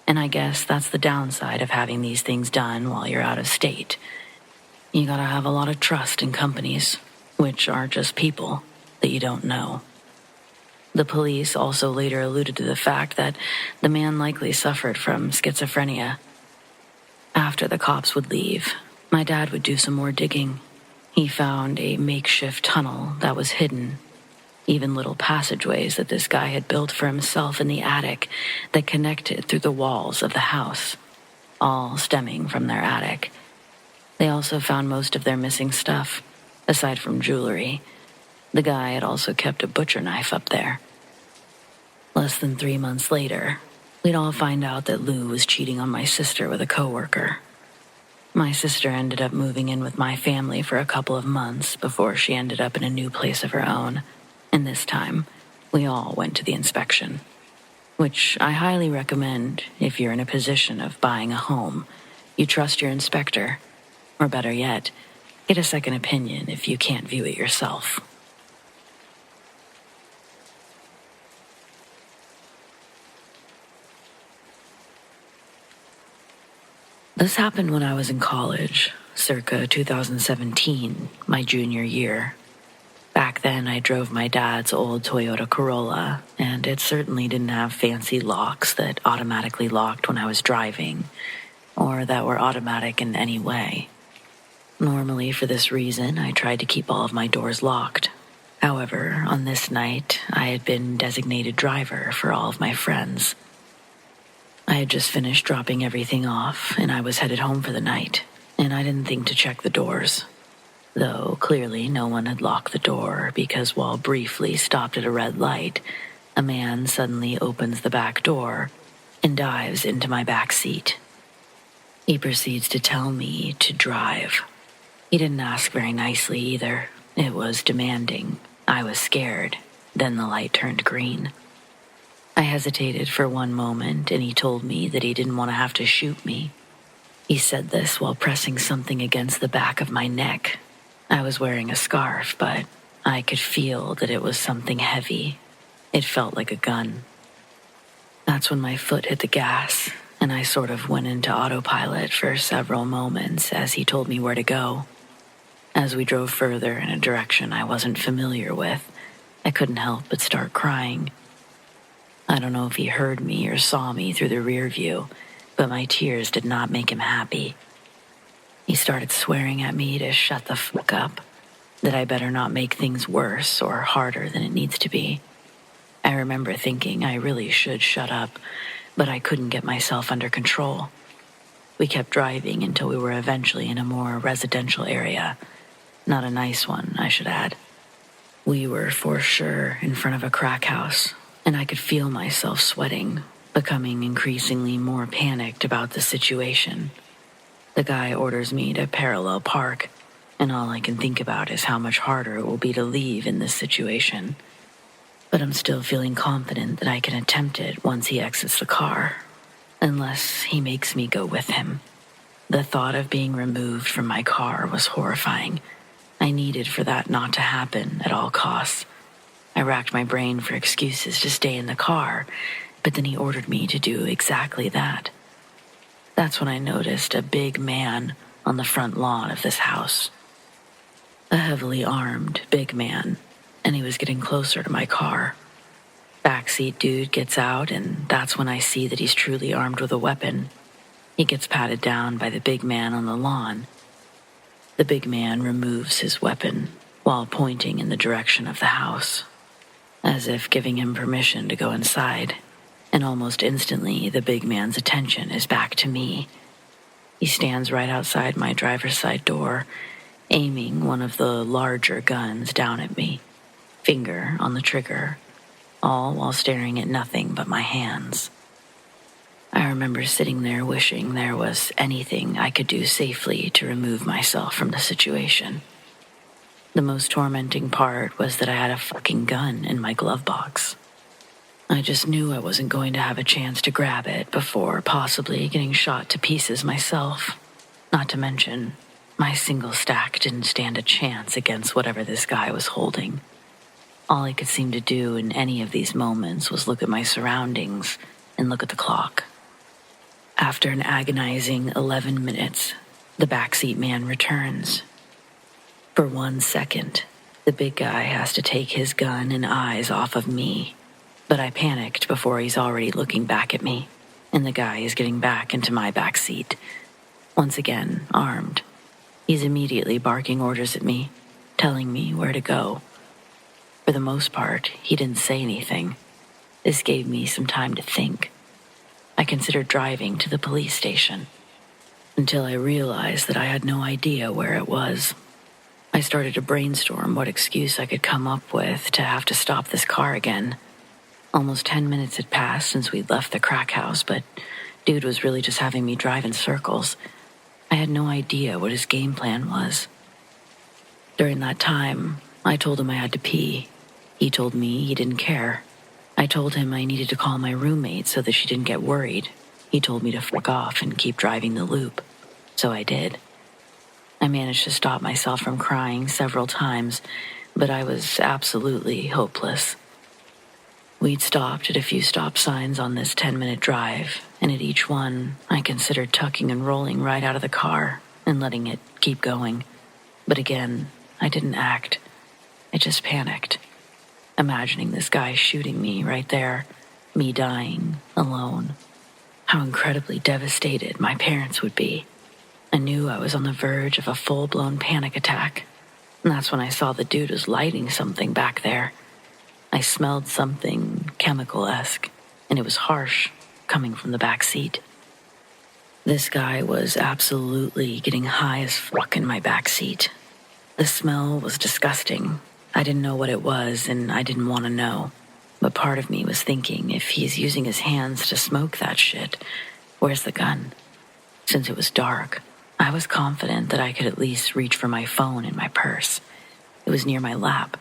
Speaker 1: And I guess that's the downside of having these things done while you're out of state. You gotta have a lot of trust in companies, which are just people that you don't know. The police also later alluded to the fact that the man likely suffered from schizophrenia. After the cops would leave, my dad would do some more digging. He found a makeshift tunnel that was hidden, even little passageways that this guy had built for himself in the attic that connected through the walls of the house, all stemming from their attic. They also found most of their missing stuff, aside from jewelry. The guy had also kept a butcher knife up there. Less than 3 months later, we'd all find out that Lou was cheating on my sister with a coworker. My sister ended up moving in with my family for a couple of months before she ended up in a new place of her own. And this time, we all went to the inspection, which I highly recommend if you're in a position of buying a home. You trust your inspector, or better yet, get a second opinion if you can't view it yourself. This happened when I was in college, circa 2017, my junior year. Back then, I drove my dad's old Toyota Corolla, and it certainly didn't have fancy locks that automatically locked when I was driving, or that were automatic in any way. Normally, for this reason, I tried to keep all of my doors locked. However, on this night, I had been designated driver for all of my friends. I had just finished dropping everything off, and I was headed home for the night, and I didn't think to check the doors. Though clearly no one had locked the door because while briefly stopped at a red light, a man suddenly opens the back door and dives into my back seat. He proceeds to tell me to drive. He didn't ask very nicely either. It was demanding. I was scared. Then the light turned green. I hesitated for one moment, and he told me that he didn't want to have to shoot me. He said this while pressing something against the back of my neck. I was wearing a scarf, but I could feel that it was something heavy. It felt like a gun. That's when my foot hit the gas, and I sort of went into autopilot for several moments as he told me where to go. As we drove further in a direction I wasn't familiar with, I couldn't help but start crying. I don't know if he heard me or saw me through the rear view, but my tears did not make him happy. He started swearing at me to shut the fuck up, that I better not make things worse or harder than it needs to be. I remember thinking I really should shut up, but I couldn't get myself under control. We kept driving until we were eventually in a more residential area. Not a nice one, I should add. We were for sure in front of a crack house, and I could feel myself sweating, becoming increasingly more panicked about the situation. The guy orders me to parallel park, and all I can think about is how much harder it will be to leave in this situation. but I'm still feeling confident that I can attempt it once he exits the car, unless he makes me go with him. The thought of being removed from my car was horrifying. I needed for that not to happen at all costs. I racked my brain for excuses to stay in the car, but then he ordered me to do exactly that. That's when I noticed a big man on the front lawn of this house. A heavily armed, big man, and he was getting closer to my car. Backseat dude gets out, and that's when I see that he's truly armed with a weapon. He gets patted down by the big man on the lawn. The big man removes his weapon while pointing in the direction of the house, as if giving him permission to go inside, and almost instantly the big man's attention is back to me. He stands right outside my driver's side door, aiming one of the larger guns down at me, finger on the trigger, all while staring at nothing but my hands. I remember sitting there wishing there was anything I could do safely to remove myself from the situation. The most tormenting part was that I had a fucking gun in my glove box. I just knew I wasn't going to have a chance to grab it before possibly getting shot to pieces myself. Not to mention, my single stack didn't stand a chance against whatever this guy was holding. All I could seem to do in any of these moments was look at my surroundings and look at the clock. After an agonizing 11 minutes, the backseat man returns. For 1 second, the big guy has to take his gun and eyes off of me, but I panicked before he's already looking back at me, and the guy is getting back into my backseat. Once again, armed. He's immediately barking orders at me, telling me where to go. For the most part, he didn't say anything. This gave me some time to think. I considered driving to the police station, until I realized that I had no idea where it was. I started to brainstorm what excuse I could come up with to have to stop this car again. Almost 10 minutes had passed since we'd left the crack house, but dude was really just having me drive in circles. I had no idea what his game plan was. During that time, I told him I had to pee. He told me he didn't care. I told him I needed to call my roommate so that she didn't get worried. He told me to fuck off and keep driving the loop. So I did. I managed to stop myself from crying several times, but I was absolutely hopeless. We'd stopped at a few stop signs on this 10-minute drive, and at each one, I considered tucking and rolling right out of the car and letting it keep going. But again, I didn't act. I just panicked, imagining this guy shooting me right there, me dying alone. How incredibly devastated my parents would be. I knew I was on the verge of a full-blown panic attack, and that's when I saw the dude was lighting something back there. I smelled something chemical-esque, and it was harsh, coming from the back seat. This guy was absolutely getting high as fuck in my back seat. The smell was disgusting. I didn't know what it was, and I didn't want to know. But part of me was thinking, if he's using his hands to smoke that shit, where's the gun? Since it was dark, I was confident that I could at least reach for my phone in my purse. It was near my lap.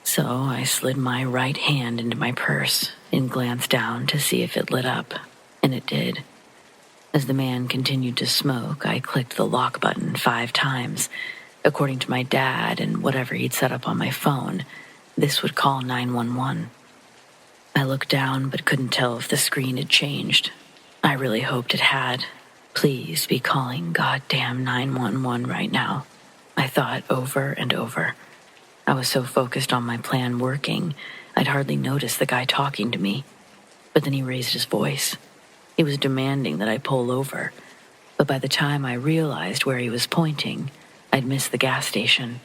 Speaker 1: So I slid my right hand into my purse and glanced down to see if it lit up, and it did. As the man continued to smoke, I clicked the lock button 5 times. According to my dad and whatever he'd set up on my phone, this would call 911. I looked down but couldn't tell if the screen had changed. I really hoped it had. Please be calling goddamn 911 right now, I thought over and over. I was so focused on my plan working, I'd hardly noticed the guy talking to me. But then he raised his voice. He was demanding that I pull over, but by the time I realized where he was pointing, I'd missed the gas station.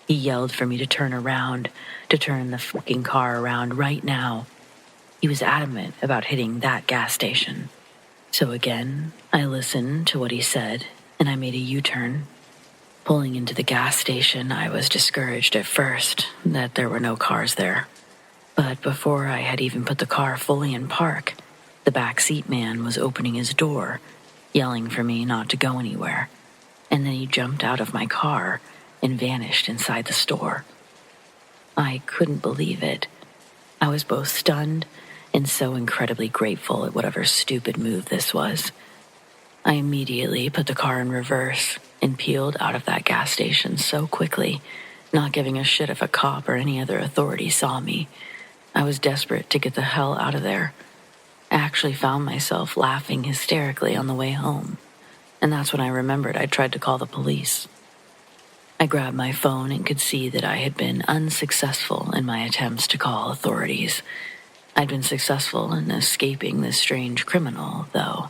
Speaker 1: He yelled for me to turn around, to turn the fucking car around right now. He was adamant about hitting that gas station. So again, I listened to what he said, and I made a U-turn. Pulling into the gas station, I was discouraged at first that there were no cars there. But before I had even put the car fully in park, the backseat man was opening his door, yelling for me not to go anywhere. And then he jumped out of my car and vanished inside the store. I couldn't believe it. I was both stunned and so incredibly grateful at whatever stupid move this was. I immediately put the car in reverse and peeled out of that gas station so quickly, not giving a shit if a cop or any other authority saw me. I was desperate to get the hell out of there. I actually found myself laughing hysterically on the way home, and that's when I remembered I'd tried to call the police. I grabbed my phone and could see that I had been unsuccessful in my attempts to call authorities. I'd been successful in escaping this strange criminal, though,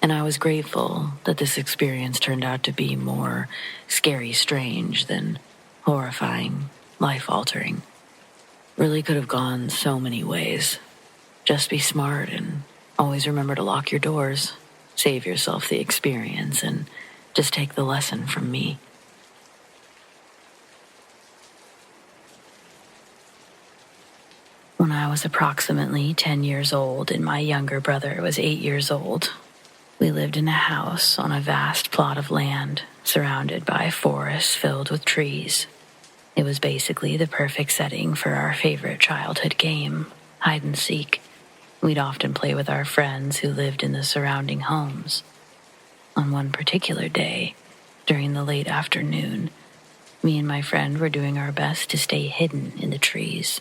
Speaker 1: and I was grateful that this experience turned out to be more scary strange than horrifying, life-altering. Really could have gone so many ways. Just be smart and always remember to lock your doors, save yourself the experience, and just take the lesson from me. When I was approximately 10 years old and my younger brother was 8 years old, we lived in a house on a vast plot of land surrounded by forests filled with trees. It was basically the perfect setting for our favorite childhood game, hide and seek. We'd often play with our friends who lived in the surrounding homes. On one particular day, during the late afternoon, me and my friend were doing our best to stay hidden in the trees.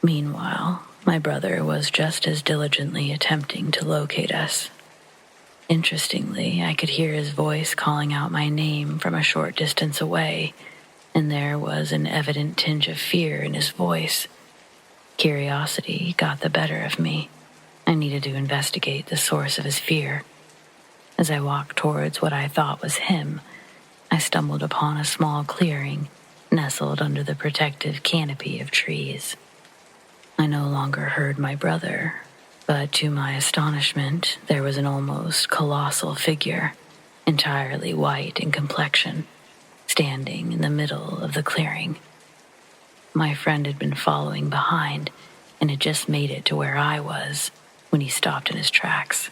Speaker 1: Meanwhile, my brother was just as diligently attempting to locate us. Interestingly, I could hear his voice calling out my name from a short distance away, and there was an evident tinge of fear in his voice. Curiosity got the better of me. I needed to investigate the source of his fear. As I walked towards what I thought was him, I stumbled upon a small clearing nestled under the protective canopy of trees. I no longer heard my brother, but to my astonishment, there was an almost colossal figure, entirely white in complexion, standing in the middle of the clearing. My friend had been following behind and had just made it to where I was when he stopped in his tracks.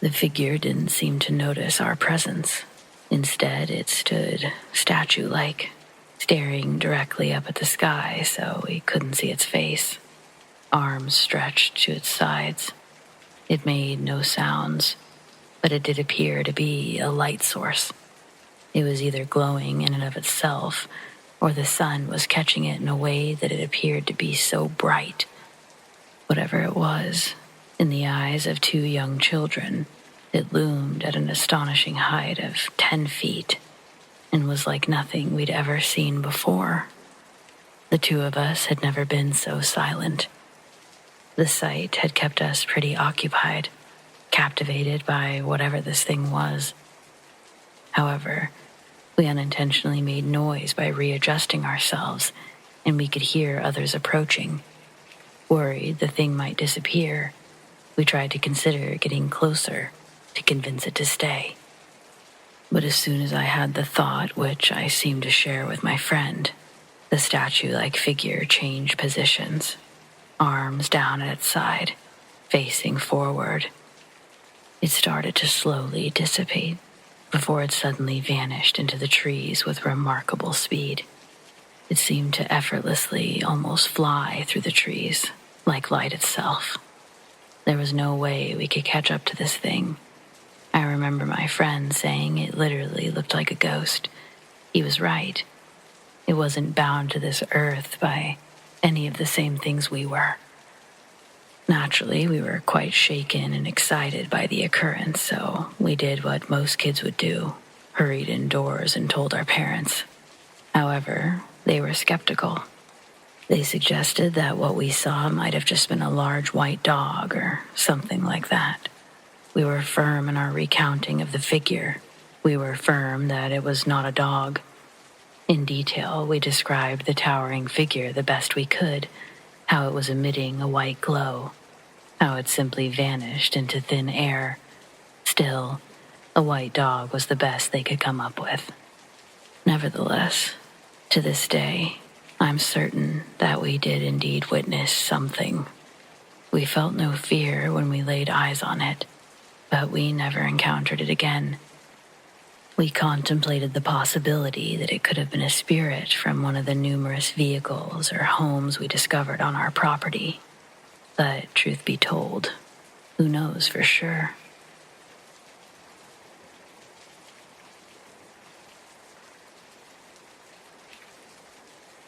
Speaker 1: The figure didn't seem to notice our presence. Instead, it stood statue-like, staring directly up at the sky so we couldn't see its face, arms stretched to its sides. It made no sounds, but it did appear to be a light source. It was either glowing in and of itself, or the sun was catching it in a way that it appeared to be so bright. Whatever it was, in the eyes of two young children, it loomed at an astonishing height of 10 feet and was like nothing we'd ever seen before. The two of us had never been so silent. The sight had kept us pretty occupied, captivated by whatever this thing was. However, we unintentionally made noise by readjusting ourselves, and we could hear others approaching. Worried the thing might disappear, we tried to consider getting closer to convince it to stay. But as soon as I had the thought, which I seemed to share with my friend, the statue-like figure changed positions, arms down at its side, facing forward. It started to slowly dissipate before it suddenly vanished into the trees with remarkable speed. It seemed to effortlessly almost fly through the trees, like light itself. There was no way we could catch up to this thing. I remember my friend saying it literally looked like a ghost. He was right. It wasn't bound to this earth by any of the same things we were. Naturally, we were quite shaken and excited by the occurrence, so we did what most kids would do, hurried indoors and told our parents. However, they were skeptical. They suggested that what we saw might have just been a large white dog or something like that. We were firm in our recounting of the figure. We were firm that it was not a dog. In detail, we described the towering figure the best we could, how it was emitting a white glow, how it simply vanished into thin air. Still, a white dog was the best they could come up with. Nevertheless, to this day, I'm certain that we did indeed witness something. We felt no fear when we laid eyes on it, but we never encountered it again. We contemplated the possibility that it could have been a spirit from one of the numerous vehicles or homes we discovered on our property. But truth be told, who knows for sure?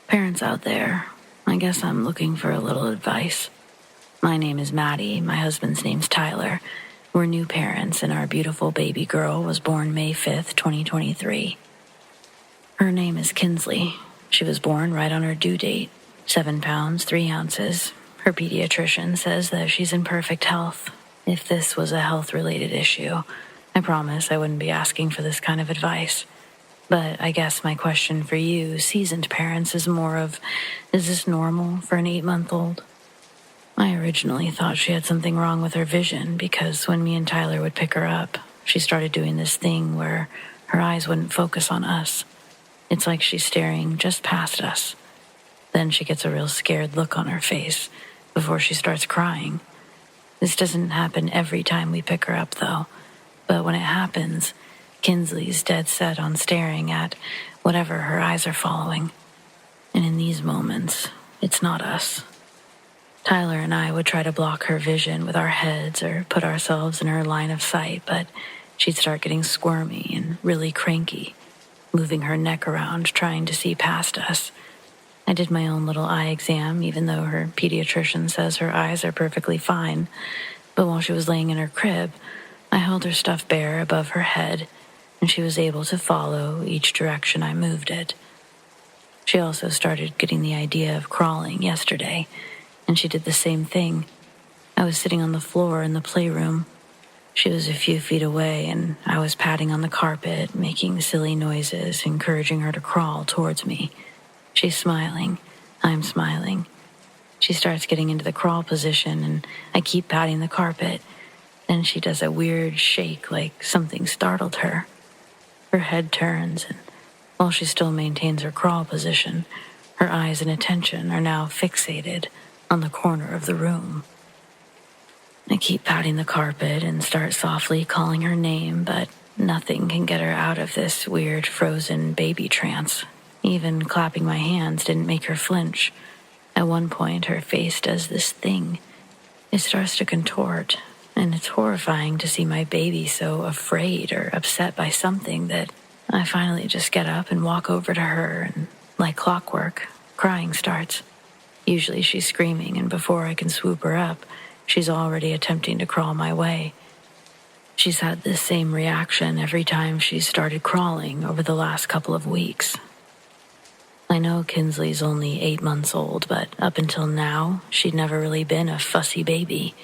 Speaker 1: Parents out there, I guess I'm looking for a little advice. My name is Maddie, my husband's name's Tyler. We're new parents, and our beautiful baby girl was born May 5th, 2023. Her name is Kinsley. She was born right on her due date, 7 pounds, 3 ounces. Her pediatrician says that she's in perfect health. If this was a health-related issue, I promise I wouldn't be asking for this kind of advice. But I guess my question for you, seasoned parents, is more of, is this normal for an 8-month-old? I originally thought she had something wrong with her vision because when me and Tyler would pick her up, she started doing this thing where her eyes wouldn't focus on us. It's like she's staring just past us. Then she gets a real scared look on her face before she starts crying. This doesn't happen every time we pick her up, though. But when it happens, Kinsley's dead set on staring at whatever her eyes are following. And in these moments, it's not us. Tyler and I would try to block her vision with our heads or put ourselves in her line of sight, but she'd start getting squirmy and really cranky, moving her neck around, trying to see past us. I did my own little eye exam, even though her pediatrician says her eyes are perfectly fine. But while she was laying in her crib, I held her stuffed bear above her head, and she was able to follow each direction I moved it. She also started getting the idea of crawling yesterday, and she did the same thing. I was sitting on the floor in the playroom. She was a few feet away, and I was patting on the carpet, making silly noises, encouraging her to crawl towards me. She's smiling. I'm smiling. She starts getting into the crawl position, and I keep patting the carpet. Then she does a weird shake like something startled her. Her head turns, and while she still maintains her crawl position, her eyes and attention are now fixated on the corner of the room. I keep patting the carpet and start softly calling her name, but nothing can get her out of this weird frozen baby trance. Even clapping my hands didn't make her flinch. At one point, her face does this thing. It starts to contort, and it's horrifying to see my baby so afraid or upset by something that I finally just get up and walk over to her, and like clockwork, crying starts. Usually she's screaming, and before I can swoop her up, she's already attempting to crawl my way. She's had this same reaction every time she's started crawling over the last couple of weeks. I know Kinsley's only 8 months old, but up until now, she'd never really been a fussy baby.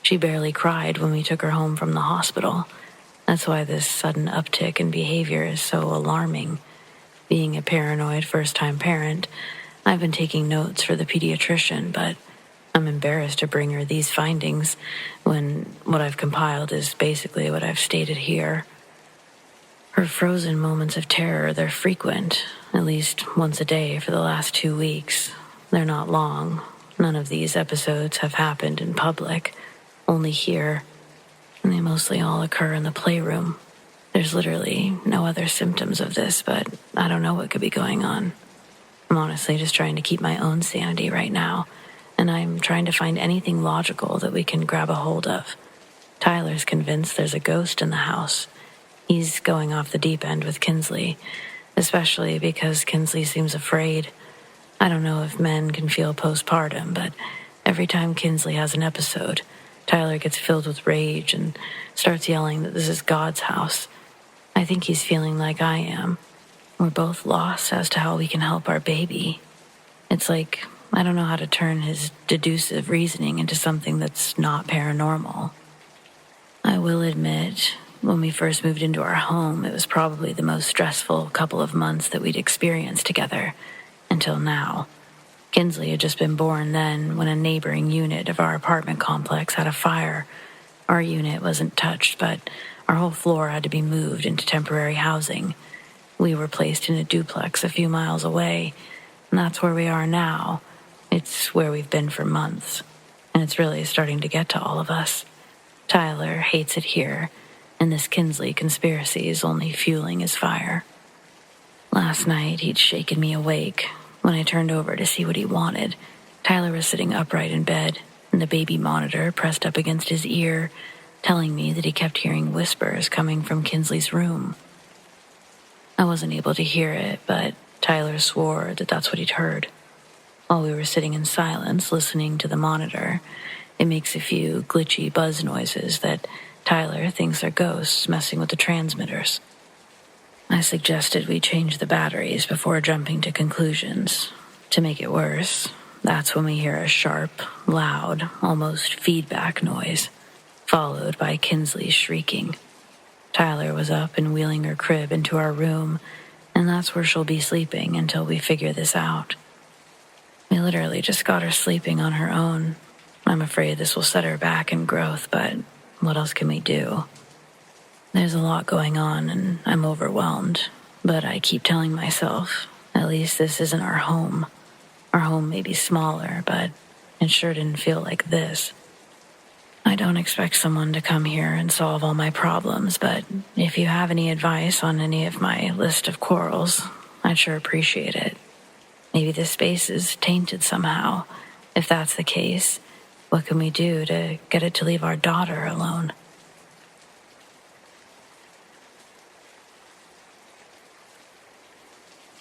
Speaker 1: She barely cried when we took her home from the hospital. That's why this sudden uptick in behavior is so alarming. Being a paranoid first-time parent, I've been taking notes for the pediatrician, but I'm embarrassed to bring her these findings when what I've compiled is basically what I've stated here. Her frozen moments of terror, they're frequent, at least once a day for the last 2 weeks. They're not long. None of these episodes have happened in public, only here, and they mostly all occur in the playroom. There's literally no other symptoms of this, but I don't know what could be going on. I'm honestly just trying to keep my own sanity right now, and I'm trying to find anything logical that we can grab a hold of. Tyler's convinced there's a ghost in the house. He's going off the deep end with Kinsley, especially because Kinsley seems afraid. I don't know if men can feel postpartum, but every time Kinsley has an episode, Tyler gets filled with rage and starts yelling that this is God's house. I think he's feeling like I am. We're both lost as to how we can help our baby. It's like I don't know how to turn his deductive reasoning into something that's not paranormal. I will admit, when we first moved into our home, it was probably the most stressful couple of months that we'd experienced together, until now. Kinsley had just been born then when a neighboring unit of our apartment complex had a fire. Our unit wasn't touched, but our whole floor had to be moved into temporary housing. We were placed in a duplex a few miles away, and that's where we are now. It's where we've been for months, and it's really starting to get to all of us. Tyler hates it here, and this Kinsley conspiracy is only fueling his fire. Last night, he'd shaken me awake. When I turned over to see what he wanted, Tyler was sitting upright in bed, and the baby monitor pressed up against his ear, telling me that he kept hearing whispers coming from Kinsley's room. I wasn't able to hear it, but Tyler swore that that's what he'd heard. While we were sitting in silence listening to the monitor, it makes a few glitchy buzz noises that Tyler thinks are ghosts messing with the transmitters. I suggested we change the batteries before jumping to conclusions. To make it worse, that's when we hear a sharp, loud, almost feedback noise, followed by Kinsley shrieking. Tyler was up and wheeling her crib into our room, and that's where she'll be sleeping until we figure this out. We literally just got her sleeping on her own. I'm afraid this will set her back in growth, but what else can we do? There's a lot going on, and I'm overwhelmed, but I keep telling myself, at least this isn't our home. Our home may be smaller, but it sure didn't feel like this. I don't expect someone to come here and solve all my problems, but if you have any advice on any of my list of quarrels, I'd sure appreciate it. Maybe this space is tainted somehow. If that's the case, what can we do to get it to leave our daughter alone?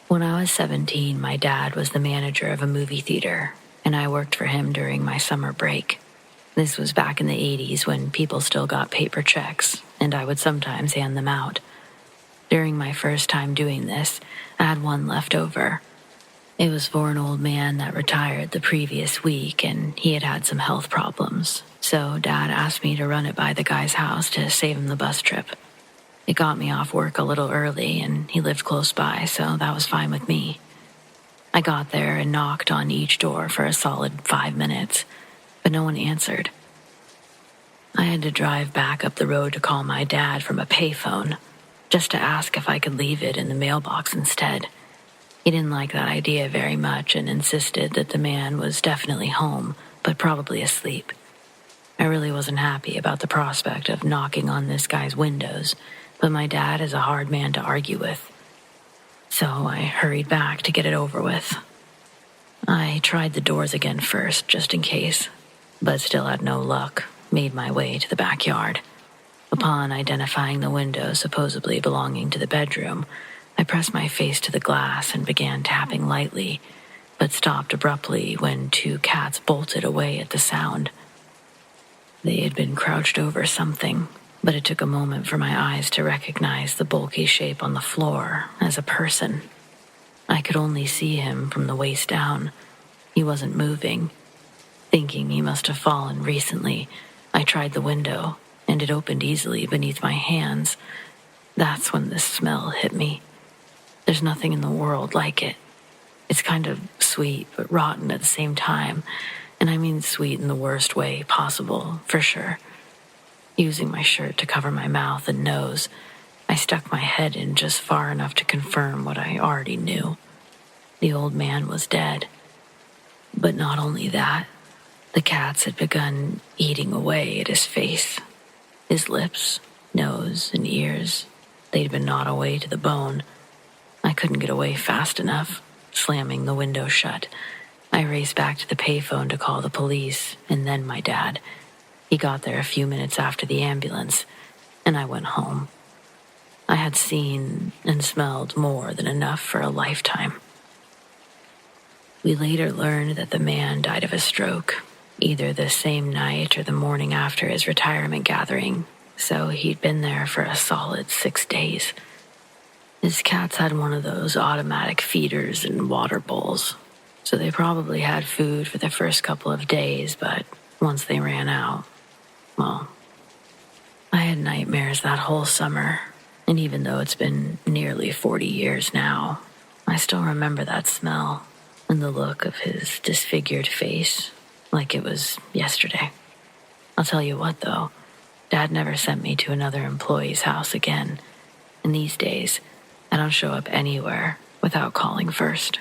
Speaker 1: When I was 17, my dad was the manager of a movie theater, and I worked for him during my summer break. This was back in the 80s when people still got paper checks, and I would sometimes hand them out. During my first time doing this, I had one left over. It was for an old man that retired the previous week, and he had had some health problems, so Dad asked me to run it by the guy's house to save him the bus trip. It got me off work a little early, and he lived close by, so that was fine with me. I got there and knocked on each door for a solid 5 minutes, but no one answered. I had to drive back up the road to call my dad from a payphone, just to ask if I could leave it in the mailbox instead. He didn't like that idea very much and insisted that the man was definitely home, but probably asleep. I really wasn't happy about the prospect of knocking on this guy's windows, but my dad is a hard man to argue with. So I hurried back to get it over with. I tried the doors again first, just in case, but still had no luck. Made my way to the backyard. Upon identifying the window supposedly belonging to the bedroom, I pressed my face to the glass and began tapping lightly, but stopped abruptly when 2 cats bolted away at the sound. They had been crouched over something, but it took a moment for my eyes to recognize the bulky shape on the floor as a person. I could only see him from the waist down. He wasn't moving. Thinking he must have fallen recently, I tried the window, and it opened easily beneath my hands. That's when the smell hit me. There's nothing in the world like it. It's kind of sweet, but rotten at the same time, and I mean sweet in the worst way possible, for sure. Using my shirt to cover my mouth and nose, I stuck my head in just far enough to confirm what I already knew. The old man was dead. But not only that, the cats had begun eating away at his face. His lips, nose, and ears, they'd been gnawed away to the bone. I couldn't get away fast enough, slamming the window shut. I raced back to the payphone to call the police, and then my dad. He got there a few minutes after the ambulance, and I went home. I had seen and smelled more than enough for a lifetime. We later learned that the man died of a stroke, either the same night or the morning after his retirement gathering, so he'd been there for a solid 6 days. His cats had one of those automatic feeders and water bowls, so they probably had food for the first couple of days, but once they ran out, well, I had nightmares that whole summer, and even though it's been nearly 40 years now, I still remember that smell and the look of his disfigured face, like it was yesterday. I'll tell you what, though, Dad never sent me to another employee's house again, and these days, I don't show up anywhere without calling first.